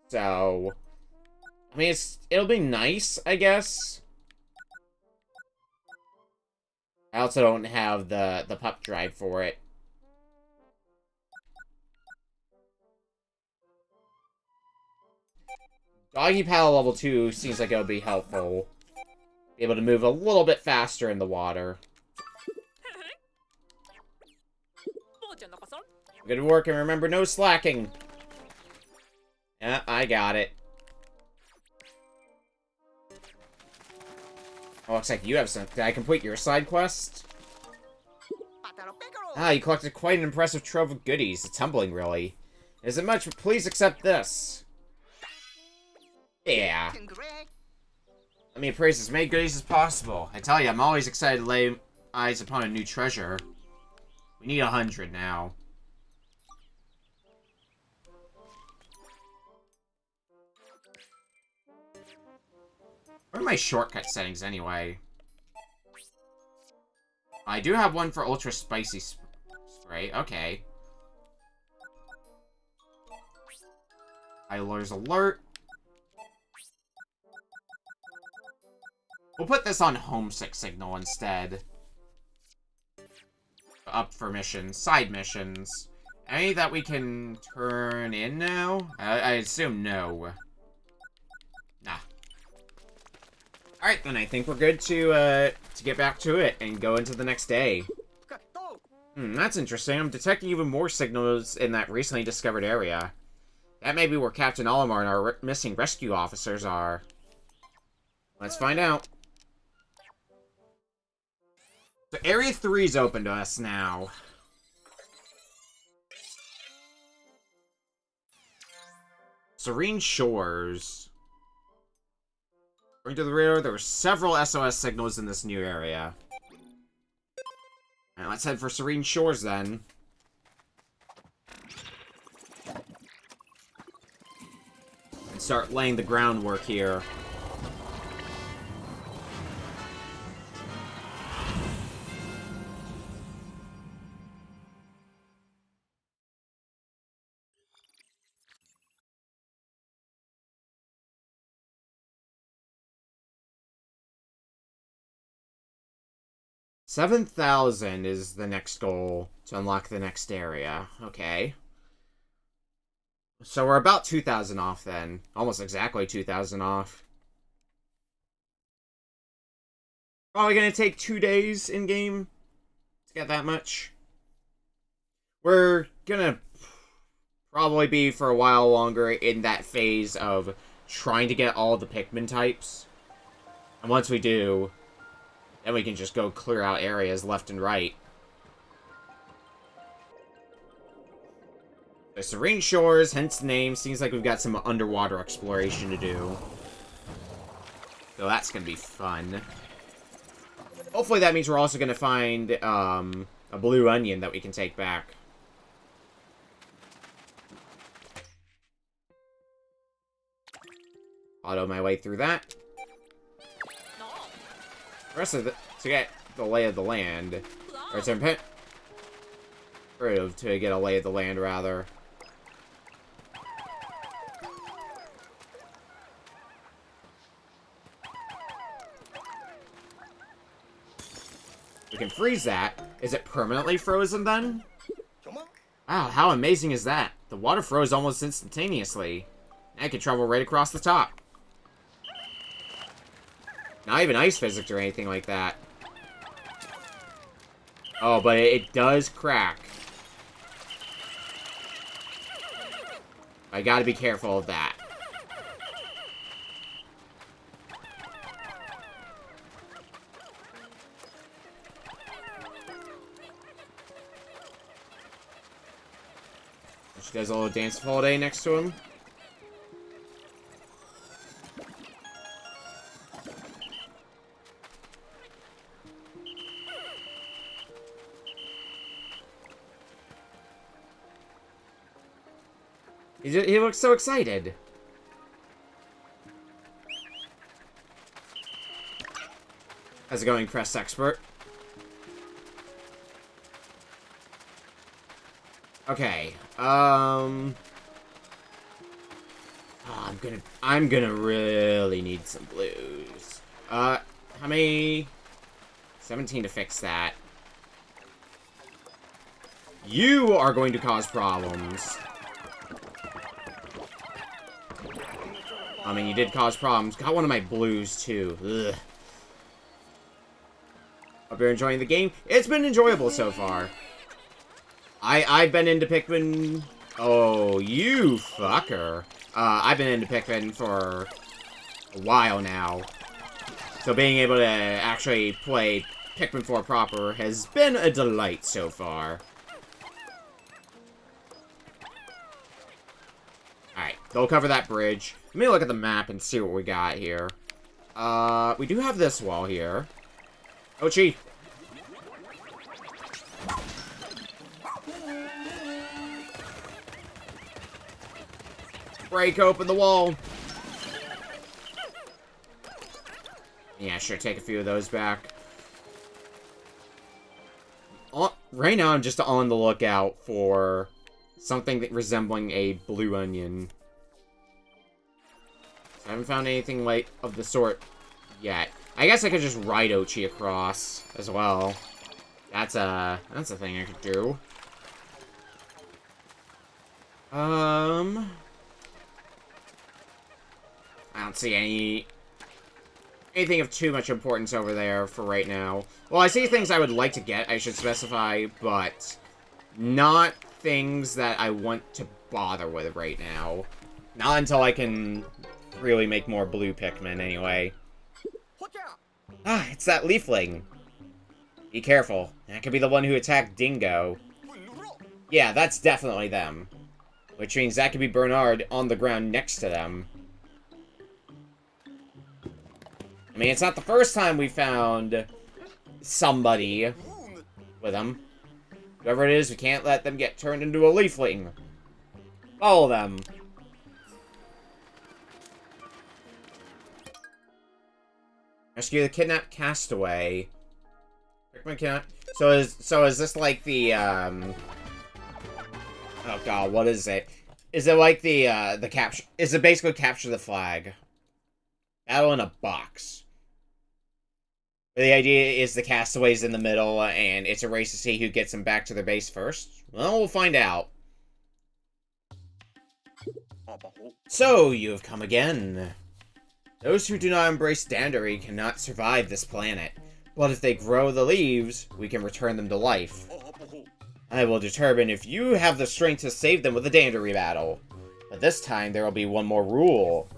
[SPEAKER 1] So... I mean, it'll be nice, I guess. I also don't have the pup drive for it. Doggy paddle level 2 seems like it'll be helpful. Be able to move a little bit faster in the water. Good work, and remember, no slacking. Yeah, I got it. Oh, looks like you have some. Did I complete your side quest? Ah, you collected quite an impressive trove of goodies. It's humbling, really. Isn't much, but please accept this. Yeah. Let me appraise as many goodies as possible. I tell you, I'm always excited to lay eyes upon a new treasure. We need 100 now. What are my shortcut settings, anyway? I do have one for ultra spicy spray. Okay. Idler's alert. We'll put this on homesick signal instead. Up for missions. Side missions. Any that we can turn in now? I assume no. Nah. Alright, then I think we're good to get back to it and go into the next day. That's interesting. I'm detecting even more signals in that recently discovered area. That may be where Captain Olimar and our missing rescue officers are. Let's find out. So Area 3 is open to us now. Serene Shores. According to the radar, there were several SOS signals in this new area. Alright, let's head for Serene Shores then. And start laying the groundwork here. $7,000 is the next goal to unlock the next area. Okay. So we're about 2,000 off then. Almost exactly 2,000 off. Probably gonna take 2 days in-game to get that much. We're gonna probably be for a while longer in that phase of trying to get all the Pikmin types. And once we do, then we can just go clear out areas left and right. The Serene Shores, hence the name, seems like we've got some underwater exploration to do. So that's gonna be fun. Hopefully that means we're also going to find a blue onion that we can take back. Auto my way through that. The rest of the... to get the lay of the land. Or to improve to get a lay of the land, rather. We can freeze that. Is it permanently frozen then? Wow, how amazing is that? The water froze almost instantaneously. Now I can travel right across the top. Not even ice physics or anything like that. Oh, but it does crack. I gotta be careful of that. She does a little dance holiday next to him. He looks so excited. How's it going, Crest Expert? Okay, oh, I'm gonna really need some blues. How many? 17 to fix that. You are going to cause problems. I mean, you did cause problems. Got one of my blues, too. Ugh. Hope you're enjoying the game. It's been enjoyable so far. I've been into Pikmin... Oh, you fucker. I've been into Pikmin for a while now. So being able to actually play Pikmin 4 proper has been a delight so far. Alright, they'll cover that bridge. Let me look at the map and see what we got here. We do have this wall here. Oh, gee. Break open the wall. Yeah, sure, take a few of those back. Right now, I'm just on the lookout for something resembling a blue onion. I haven't found anything like of the sort yet. I guess I could just ride Ochi across as well. That's a thing I could do. I don't see anything of too much importance over there for right now. Well, I see things I would like to get, I should specify, but not things that I want to bother with right now. Not until I can really make more blue Pikmin, anyway. Ah, it's that leafling. Be careful. That could be the one who attacked Dingo. Yeah, that's definitely them. Which means that could be Bernard on the ground next to them. I mean, it's not the first time we found somebody with them. Whoever it is, we can't let them get turned into a leafling. Follow them. Rescue the kidnapped castaway. Pikmin cannot... So is this like the, Oh god, what is it? Is it like the capture... Is it basically capture the flag? Battle in a box. The idea is the castaway's in the middle, and it's a race to see who gets them back to their base first. Well, we'll find out. So, you have come again. Those who do not embrace Dandary cannot survive this planet. But if they grow the leaves, we can return them to life. I will determine if you have the strength to save them with a Dandary battle. But this time, there will be one more rule.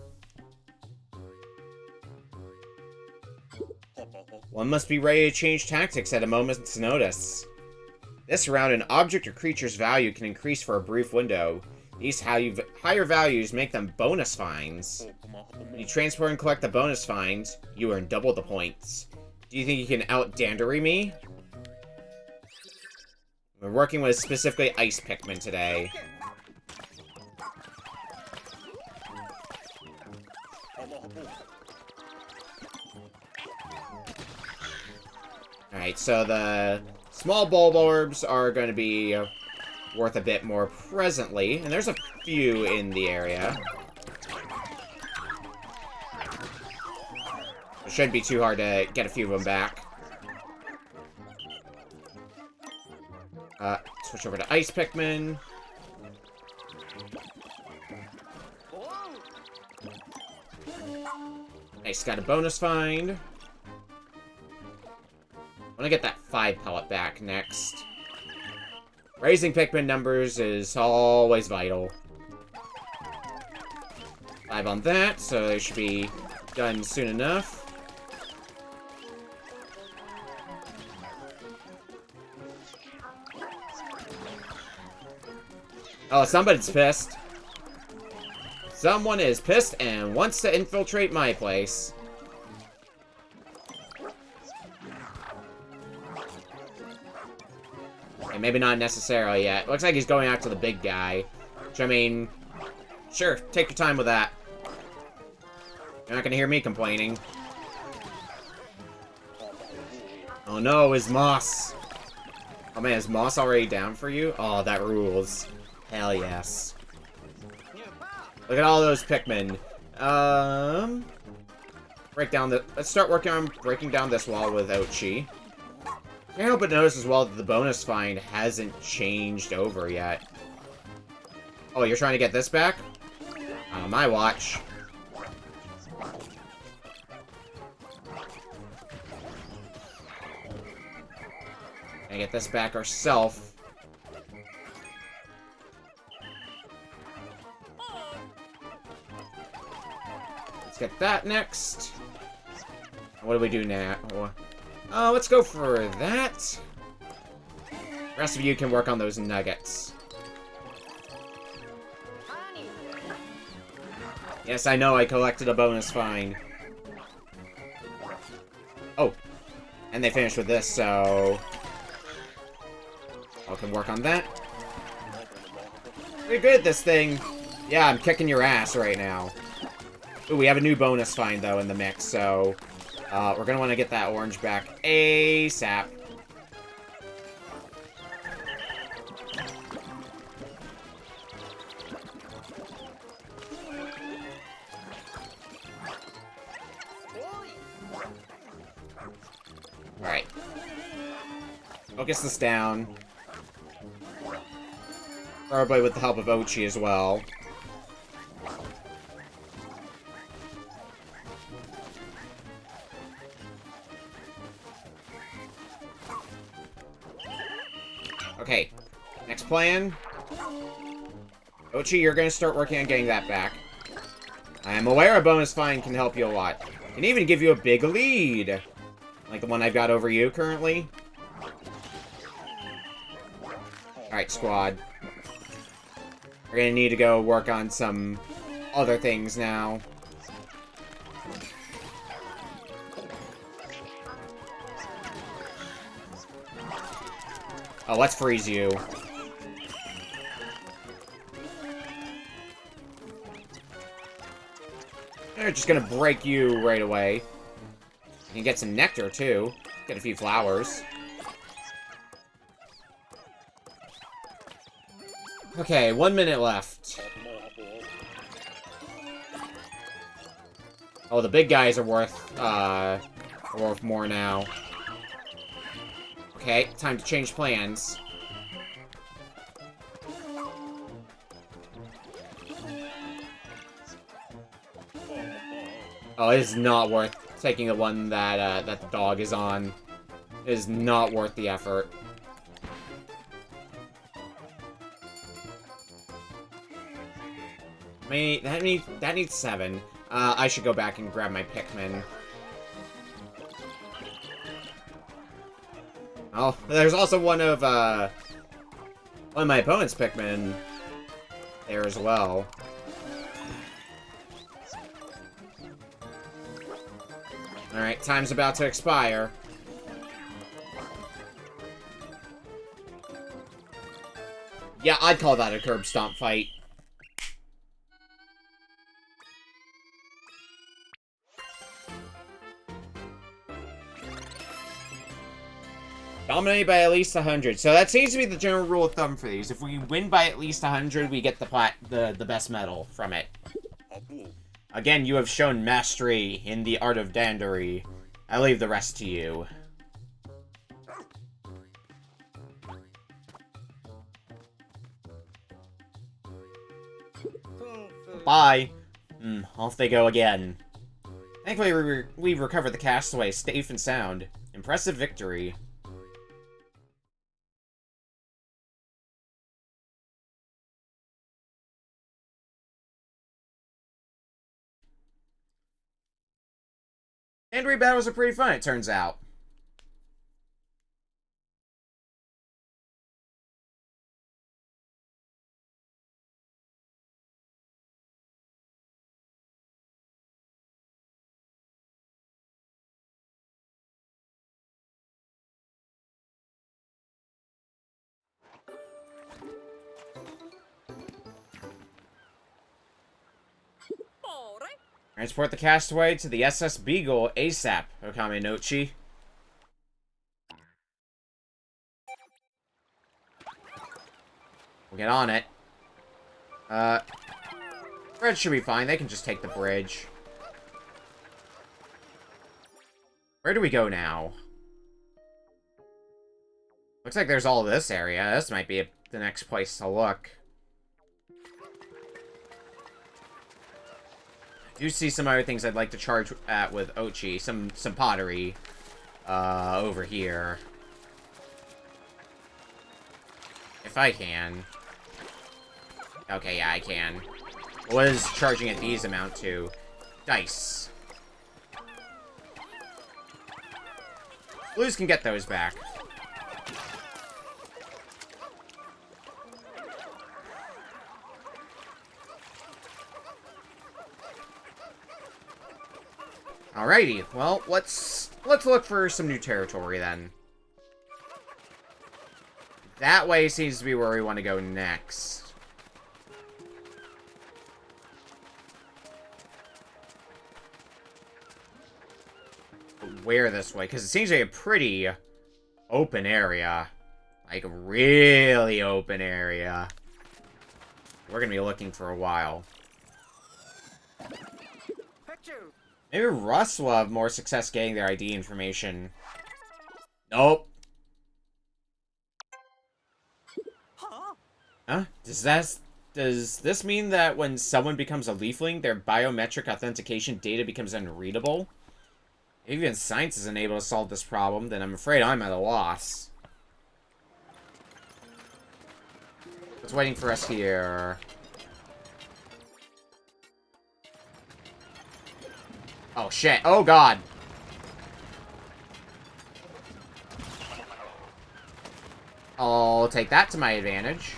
[SPEAKER 1] One must be ready to change tactics at a moment's notice. This round, an object or creature's value can increase for a brief window. These higher values make them bonus finds. When you transport and collect the bonus finds, you earn double the points. Do you think you can out-dandery me? We're working with specifically Ice Pikmin today. Alright, so the small bulb orbs are going to be worth a bit more presently. And there's a few in the area. It shouldn't be too hard to get a few of them back. Switch over to Ice Pikmin. Nice, got a bonus find. I want to get that 5 pellet back next. Raising Pikmin numbers is always vital. 5 on that, so they should be done soon enough. Oh, somebody's pissed. Someone is pissed and wants to infiltrate my place. Okay, maybe not necessarily yet. Looks like he's going after the big guy. Which, I mean, sure, take your time with that. You're not gonna hear me complaining. Oh no, is Moss. Oh man, is Moss already down for you? Oh, that rules. Hell yes. Look at all those Pikmin. Let's start working on breaking down this wall with Ochi. Can't help but notice as well that the bonus find hasn't changed over yet. Oh, you're trying to get this back? On my watch. Gonna get this back ourselves. Let's get that next. What do we do now? Let's go for that. The rest of you can work on those nuggets. Yes, I know I collected a bonus find. Oh, and they finished with this, so I can work on that. Pretty good at this thing. Yeah, I'm kicking your ass right now. Ooh, we have a new bonus find, though, in the mix, so we're going to want to get that orange back ASAP. Alright. Focus this down. Probably with the help of Ochi as well. Okay, next plan. Ochi, you're gonna start working on getting that back. I am aware a bonus find can help you a lot. Can even give you a big lead. Like the one I've got over you currently. Alright, squad. We're gonna need to go work on some other things now. Oh, let's freeze you. They're just gonna break you right away. You can get some nectar, too. Get a few flowers. Okay, 1 minute left. Oh, the big guys are worth more now. Okay, time to change plans. Oh, it is not worth taking the one that that the dog is on. It is not worth the effort. I mean, that needs 7. I should go back and grab my Pikmin. Oh, there's also one of my opponent's Pikmin there as well. Alright, time's about to expire. Yeah, I'd call that a curb stomp fight. Dominate by at least 100. So that seems to be the general rule of thumb for these. If we win by at least 100, we get the best medal from it. Again, you have shown mastery in the art of dandery. I leave the rest to you. Bye. Off they go again. Thankfully, we recovered the castaway safe and sound. Impressive victory. Dandery battles are pretty fun, it turns out. Transport the castaway to the SS Beagle ASAP, Okame Nochi. We'll get on it. Bridge should be fine. They can just take the bridge. Where do we go now? Looks like there's all this area. This might be the next place to look. I do see some other things I'd like to charge at with Ochi. Some pottery. Over here. If I can. Okay, yeah, I can. What is charging at these amount to? Dice. Blues can get those back. Alrighty, well, let's look for some new territory then. That way seems to be where we want to go next. Where this way? Because it seems like a pretty open area. Like, really open area. We're going to be looking for a while. Maybe Russ will have more success getting their ID information. Nope. Huh? Does this mean that when someone becomes a leafling, their biometric authentication data becomes unreadable? If even science isn't able to solve this problem, then I'm afraid I'm at a loss. What's waiting for us here? Oh, shit. Oh, God. I'll take that to my advantage.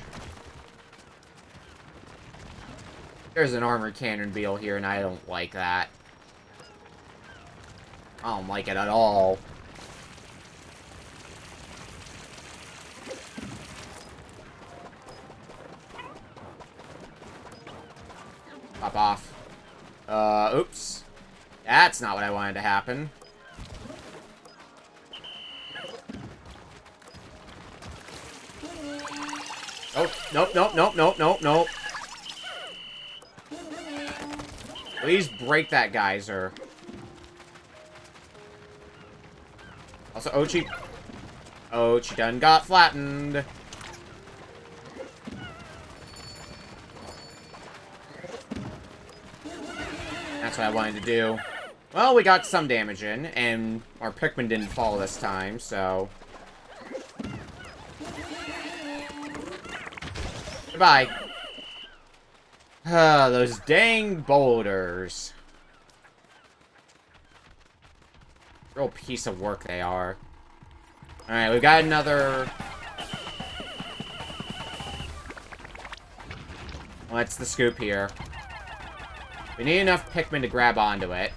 [SPEAKER 1] There's an armored cannon beetle here, and I don't like that. I don't like it at all. Pop off. Oops. That's not what I wanted to happen. Oh, nope, nope, nope, nope, nope, nope. Please break that geyser. Also, Ochi done got flattened. That's what I wanted to do. Well, we got some damage in, and our Pikmin didn't fall this time, so... Goodbye. Those dang boulders. Real piece of work they are. Alright, we've got another... What's the scoop here? We need enough Pikmin to grab onto it.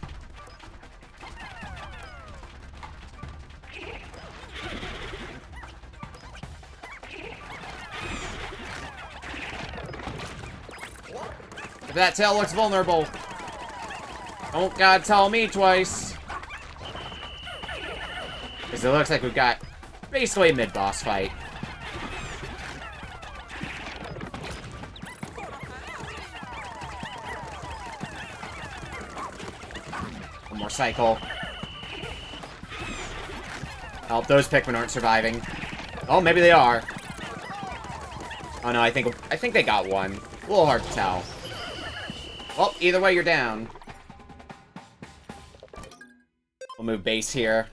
[SPEAKER 1] that tail looks vulnerable. Don't gotta tell me twice. Because it looks like we've got basically a mid-boss fight. One more cycle. Oh, those Pikmin aren't surviving. Oh, maybe they are. Oh no, I think they got one. A little hard to tell. Well, either way, you're down. We'll move base here.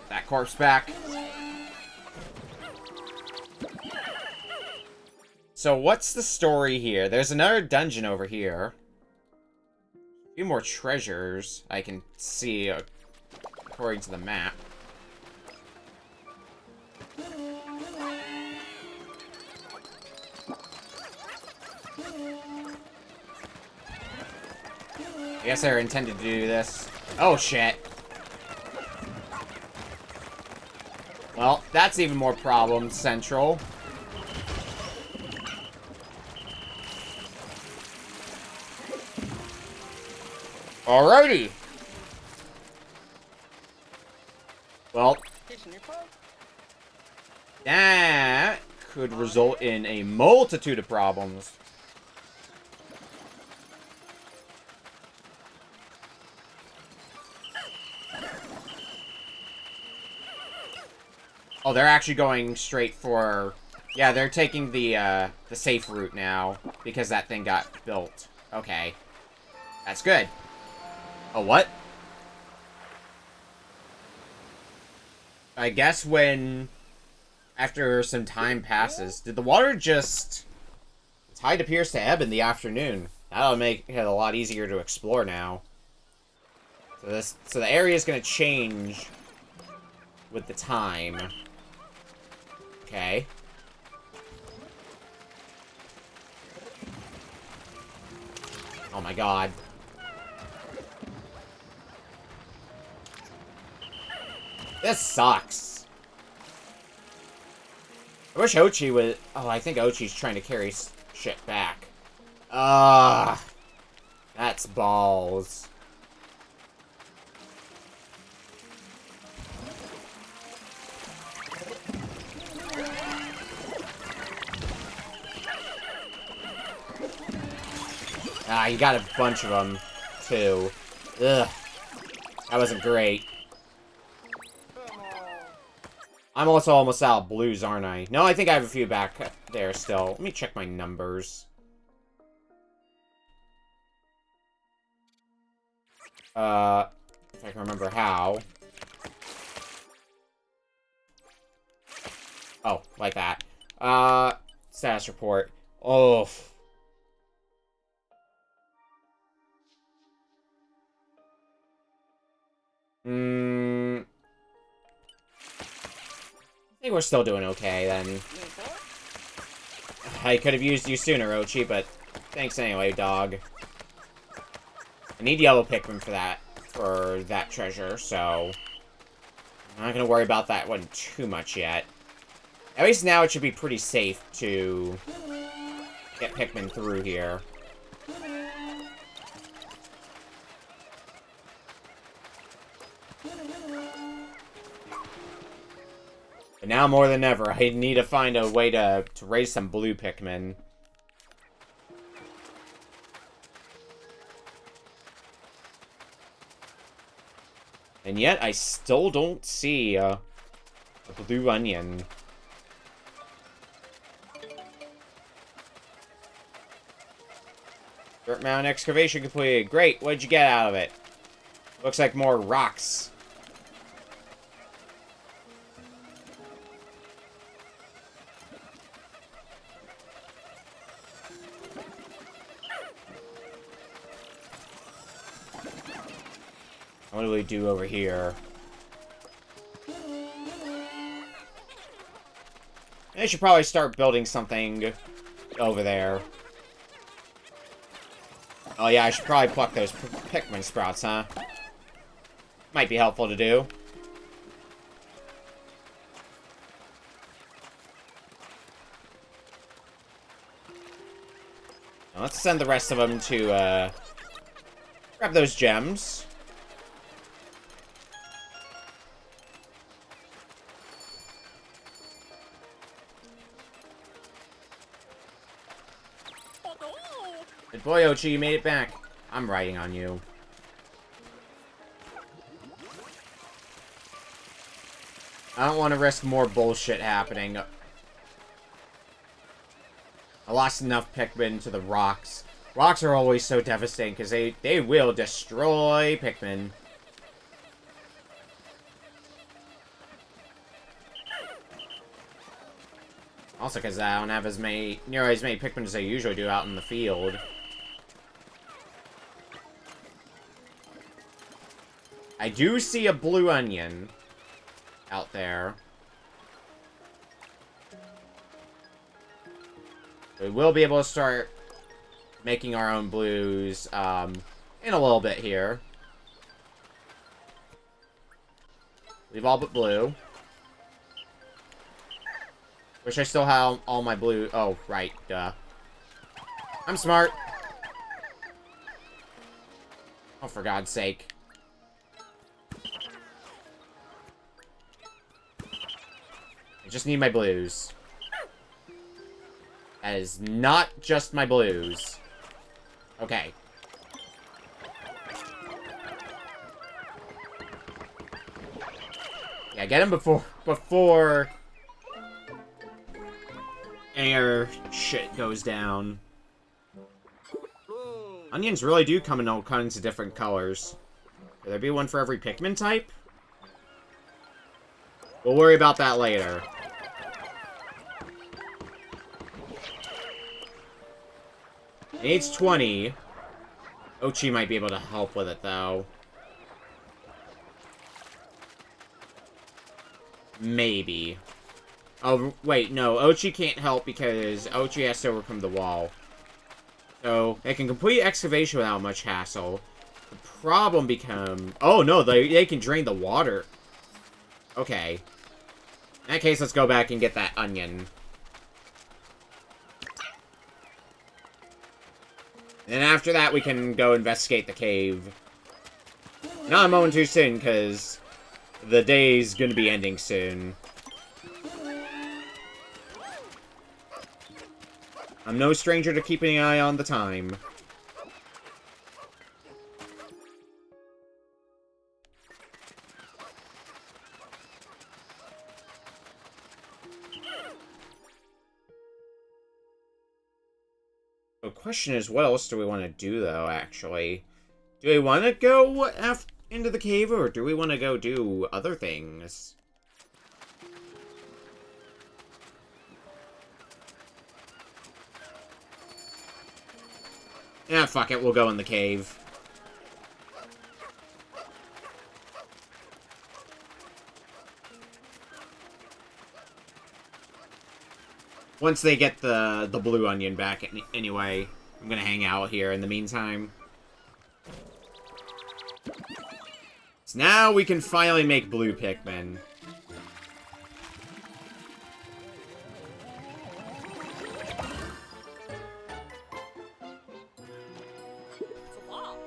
[SPEAKER 1] That corpse back. So what's the story here? There's another dungeon over here. A few more treasures I can see according to the map. I guess they're intended to do this. Oh, shit. Well, that's even more problem central. Alrighty. Well, that could result in a multitude of problems. Oh, they're actually going straight for... Yeah, they're taking the safe route now, because that thing got built. Okay. That's good. Oh, what? I guess when... After some time passes, did the water just... Tide appears to ebb in the afternoon. That'll make it a lot easier to explore now. So the area is going to change with the time. Okay. Oh my god. This sucks. I wish Ochi would... Oh, I think Ochi's trying to carry shit back. That's balls. Ah, you got a bunch of them, too. Ugh. That wasn't great. I'm also almost out of blues, aren't I? No, I think I have a few back there still. Let me check my numbers. If I can remember how. Oh, like that. Status report. Oh. I think we're still doing okay, then. I could have used you sooner, Ochi, but thanks anyway, dog. I need yellow Pikmin for that treasure, so... I'm not gonna worry about that one too much yet. At least now it should be pretty safe to get Pikmin through here. But now more than ever, I need to find a way to raise some blue Pikmin. And yet, I still don't see a blue onion. Dirt mound excavation completed. Great, what'd you get out of it? Looks like more rocks. What do we do over here? I should probably start building something over there. Oh yeah, I should probably pluck those Pikmin sprouts, huh? Might be helpful to do. Now let's send the rest of them to, grab those gems. Good boy, Ochi, you made it back. I'm riding on you. I don't want to risk more bullshit happening. I lost enough Pikmin to the rocks. Rocks are always so devastating because they will destroy Pikmin. Also because I don't have nearly as many Pikmin as I usually do out in the field. I do see a blue onion out there. We will be able to start making our own blues in a little bit here. Leave all but blue. Wish I still had all my blue. Oh, right, duh. I'm smart. Oh, for God's sake. I just need my blues. That is not just my blues. Okay. Yeah, get him before air shit goes down. Onions really do come in all kinds of different colors. Could there be one for every Pikmin type? We'll worry about that later. It needs 20. Ochi might be able to help with it, though. Maybe. Oh, wait, no. Ochi can't help because Ochi has to overcome the wall. So, they can complete excavation without much hassle. The problem becomes... Oh, no, they can drain the water. Okay. In that case, let's go back and get that onion. And after that, we can go investigate the cave. Not a moment too soon, because the day's gonna be ending soon. I'm no stranger to keeping an eye on the time. The question is, what else do we want to do, though, actually? Do we want to go into the cave, or do we want to go do other things? Yeah, fuck it, we'll go in the cave. Once they get the blue onion back, anyway, I'm gonna hang out here in the meantime. So now we can finally make blue Pikmin.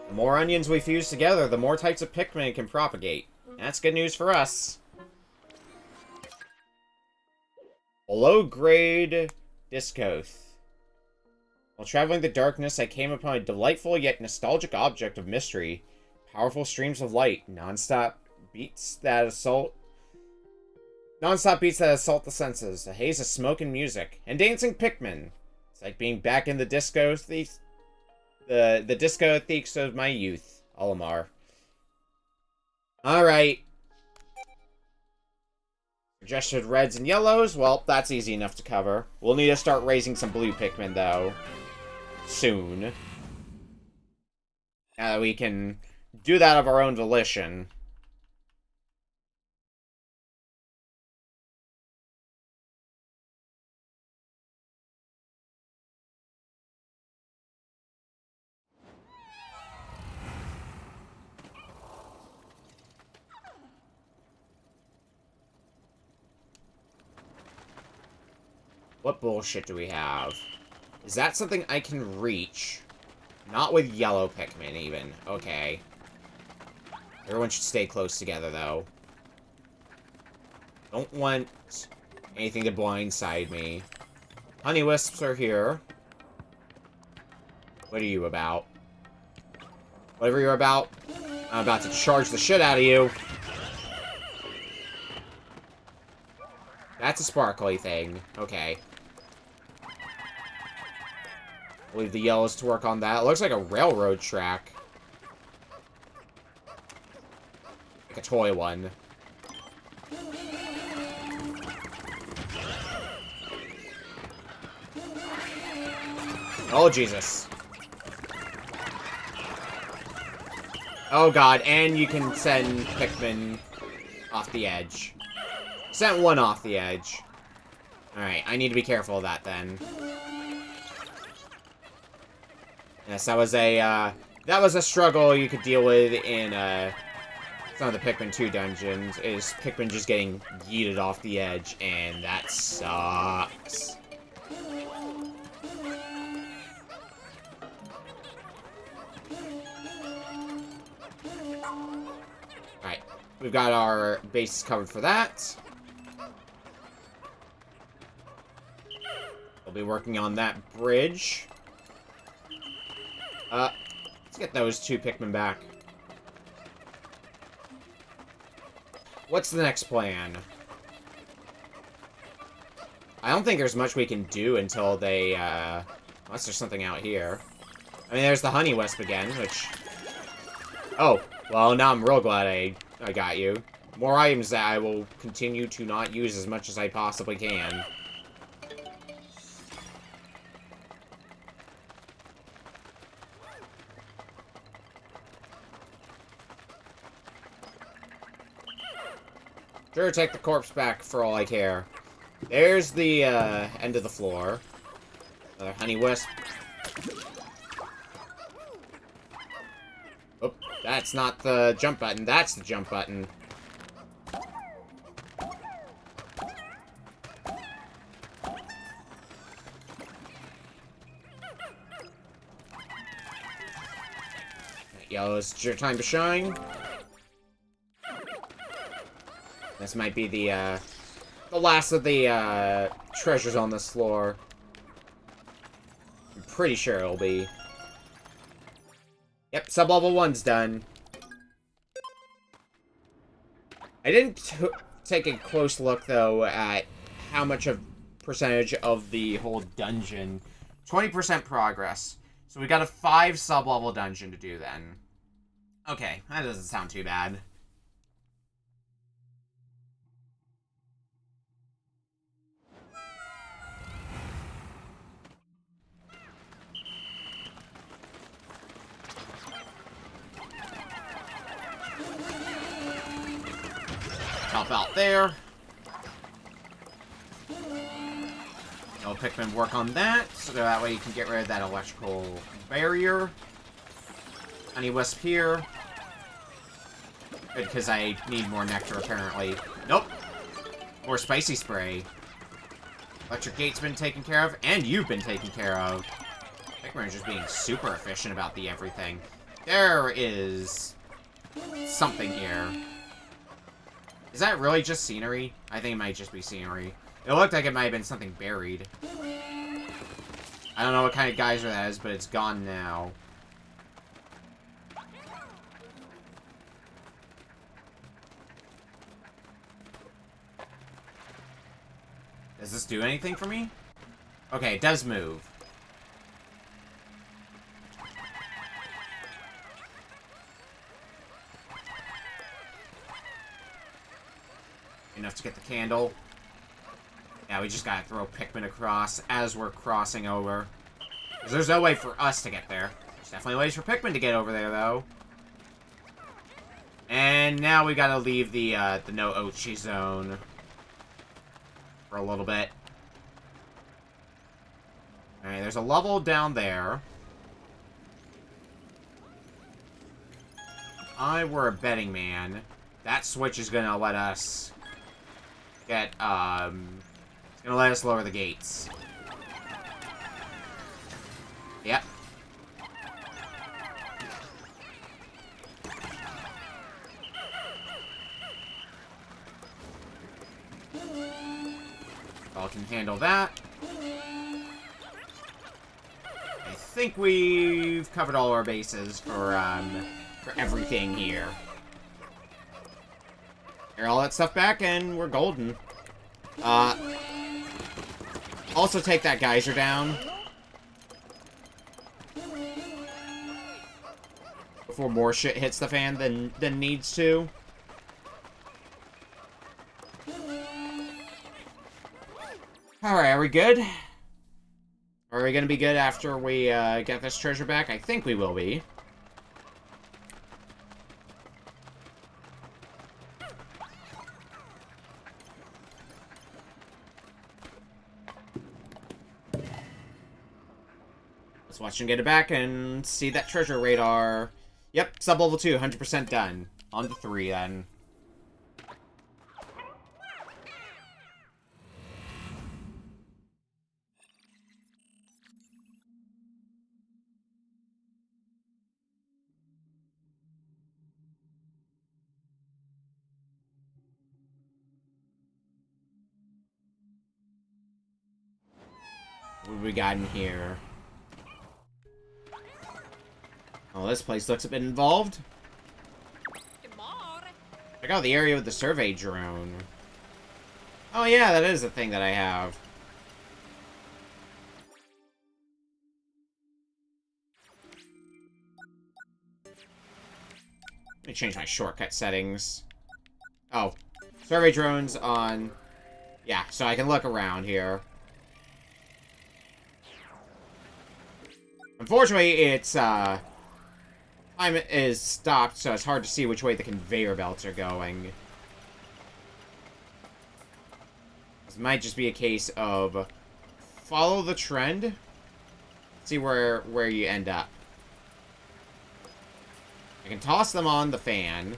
[SPEAKER 1] The more onions we fuse together, the more types of Pikmin it can propagate. That's good news for us. Low-grade Discoth. While traveling the darkness, I came upon a delightful yet nostalgic object of mystery. Powerful streams of light, non-stop beats that assault the senses, a haze of smoke and music, and dancing Pikmin. It's like being back in the disco the discotheques of my youth. Olimar. Alright. Suggested reds and yellows. Well, that's easy enough to cover. We'll need to start raising some blue Pikmin, though. Soon. Now that we can do that of our own volition. What bullshit do we have? Is that something I can reach? Not with yellow Pikmin, even. Okay. Everyone should stay close together, though. Don't want anything to blindside me. Honey Wisps are here. What are you about? Whatever you're about, I'm about to charge the shit out of you. That's a sparkly thing. Okay. I'll leave the yellows to work on that. It looks like a railroad track. Like a toy one. Oh, Jesus. Oh, God. And you can send Pikmin off the edge. Sent one off the edge. Alright, I need to be careful of that, then. Yes, that was a struggle you could deal with in, some of the Pikmin 2 dungeons, is Pikmin just getting yeeted off the edge, and that sucks. Alright, we've got our bases covered for that. We'll be working on that bridge. Let's get those 2 Pikmin back. What's the next plan? I don't think there's much we can do until they, unless there's something out here. I mean, there's the Honey Wisp again, which... Oh, well, now I'm real glad I got you. More items that I will continue to not use as much as I possibly can. Sure, take the corpse back for all I care. There's the, end of the floor. Another Honey Wisp. Oh, that's not the jump button. That's the jump button. Yellow, it's your time to shine. This might be the last of the, treasures on this floor. I'm pretty sure it'll be. Yep, sub-level 1's done. I didn't take a close look, though, at how much of percentage of the whole dungeon. 20% progress. So we got a 5 sub-level dungeon to do, then. Okay, that doesn't sound too bad. Help out there. No Pikmin work on that, so that way you can get rid of that electrical barrier. Honey Wisp here. Good, because I need more nectar, apparently. Nope. More spicy spray. Electric gate's been taken care of, and you've been taken care of. Pikmin are just being super efficient about the everything. There is something here. Is that really just scenery? I think it might just be scenery. It looked like it might have been something buried. I don't know what kind of geyser that is, but it's gone now. Does this do anything for me? Okay, it does move. Enough to get the candle. Yeah, we just gotta throw Pikmin across as we're crossing over. Because there's no way for us to get there. There's definitely ways for Pikmin to get over there, though. And now we gotta leave the no Ochi zone for a little bit. Alright, there's a level down there. If I were a betting man, that switch is gonna let us get, it's Gonna let us lower the gates. Yep. All can handle that. I think we've covered all our bases for everything here. Get all that stuff back and we're golden. Also take that geyser down. Before more shit hits the fan than needs to. Alright, are we good? Are we gonna be good after we get this treasure back? I think we will be. Let's watch him get it back and see that treasure radar. Yep, sub-level 2, 100% done. On to 3, then. What have we got in here? Oh, this place looks a bit involved. Check out the area with the survey drone. Oh yeah, that is a thing that I have. Let me change my shortcut settings. Oh, survey drones on... Yeah, so I can look around here. Unfortunately, it's, time is stopped, so it's hard to see which way the conveyor belts are going. This might just be a case of follow the trend, see where you end up. I can toss them on the fan.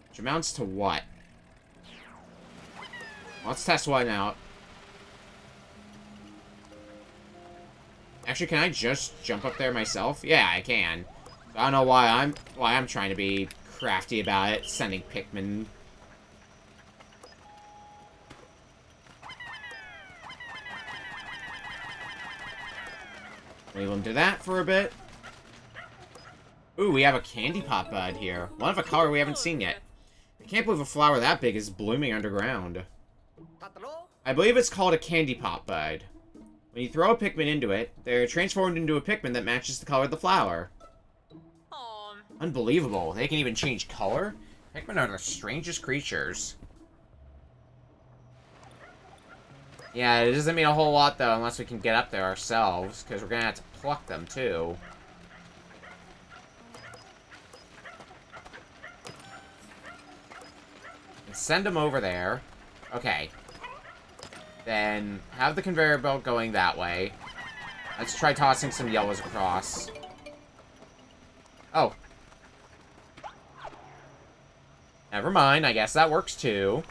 [SPEAKER 1] Which amounts to what? Let's test one out. Actually, can I just jump up there myself? Yeah, I can. So I don't know why I'm trying to be crafty about it, sending Pikmin. Leave them to that for a bit. Ooh, we have a candy pop bud here. One of a color we haven't seen yet. I can't believe a flower that big is blooming underground. I believe it's called a candy pop bud. When you throw a Pikmin into it, they're transformed into a Pikmin that matches the color of the flower. Unbelievable. They can even change color? Pikmin are the strangest creatures. Yeah, it doesn't mean a whole lot, though, unless we can get up there ourselves, because we're going to have to pluck them, too. And send them over there. Okay. Then have the conveyor belt going that way. Let's try tossing some yellows across. Oh. Never mind, I guess that works too.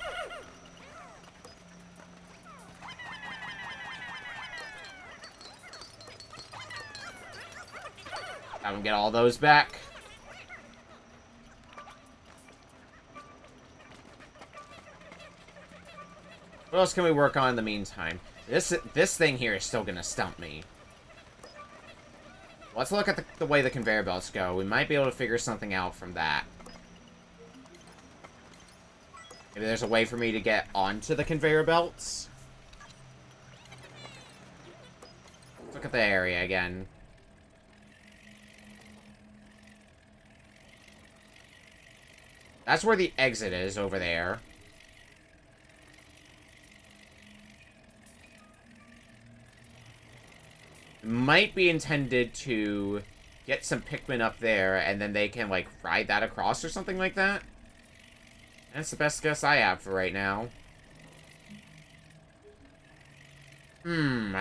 [SPEAKER 1] Have them get all those back. What else can we work on in the meantime? This thing here is still gonna stump me. Let's look at the way the conveyor belts go. We might be able to figure something out from that. Maybe there's a way for me to get onto the conveyor belts. Let's look at the area again. That's where the exit is, over there. Might be intended to get some Pikmin up there, and then they can, like, ride that across or something like that. That's the best guess I have for right now. And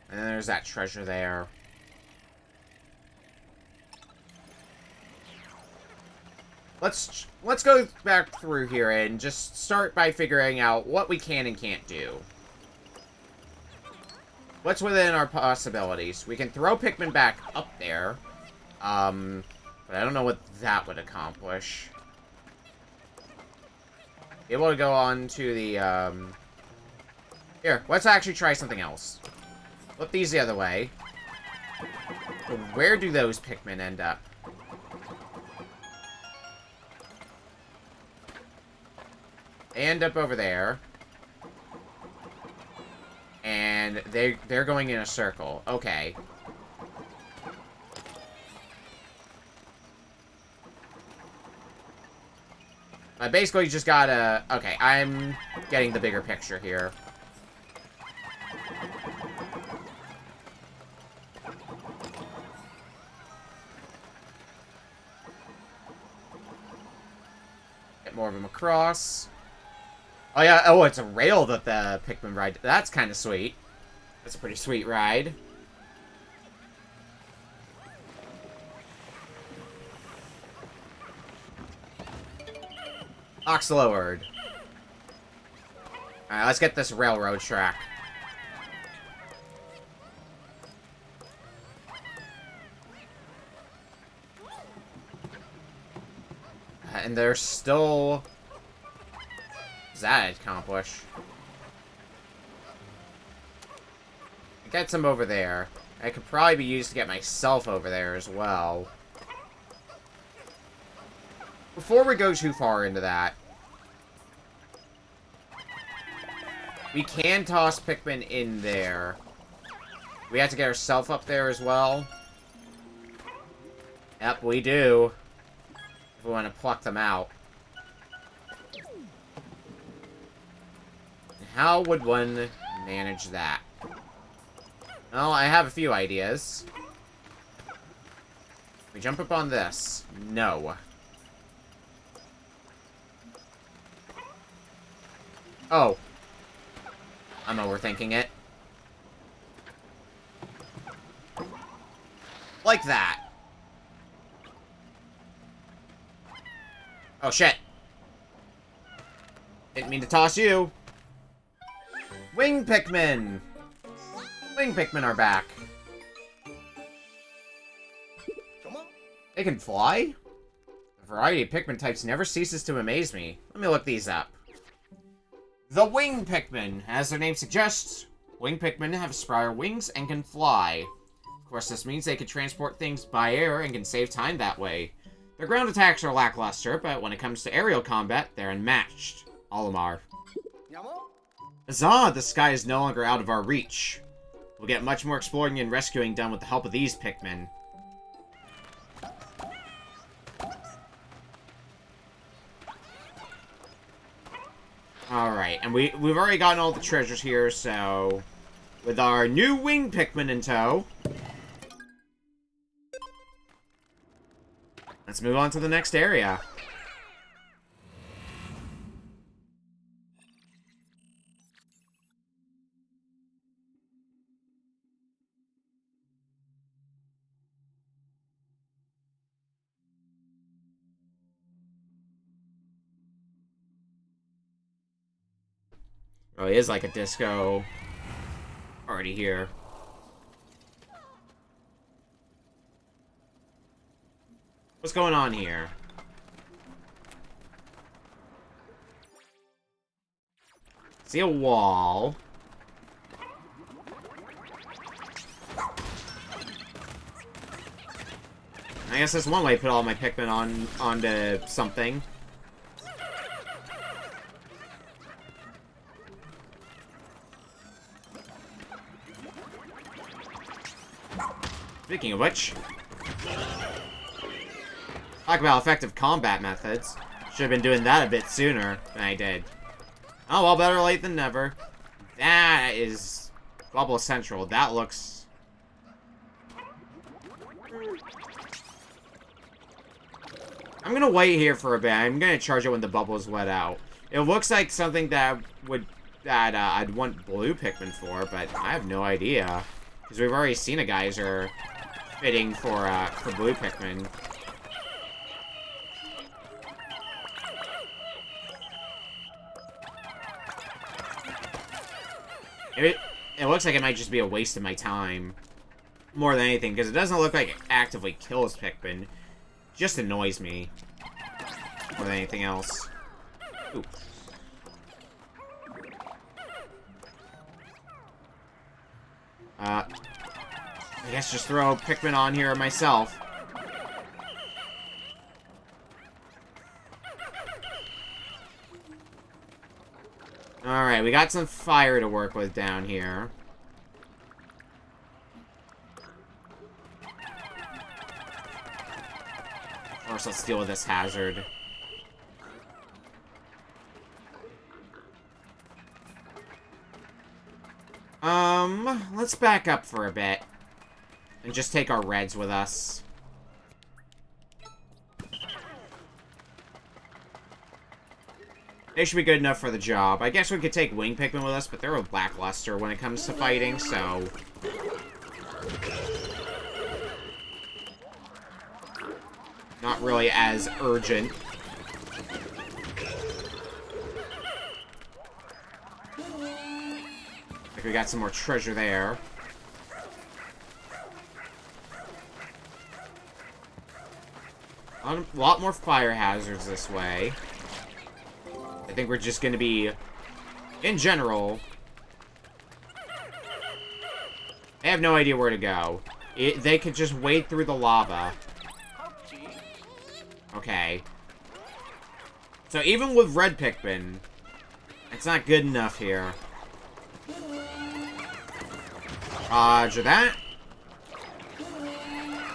[SPEAKER 1] then there's that treasure there. let's go back through here and just start by figuring out what we can and can't do. What's within our possibilities? We can throw Pikmin back up there. But I don't know what that would accomplish. Be able to go on to the, Here, let's actually try something else. Flip these the other way. But where do those Pikmin end up? They end up over there. And they're going in a circle. Okay. I basically just gotta... Okay, I'm getting the bigger picture here. Get more of them across. Oh, yeah. Oh, it's a rail that the Pikmin ride. That's kind of sweet. That's a pretty sweet ride. Ox lowered. Alright, let's get this railroad track. And there's still... What does that accomplish? Get some over there. I could probably be used to get myself over there as well. Before we go too far into that, we can toss Pikmin in there. We have to get ourselves up there as well. Yep, we do. If we want to pluck them out. How would one manage that? Well, I have a few ideas. We jump up on this. No. Oh. I'm overthinking it. Like that. Oh, shit. Didn't mean to toss you. Wing Pikmin! Wing Pikmin are back. They can fly? The variety of Pikmin types never ceases to amaze me. Let me look these up. The Wing Pikmin. As their name suggests, Wing Pikmin have spiral wings and can fly. Of course, this means they can transport things by air and can save time that way. Their ground attacks are lackluster, but when it comes to aerial combat, they're unmatched. Olimar. Huzzah! The sky is no longer out of our reach. We'll get much more exploring and rescuing done with the help of these Pikmin. Alright, and we've already gotten all the treasures here, so... With our new Wing Pikmin in tow... Let's move on to the next area. Oh, he is like a disco already here. What's going on here? See a wall. I guess that's one way to put all my Pikmin onto something. Speaking of which, talk about effective combat methods. Should have been doing that a bit sooner than I did. Oh, well, better late than never. That is Bubble Central. That looks... I'm gonna wait here for a bit. I'm gonna charge it when the bubbles wet out. It looks like something that I'd want blue Pikmin for, but I have no idea. Because we've already seen a geyser fitting for blue Pikmin.
[SPEAKER 2] It looks like it might just be a waste of my time. More than anything, because it doesn't look like it actively kills Pikmin. Just annoys me. More than anything else. Ooh. I guess just throw Pikmin on here myself. Alright, we got some fire to work with down here. First, let's deal with this hazard. Let's back up for a bit. And just take our reds with us. They should be good enough for the job. I guess we could take wing Pikmin with us, but they're a lackluster when it comes to fighting, so... not really as urgent. Like we got some more treasure there. A lot more fire hazards this way. I think we're just gonna be, in general... they have no idea where to go. They could just wade through the lava. Okay. So even with red Pikmin, it's not good enough here. Roger that.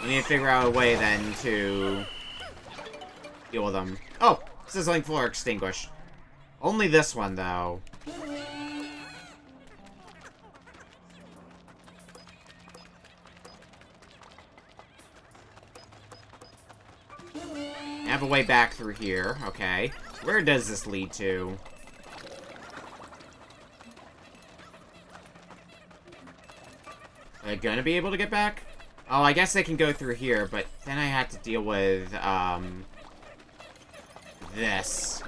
[SPEAKER 2] We need to figure out a way then to deal with them. Oh! Sizzling floor extinguished. Only this one, though. I have a way back through here. Okay. Where does this lead to? Are they gonna be able to get back? Oh, I guess they can go through here, but then I have to deal with, this.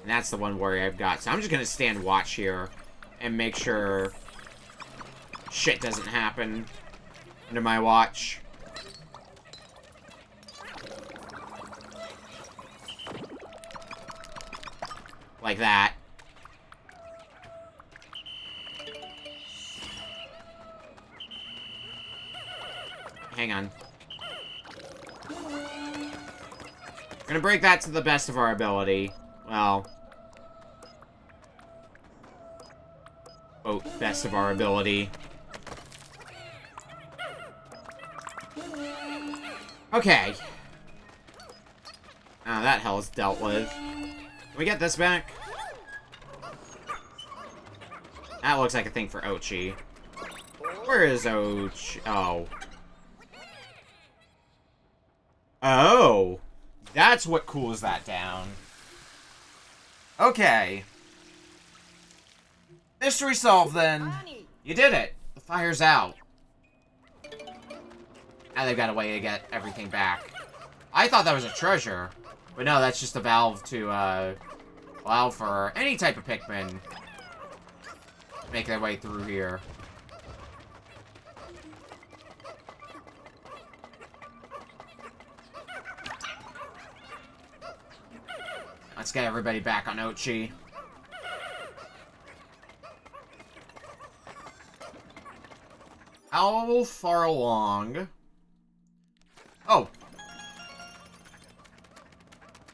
[SPEAKER 2] And that's the one worry I've got. So I'm just gonna stand watch here and make sure shit doesn't happen under my watch. Like that. Hang on. We're gonna break that to the best of our ability. Well... oh, best of our ability. Okay. Now that hell is dealt with. Can we get this back? That looks like a thing for Ochi. Where is Ochi? Oh. Oh! That's what cools that down. Okay. Mystery solved, then. You did it. The fire's out. Now they've got a way to get everything back. I thought that was a treasure. But no, that's just a valve to, allow for any type of Pikmin to make their way through here. Let's get everybody back on Ochi. How far along? Oh.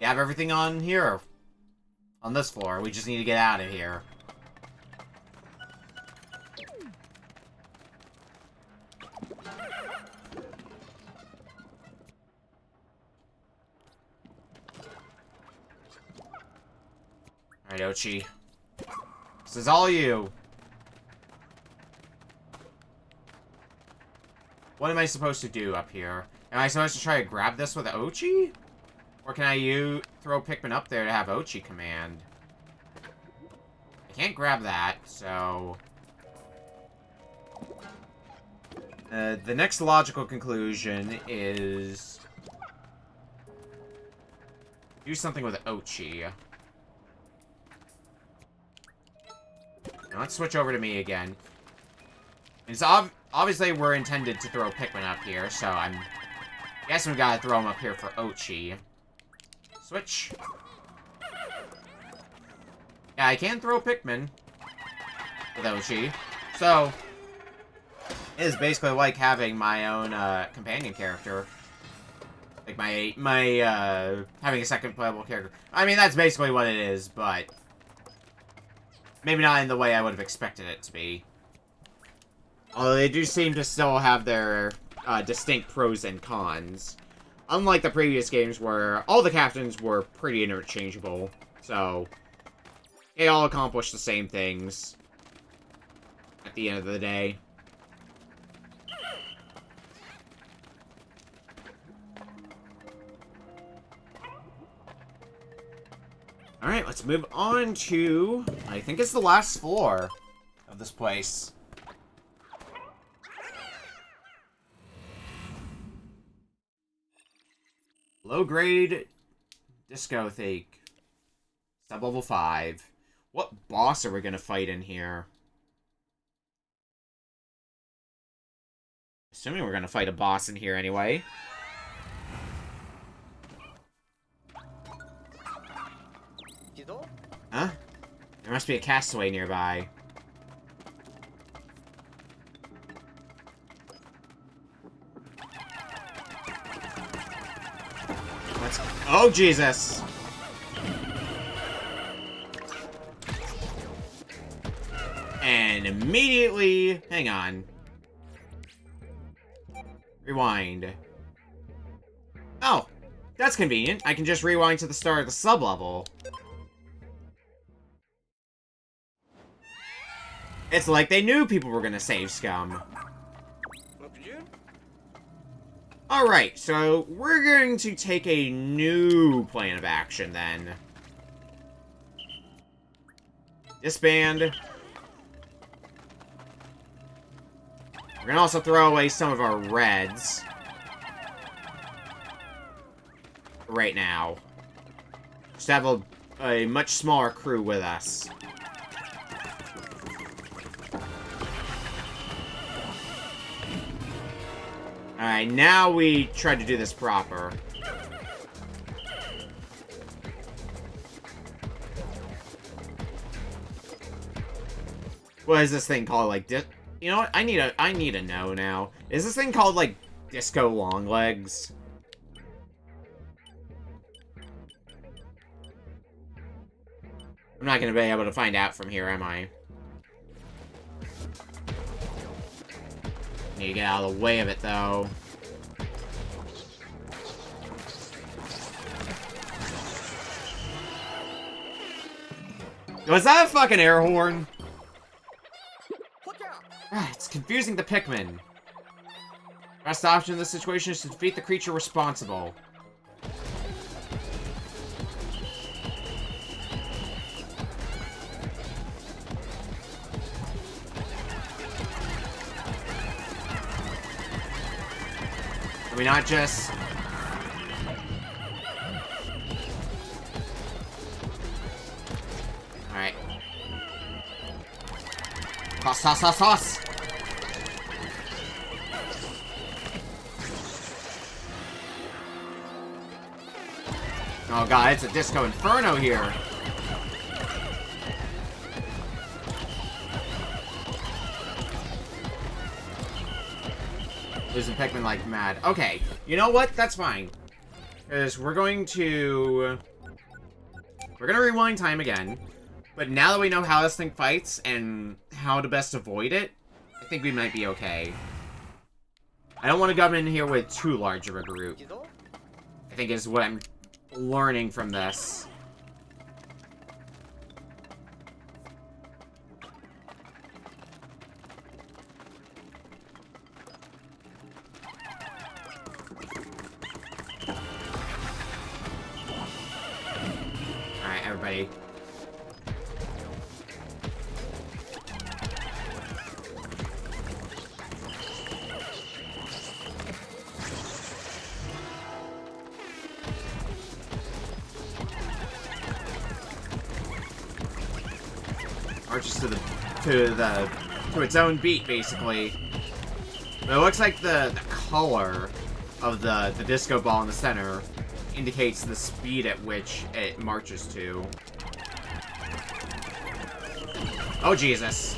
[SPEAKER 2] You have everything on here. On this floor. We just need to get out of here. Alright, Ochi. This is all you. What am I supposed to do up here? Am I supposed to try to grab this with Ochi? Or can I throw Pikmin up there to have Ochi command? I can't grab that, so... the next logical conclusion is... do something with Ochi. Now let's switch over to me again. It's obviously we're intended to throw Pikmin up here, so I'm guessing we gotta throw him up here for Ochi. Switch. Yeah, I can throw Pikmin with Ochi. So, it is basically like having my own companion character. Like having a second playable character. I mean, that's basically what it is, but maybe not in the way I would have expected it to be. Although they do seem to still have their distinct pros and cons. Unlike the previous games where all the captains were pretty interchangeable. So, they all accomplish the same things at the end of the day. Alright, let's move on to, I think it's the last floor of this place. Low-grade disco thake. Sub-level 5. What boss are we gonna fight in here? Assuming we're gonna fight a boss in here anyway. Huh? There must be a castaway nearby. Let's... Oh, Jesus! And immediately... Hang on. Rewind. Oh! That's convenient. I can just rewind to the start of the sub-level. It's like they knew people were gonna save Scum. Alright, so we're going to take a new plan of action then. Disband. We're gonna also throw away some of our reds. Right now. Just have a much smaller crew with us. Alright, now we try to do this proper. What is this thing called? Like, you know what? I need to know now. Is this thing called, like, Disco Longlegs? I'm not gonna be able to find out from here, am I? Need to get out of the way of it, though. Was that a fucking air horn? It's confusing the Pikmin. Best option in this situation is to defeat the creature responsible. Can we not just... Alright. Toss, toss, toss, toss! Oh god, it's a Disco Inferno here. Losing Pikmin like mad. Okay, you know what? That's fine. Because we're gonna rewind time again. But now that we know how this thing fights and how to best avoid it, I think we might be okay. I don't want to come in here with too large of a group. I think is what I'm learning from this. Alright, everybody. Arches to the to its own beat, basically. But it looks like the color of the disco ball in the center indicates the speed at which it marches to. Oh, Jesus.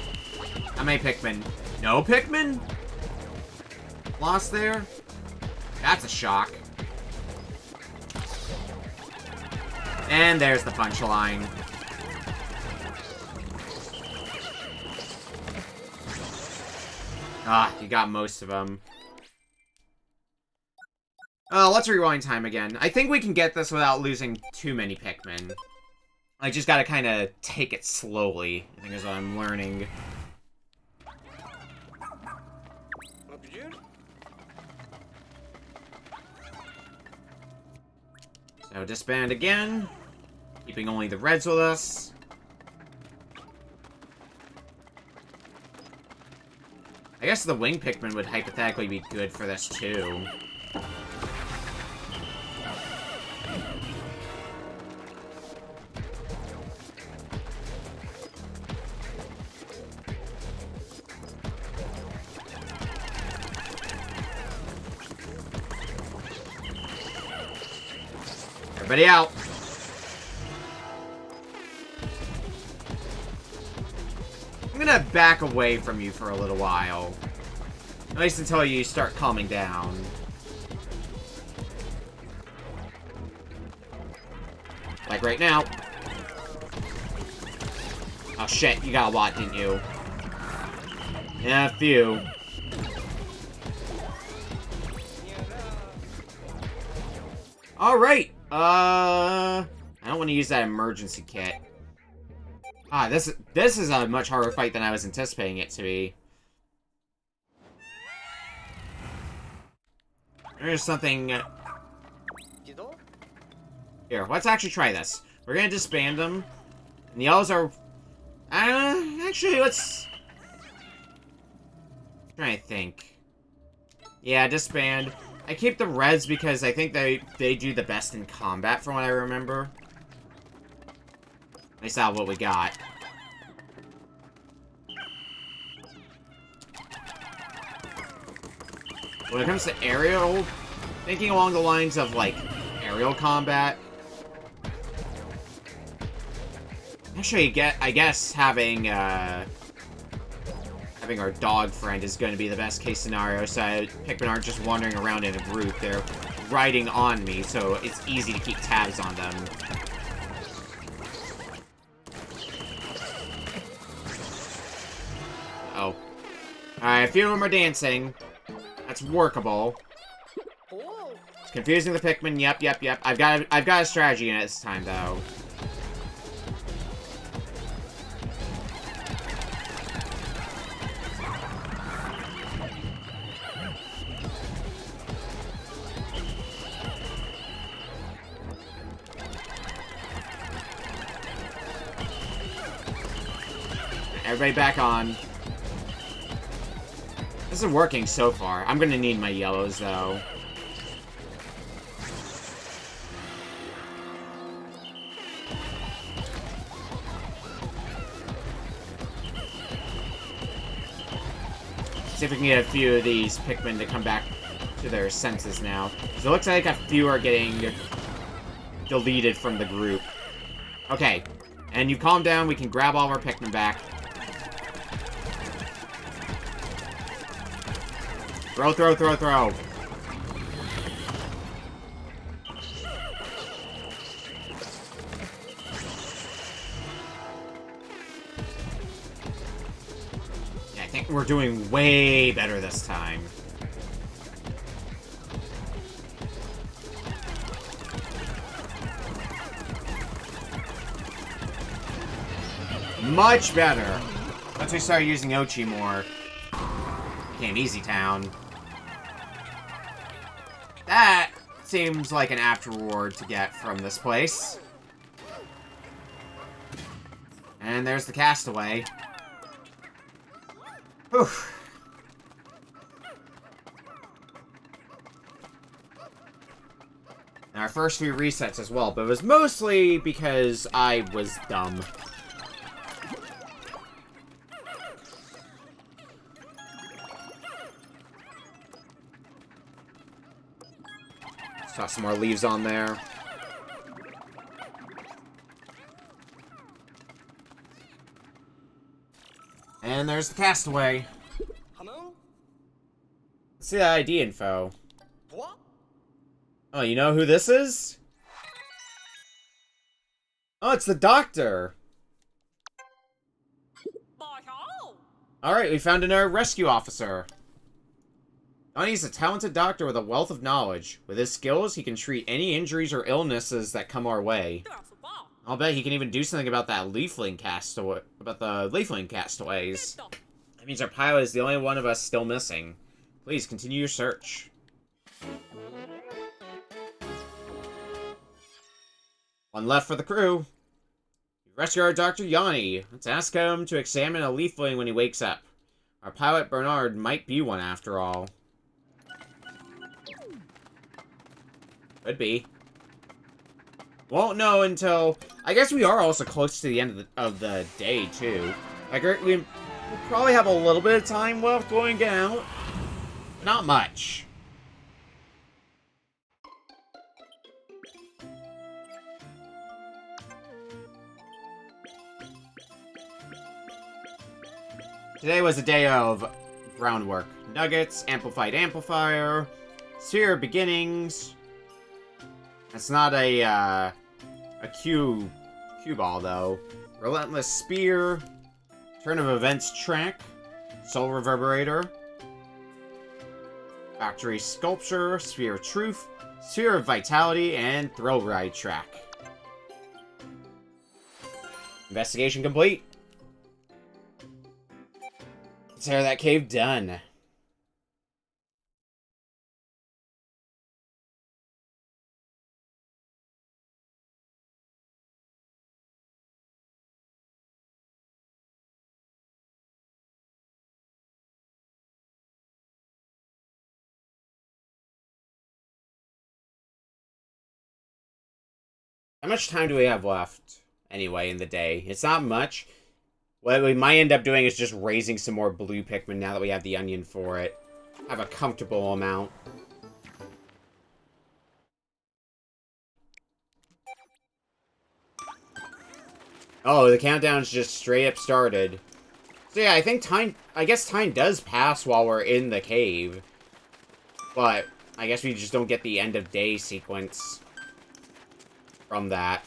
[SPEAKER 2] How many Pikmin? No Pikmin? Lost there? That's a shock. And there's the punchline. Ah, you got most of them. Let's rewind time again. I think we can get this without losing too many Pikmin. I just gotta kind of take it slowly, I think is what I'm learning. So disband again, keeping only the reds with us. I guess the wing Pikmin would hypothetically be good for this too. Everybody out! I'm gonna back away from you for a little while. At least until you start calming down. Like right now. Oh shit, you got a lot, didn't you? Yeah, a few. Alright, I don't want to use that emergency kit. Ah, this is a much harder fight than I was anticipating it to be. There's something... Here, let's actually try this. We're gonna disband them. And the yellows are... actually, let's... I'm trying to think. Yeah, disband. I keep the reds because I think they do the best in combat, from what I remember. At least out what we got. When it comes to aerial, thinking along the lines of, like, aerial combat. Actually, I guess having our dog friend is going to be the best case scenario, so Pikmin aren't just wandering around in a group. They're riding on me, so it's easy to keep tabs on them. Oh. Alright, a few of them are dancing. That's workable. It's confusing the Pikmin. Yep. I've got a strategy in it this time, though. Everybody back on. This is working so far. I'm gonna need my yellows, though. See if we can get a few of these Pikmin to come back to their senses now. So it looks like a few are getting deleted from the group. Okay. And you calm down, we can grab all of our Pikmin back. Throw. Yeah, I think we're doing way better this time. Much better. Once we started using Ochi more, became Easy Town. That seems like an apt reward to get from this place. And there's the castaway. Whew. And our first few resets as well, but it was mostly because I was dumb.
[SPEAKER 1] Toss some more leaves on there. And there's the castaway. Let's see the ID info. Oh, you know who this is? Oh, it's the doctor. Alright, we found another rescue officer. Johnny's a talented doctor with a wealth of knowledge. With his skills, he can treat any injuries or illnesses that come our way. I'll bet he can even do something about that leafling castaway, about the leafling castaways. That means our pilot is the only one of us still missing. Please continue your search. One left for the crew. Rescue our Dr. Yanni. Let's ask him to examine a leafling when he wakes up. Our pilot Bernard might be one after all. Could be. Won't know until... I guess we are also close to the end of the day, too. Like, we'll probably have a little bit of time left going out. But not much. Today was a day of groundwork. Nuggets, amplified amplifier, sphere of beginnings. It's not a cue ball, though. Relentless spear, turn of events track, soul reverberator, factory sculpture, sphere of truth, sphere of vitality, and thrill ride track. Investigation complete. Consider that cave done. How much time do we have left, anyway, in the day? It's not much. What we might end up doing is just raising some more blue Pikmin now that we have the onion for it. Have a comfortable amount. Oh, the countdown's just straight up started. So yeah, I guess time does pass while we're in the cave. But, I guess we just don't get the end of day sequence from that.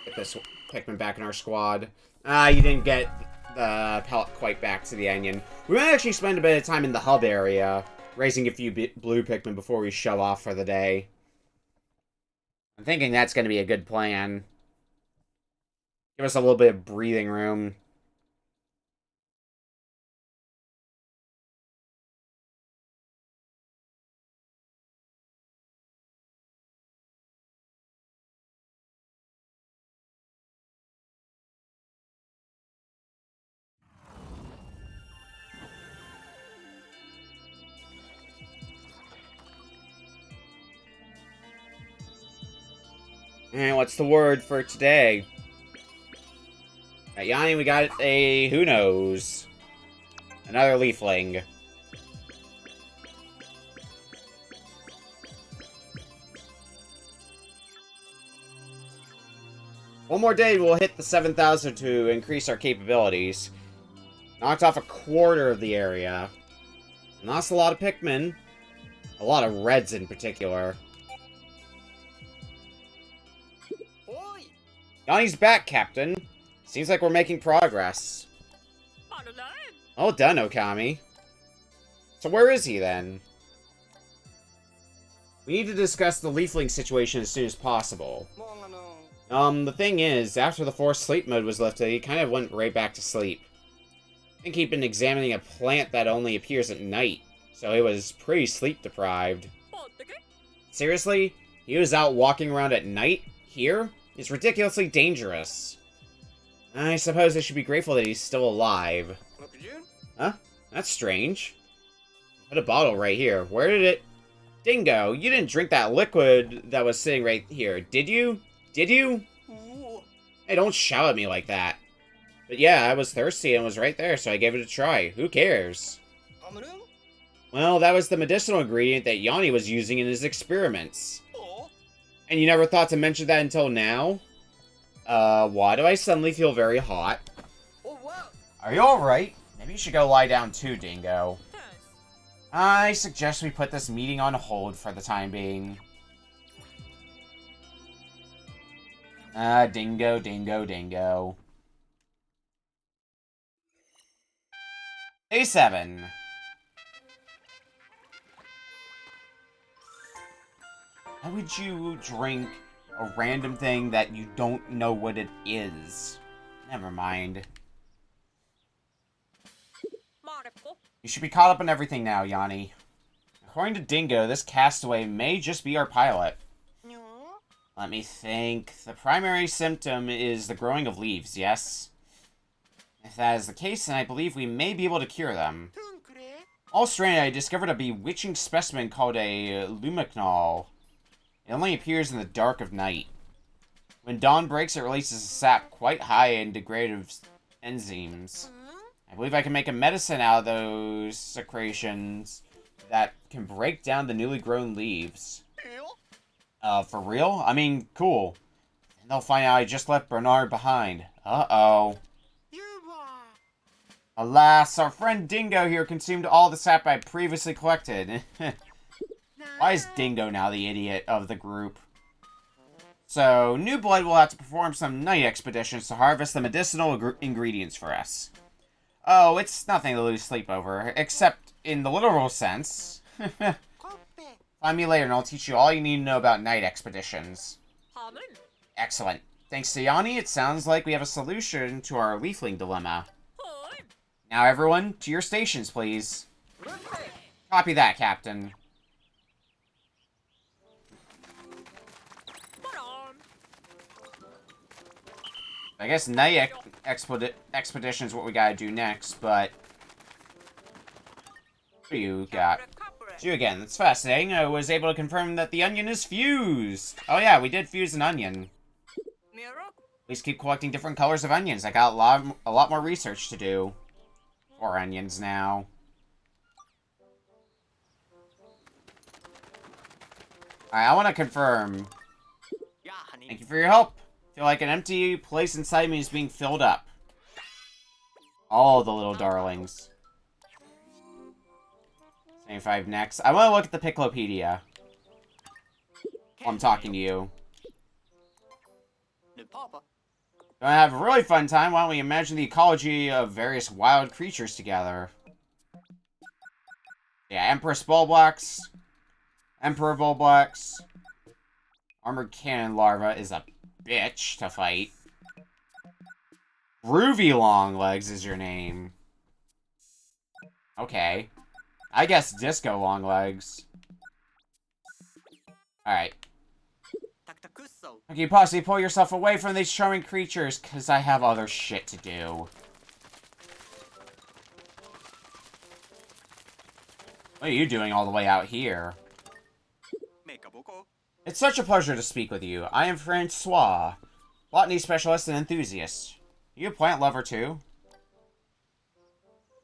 [SPEAKER 1] Get this Pikmin back in our squad. You didn't get the pellet quite back to the onion. We might actually spend a bit of time in the hub area, raising a few blue Pikmin before we shove off for the day. I'm thinking that's going to be a good plan. Give us a little bit of breathing room. And what's the word for today? At Yanni, we got a who knows. Another leafling. One more day, we'll hit the 7,000 to increase our capabilities. Knocked off a quarter of the area. Lost a lot of Pikmin. A lot of reds in particular. Yanni's back, Captain. Seems like we're making progress. Well done, Okami. So where is he, then? We need to discuss the leafling situation as soon as possible. The thing is, after the forced sleep mode was lifted, he kind of went right back to sleep. I think he'd been examining a plant that only appears at night, so he was pretty sleep-deprived. Seriously? He was out walking around at night? Here? It's ridiculously dangerous. I suppose I should be grateful that he's still alive. Huh? That's strange. Put a bottle right here. Where did it... Dingo, you didn't drink that liquid that was sitting right here, did you? Did you? Hey, don't shout at me like that. But yeah, I was thirsty and was right there, so I gave it a try. Who cares? Well, that was the medicinal ingredient that Yanni was using in his experiments. And you never thought to mention that until now? Why do I suddenly feel very hot? Are you alright? Maybe you should go lie down too, Dingo. I suggest we put this meeting on hold for the time being. Dingo, dingo, dingo. Day 7. Why would you drink a random thing that you don't know what it is? Never mind. You should be caught up on everything now, Yanni. According to Dingo, this castaway may just be our pilot. Let me think. The primary symptom is the growing of leaves, yes? If that is the case, then I believe we may be able to cure them. All stranded, I discovered a bewitching specimen called a lumignol. It only appears in the dark of night. When dawn breaks, it releases a sap quite high in degradative enzymes. I believe I can make a medicine out of those secretions that can break down the newly grown leaves. For real? I mean, cool. And they'll find out I just left Bernard behind. Uh-oh. Alas, our friend Dingo here consumed all the sap I previously collected. Why is Dingo now the idiot of the group? So, New Blood will have to perform some night expeditions to harvest the medicinal ingredients for us. Oh, it's nothing to lose sleep over, except in the literal sense. Find me later and I'll teach you all you need to know about night expeditions. Excellent. Thanks to Yanni, it sounds like we have a solution to our leafling dilemma. Now everyone, to your stations, please. Copy that, Captain. I guess night expedition is what we gotta do next, but... What do you got? You again, that's fascinating. I was able to confirm that the onion is fused. Oh yeah, we did fuse an onion. Please keep collecting different colors of onions. I got a lot more research to do. 4 onions now. Alright, I want to confirm. Thank you for your help. I feel like an empty place inside me is being filled up. All the little darlings. 75 next. I want to look at the Piccolopedia. While I'm talking to you. Gonna have a really fun time. Why don't we imagine the ecology of various wild creatures together? Yeah, Empress Bulblax. Emperor Bulblax. Armored Cannon Larva is a bitch to fight. Groovy Longlegs is your name. Okay. I guess Disco Longlegs. Alright. Can you possibly pull yourself away from these charming creatures? Because I have other shit to do. What are you doing all the way out here? It's such a pleasure to speak with you. I am Francois, botany specialist and enthusiast. Are you a plant lover too?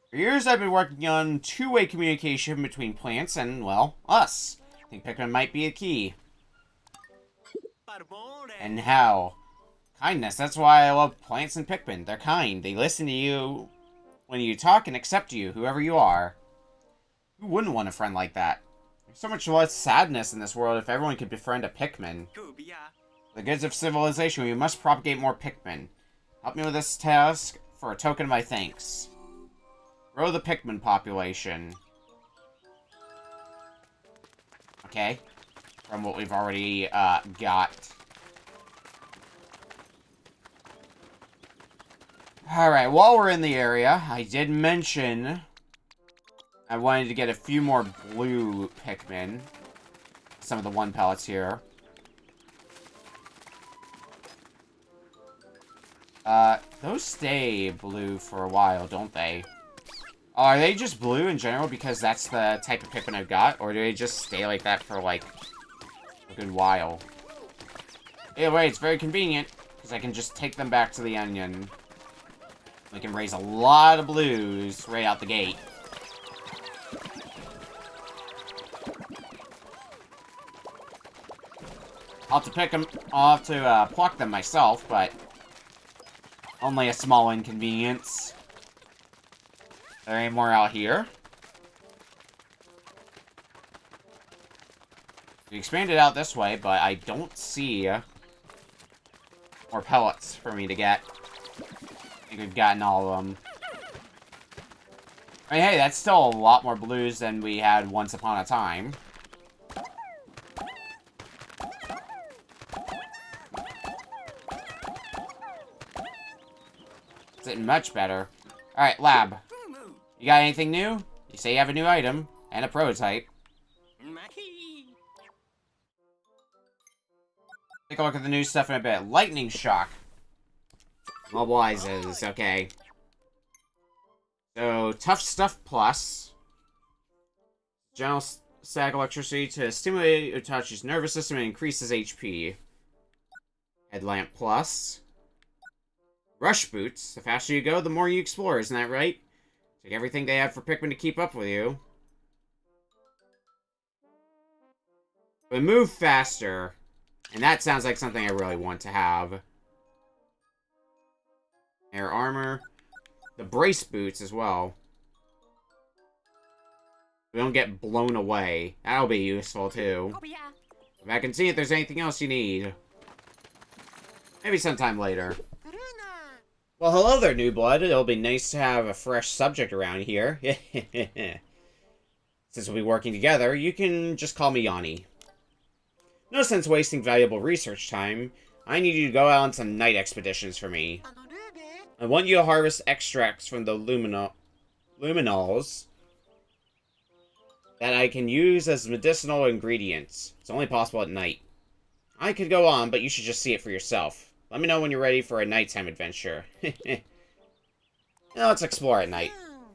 [SPEAKER 1] For years I've been working on two-way communication between plants and, well, us. I think Pikmin might be a key. And how? Kindness, that's why I love plants and Pikmin. They're kind. They listen to you when you talk and accept you, whoever you are. Who wouldn't want a friend like that? There's so much less sadness in this world if everyone could befriend a Pikmin. For the goods of civilization, we must propagate more Pikmin. Help me with this task for a token of my thanks. Grow the Pikmin population. Okay. From what we've already got. Alright, while we're in the area, I did mention I wanted to get a few more blue Pikmin. Some of the one pellets here. Those stay blue for a while, don't they?
[SPEAKER 2] Are they just blue in general because that's the type of Pikmin I've got? Or do they just stay like that for, like, a good while? Either way, it's very convenient, because I can just take them back to the onion. We can raise a lot of blues right out the gate. I'll have to pick them, I'll have to pluck them myself, but only a small inconvenience. There ain't more out here. We expanded out this way, but I don't see more pellets for me to get. I think we've gotten all of them. I mean, hey, that's still a lot more blues than we had once upon a time. It's getting much better. Alright, lab. You got anything new? You say you have a new item and a prototype. Take a look at the new stuff in a bit. Lightning shock. Mobilizes, okay. So, tough stuff plus. General static electricity to stimulate Itachi's nervous system and increase his HP. Headlamp plus. Rush boots. The faster you go, the more you explore, isn't that right? Take everything they have for Pikmin to keep up with you. But move faster. And that sounds like something I really want to have. Air armor. The brace boots as well. We don't get blown away. That'll be useful too. If I can see if there's anything else you need. Maybe sometime later. Well, hello there, new blood. It'll be nice to have a fresh subject around here. Since we'll be working together, you can just call me Yanni. No sense wasting valuable research time. I need you to go out on some night expeditions for me. I want you to harvest extracts from the luminols that I can use as medicinal ingredients. It's only possible at night. I could go on, but you should just see it for yourself. Let me know when you're ready for a nighttime adventure. Now let's explore at night.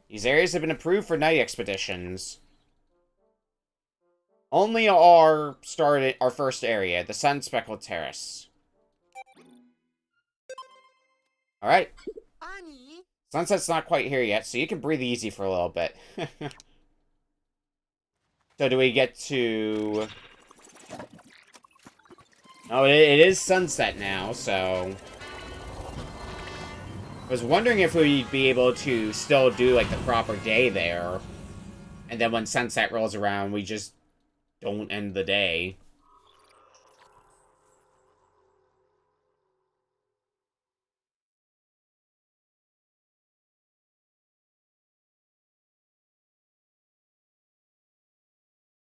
[SPEAKER 2] These areas have been approved for night expeditions. Only our first area, the Sun-Speckled Terrace. Alright. Sunset's not quite here yet, so you can breathe easy for a little bit. So do we get to... Oh, it is sunset now, so... I was wondering if we'd be able to still do, like, the proper day there. And then when sunset rolls around, we just don't end the day.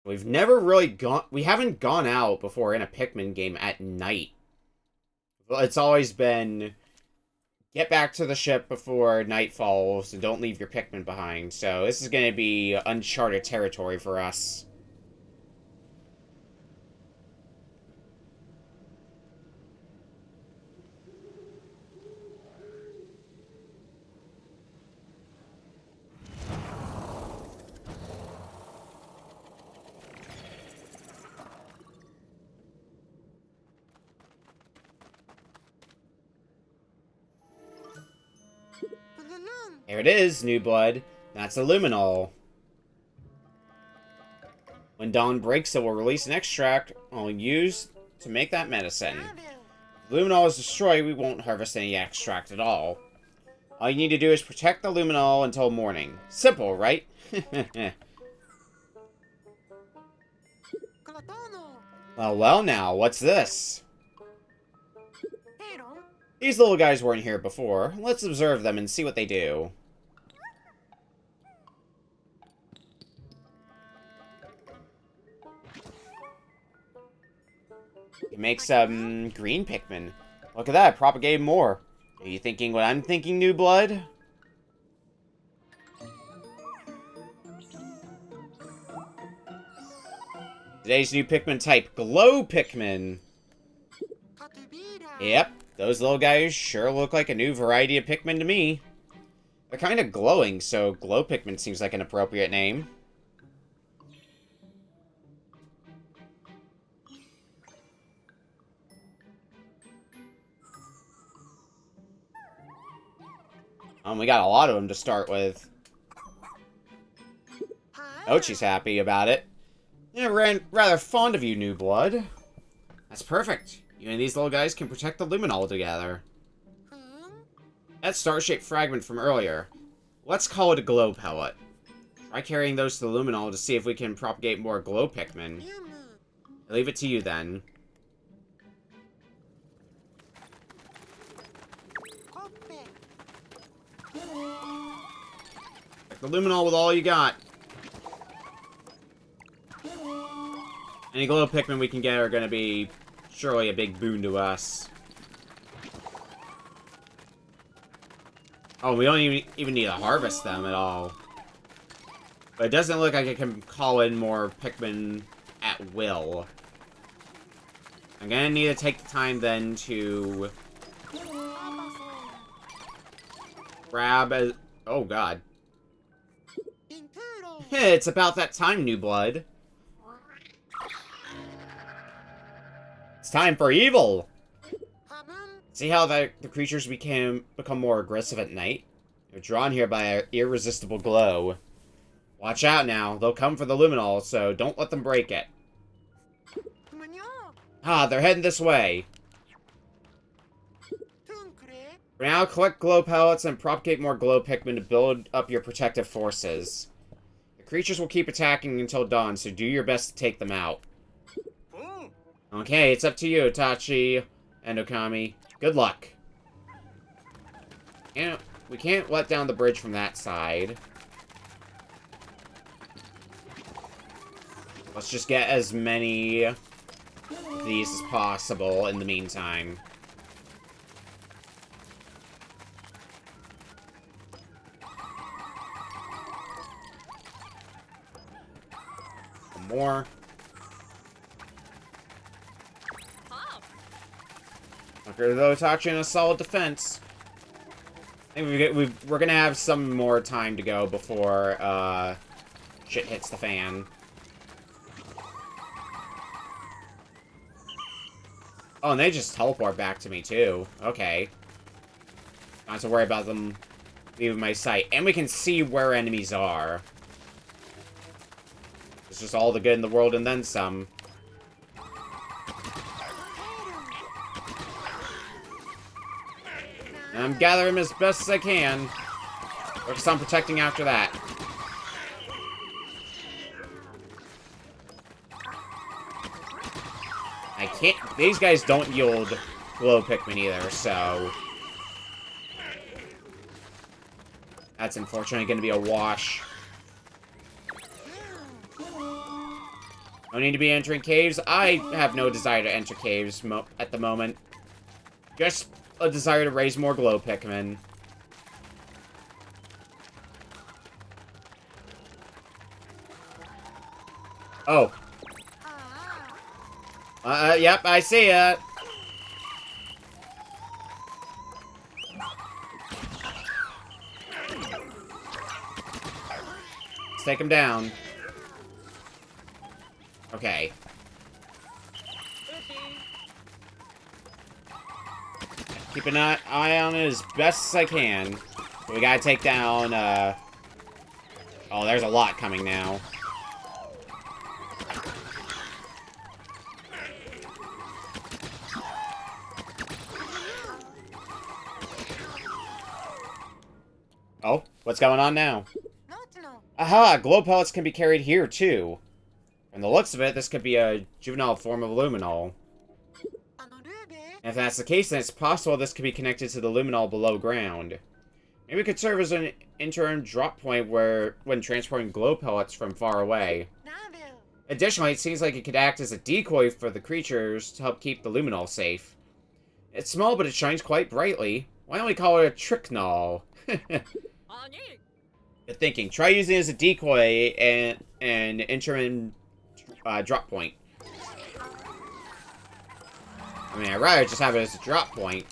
[SPEAKER 2] We've never really we haven't gone out before in a Pikmin game at night. It's always been, get back to the ship before night falls and don't leave your Pikmin behind. So this is going to be uncharted territory for us. Here it is, new blood. That's a luminol. When dawn breaks, it will release an extract I'll use to make that medicine. If the luminol is destroyed, we won't harvest any extract at all. All you need to do is protect the luminol until morning. Simple, right? Well now, what's this? These little guys weren't here before. Let's observe them and see what they do. You make some green Pikmin. Look at that, propagate more. Are you thinking what I'm thinking, new blood? Today's new Pikmin type, Glow Pikmin. Yep, those little guys sure look like a new variety of Pikmin to me.
[SPEAKER 1] They're kind of glowing, so glow Pikmin seems like an appropriate name. We got a lot of them to start with. Ochi's happy about it. Yeah, rather fond of you, new blood. That's perfect. You and these little guys can protect the Luminol together. That star-shaped fragment from earlier. Let's call it a glow pellet. Try carrying those to the Luminol to see if we can propagate more glow Pikmin. I'll leave it to you then. The Luminol with all you got. Any glow Pikmin we can get are going to be surely a big boon to us. Oh, we don't even need to harvest them at all. But it doesn't look like I can call in more Pikmin at will. I'm going to need to take the time then to grab a... Oh, God. It's about that time, new blood. It's time for evil! See how the creatures become more aggressive at night? They're drawn here by an irresistible glow. Watch out now, they'll come for the Luminol, so don't let them break it. Ah, they're heading this way. For now, collect glow pellets and propagate more glow Pikmin to build up your protective forces. The creatures will keep attacking until dawn, so do your best to take them out. Okay, it's up to you, Itachi and Okami. Good luck. We can't let down the bridge from that side. Let's just get as many of these as possible in the meantime. One more. Okay, though, Itachi in a solid defense. I think we're gonna have some more time to go before shit hits the fan. Oh, and they just teleport back to me too. Okay. Not to worry about them leaving my sight. And we can see where enemies are. It's just all the good in the world and then some. And I'm gathering them as best as I can. Focus on protecting after that. I can't... These guys don't yield glow Pikmin either, so... That's unfortunately going to be a wash. No need to be entering caves. I have no desire to enter caves at the moment. Just a desire to raise more glow Pikmin. Oh. Yep, I see it. Let's take him down. Okay. Keep an eye on it as best as I can. But we gotta take down, Oh, there's a lot coming now. Oh, what's going on now? Aha! Glow pellets can be carried here, too. From the looks of it, this could be a juvenile form of Luminol. And if that's the case, then it's possible this could be connected to the Luminol below ground. Maybe it could serve as an interim drop point when transporting glow pellets from far away. Additionally, it seems like it could act as a decoy for the creatures to help keep the Luminol safe. It's small, but it shines quite brightly. Why don't we call it a Tricknol? Good thinking. Try using it as a decoy and an interim drop point. I mean, I'd rather just have it as a drop point.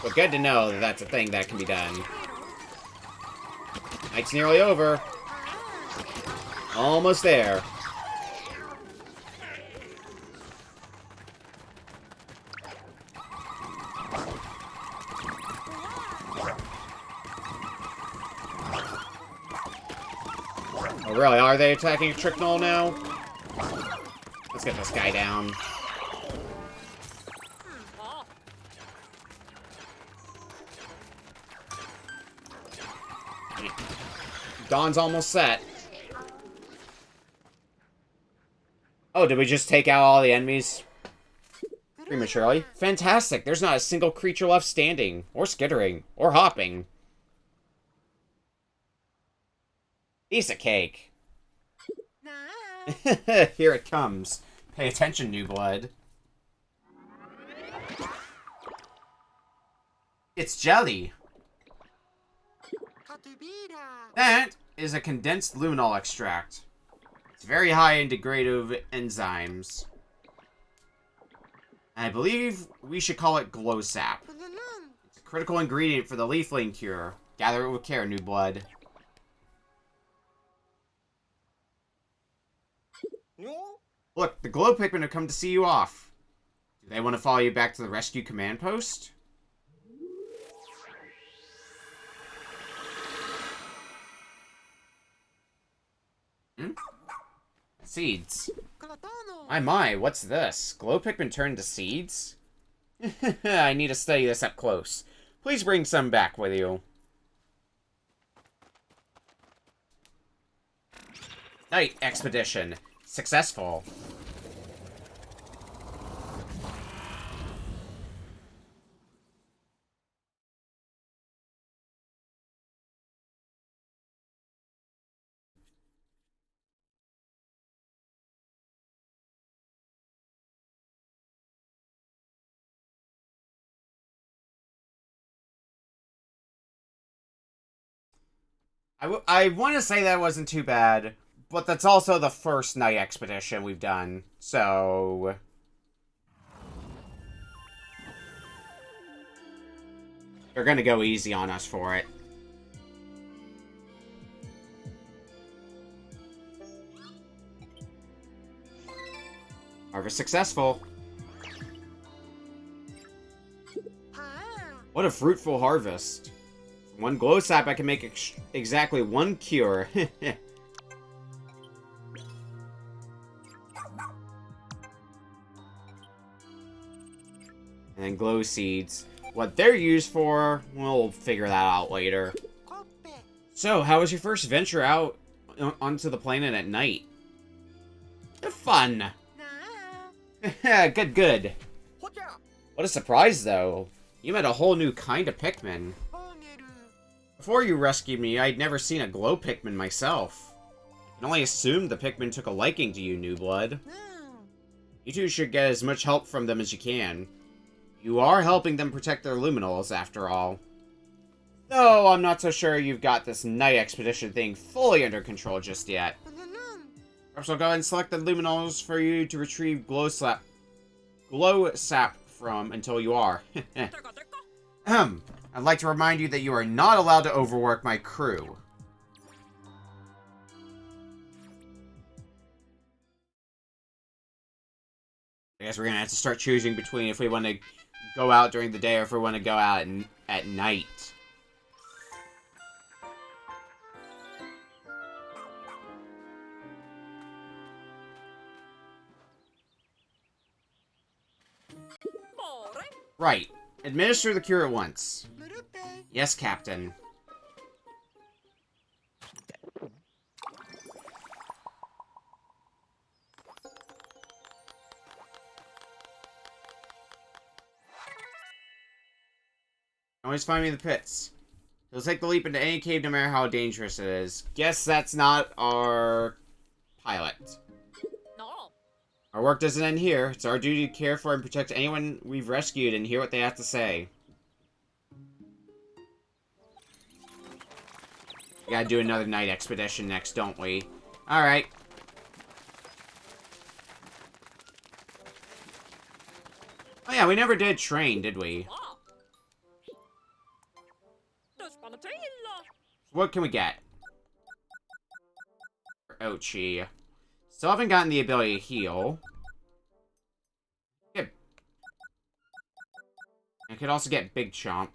[SPEAKER 1] But good to know that that's a thing that can be done. Night's nearly over. Almost there. Oh, really? Are they attacking Tricknull now? Let's get this guy down. Dawn's almost set. Oh, did we just take out all the enemies prematurely? Fantastic! There's not a single creature left standing, or skittering, or hopping. Piece of cake. Here it comes. Pay attention, new blood. It's jelly. That is a condensed luminol extract. It's very high in degradative enzymes. And I believe we should call it glow sap. It's a critical ingredient for the leafling cure. Gather it with care, new blood. Look, the glow Pikmin have come to see you off. Do they want to follow you back to the rescue command post? Seeds. My, what's this? Glow Pikmin turned to seeds? I need to study this up close. Please bring some back with you. Night expedition. Successful. I want to say that wasn't too bad, but that's also the first night expedition we've done, so... They're gonna go easy on us for it. Harvest successful. What a fruitful harvest. From one glow sap, I can make exactly one cure. And then glow seeds. What they're used for, we'll figure that out later. So, how was your first venture out onto the planet at night? Fun! Good. What a surprise, though. You met a whole new kind of Pikmin. Before you rescued me, I'd never seen a glow Pikmin myself. I can only assume the Pikmin took a liking to you, new blood. You two should get as much help from them as you can. You are helping them protect their luminals, after all. Though I'm not so sure you've got this night expedition thing fully under control just yet. Perhaps I'll go ahead and select the luminals for you to retrieve glow sap from until you are. I'd like to remind you that you are not allowed to overwork my crew. I guess we're gonna have to start choosing between if we want to go out during the day or if we want to go out at night. Right. Administer the cure at once. Yes, Captain. Always find me in the pits. He'll take the leap into any cave no matter how dangerous it is. Guess that's not our pilot. Our work doesn't end here. It's our duty to care for and protect anyone we've rescued and hear what they have to say. We gotta do another night expedition next, don't we? Alright. Oh yeah, we never did train, did we?
[SPEAKER 2] What can we get? For Ochi. Still haven't gotten the ability to heal. I could also get Big Chomp.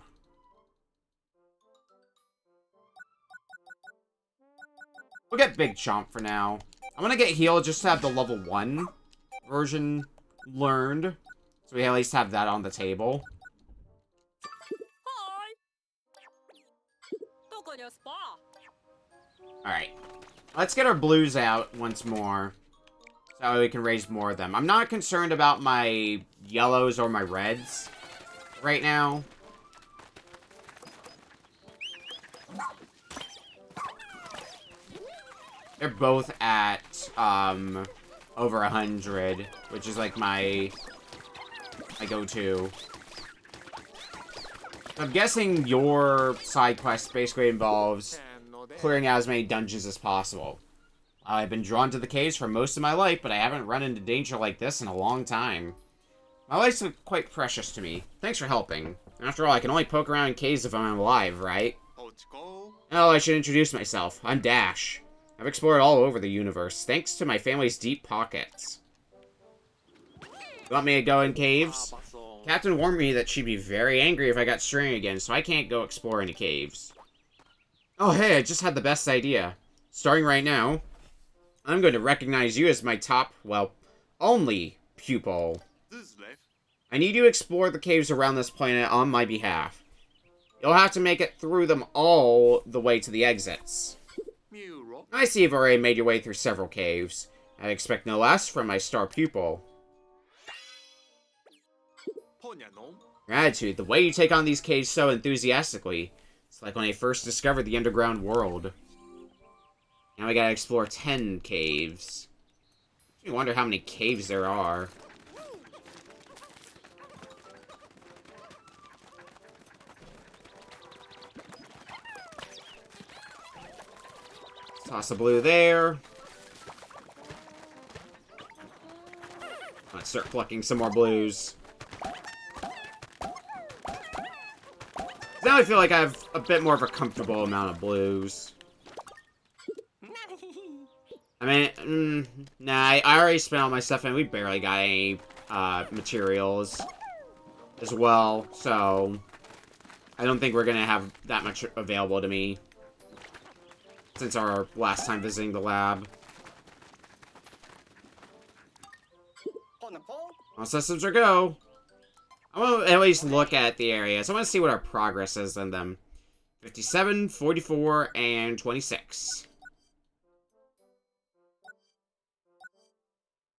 [SPEAKER 2] We'll get Big Chomp for now. I'm gonna get heal just to have the level 1 version learned. So we at least have that on the table. Alright. Let's get our blues out once more. So that way we can raise more of them. I'm not concerned about my yellows or my reds right now. They're both at, over 100, which is like my go-to. So I'm guessing your side quest basically involves clearing out as many dungeons as possible. I've been drawn to the caves for most of my life, but I haven't run into danger like this in a long time. My life's quite precious to me. Thanks for helping. After all, I can only poke around in caves if I'm alive, right? Oh, I should introduce myself. I'm Dash. I've explored all over the universe, thanks to my family's deep pockets. You want me to go in caves? Captain warned me that she'd be very angry if I got stranded again, so I can't go explore any caves. Oh hey, I just had the best idea. Starting right now, I'm going to recognize you as my top, well, only pupil. I need you to explore the caves around this planet on my behalf. You'll have to make it through them all the way to the exits. I see you've already made your way through several caves. I expect no less from my star pupil. Gratitude, the way you take on these caves so enthusiastically. It's like when I first discovered the underground world. Now we gotta explore 10 caves. I wonder how many caves there are. Toss a blue there. Let's start plucking some more blues. Now I feel like I have a bit more of a comfortable amount of blues. I mean, nah, I already spent all my stuff and we barely got any materials as well, so I don't think we're gonna have that much available to me since our last time visiting the lab. All systems are go. I want to at least look at the areas. I want to see what our progress is in them. 57, 44, and 26.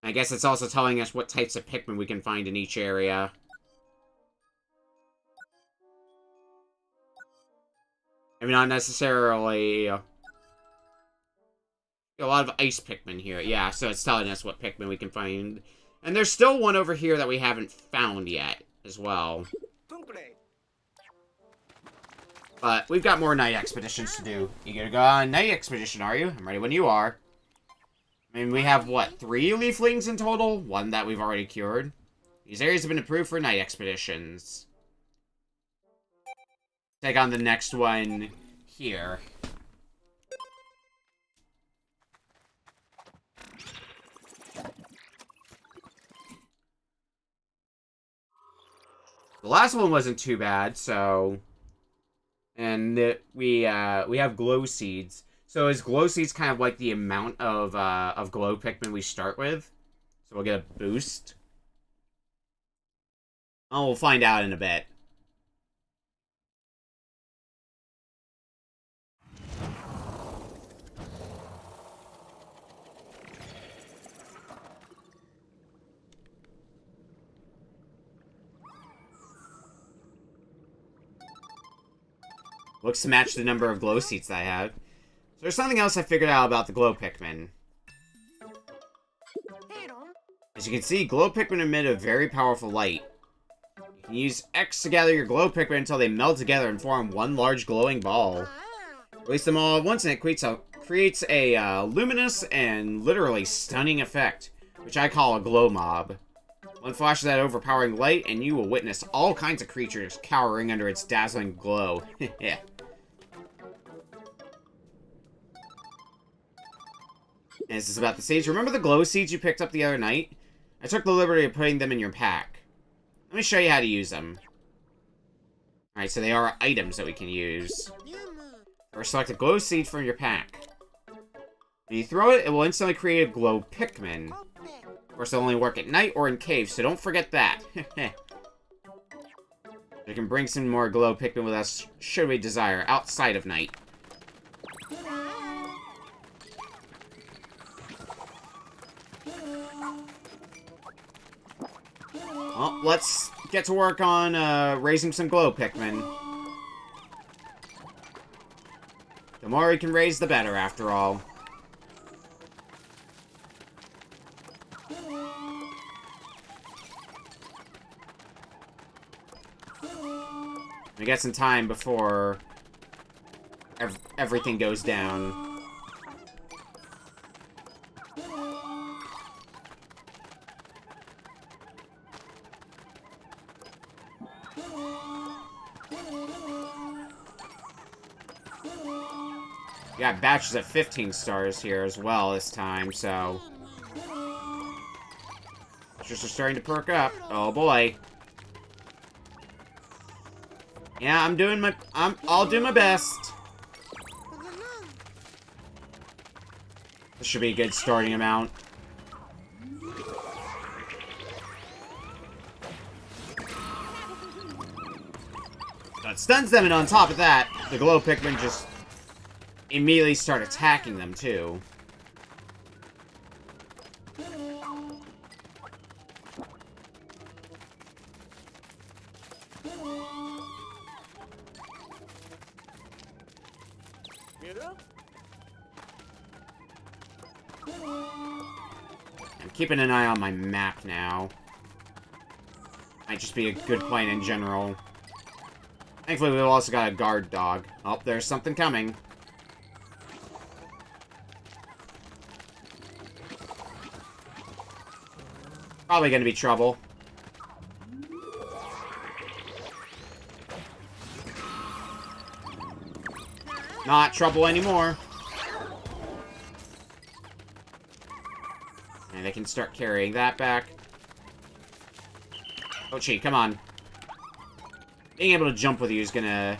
[SPEAKER 2] I guess it's also telling us what types of Pikmin we can find in each area. I mean, not necessarily a lot of ice Pikmin here. Yeah, so it's telling us what Pikmin we can find. And there's still one over here that we haven't found yet, as well. But we've got more night expeditions to do. You gonna go on a night expedition, are you? I'm ready when you are. I mean, we have, what, 3 leaflings in total? 1 that we've already cured. These areas have been approved for night expeditions. Take on the next one here. The last one wasn't too bad, so... And we have glow seeds. So is glow seeds kind of like the amount of glow Pikmin we start with? So we'll get a boost? Oh, we'll find out in a bit. Looks to match the number of glow seeds that I have. So there's something else I figured out about the glow Pikmin. As you can see, glow Pikmin emit a very powerful light. You can use X to gather your glow Pikmin until they meld together and form one large glowing ball. Release them all at once and it creates a luminous and literally stunning effect, which I call a glow mob. One flash of that overpowering light and you will witness all kinds of creatures cowering under its dazzling glow. Yeah.
[SPEAKER 1] And this is about the seeds. Remember the glow seeds you picked up the other night? I took the liberty of putting them in your pack. Let me show you how to use them. Alright, so they are items that we can use. First, select a glow seed from your pack. When you throw it, it will instantly create a glow Pikmin. Of course, they'll only work at night or in caves, so don't forget that. We can bring some more glow Pikmin with us, should we desire, outside of night. Well, let's get to work on raising some glow Pikmin. The more we can raise, the better, after all. We got some time before everything goes down. We got batches of 15 stars here as well this time, so... Just are starting to perk up. Oh boy. Yeah, I'll do my best. This should be a good starting amount. That stuns them, and on top of that, the glow Pikmin just immediately start attacking them too. I'm keeping an eye on my map now. Might just be a good plan in general. Thankfully, we've also got a guard dog. Oh, there's something coming. Probably gonna be trouble. Not trouble anymore. And they can start carrying that back. Oh, gee, come on. Being able to jump with you is gonna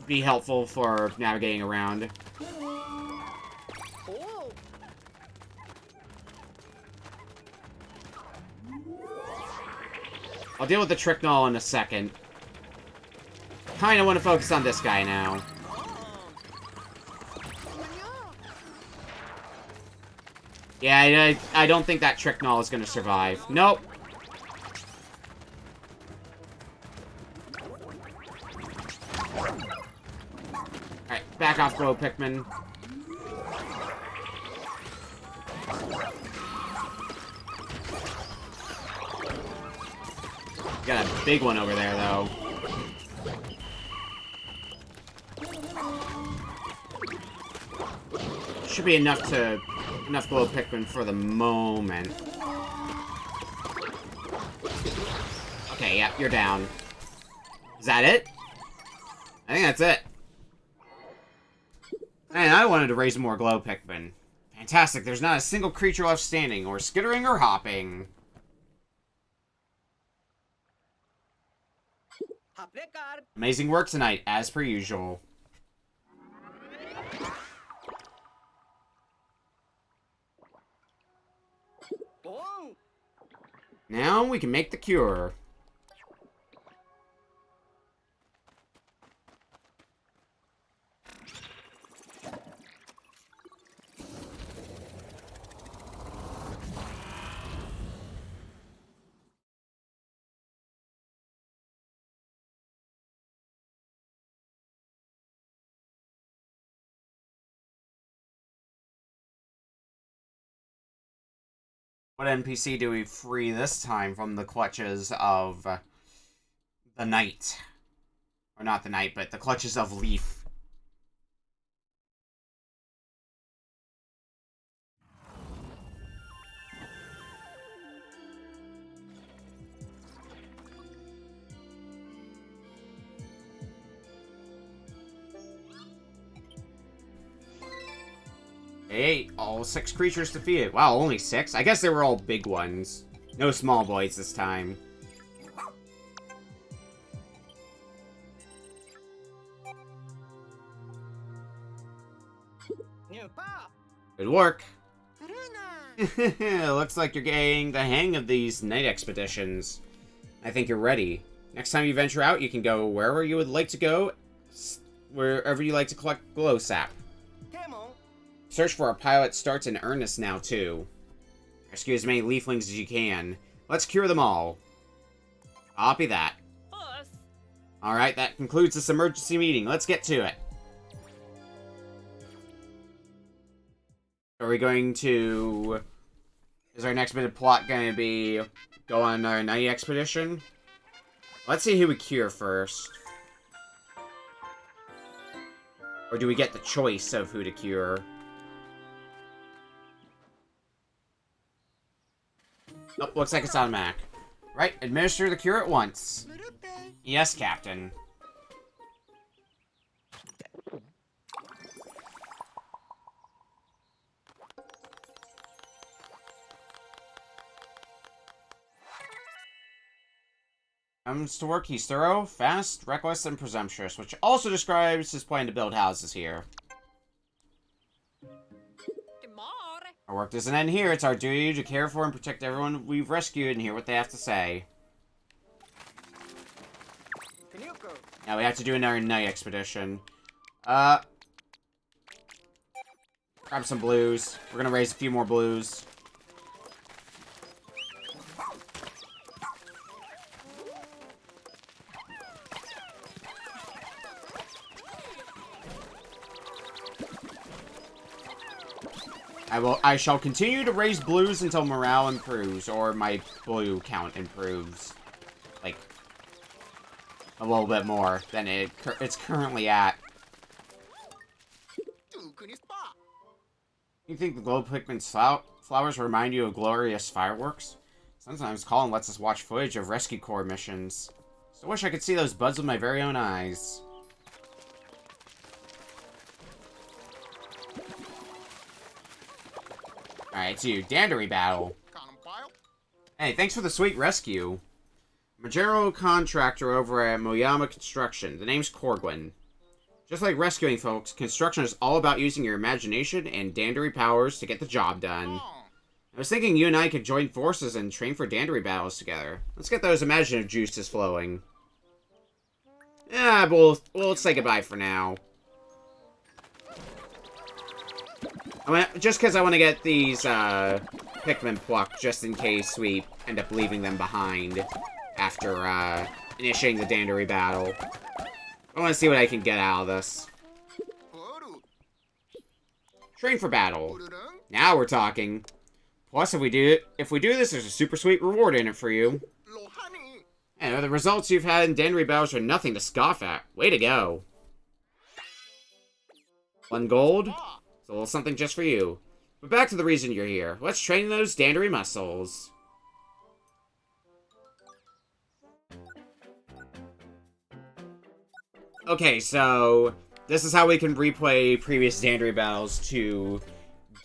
[SPEAKER 1] be helpful for navigating around. I'll deal with the Tricknall in a second. Kinda want to focus on this guy now. Yeah, I don't think that Tricknall is gonna survive. Nope. Alright, back off, glow Pikmin. Got a big one over there, though. Should be enough glow Pikmin for the moment. Okay, yeah, you're down. Is that it? I think that's it. Man, I wanted to raise more glow Pikmin. Fantastic, there's not a single creature left standing, or skittering, or hopping. Amazing work tonight, as per usual. Now we can make the cure. What NPC do we free this time from the clutches of the Knight? Or not the Knight, but the clutches of Leaf. Hey, all 6 creatures defeated. Wow, only 6? I guess they were all big ones. No small boys this time. Good work. Looks like you're getting the hang of these night expeditions. I think you're ready. Next time you venture out, you can go wherever you would like to go, wherever you like to collect glow sap. Search for a pilot starts in earnest now, too. Rescue as many leaflings as you can. Let's cure them all. Copy that. Alright, that concludes this emergency meeting. Let's get to it. Are we going to... Is our next bit of plot going to be go on our night expedition? Let's see who we cure first. Or do we get the choice of who to cure? Oh, looks like it's automatic. Right, administer the cure at once. Yes, Captain. Comes to work, he's thorough, fast, reckless, and presumptuous, which also describes his plan to build houses here. Our work doesn't end here. It's our duty to care for and protect everyone we've rescued and hear what they have to say. Now we have to do another night expedition. Grab some blues. We're gonna raise a few more blues. I shall continue to raise blues until morale improves, or my blue count improves. Like, a little bit more than it's currently at. You think the glow Pikmin flowers remind you of glorious fireworks? Sometimes Colin lets us watch footage of Rescue Corps missions. So I wish I could see those buds with my very own eyes. Alright, it's you. Dandery battle. Hey, thanks for the sweet rescue. I'm a general contractor over at Moyama Construction. The name's Corgwin. Just like rescuing folks, construction is all about using your imagination and Dandery powers to get the job done. I was thinking you and I could join forces and train for Dandery battles together. Let's get those imaginative juices flowing. Yeah, but we'll say goodbye for now. Just because I want to get these Pikmin plucked, just in case we end up leaving them behind after initiating the Dandery battle. I want to see what I can get out of this. Train for battle. Now we're talking. Plus, if we do this, there's a super sweet reward in it for you. And the results you've had in Dandery battles are nothing to scoff at. Way to go. 1 gold. It's a little something just for you. But back to the reason you're here. Let's train those Dandery muscles. Okay, so this is how we can replay previous Dandery battles to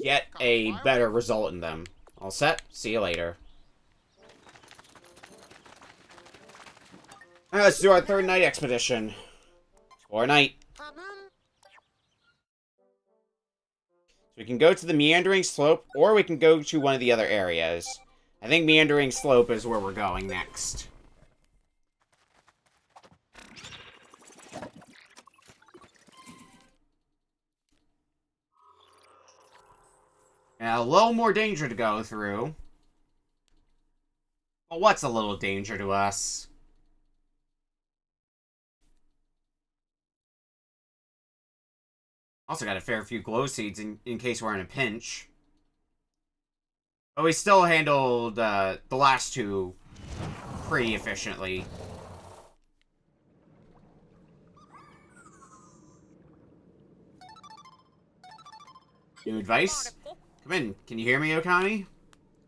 [SPEAKER 1] get a better result in them. All set? See you later. Alright, let's do our 3rd night expedition. Explore night. So we can go to the Meandering Slope, or we can go to one of the other areas. I think Meandering Slope is where we're going next. Now, a little more danger to go through. Well, what's a little danger to us? Also got a fair few glow seeds in case we're in a pinch. But we still handled the last 2 pretty efficiently. New advice? Come in. Can you hear me, Okami?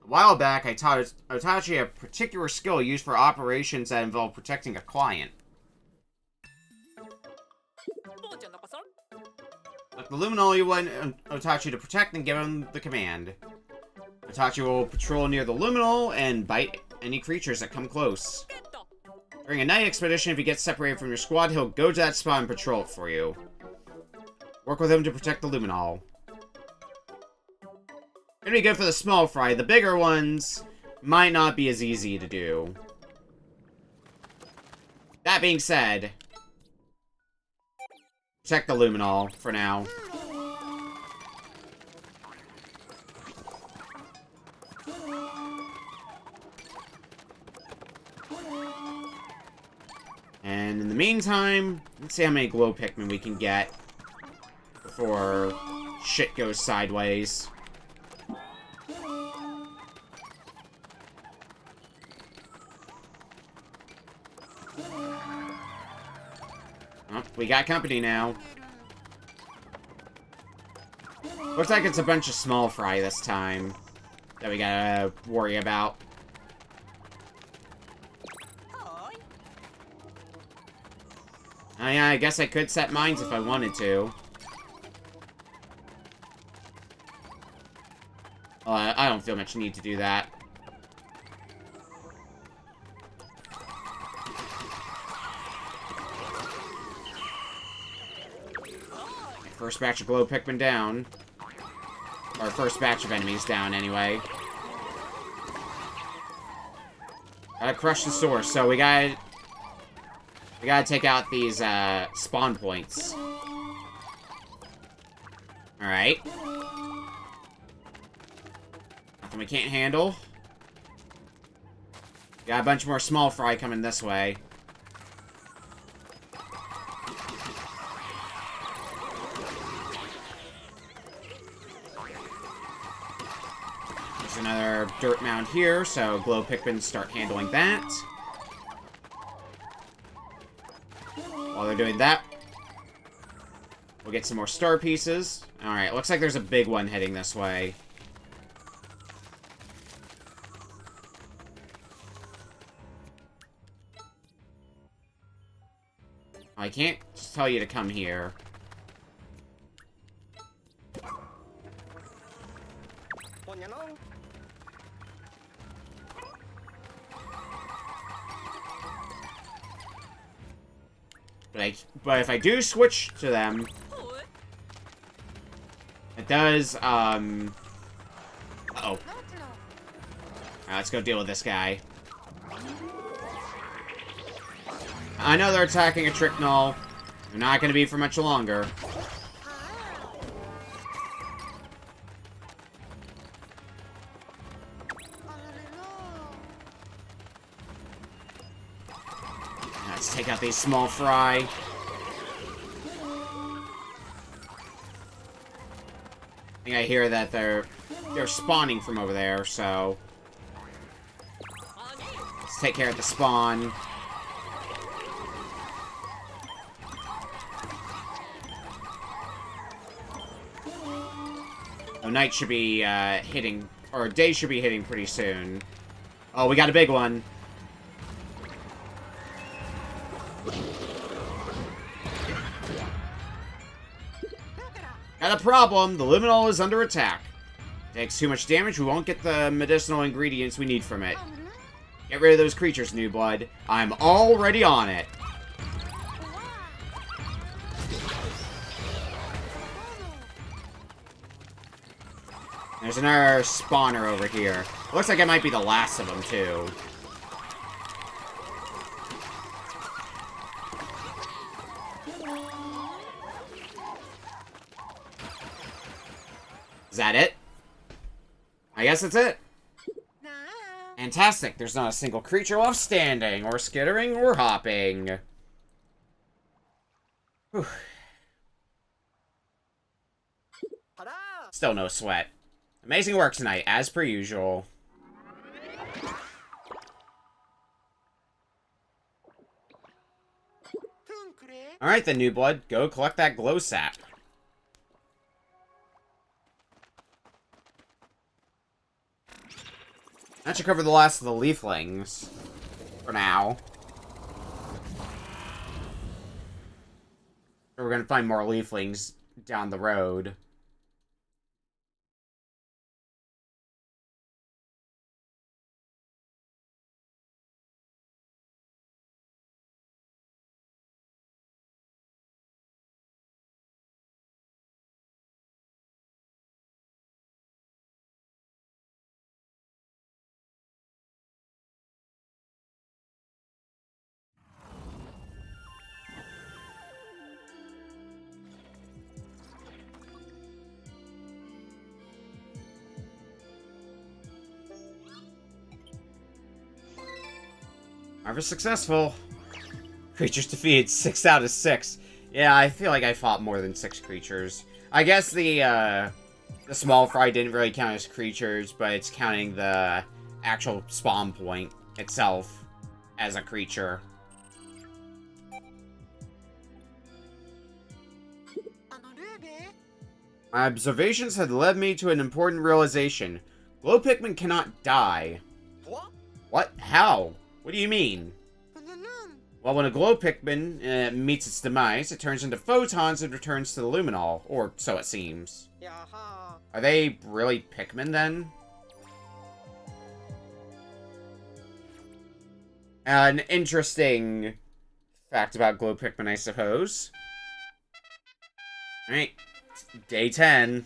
[SPEAKER 1] A while back, I taught Otachi a particular skill used for operations that involve protecting a client. Let the Luminol you want Otachi to protect and give him the command. Otachi will patrol near the Luminol and bite any creatures that come close. During a night expedition, if he gets separated from your squad, he'll go to that spot and patrol it for you. Work with him to protect the Luminol. Gonna be good for the small fry. The bigger ones might not be as easy to do. That being said, check the Luminol for now. And in the meantime, let's see how many glow Pikmin we can get before shit goes sideways. Oh, we got company now. Looks like it's a bunch of small fry this time that we gotta worry about. Oh yeah, I guess I could set mines if I wanted to. I don't feel much need to do that. First batch of glow Pikmin down. Or first batch of enemies down, anyway. Gotta crush the source, so we gotta take out these, spawn points. Alright. Nothing we can't handle. Got a bunch more small fry coming this way. There's another dirt mound here, so glow Pikmin start handling that. While they're doing that, we'll get some more star pieces. Alright, looks like there's a big one heading this way. I can't just tell you to come here. But if I do switch to them, it does, uh-oh. Alright, let's go deal with this guy. I know they're attacking a Trick Null. They're not going to be for much longer. Let's take out these small fry. I think I hear that they're spawning from over there, so let's take care of the spawn. Oh, night should be hitting, or day should be hitting pretty soon. Oh, we got a big one. Got a problem. The Luminol is under attack. Takes too much damage, we won't get the medicinal ingredients we need from it. Get rid of those creatures, New Blood. I'm already on it. There's another spawner over here. Looks like it might be the last of them, too. Is that it? I guess that's it. Fantastic. There's not a single creature left standing, or skittering, or hopping. Whew. Still no sweat. Amazing work tonight, as per usual. Alright then, New Blood. Go collect that glow sap. That should cover the last of the leaflings. For now. We're gonna find more leaflings down the road. Harvest successful. Creatures defeated 6 out of 6. Yeah, I feel like I fought more than 6 creatures. I guess the small fry didn't really count as creatures, but it's counting the actual spawn point itself as a creature. My observations had led me to an important realization. Glow Pikmin cannot die. What? How? What do you mean? Well, when a glow Pikmin meets its demise, it turns into photons and returns to the luminol, or so it seems. Are they really Pikmin, then? An interesting fact about glow Pikmin, I suppose. Alright, day 10.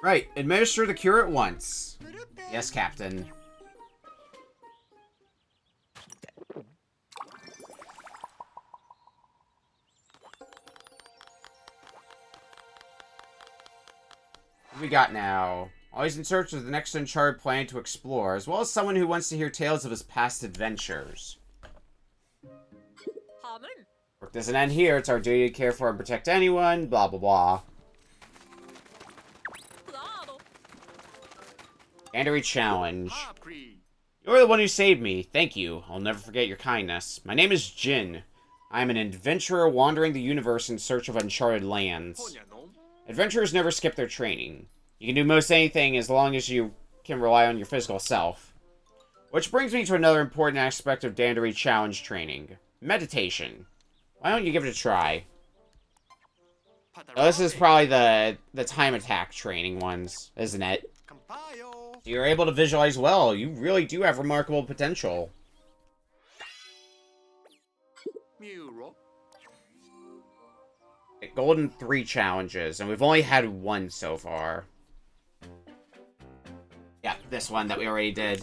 [SPEAKER 1] Right, administer the cure at once. Yes, Captain. What we got now? Always in search of the next uncharted planet to explore, as well as someone who wants to hear tales of his past adventures. Work doesn't end here. It's our duty to care for and protect anyone, blah blah blah. Andary challenge. You're the one who saved me. Thank you. I'll never forget your kindness. My name is Jin. I am an adventurer wandering the universe in search of uncharted lands. Adventurers never skip their training. You can do most anything as long as you can rely on your physical self. Which brings me to another important aspect of Dandary challenge training. Meditation. Why don't you give it a try? Oh, this is probably the time attack training ones, isn't it? You're able to visualize well. You really do have remarkable potential. Golden 3 challenges, and we've only had 1 so far. Yeah, this one that we already did.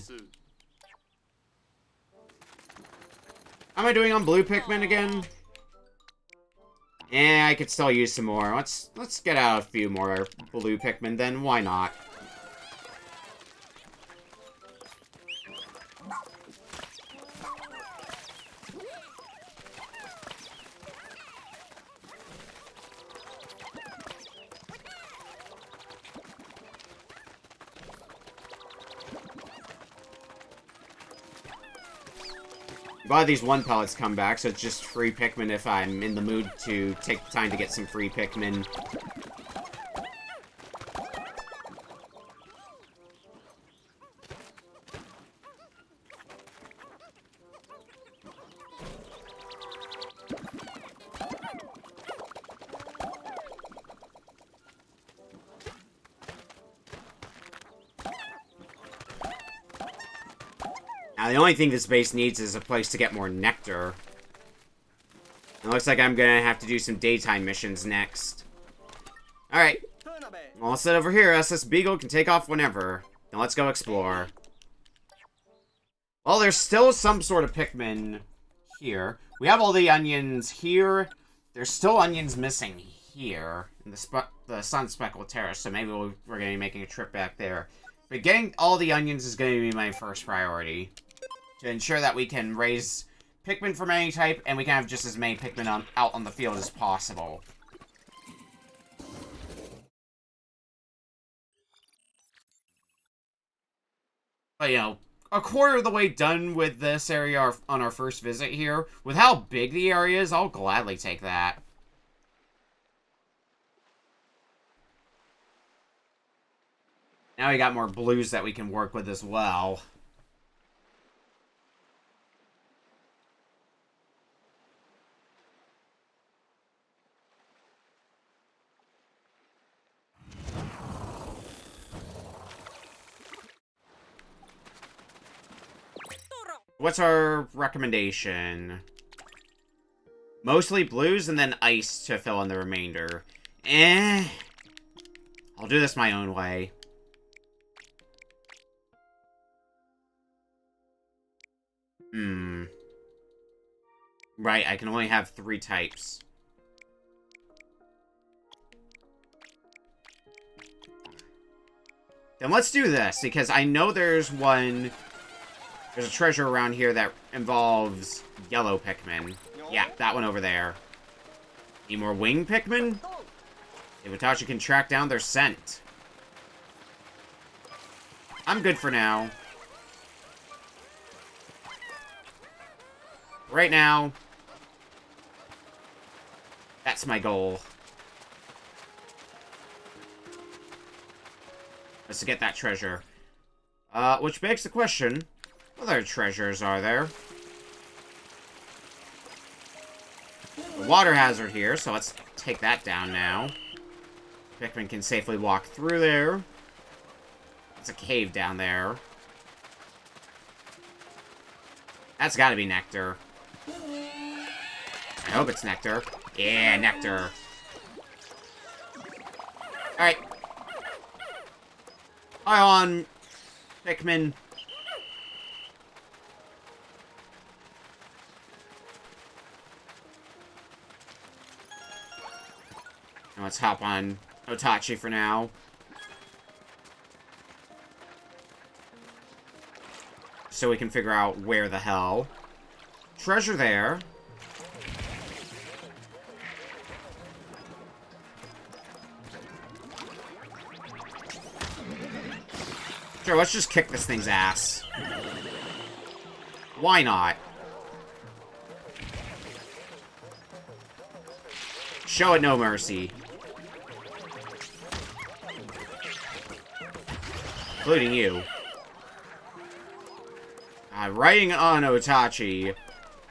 [SPEAKER 1] How am I doing on blue Pikmin again? Yeah, I could still use some more. Let's get out a few more blue Pikmin then. Why not? A lot of these 1 pellets come back, so it's just free Pikmin if I'm in the mood to take the time to get some free Pikmin. Now, the only thing this base needs is a place to get more nectar. It looks like I'm gonna have to do some daytime missions next. Alright. All set over here. SS Beagle can take off whenever. Now let's go explore. Well, there's still some sort of Pikmin here. We have all the onions here. There's still onions missing here in the Sun Speckled Terrace, so maybe we're going to be making a trip back there. But getting all the onions is going to be my first priority. To ensure that we can raise Pikmin from any type, and we can have just as many Pikmin out on the field as possible. But, you know, a quarter of the way done with this area on our first visit here. With how big the area is, I'll gladly take that. Now we got more blues that we can work with as well. What's our recommendation? Mostly blues and then ice to fill in the remainder. I'll do this my own way. Right, I can only have 3 types. Then let's do this, because I know there's a treasure around here that involves yellow Pikmin. Yeah, that one over there. Need more wing Pikmin? If Itachi can track down their scent. I'm good for now. Right now, that's my goal. Is to get that treasure. Which begs the question, what other treasures are there? The water hazard here, so let's take that down now. Pikmin can safely walk through there. It's a cave down there. That's gotta be nectar. I hope it's nectar. Yeah, nectar. Alright. Eye on, Pikmin. Now let's hop on Otachi for now. So we can figure out where the hell. Treasure there. Sure, let's just kick this thing's ass. Why not? Show it no mercy. Including you. Riding on Otachi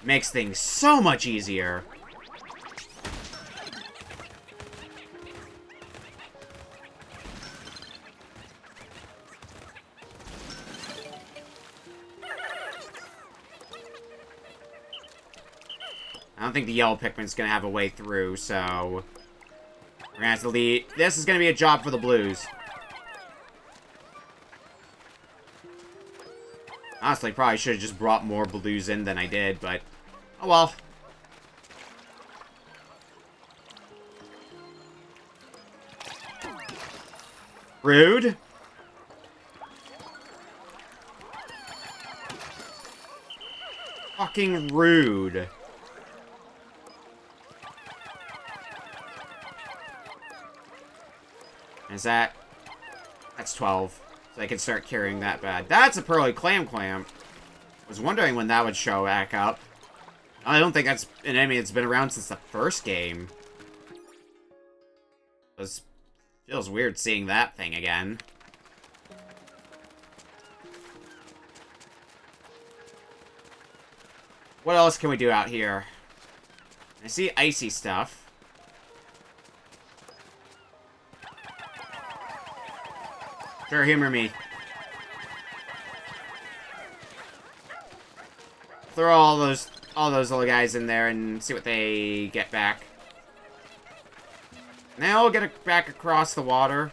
[SPEAKER 1] makes things so much easier. I don't think the yellow Pikmin's gonna have a way through, so we're gonna have to lead. This is gonna be a job for the blues. Honestly, probably should have just brought more blues in than I did, but oh well. Rude. Fucking rude. Is that... That's 12. So I can start carrying that bad. That's a pearly clam. I was wondering when that would show back up. I don't think that's an enemy that's been around since the first game. Feels weird seeing that thing again. What else can we do out here? I see icy stuff. Sure, humor me. Throw all those little guys in there and see what they get back. Now we'll get it back across the water.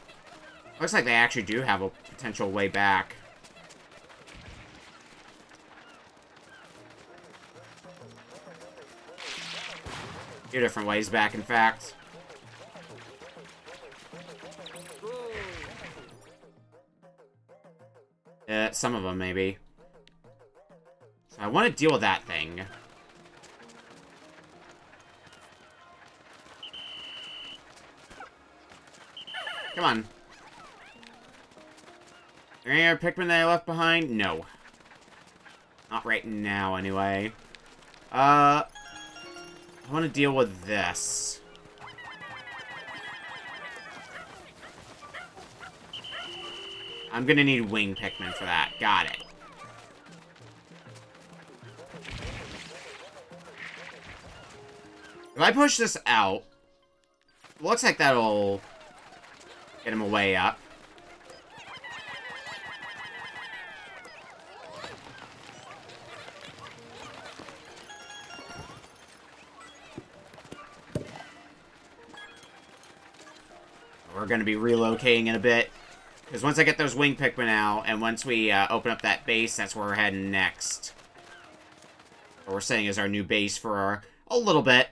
[SPEAKER 1] Looks like they actually do have a potential way back. Two different ways back, in fact. Some of them, maybe. So I want to deal with that thing. Come on. Are there any other Pikmin that I left behind? No. Not right now, anyway. I want to deal with this.
[SPEAKER 2] I'm gonna need wing Pikmin for that. Got it. If I push this out, it looks like that'll get him a way up. We're going to be relocating in a bit. Because once I get those wing Pikmin out, and once we open up that base, that's where we're heading next. What we're saying is our new base for a little bit.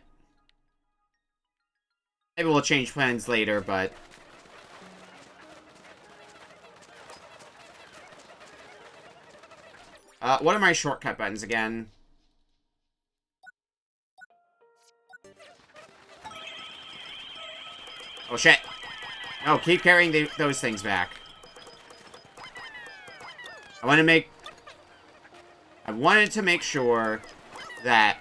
[SPEAKER 2] Maybe we'll change plans later, but... what are my shortcut buttons again? Oh, shit. No, keep carrying those things back. I wanted to make sure that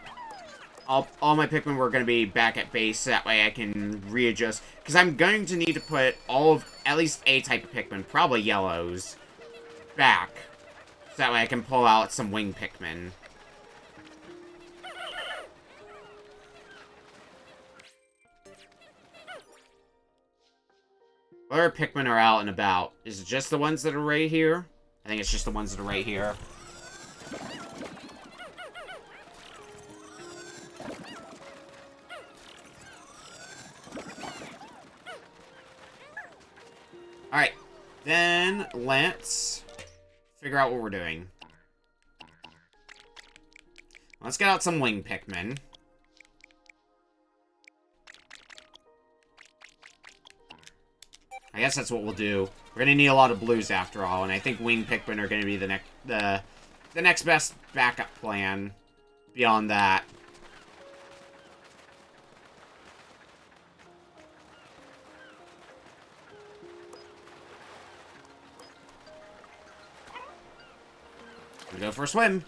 [SPEAKER 2] all my Pikmin were going to be back at base, so that way I can readjust. Because I'm going to need to put all of, at least a type of Pikmin, probably yellows, back. So that way I can pull out some wing Pikmin. What other Pikmin are out and about? Is it just the ones that are right here? I think it's just the ones that are right here. Alright, then let's figure out what we're doing. Let's get out some wing Pikmin. I guess that's what we'll do. We're gonna need a lot of blues after all, and I think wing Pikmin are gonna be the next best backup plan beyond that. We go for a swim.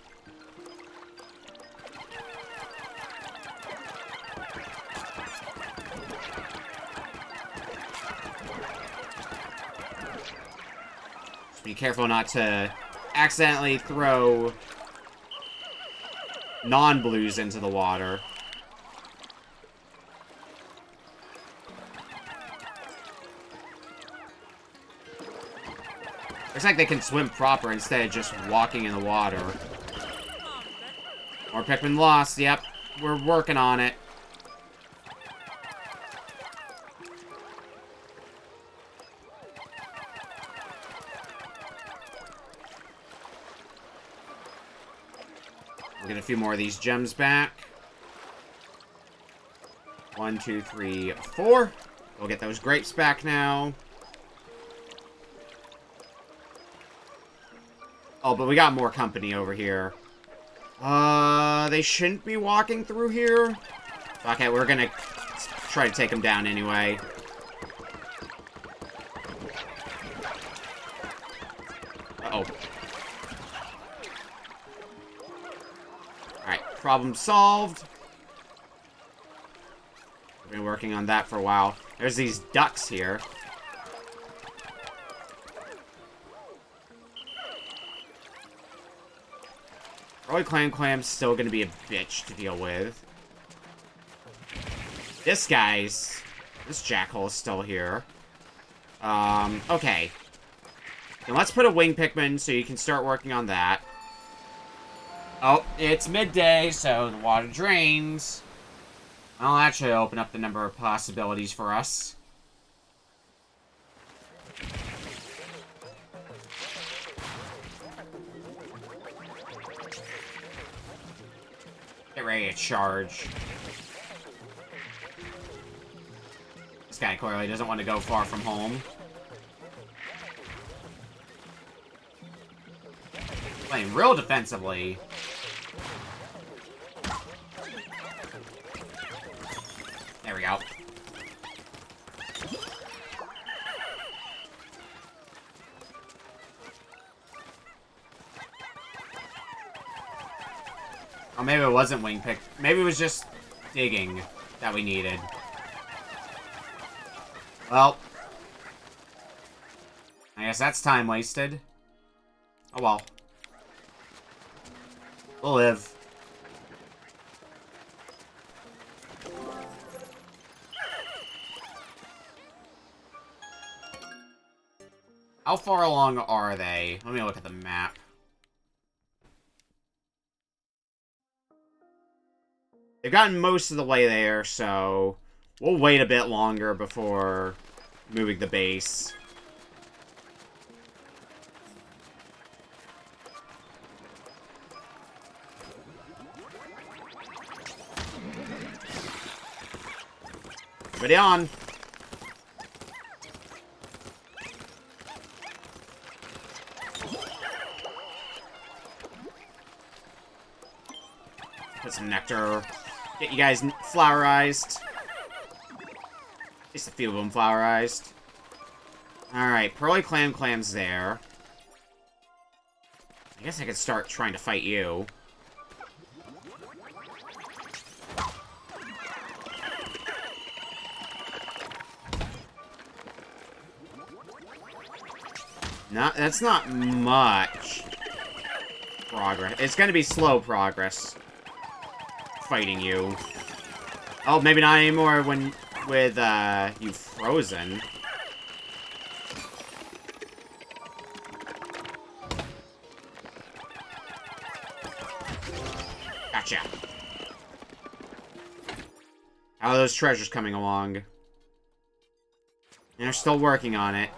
[SPEAKER 2] Just be careful not to accidentally throw non-blues into the water. Looks like they can swim proper instead of just walking in the water. More Pikmin lost. Yep, we're working on it. We'll get a few more of these gems back. 1, 2, 3, 4. We'll get those grapes back now. Oh, but we got more company over here. They shouldn't be walking through here. Okay, we're gonna try to take them down anyway. Uh-oh. Alright, problem solved. We've been working on that for a while. There's these ducks here. Probably Clam's still gonna be a bitch to deal with. This jackhole is still here. Okay. Then let's put a wing Pikmin so you can start working on that. Oh, it's midday, so the water drains. I'll actually open up the number of possibilities for us. Get ready to charge. This guy clearly doesn't want to go far from home. Playing real defensively. There we go. Oh, maybe it wasn't wing pick. Maybe it was just digging that we needed. Well, I guess that's time wasted. Oh well. We'll live. How far along are they? Let me look at the map. They've gotten most of the way there, so we'll wait a bit longer before moving the base. Everybody on! Put some nectar. Get you guys flowerized. At least a few of them flowerized. Alright, Pearly Clam's there. I guess I could start trying to fight you. That's not much progress. It's gonna be slow progress. Fighting you. Oh, maybe not anymore with you frozen. Gotcha. How are those treasures coming along? And they're still working on it.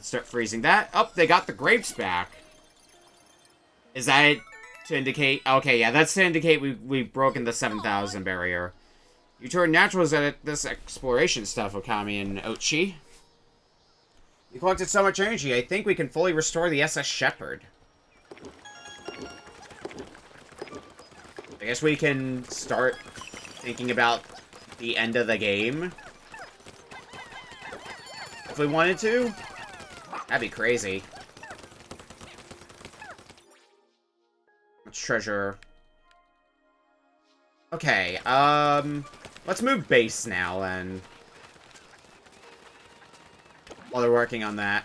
[SPEAKER 2] Start freezing that. Oh, they got the grapes back. Is that to indicate... Okay, yeah, that's to indicate we've broken the 7,000 barrier. You turned naturals at this exploration stuff, Okami and Ochi. You collected so much energy, I think we can fully restore the SS Shepherd. I guess we can start thinking about the end of the game. If we wanted to. That'd be crazy. Much treasure. Okay, let's move base now, then. While they're working on that.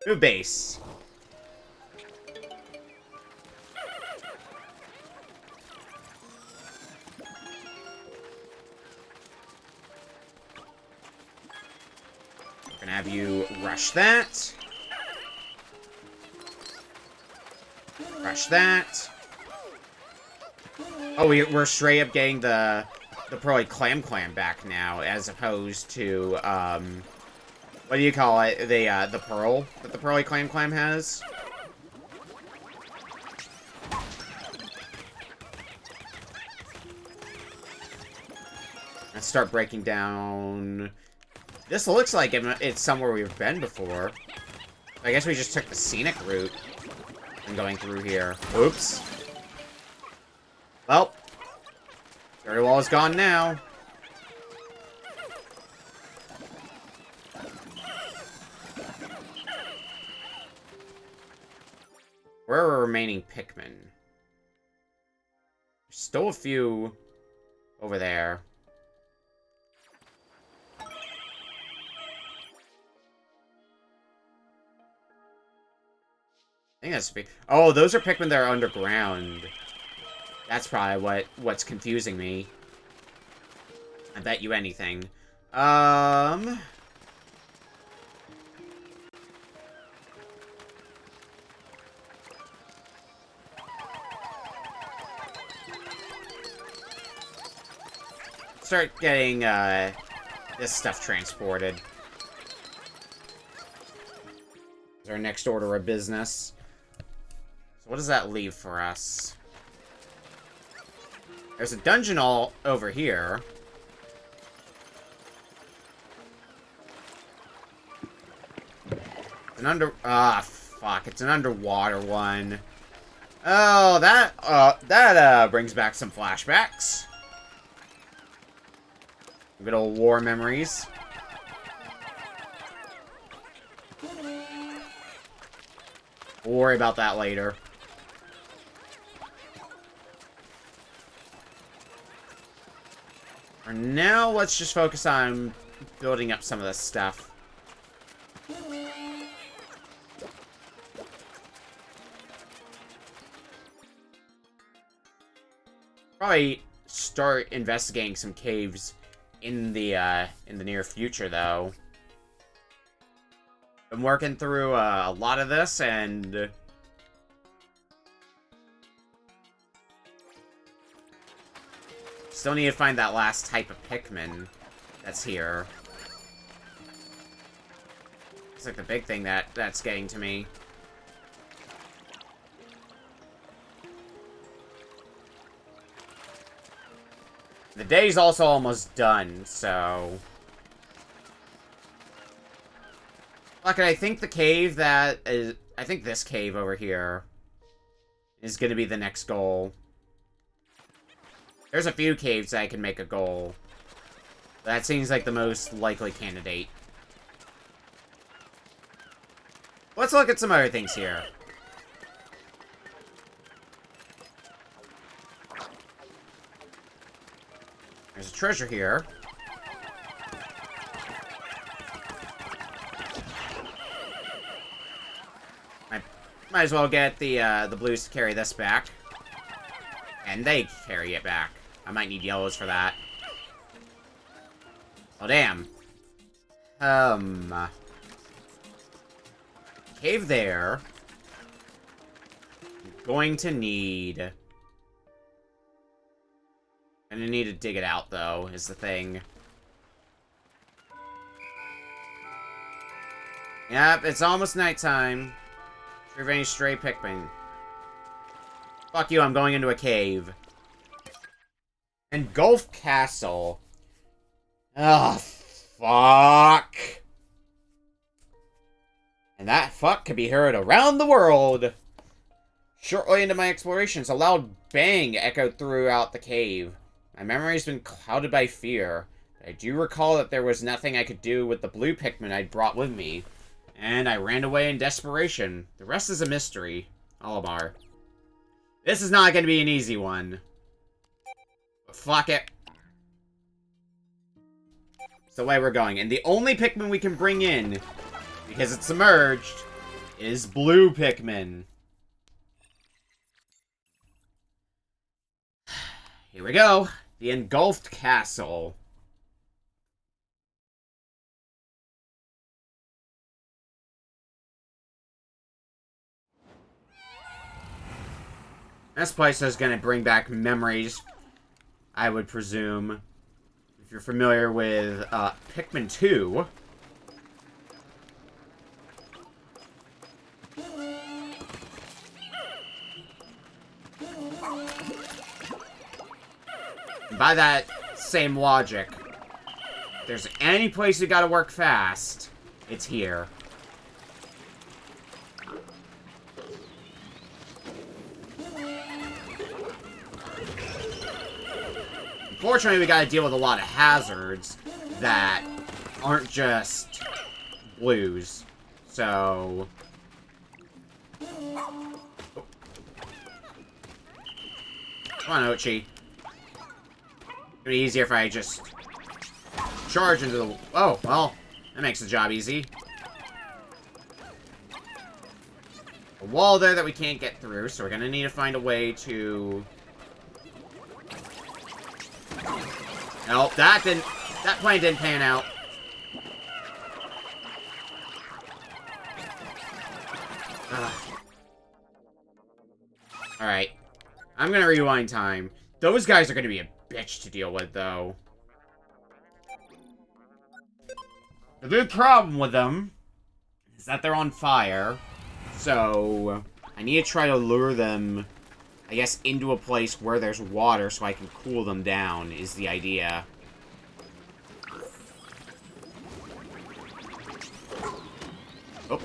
[SPEAKER 2] Move base. Gonna have you rush that. Rush that. Oh, we're straight up getting the Pearly Clam back now, as opposed to, what do you call it? The pearl that the Pearly Clam has? Let's start breaking down... This looks like it's somewhere we've been before. I guess we just took the scenic route and going through here. Oops. Well, very well is gone now. Where are our remaining Pikmin? There's still a few over there. I think that's... Oh, those are Pikmin that are underground. That's probably what's confusing me. I bet you anything. Start getting, this stuff transported. It's our next order of business. So what does that leave for us? There's a dungeon all over here. It's an fuck. It's an underwater one. Oh, that brings back some flashbacks. Good old war memories.
[SPEAKER 1] We'll worry about that later. For now, let's just focus on building up some of this stuff. Probably start investigating some caves in the near future, though. I'm working through a lot of this, and still need to find that last type of Pikmin that's here. It's like the big thing that's getting to me. The day's also almost done, so... Look, I think the cave that is... I think this cave over here is gonna be the next goal. There's a few caves that I can make a goal. That seems like the most likely candidate. Let's look at some other things here. There's a treasure here. Might as well get the blues to carry this back. And they carry it back. I might need yellows for that. Oh, damn. Cave there. I'm going to need... I'm gonna need to dig it out, though, is the thing. Yep, it's almost nighttime. Retrieve any stray Pikmin. Fuck you, I'm going into a cave. And Golf Castle. Oh, fuck. And that fuck could be heard around the world. Shortly into my explorations, a loud bang echoed throughout the cave. My memory's been clouded by fear. But I do recall that there was nothing I could do with the blue Pikmin I'd brought with me. And I ran away in desperation. The rest is a mystery. Olimar. This is not going to be an easy one. But fuck it. It's the way we're going. And the only Pikmin we can bring in, because it's submerged, is blue Pikmin. Here we go. The Engulfed Castle. This place is going to bring back memories, I would presume. If you're familiar with Pikmin 2. By that same logic, if there's any place you gotta work fast, it's here. Unfortunately, we gotta deal with a lot of hazards that aren't just blues. So... Oh. Come on, Ochi. It'd be easier if I just charge into the... Oh, well, that makes the job easy. A wall there that we can't get through, so we're gonna need to find a way to... Nope, that plan didn't pan out. Alright. I'm gonna rewind time. Those guys are gonna be a bitch to deal with, though. The big problem with them is that they're on fire. So, I need to try to lure them, I guess, into a place where there's water so I can cool them down, is the idea. Oh.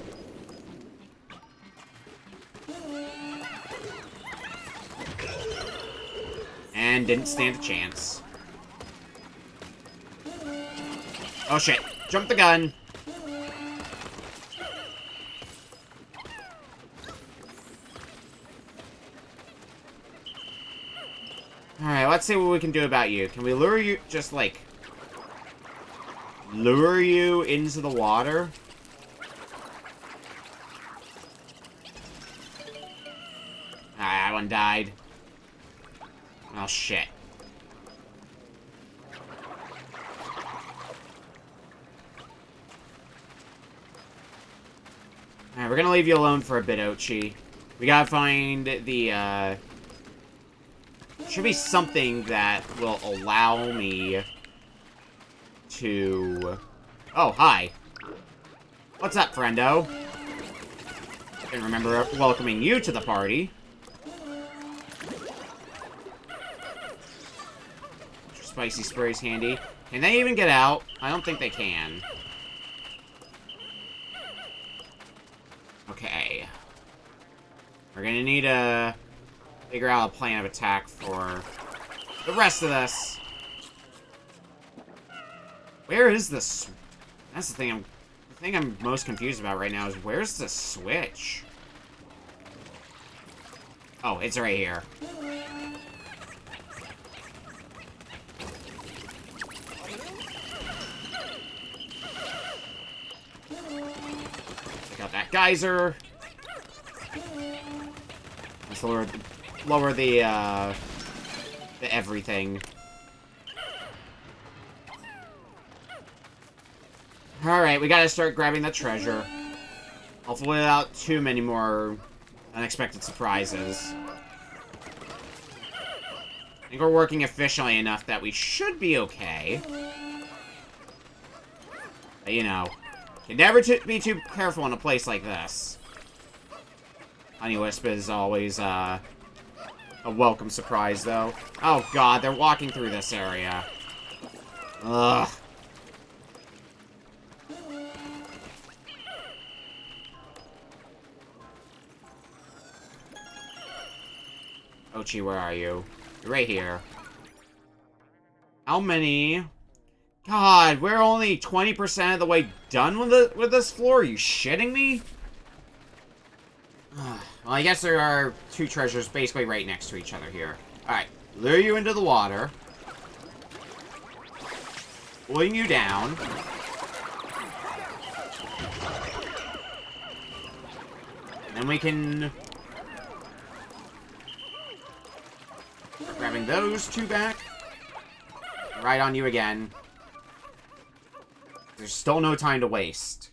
[SPEAKER 1] And didn't stand a chance. Oh shit. Jump the gun.
[SPEAKER 2] Alright, let's see what we can do about you. Can we lure you, just like... lure you into the water? That one died. Oh, shit. Alright, we're gonna leave you alone for a bit, Ochi. We gotta find the, should be something that will allow me to... Oh, hi. What's up, friendo? Didn't remember welcoming you to the party. Spicy spray's handy. Can they even get out? I don't think they can. Okay. We're gonna need to figure out a plan of attack for the rest of this. Where is this? That's the thing I'm most confused about right now is where's the switch? Oh, it's right here. Got that geyser. Let's lower the everything. Alright, we gotta start grabbing the treasure. Hopefully without too many more unexpected surprises. I think we're working efficiently enough that we should be okay. But, you know, you never be too careful in a place like this. Honeywisp is always, a welcome surprise, though. Oh, God, they're walking through this area. Ugh. Ochi, where are you? You're right here. How many... God, we're only 20% of the way done with this floor? Are you shitting me? Well, I guess there are two treasures basically right next to each other here. Alright, lure you into the water. Pulling you down. And then we can... start grabbing those two back. Right on you again. There's still no time to waste.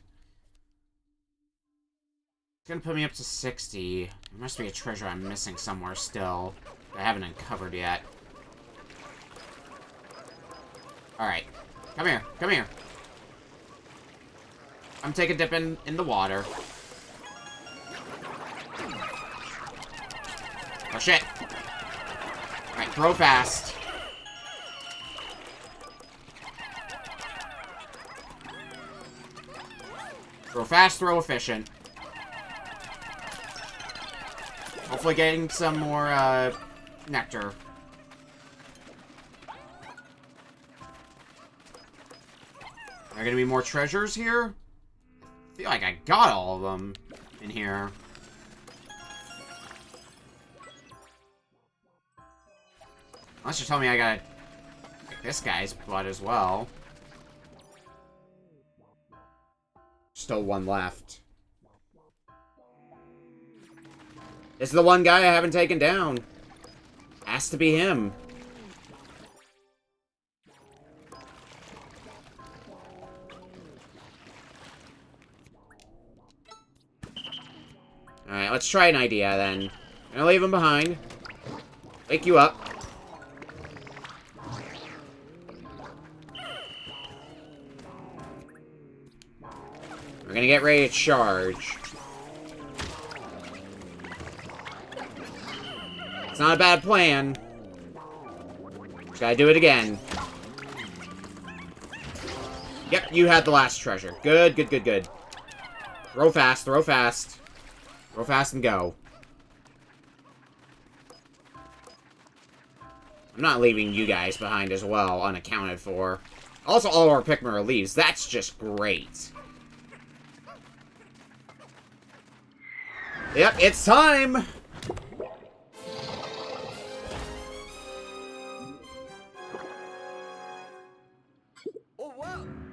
[SPEAKER 2] It's gonna put me up to 60. There must be a treasure I'm missing somewhere still that I haven't uncovered yet. Alright. Come here. Come here. I'm taking a dip in the water. Oh, shit. Alright, throw fast. Throw fast, throw efficient. Hopefully getting some more, nectar. Are there gonna be more treasures here? I feel like I got all of them in here. Unless you're telling me I gotta pick this guy's butt as well. Still one left. This is the one guy I haven't taken down. Has to be him. Alright, let's try an idea then. I'm gonna leave him behind. Wake you up. We're gonna get ready to charge. It's not a bad plan. Just gotta do it again. Yep, you had the last treasure. Good, good, good, good. Throw fast, throw fast. Throw fast and go. I'm not leaving you guys behind as well, unaccounted for. Also, all our Pikmin are leaves. That's just great. Yep, it's time!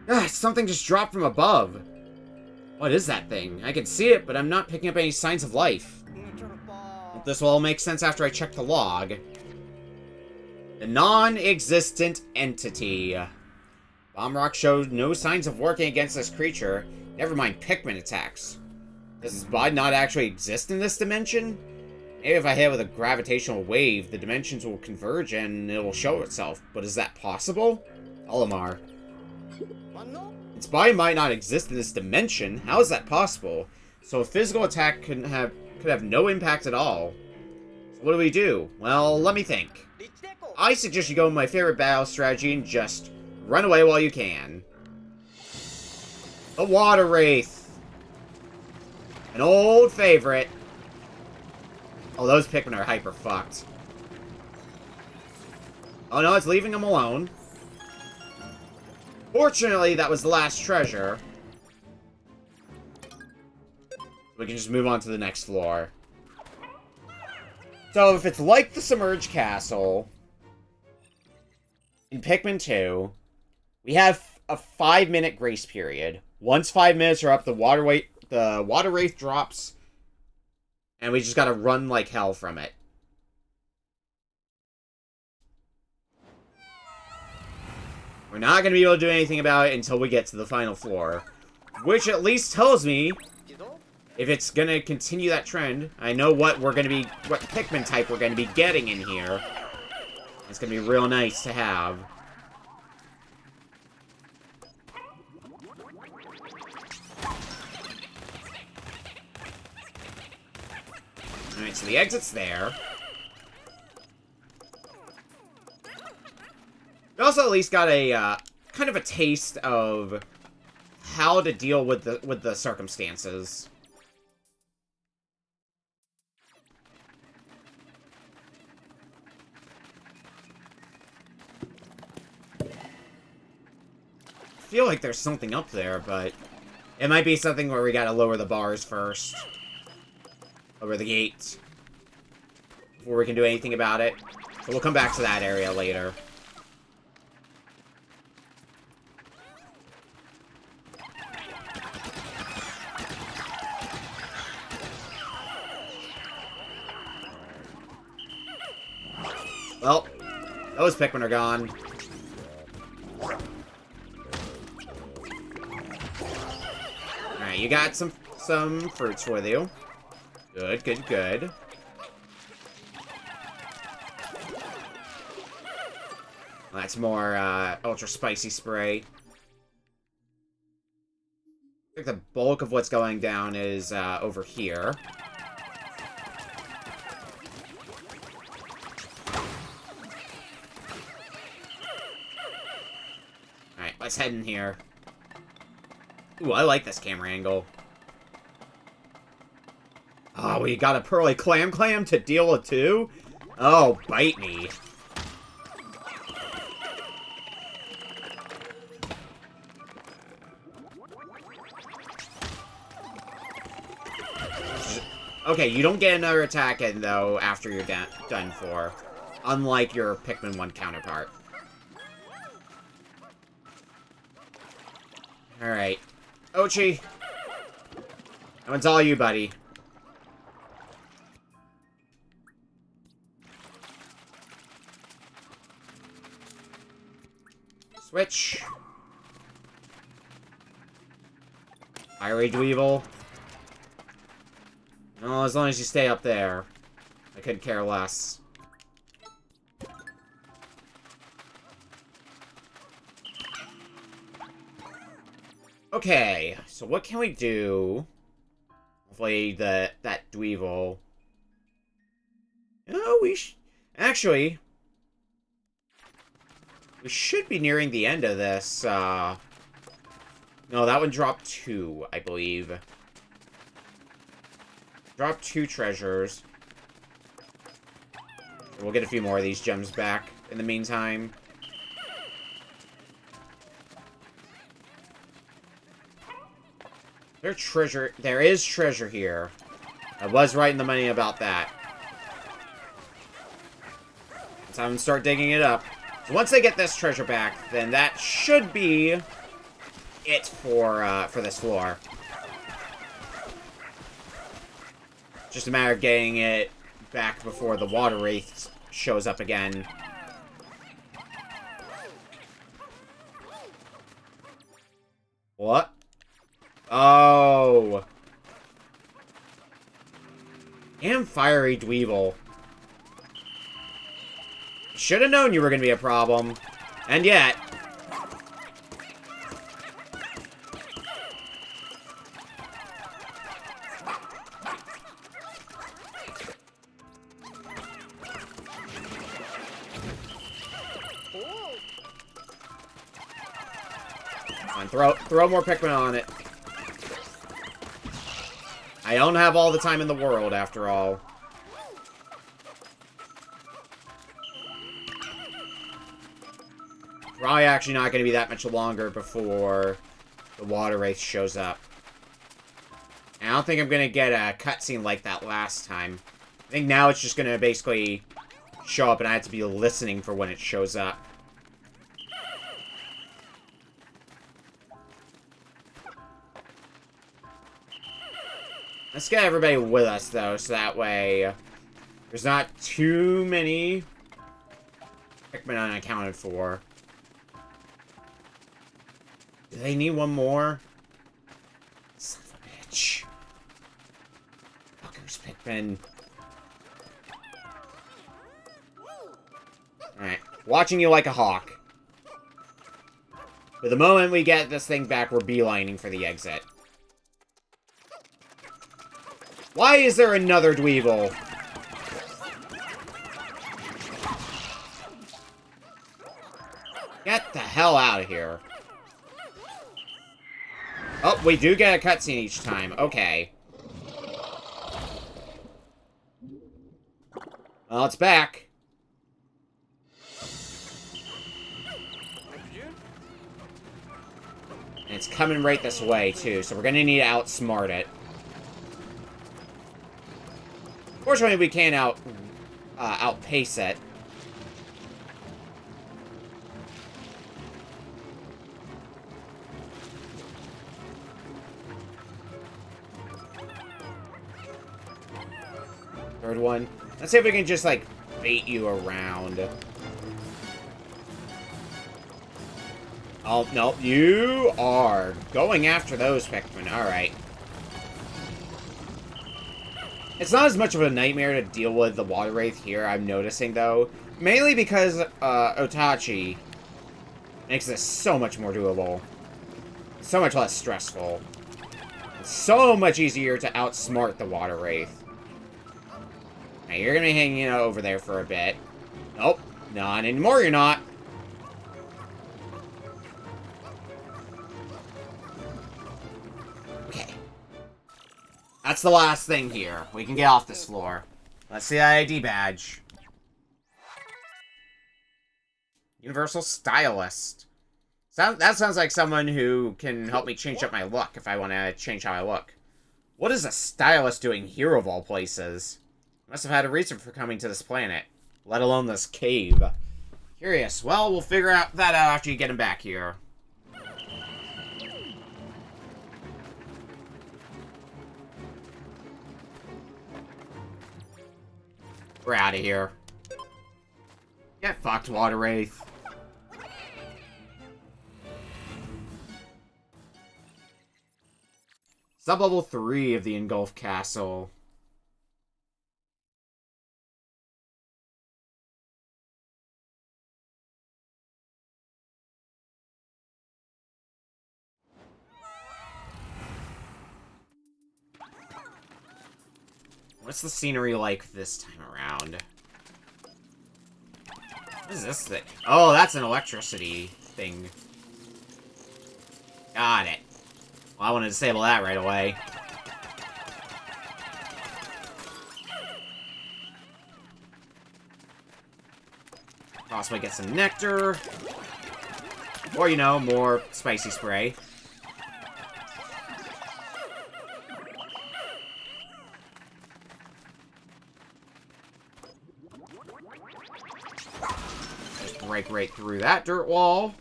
[SPEAKER 1] Ah, something just dropped from above. What is that thing? I can see it, but I'm not picking up any signs of life. This will all make sense after I check the log. The non-existent entity. Bomb Rock showed no signs of working against this creature. Never mind Pikmin attacks. Does this body not actually exist in this dimension? Maybe if I hit it with a gravitational wave, the dimensions will converge and it will show itself. But is that possible? Olimar. Its body might not exist in this dimension. How is that possible? So a physical attack could have no impact at all. So what do we do? Well, let me think. I suggest you go with my favorite battle strategy and just run away while you can. The Water Wraith. An old favorite. Oh, those Pikmin are hyper fucked. Oh no, it's leaving them alone. Fortunately, that was the last treasure. We can just move on to the next floor. So, if it's like the Submerged Castle in Pikmin 2, we have a 5-minute grace period. Once 5 minutes are up, the Water Wraith drops, and we just gotta run like hell from it. We're not gonna be able to do anything about it until we get to the final floor. Which at least tells me if it's gonna continue that trend. I know what Pikmin type we're gonna be getting in here. It's gonna be real nice to have. Alright, so the exit's there. We also at least got a, kind of a taste of how to deal with the circumstances. I feel like there's something up there, but it might be something where we gotta lower the bars first. Lower the gates. Before we can do anything about it. So we'll come back to that area later. Well, those Pikmin are gone. Alright, you got some fruits with you. Good, good, good. That's more, ultra spicy spray. I think the bulk of what's going down is, over here. Alright, let's head in here. Ooh, I like this camera angle. Oh, we got a Pearly Clam to deal with too? Oh, bite me. Okay, you don't get another attack in, though, after you're done for. Unlike your Pikmin 1 counterpart. Alright. Ochi! That one's all you, buddy. Switch. Fiery Dweevil. No, as long as you stay up there. I couldn't care less. Okay, so what can we do? Hopefully that Dweevil. No, actually, we should be nearing the end of this. No, that one dropped 2, I believe. Dropped 2 treasures. We'll get a few more of these gems back in the meantime. There is treasure here. I was right in the money about that. It's time to start digging it up. So once they get this treasure back, then that should be
[SPEAKER 2] it for this floor. Just a matter of getting it back before the water wraith shows up again. What? Oh. Damn fiery dweeble. Should have known you were going to be a problem. And yet... Come on, throw more Pikmin on it. I don't have all the time in the world, after all. Probably actually not going to be that much longer before the water wraith shows up. And I don't think I'm going to get a cutscene like that last time. I think now it's just going to basically show up and I have to be listening for when it shows up. Let's get everybody with us, though, so that way there's not too many Pikmin unaccounted for. Do they need one more? Son of a bitch. Fuckers, Pikmin. Alright. Watching you like a hawk. But the moment we get this thing back, we're beelining for the exit. Why is there another dweeble? Get the hell out of here. Oh, we do get a cutscene each time. Okay. Well, it's back. And it's coming right this way, too, so we're gonna need to outsmart it. Fortunately, we can't outpace it. Third one. Let's see if we can just, like, bait you around. Oh, no. You are going after those Pikmin. Alright. It's not as much of a nightmare to deal with the water wraith here, I'm noticing, though. Mainly because Otachi makes this so much more doable. So much less stressful. It's so much easier to outsmart the water wraith. Now, you're gonna be hanging out over there for a bit. Nope. Not anymore, you're not. Okay. That's the last thing here. We can get off this floor. Let's see the ID badge. Universal Stylist. That sounds like someone who can help me change up my look if I want to change how I look. What is a stylist doing here of all places? Must have had a reason for coming to this planet. Let alone this cave. Curious. Well, we'll figure out that out after you get him back here. We're out of here. Get fucked, water wraith. Sub-level 3 of the Engulf Castle. What's the scenery like this time around? What is this thing? Oh, that's an electricity thing. Got it. Well, I want to disable that right away. Possibly get some nectar. Or, you know, more spicy spray. Just break right through that dirt wall.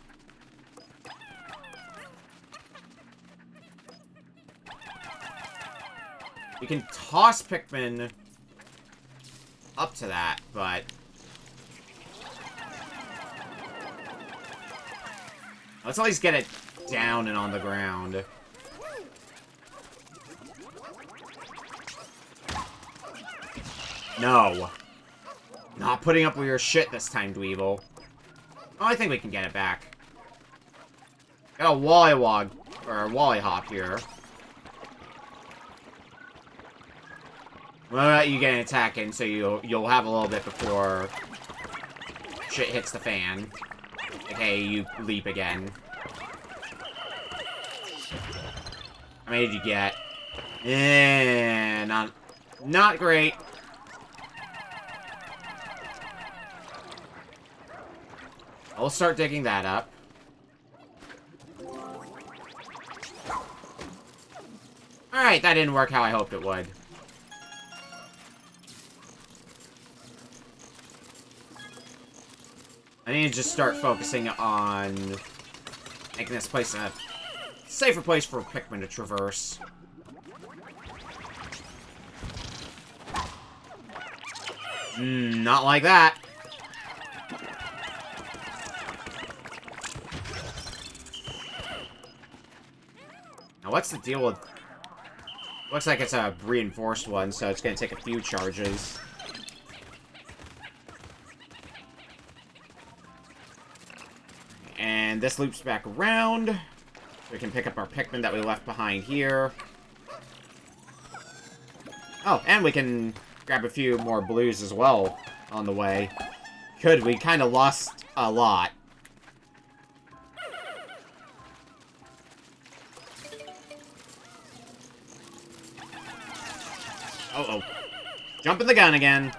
[SPEAKER 2] We can toss Pikmin up to that, but... Let's at least get it down and on the ground. No. Not putting up with your shit this time, Dweevil. Oh, I think we can get it back. Got a Wollywog, or a Wollyhop here. Well, you get an attack in, so you'll have a little bit before shit hits the fan. Okay, you leap again. How many did you get? Eh, not great. I'll start digging that up. Alright, that didn't work how I hoped it would. I need to just start focusing on making this place a safer place for Pikmin to traverse. Not like that. Now, what's the deal with... Looks like it's a reinforced one, so it's gonna take a few charges. And this loops back around. We can pick up our Pikmin that we left behind here. Oh, and we can grab a few more blues as well on the way. Good, we kind of lost a lot. Uh-oh. Jumping the gun again.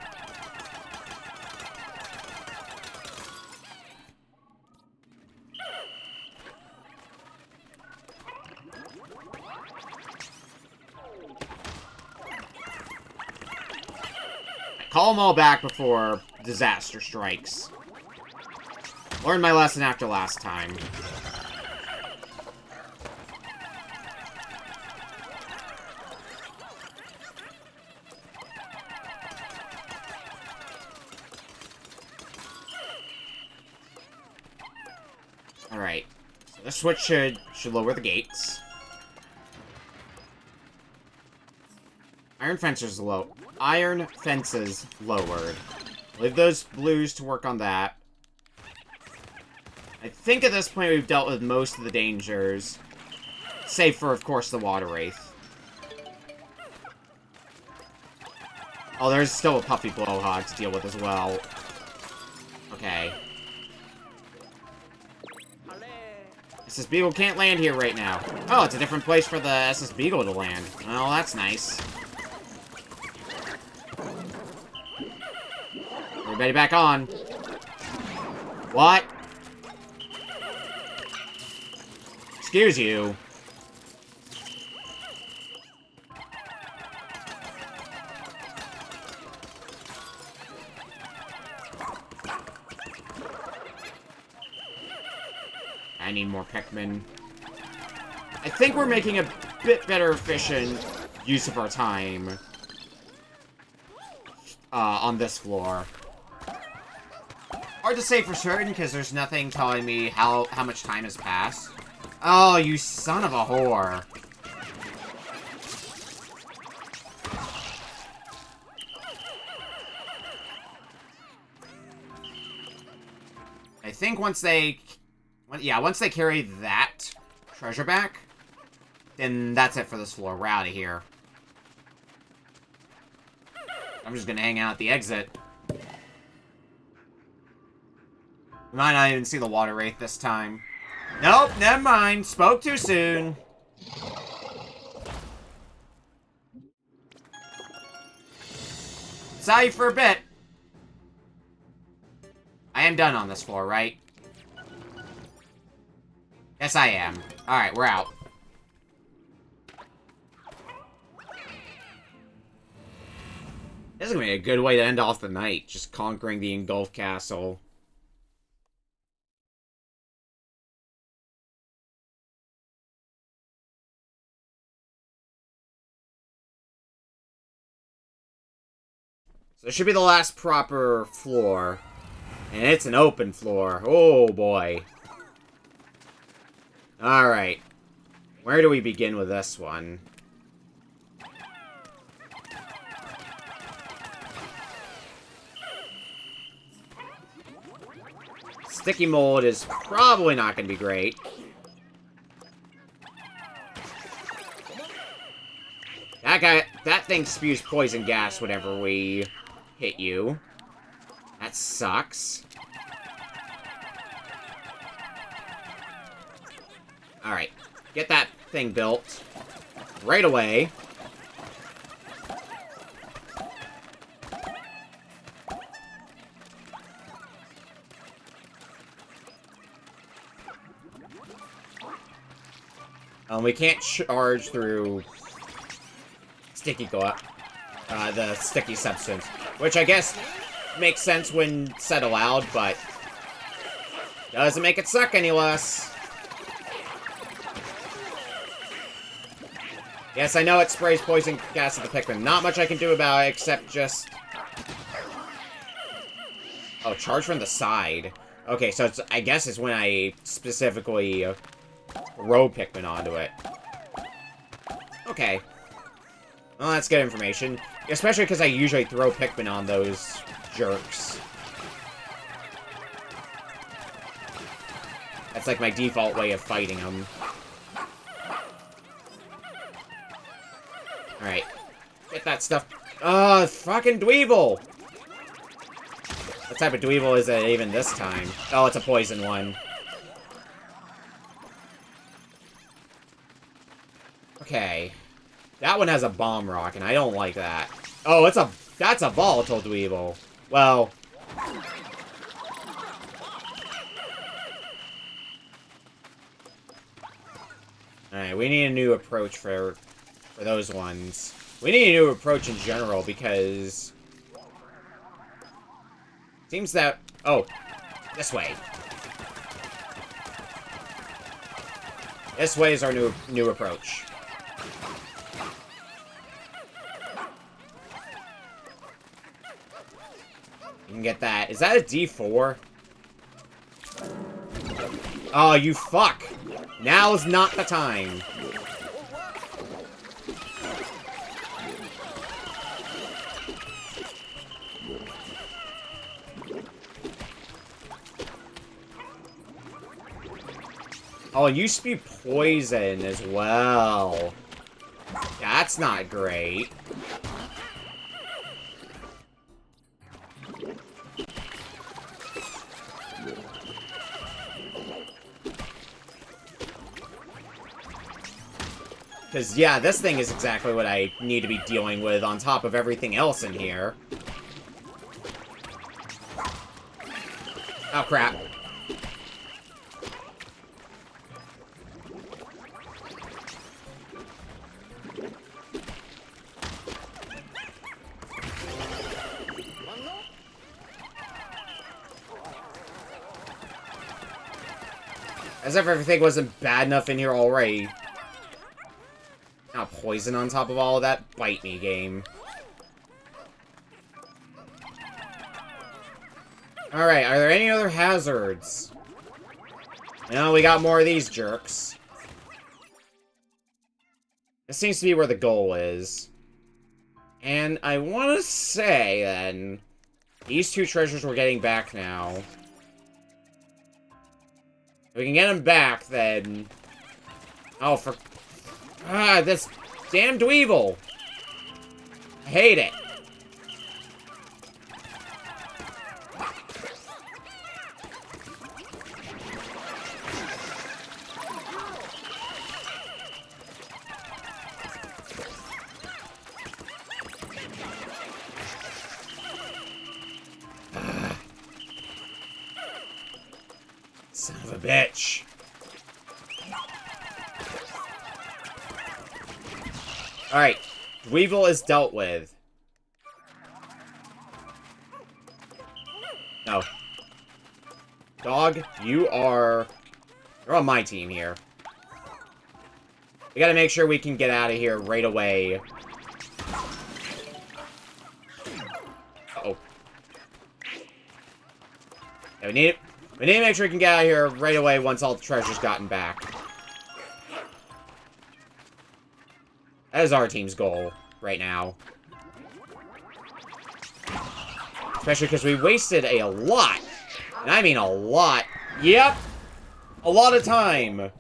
[SPEAKER 2] Call them all back before disaster strikes. Learned my lesson after last time. Alright. So this switch should lower the gates. Iron fences lowered. Leave those blues to work on that. I think at this point we've dealt with most of the dangers. Save for, of course, the water wraith. Oh, there's still a puffy blowhog to deal with as well. Okay. SS Beagle can't land here right now. Oh, it's a different place for the SS Beagle to land. Well, that's nice. Everybody back on. What? Excuse you. I need more Pikmin. I think we're making a bit better efficient use of our time on this floor. Hard to say for certain, because there's nothing telling me how much time has passed. Oh, you son of a whore. I think once they carry that treasure back, then that's it for this floor. We're out of here. I'm just gonna hang out at the exit. We might not even see the water wraith this time. Nope, never mind. Spoke too soon. Saw you for a bit. I am done on this floor, right? Yes, I am. Alright, we're out. This is gonna be a good way to end off the night. Just conquering the engulfed castle.
[SPEAKER 1] So this should be the last proper floor. And it's an open floor. Oh, boy. Alright. Where do we begin with this one? Sticky mold is probably not going to be great. That thing spews poison gas whenever we hit you. That sucks. Alright. Get that thing built. Right away. We can't charge through the sticky substance, which I guess makes sense when said aloud, but doesn't make it suck any less. Yes, I know it sprays poison gas at the Pikmin. Not much I can do about it, except just... Oh, charge from the side. Okay, so it's, I guess it's when I specifically throw Pikmin onto it. Okay. Well, that's good information. Especially because I usually throw Pikmin on those jerks. That's like my default way of fighting them. Alright. Get that stuff. Oh, fucking Dweevil! What type of Dweevil is it even this time? Oh, it's a poison one. Okay. That one has a bomb rock, and I don't like that. Oh, that's a volatile Dweevil. Well... Alright, we need a new approach for those ones. We need a new approach in general, because... Seems that... Oh, this way. This way is our new approach. You can get that. Is that a D4? Oh, you fuck! Now's not the time. Oh, you spew poison as well. That's not great. Because, yeah, this thing is exactly what I need to be dealing with on top of everything else in here. Oh, crap. As if everything wasn't bad enough in here already. Now poison on top of all of that. Bite me, game. Alright, are there any other hazards? No, we got more of these jerks. This seems to be where the goal is. And I want to say, then, these two treasures we're getting back now. If we can get them back, then... Oh, for... Ah, this damn Dweevil! I hate it. Son of a bitch. Alright, Dweevil is dealt with. No. Dog, you're on my team here. We gotta make sure we can get out of here right away.
[SPEAKER 2] Yeah, we need to make sure we can get out of here right away once all the treasure's gotten back. That is our team's goal right now. Especially because we wasted a lot. And I mean a lot. Yep. A lot of time.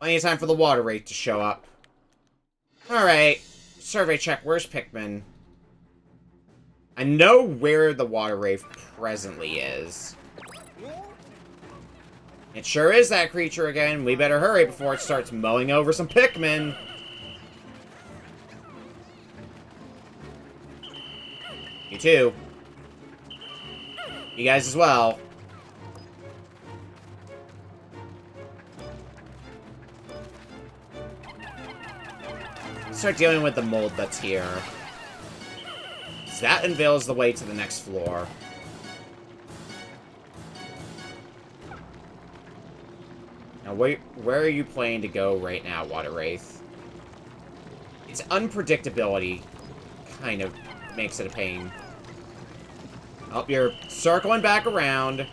[SPEAKER 2] Plenty of time for the water wraith to show up. Alright. Survey check. Where's Pikmin? I know where the water wraith presently is. It sure is that creature again. We better hurry before it starts mowing over some Pikmin. You too. You guys as well. Start dealing with the mold that's here. So that unveils the way to the next floor. Now, where are you planning to go right now, Water Wraith? Its unpredictability kind of makes it a pain. Oh, you're circling back around.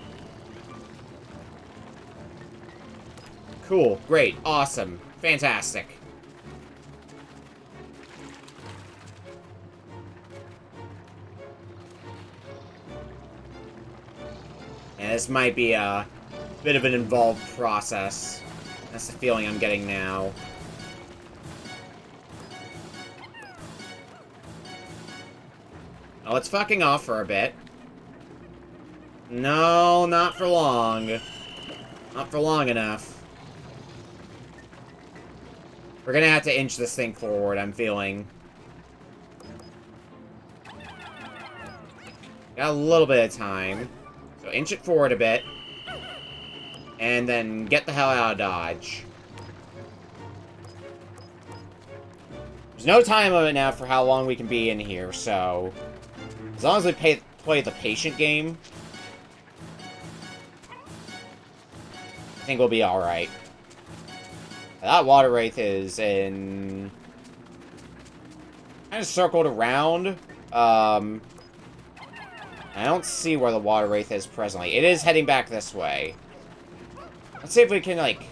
[SPEAKER 2] Cool. Great. Awesome. Fantastic. And this might be a bit of an involved process. That's the feeling I'm getting now. Oh, it's fucking off for a bit. No, not for long. Not for long enough. We're gonna have to inch this thing forward, I'm feeling. Got a little bit of time. So inch it forward a bit. And then get the hell out of Dodge. There's no time limit now for how long we can be in here, so... As long as we play the patient game, I think we'll be alright. That water wraith is in... kind of circled around. I don't see where the water wraith is presently. It is heading back this way. Let's see if we can, like,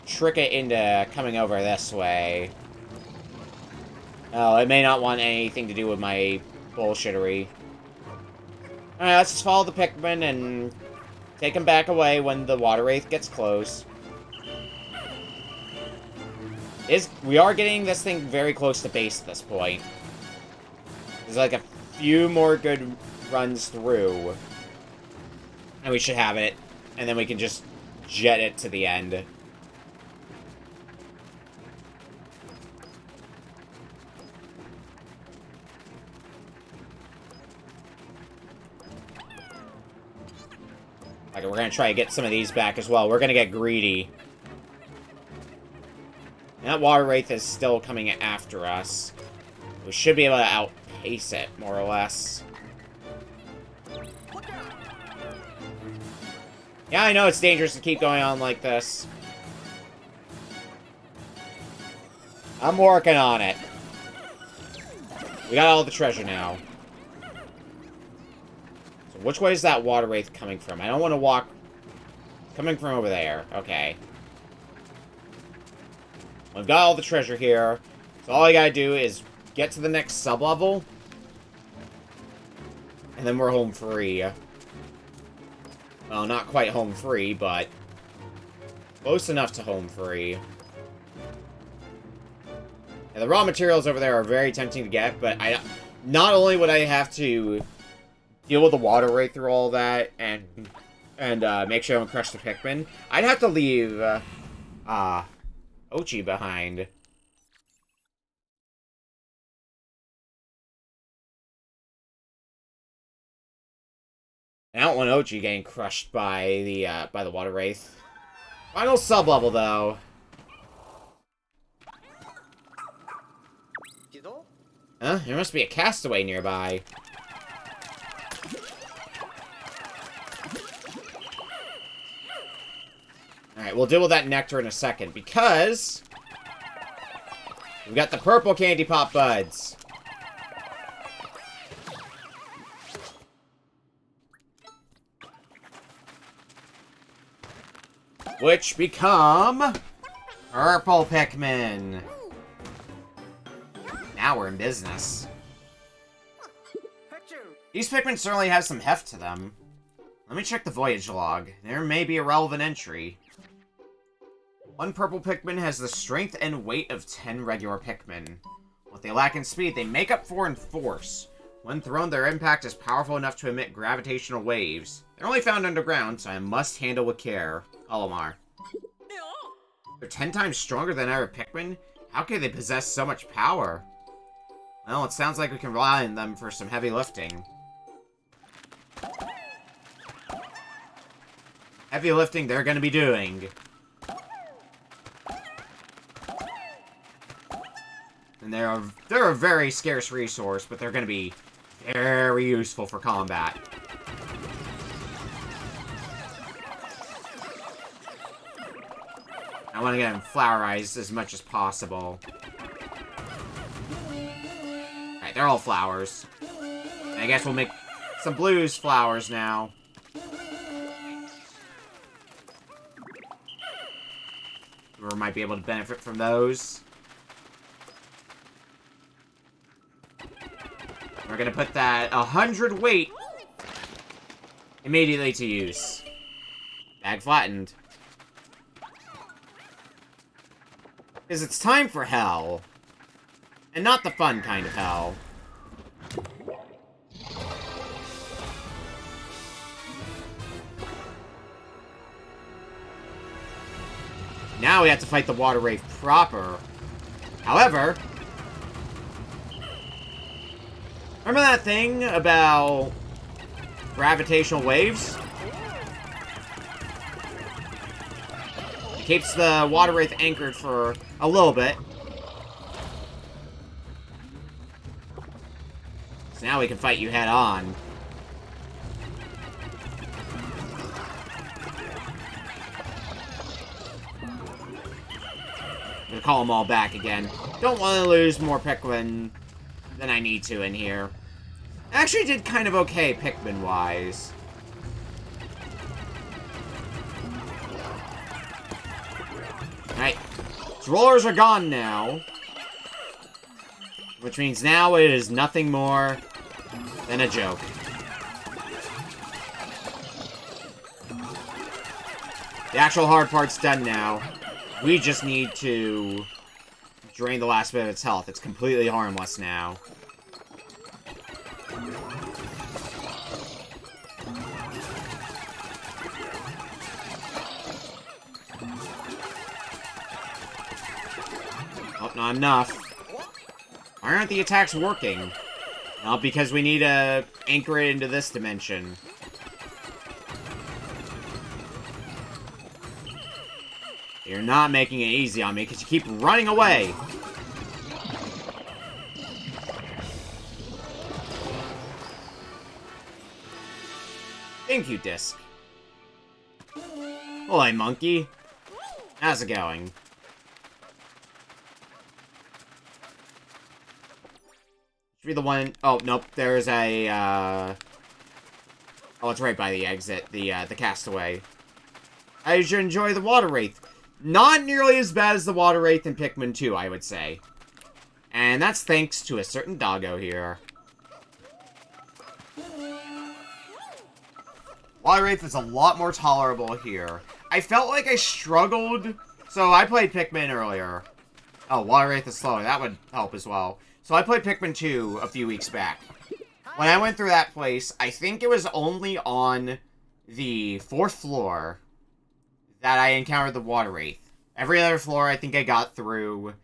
[SPEAKER 2] trick it into coming over this way. Oh, it may not want anything to do with my bullshittery. Alright, let's just follow the Pikmin and take him back away when the water wraith gets close. We are getting this thing very close to base at this point. There's like a few more good runs through. And we should have it. And then we can just jet it to the end. Okay, we're gonna try to get some of these back as well. We're gonna get greedy. And that water wraith is still coming after us. We should be able to outpace it, more or less. Yeah, I know it's dangerous to keep going on like this. I'm working on it. We got all the treasure now. So which way is that water wraith coming from? I don't want to walk... Coming from over there. Okay. We've got all the treasure here. So all I gotta do is get to the next sub-level. And then we're home free. Well, not quite home free, but close enough to home free. And the raw materials over there are very tempting to get, but not only would I have to deal with the water wraith through all that and make sure I don't crush the Pikmin, I'd have to leave Ochi behind. And I don't want Ochi getting crushed by the water wraith. Final sub-level, though. Huh? There must be a castaway nearby. Alright, we'll deal with that nectar in a second, because we've got the purple candy pop buds. which become purple Pikmin. Now we're in business. These Pikmin certainly have some heft to them. Let me check the voyage log. There may be a relevant entry. One purple Pikmin has the strength and weight of 10 regular Pikmin. What they lack in speed, they make up for in force. When thrown, their impact is powerful enough to emit gravitational waves. They're only found underground, so I must handle with care. Olimar. They're 10 times stronger than other Pikmin? How can they possess so much power? Well, it sounds like we can rely on them for some heavy lifting. Heavy lifting they're gonna be doing. And they're a very scarce resource, but they're gonna be very useful for combat. I want to get them flowerized as much as possible. Alright, they're all flowers. And I guess we'll make some blues flowers now. We might be able to benefit from those. We're gonna put that 100 weight immediately to use. Bag flattened. Because it's time for hell. And not the fun kind of hell. Now we have to fight the water wraith proper. However, remember that thing about gravitational waves? It keeps the water wraith anchored for a little bit. So now we can fight you head on. I'm gonna call them all back again. Don't want to lose more Pikmin than I need to in here. I actually did kind of okay Pikmin-wise. Alright. So rollers are gone now. Which means now it is nothing more than a joke. The actual hard part's done now. We just need to drain the last bit of its health. It's completely harmless now. Oh, not enough. Why aren't the attacks working? Well, because we need to anchor it into this dimension. You're not making it easy on me because you keep running away. Thank you, Disc. Oi, monkey. How's it going? Should be the one... Oh, nope. There's a, Oh, it's right by the exit. The castaway. I should enjoy the water wraith. Not nearly as bad as the water wraith in Pikmin 2, I would say. And that's thanks to a certain doggo here. Water wraith is a lot more tolerable here. I felt like I struggled. So I played Pikmin earlier. Oh, water wraith is slower. That would help as well. So I played Pikmin 2 a few weeks back. When I went through that place, I think it was only on the 4th floor that I encountered the water wraith. Every other floor I think I got through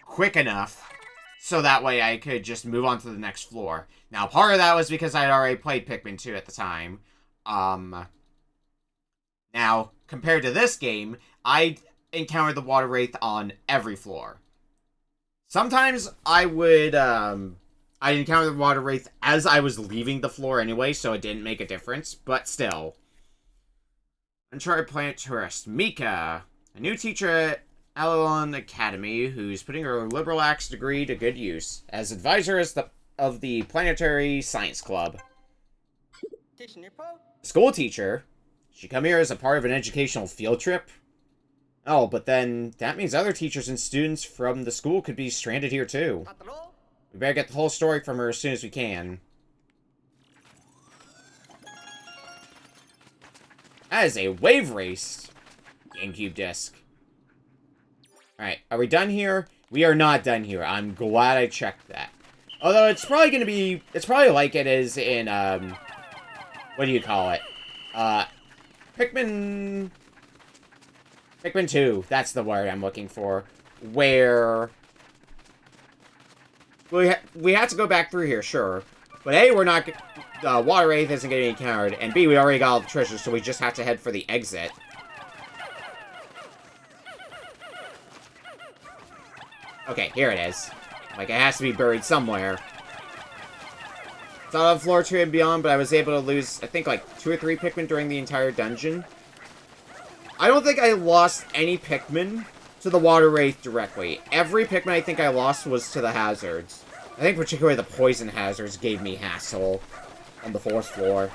[SPEAKER 2] quick enough so that way I could just move on to the next floor. Now, part of that was because I had already played Pikmin 2 at the time. Now, compared to this game, I encountered the water wraith on every floor. Sometimes I would, I'd encounter the water wraith as I was leaving the floor anyway, so it didn't make a difference, but still. Uncharted Planet Tourist. Mika, a new teacher at Alon Academy who's putting her liberal arts degree to good use as advisor of the Planetary Science Club. School teacher? She come here as a part of an educational field trip?
[SPEAKER 1] Oh, but then that means other teachers and students from the school could be stranded here too. We better get the whole story from her as soon as we can. That is a wave race GameCube disc. Alright, are we done here? We are not done here. I'm glad I checked that. Although it's probably gonna be... It's probably like it is in, what do you call it? Pikmin 2, that's the word I'm looking for. Where... We have to go back through here, sure. But A, we're not... Water Wraith isn't getting encountered. And B, we already got all the treasures, so we just have to head for the exit. Okay, here it is. Like, it has to be buried somewhere. It's not on floor 2 and beyond, but I was able to lose, I think, like, 2 or 3 Pikmin during the entire dungeon. I don't think I lost any Pikmin to the Water Wraith directly. Every Pikmin I think I lost was to the hazards. I think particularly the poison hazards gave me hassle on the 4th floor.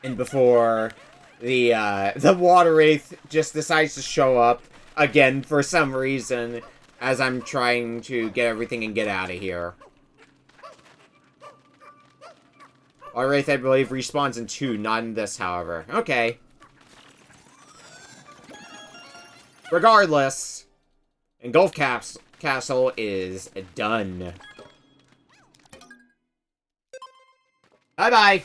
[SPEAKER 1] And before the Water Wraith just decides to show up again for some reason as I'm trying to get everything and get out of here. Water Wraith, I believe, respawns in 2, not in this, however. Okay. Regardless, Engulf Castle is done. Bye-bye!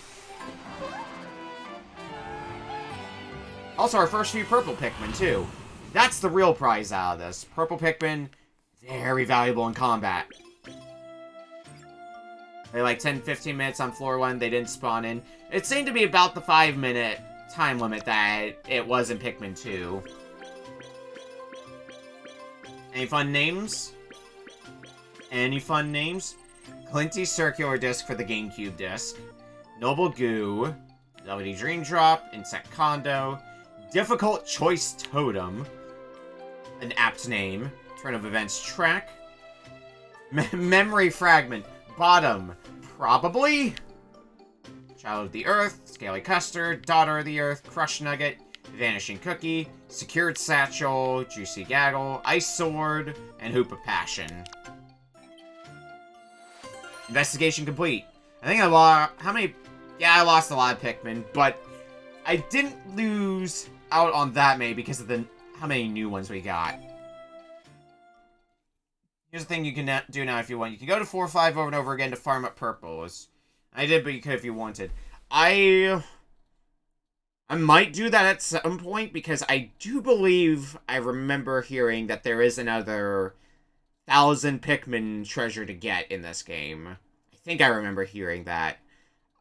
[SPEAKER 1] Also, our first few purple Pikmin, too. That's the real prize out of this. Purple Pikmin, very valuable in combat. They like 10-15 minutes on floor 1, they didn't spawn in. It seemed to be about the 5-minute time limit that it was in Pikmin 2. Any fun names? Any fun names? Clinty Circular Disc for the GameCube disc. Noble Goo. Velvety Dream Drop. Insect Condo. Difficult Choice Totem. An apt name. Turn of Events Track. Memory Fragment. Bottom. Probably. Child of the Earth. Scaly Custard. Daughter of the Earth. Crush Nugget. Vanishing Cookie. Secured Satchel. Juicy Gaggle. Ice Sword. And Hoop of Passion. Investigation complete. I think I lost... How many... Yeah, I lost a lot of Pikmin, but I didn't lose out on that many because of the how many new ones we got. Here's the thing you can do now if you want. You can go to 4 or 5 over and over again to farm up purples. I did, but you could if you wanted. I might do that at some point because I do believe I remember hearing that there is another 1,000 Pikmin treasure to get in this game. I think I remember hearing that.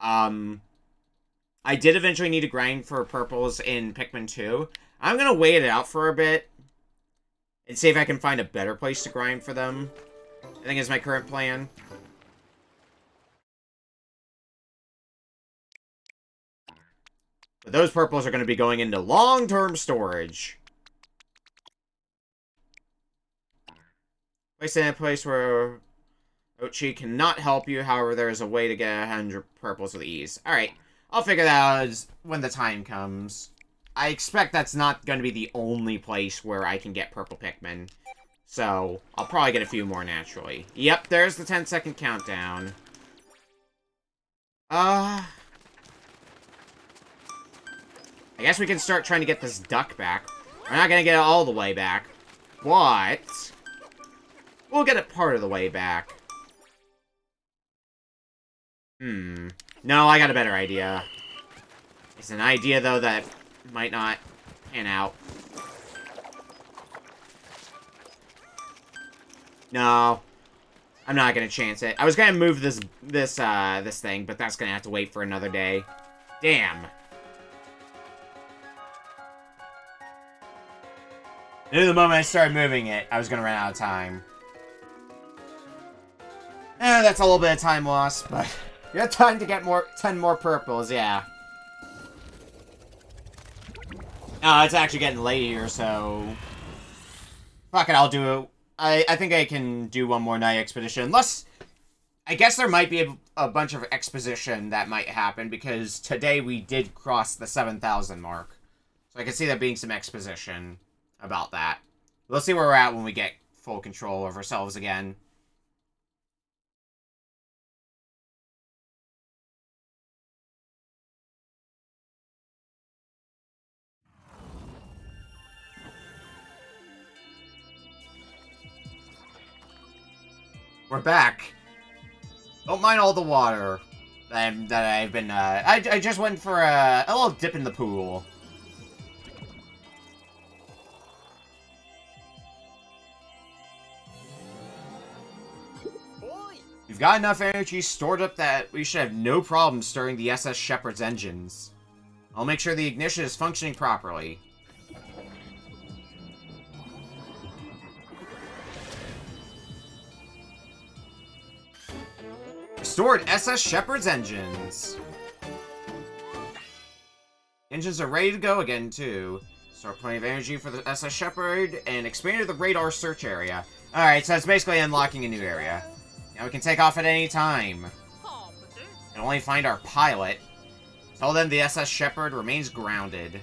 [SPEAKER 1] I did eventually need to grind for purples in Pikmin 2. I'm gonna wait it out for a bit and see if I can find a better place to grind for them. I think is my current plan. But those purples are going to be going into long-term storage. Place in a place where Ochi cannot help you. However, there is a way to get 100 purples with ease. Alright, I'll figure that out when the time comes. I expect that's not going to be the only place where I can get purple Pikmin. So, I'll probably get a few more naturally. Yep, there's the 10-second countdown. I guess we can start trying to get this duck back. We're not going to get it all the way back. But we'll get it part of the way back. No, I got a better idea. It's an idea, though, that might not pan out. No. I'm not gonna chance it. I was gonna move this thing, but that's gonna have to wait for another day. Damn. And the moment I started moving it, I was gonna run out of time. That's a little bit of time lost, but you have time to get 10 more purples, yeah. Oh, it's actually getting late here, so fuck it, I'll do it. I think I can do one more night expedition, unless I guess there might be a bunch of exposition that might happen, because today we did cross the 7,000 mark. So I can see there being some exposition about that. We'll see where we're at when we get full control of ourselves again. We're back. Don't mind all the water that I've been, I just went for a little dip in the pool. We've got enough energy stored up that we should have no problem stirring the SS Shepherd's engines. I'll make sure the ignition is functioning properly. Restored SS Shepherd's engines. Engines are ready to go again, too. Store plenty of energy for the SS Shepherd and expanded the radar search area. Alright, so it's basically unlocking a new area. Now we can take off at any time. And only find our pilot. Till then, the SS Shepherd remains grounded.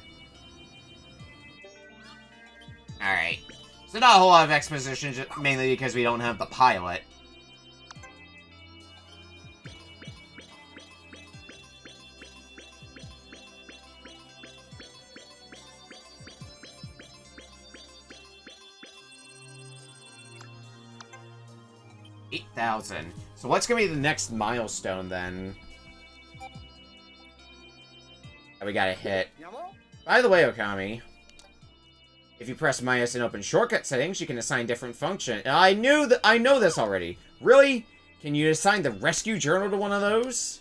[SPEAKER 1] Alright. So not a whole lot of exposition, mainly because we don't have the pilot. $8,000. So what's gonna be the next milestone then? That we gotta hit. By the way, Okami, if you press minus and open shortcut settings, you can assign different function. I know this already. Really? Can you assign the rescue journal to one of those?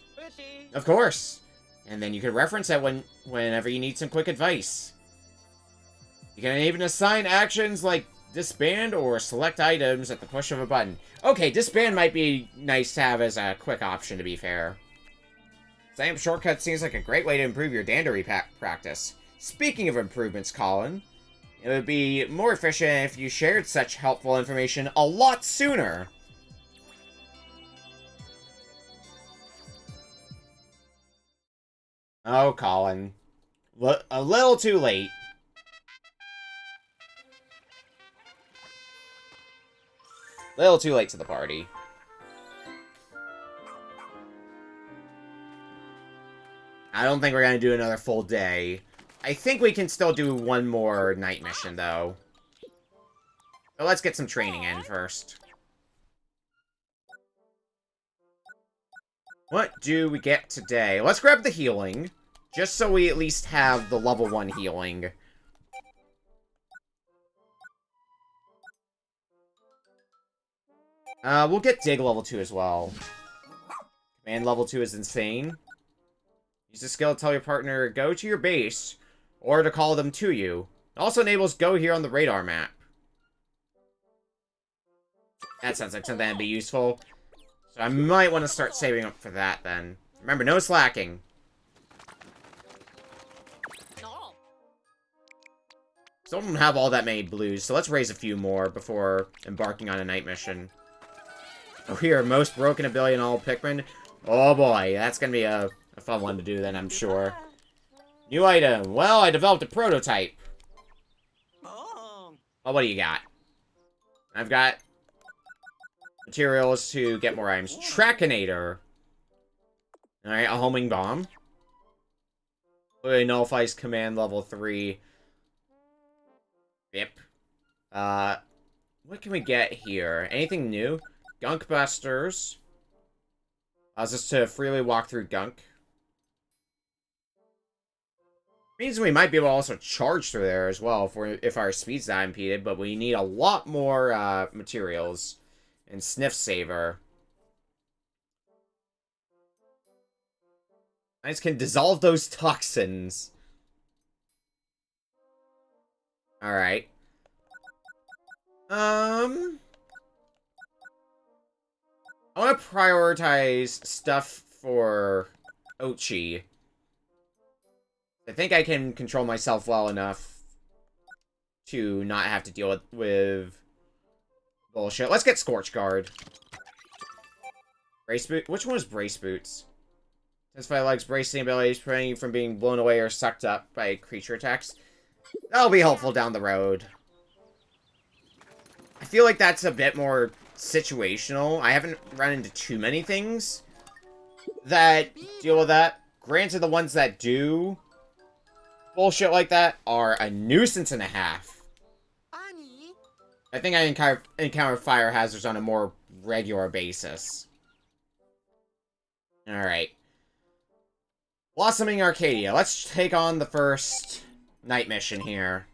[SPEAKER 1] Of course. And then you can reference it whenever you need some quick advice. You can even assign actions like disband or select items at the push of a button. Okay, disband might be nice to have as a quick option, to be fair. Same shortcut seems like a great way to improve your dandery practice. Speaking of improvements, Colin, it would be more efficient if you shared such helpful information a lot sooner. Oh, Colin. A little too late. Little too late to the party. I don't think we're gonna do another full day. I think we can still do one more night mission, though. So let's get some training in first. What do we get today? Let's grab the healing, just so we at least have the level 1 healing. We'll get Dig level 2 as well. Command level 2 is insane. Use the skill to tell your partner, go to your base, or to call them to you. It also enables go here on the radar map. That sounds like something that'd be useful. So I might want to start saving up for that, then. Remember, no slacking. Still don't have all that many blues, so let's raise a few more before embarking on a night mission. Oh, here, most broken ability in all Pikmin. Oh boy, that's gonna be a fun one to do then, I'm sure. New item. Well, I developed a prototype. Well, what do you got? I've got materials to get more items. Trackinator. Alright, a homing bomb. It nullifies command level 3. Yep. What can we get here? Anything new? Gunk Busters. Allows us to freely walk through gunk. Means we might be able to also charge through there as well if our speed's not impeded, but we need a lot more materials. And Sniff Saver. Guys can dissolve those toxins. Alright. I want to prioritize stuff for Ochi. I think I can control myself well enough to not have to deal with bullshit. Let's get Scorch Guard. Brace boot? Which one was brace boots? Intensify legs, bracing abilities, preventing you from being blown away or sucked up by creature attacks. That'll be helpful down the road. I feel like that's a bit more situational. I haven't run into too many things that deal with that. Granted, the ones that do bullshit like that are a nuisance and a half. I think I encounter fire hazards on a more regular basis. Alright. Blossoming Arcadia. Let's take on the first night mission here.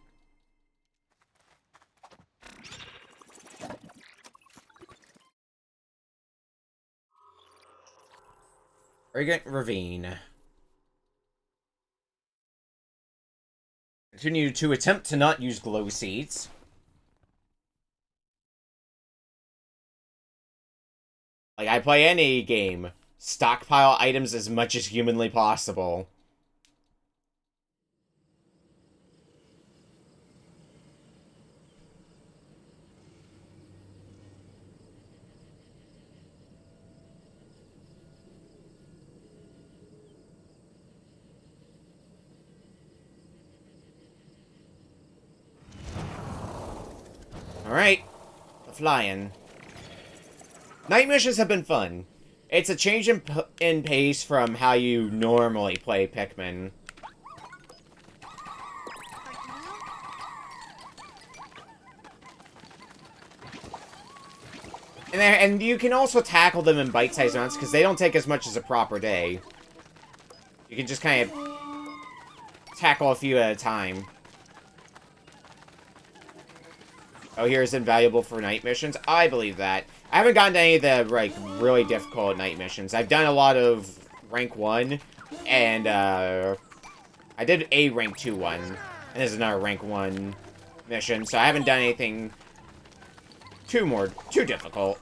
[SPEAKER 1] Arrogant Ravine. Continue to attempt to not use glow seeds. Like I play any game. Stockpile items as much as humanly possible. Alright. Flying. Night missions have been fun. It's a change in pace from how you normally play Pikmin. And you can also tackle them in bite-sized amounts, because they don't take as much as a proper day. You can just kind of tackle a few at a time. Oh, here's invaluable for night missions? I believe that. I haven't gotten to any of the, like, really difficult night missions. I've done a lot of rank 1, and, I did a rank 2 one, and this is another rank 1 mission, so I haven't done anything too difficult.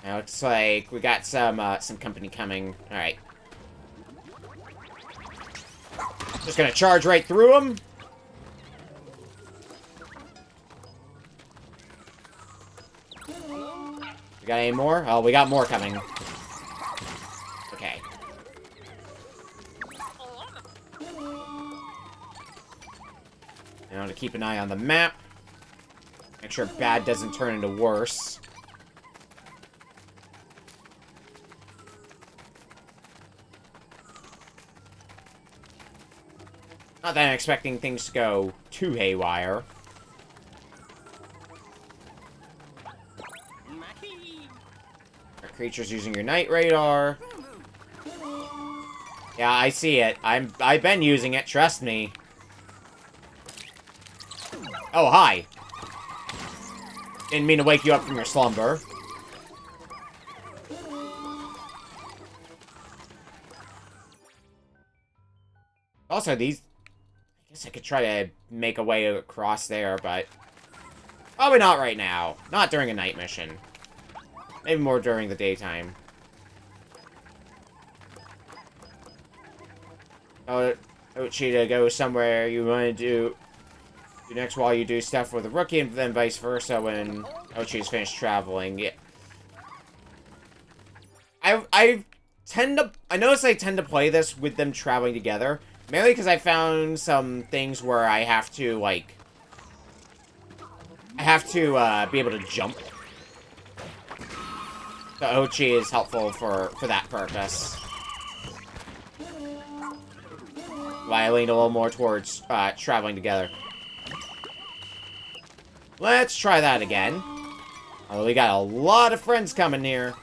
[SPEAKER 1] Now, looks like we got some company coming. Alright. Just gonna charge right through them. We got any more? Oh, we got more coming. Okay. Now to keep an eye on the map. Make sure bad doesn't turn into worse. Not that I'm expecting things to go too haywire. Our creatures using your night radar. Yeah, I see it. I've been using it, trust me. Oh, hi. Didn't mean to wake you up from your slumber. Also, these... I guess I could try to make a way across there, but... probably not right now. Not during a night mission. Maybe more during the daytime. Oh, Ochi to go somewhere you want to do next while you do stuff with a rookie, and then vice versa when Ochi's finished traveling. Yeah. I notice I tend to play this with them traveling together. Mainly because I found some things where I have to, like... I have to, be able to jump. So Ochi is helpful for that purpose. Why I lean a little more towards, traveling together. Let's try that again. Oh, we got a lot of friends coming here.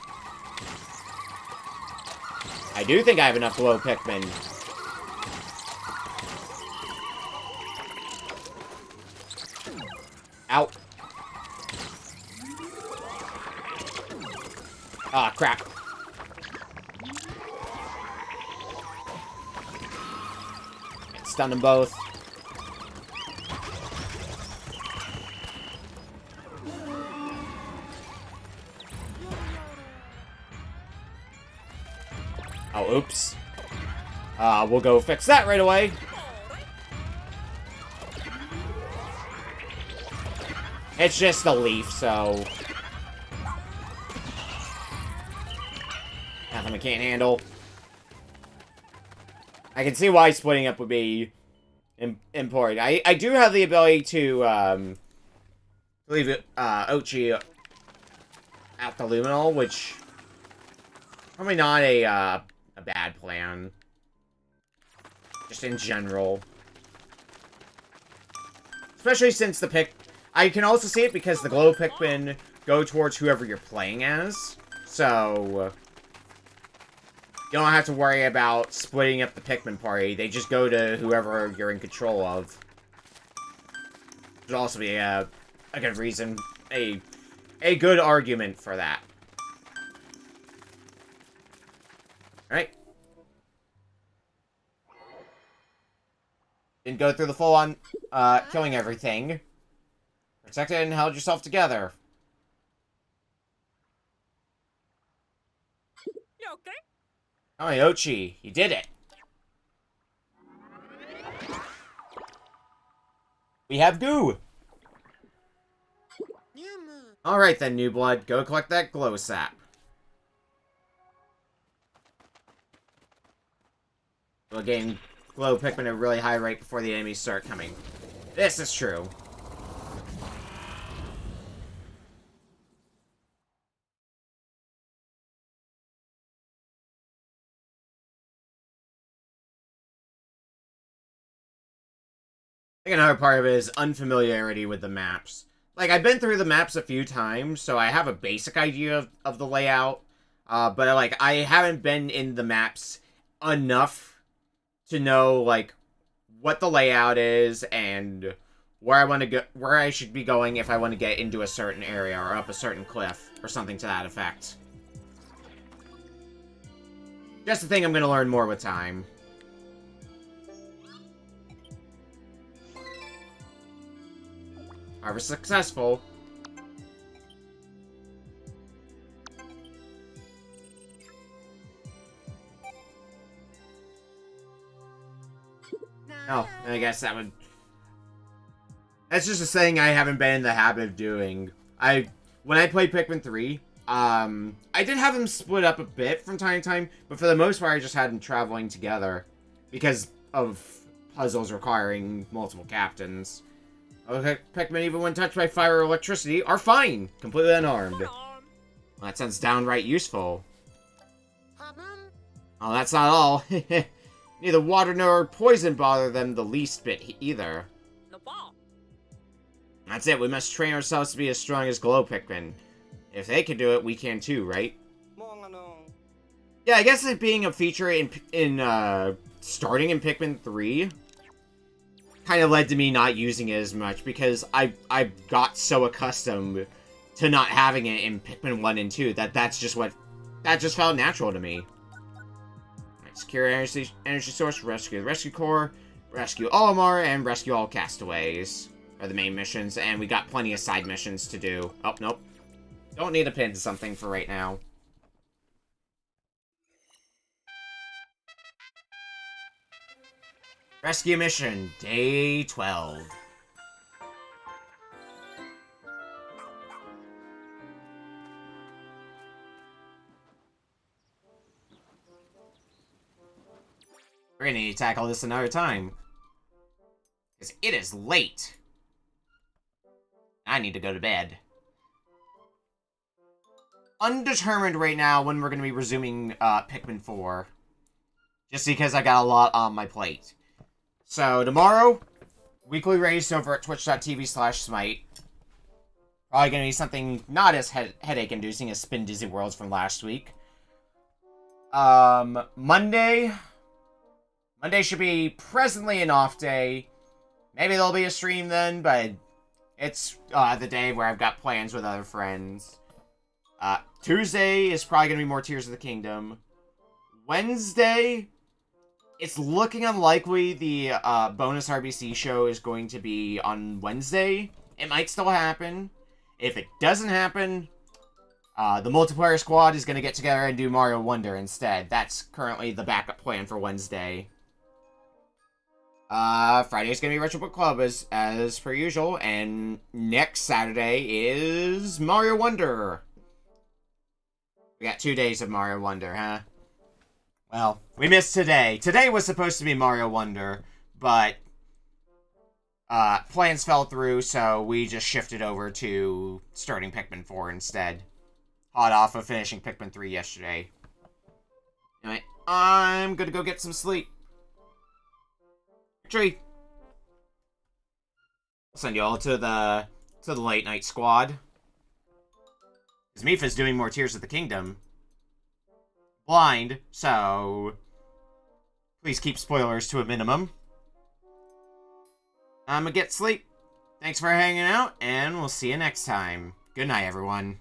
[SPEAKER 1] I do think I have enough glow Pikmin. Out. Ah, crap. Stun them both. Oh, oops. We'll go fix that right away. It's just a leaf, so... nothing we can't handle. I can see why splitting up would be important. I do have the ability to, leave Ochi at the Luminal, which... probably not a bad plan. Just in general. Especially since the pick... I can also see it because the glow Pikmin go towards whoever you're playing as. So... you don't have to worry about splitting up the Pikmin party. They just go to whoever you're in control of. Which would also be a good reason. A good argument for that. Alright. Didn't go through the full-on, killing everything. Protected and held yourself together.
[SPEAKER 3] You okay?
[SPEAKER 1] Oh, Ochi, you did it. We have goo. Alright then, New Blood. Go collect that glow sap. We'll gain glow Pikmin at a really high rate before the enemies start coming. This is true. I think another part of it is unfamiliarity with the maps. Like, I've been through the maps a few times, so I have a basic idea of the layout. But, like, I haven't been in the maps enough to know, like, what the layout is and where I want to go, where I should be going if I want to get into a certain area or up a certain cliff or something to that effect. Just the thing I'm going to learn more with time. Harvest successful. Oh, I guess that would... that's just a thing I haven't been in the habit of doing. When I played Pikmin 3, I did have them split up a bit from time to time, but for the most part I just had them traveling together because of puzzles requiring multiple captains. Okay, Pikmin, even when touched by fire or electricity, are fine, completely unharmed. Well, that sounds downright useful. Oh, that's not all. Neither water nor poison bother them the least bit either. That's it, we must train ourselves to be as strong as glow Pikmin. If they can do it, we can too, right? Yeah, I guess it being a feature in starting in Pikmin 3 kind of led to me not using it as much because I got so accustomed to not having it in Pikmin 1 and 2 that that just felt natural to me. Right, secure energy source, rescue the rescue corps, rescue Olimar, and rescue all castaways are the main missions, and we got plenty of side missions to do. Oh, nope. Don't need to pin to something for right now. Rescue mission, day 12. We're gonna need to tackle this another time. Because it is late. I need to go to bed. Undetermined right now when we're gonna be resuming Pikmin 4. Just because I got a lot on my plate. So, tomorrow, weekly race over at twitch.tv/smite. Probably gonna be something not as headache-inducing as Spin Dizzy Worlds from last week. Monday should be presently an off day. Maybe there'll be a stream then, but it's the day where I've got plans with other friends. Tuesday is probably gonna be more Tears of the Kingdom. Wednesday... it's looking unlikely the bonus RBC show is going to be on Wednesday. It might still happen. If it doesn't happen, the multiplayer squad is going to get together and do Mario Wonder instead. That's currently the backup plan for Wednesday. Friday's gonna be Retro Book Club as per usual, and next Saturday is Mario Wonder. We got 2 days of Mario Wonder, huh? Well, we missed today. Today was supposed to be Mario Wonder, but plans fell through, so we just shifted over to starting Pikmin 4 instead. Hot off of finishing Pikmin 3 yesterday. Anyway, I'm gonna go get some sleep. Victory! I'll send you all to the late night squad. Because Mifa's doing more Tears of the Kingdom. Blind, so please keep spoilers to a minimum. I'm gonna get sleep. Thanks for hanging out, and we'll see you next time. Good night, everyone.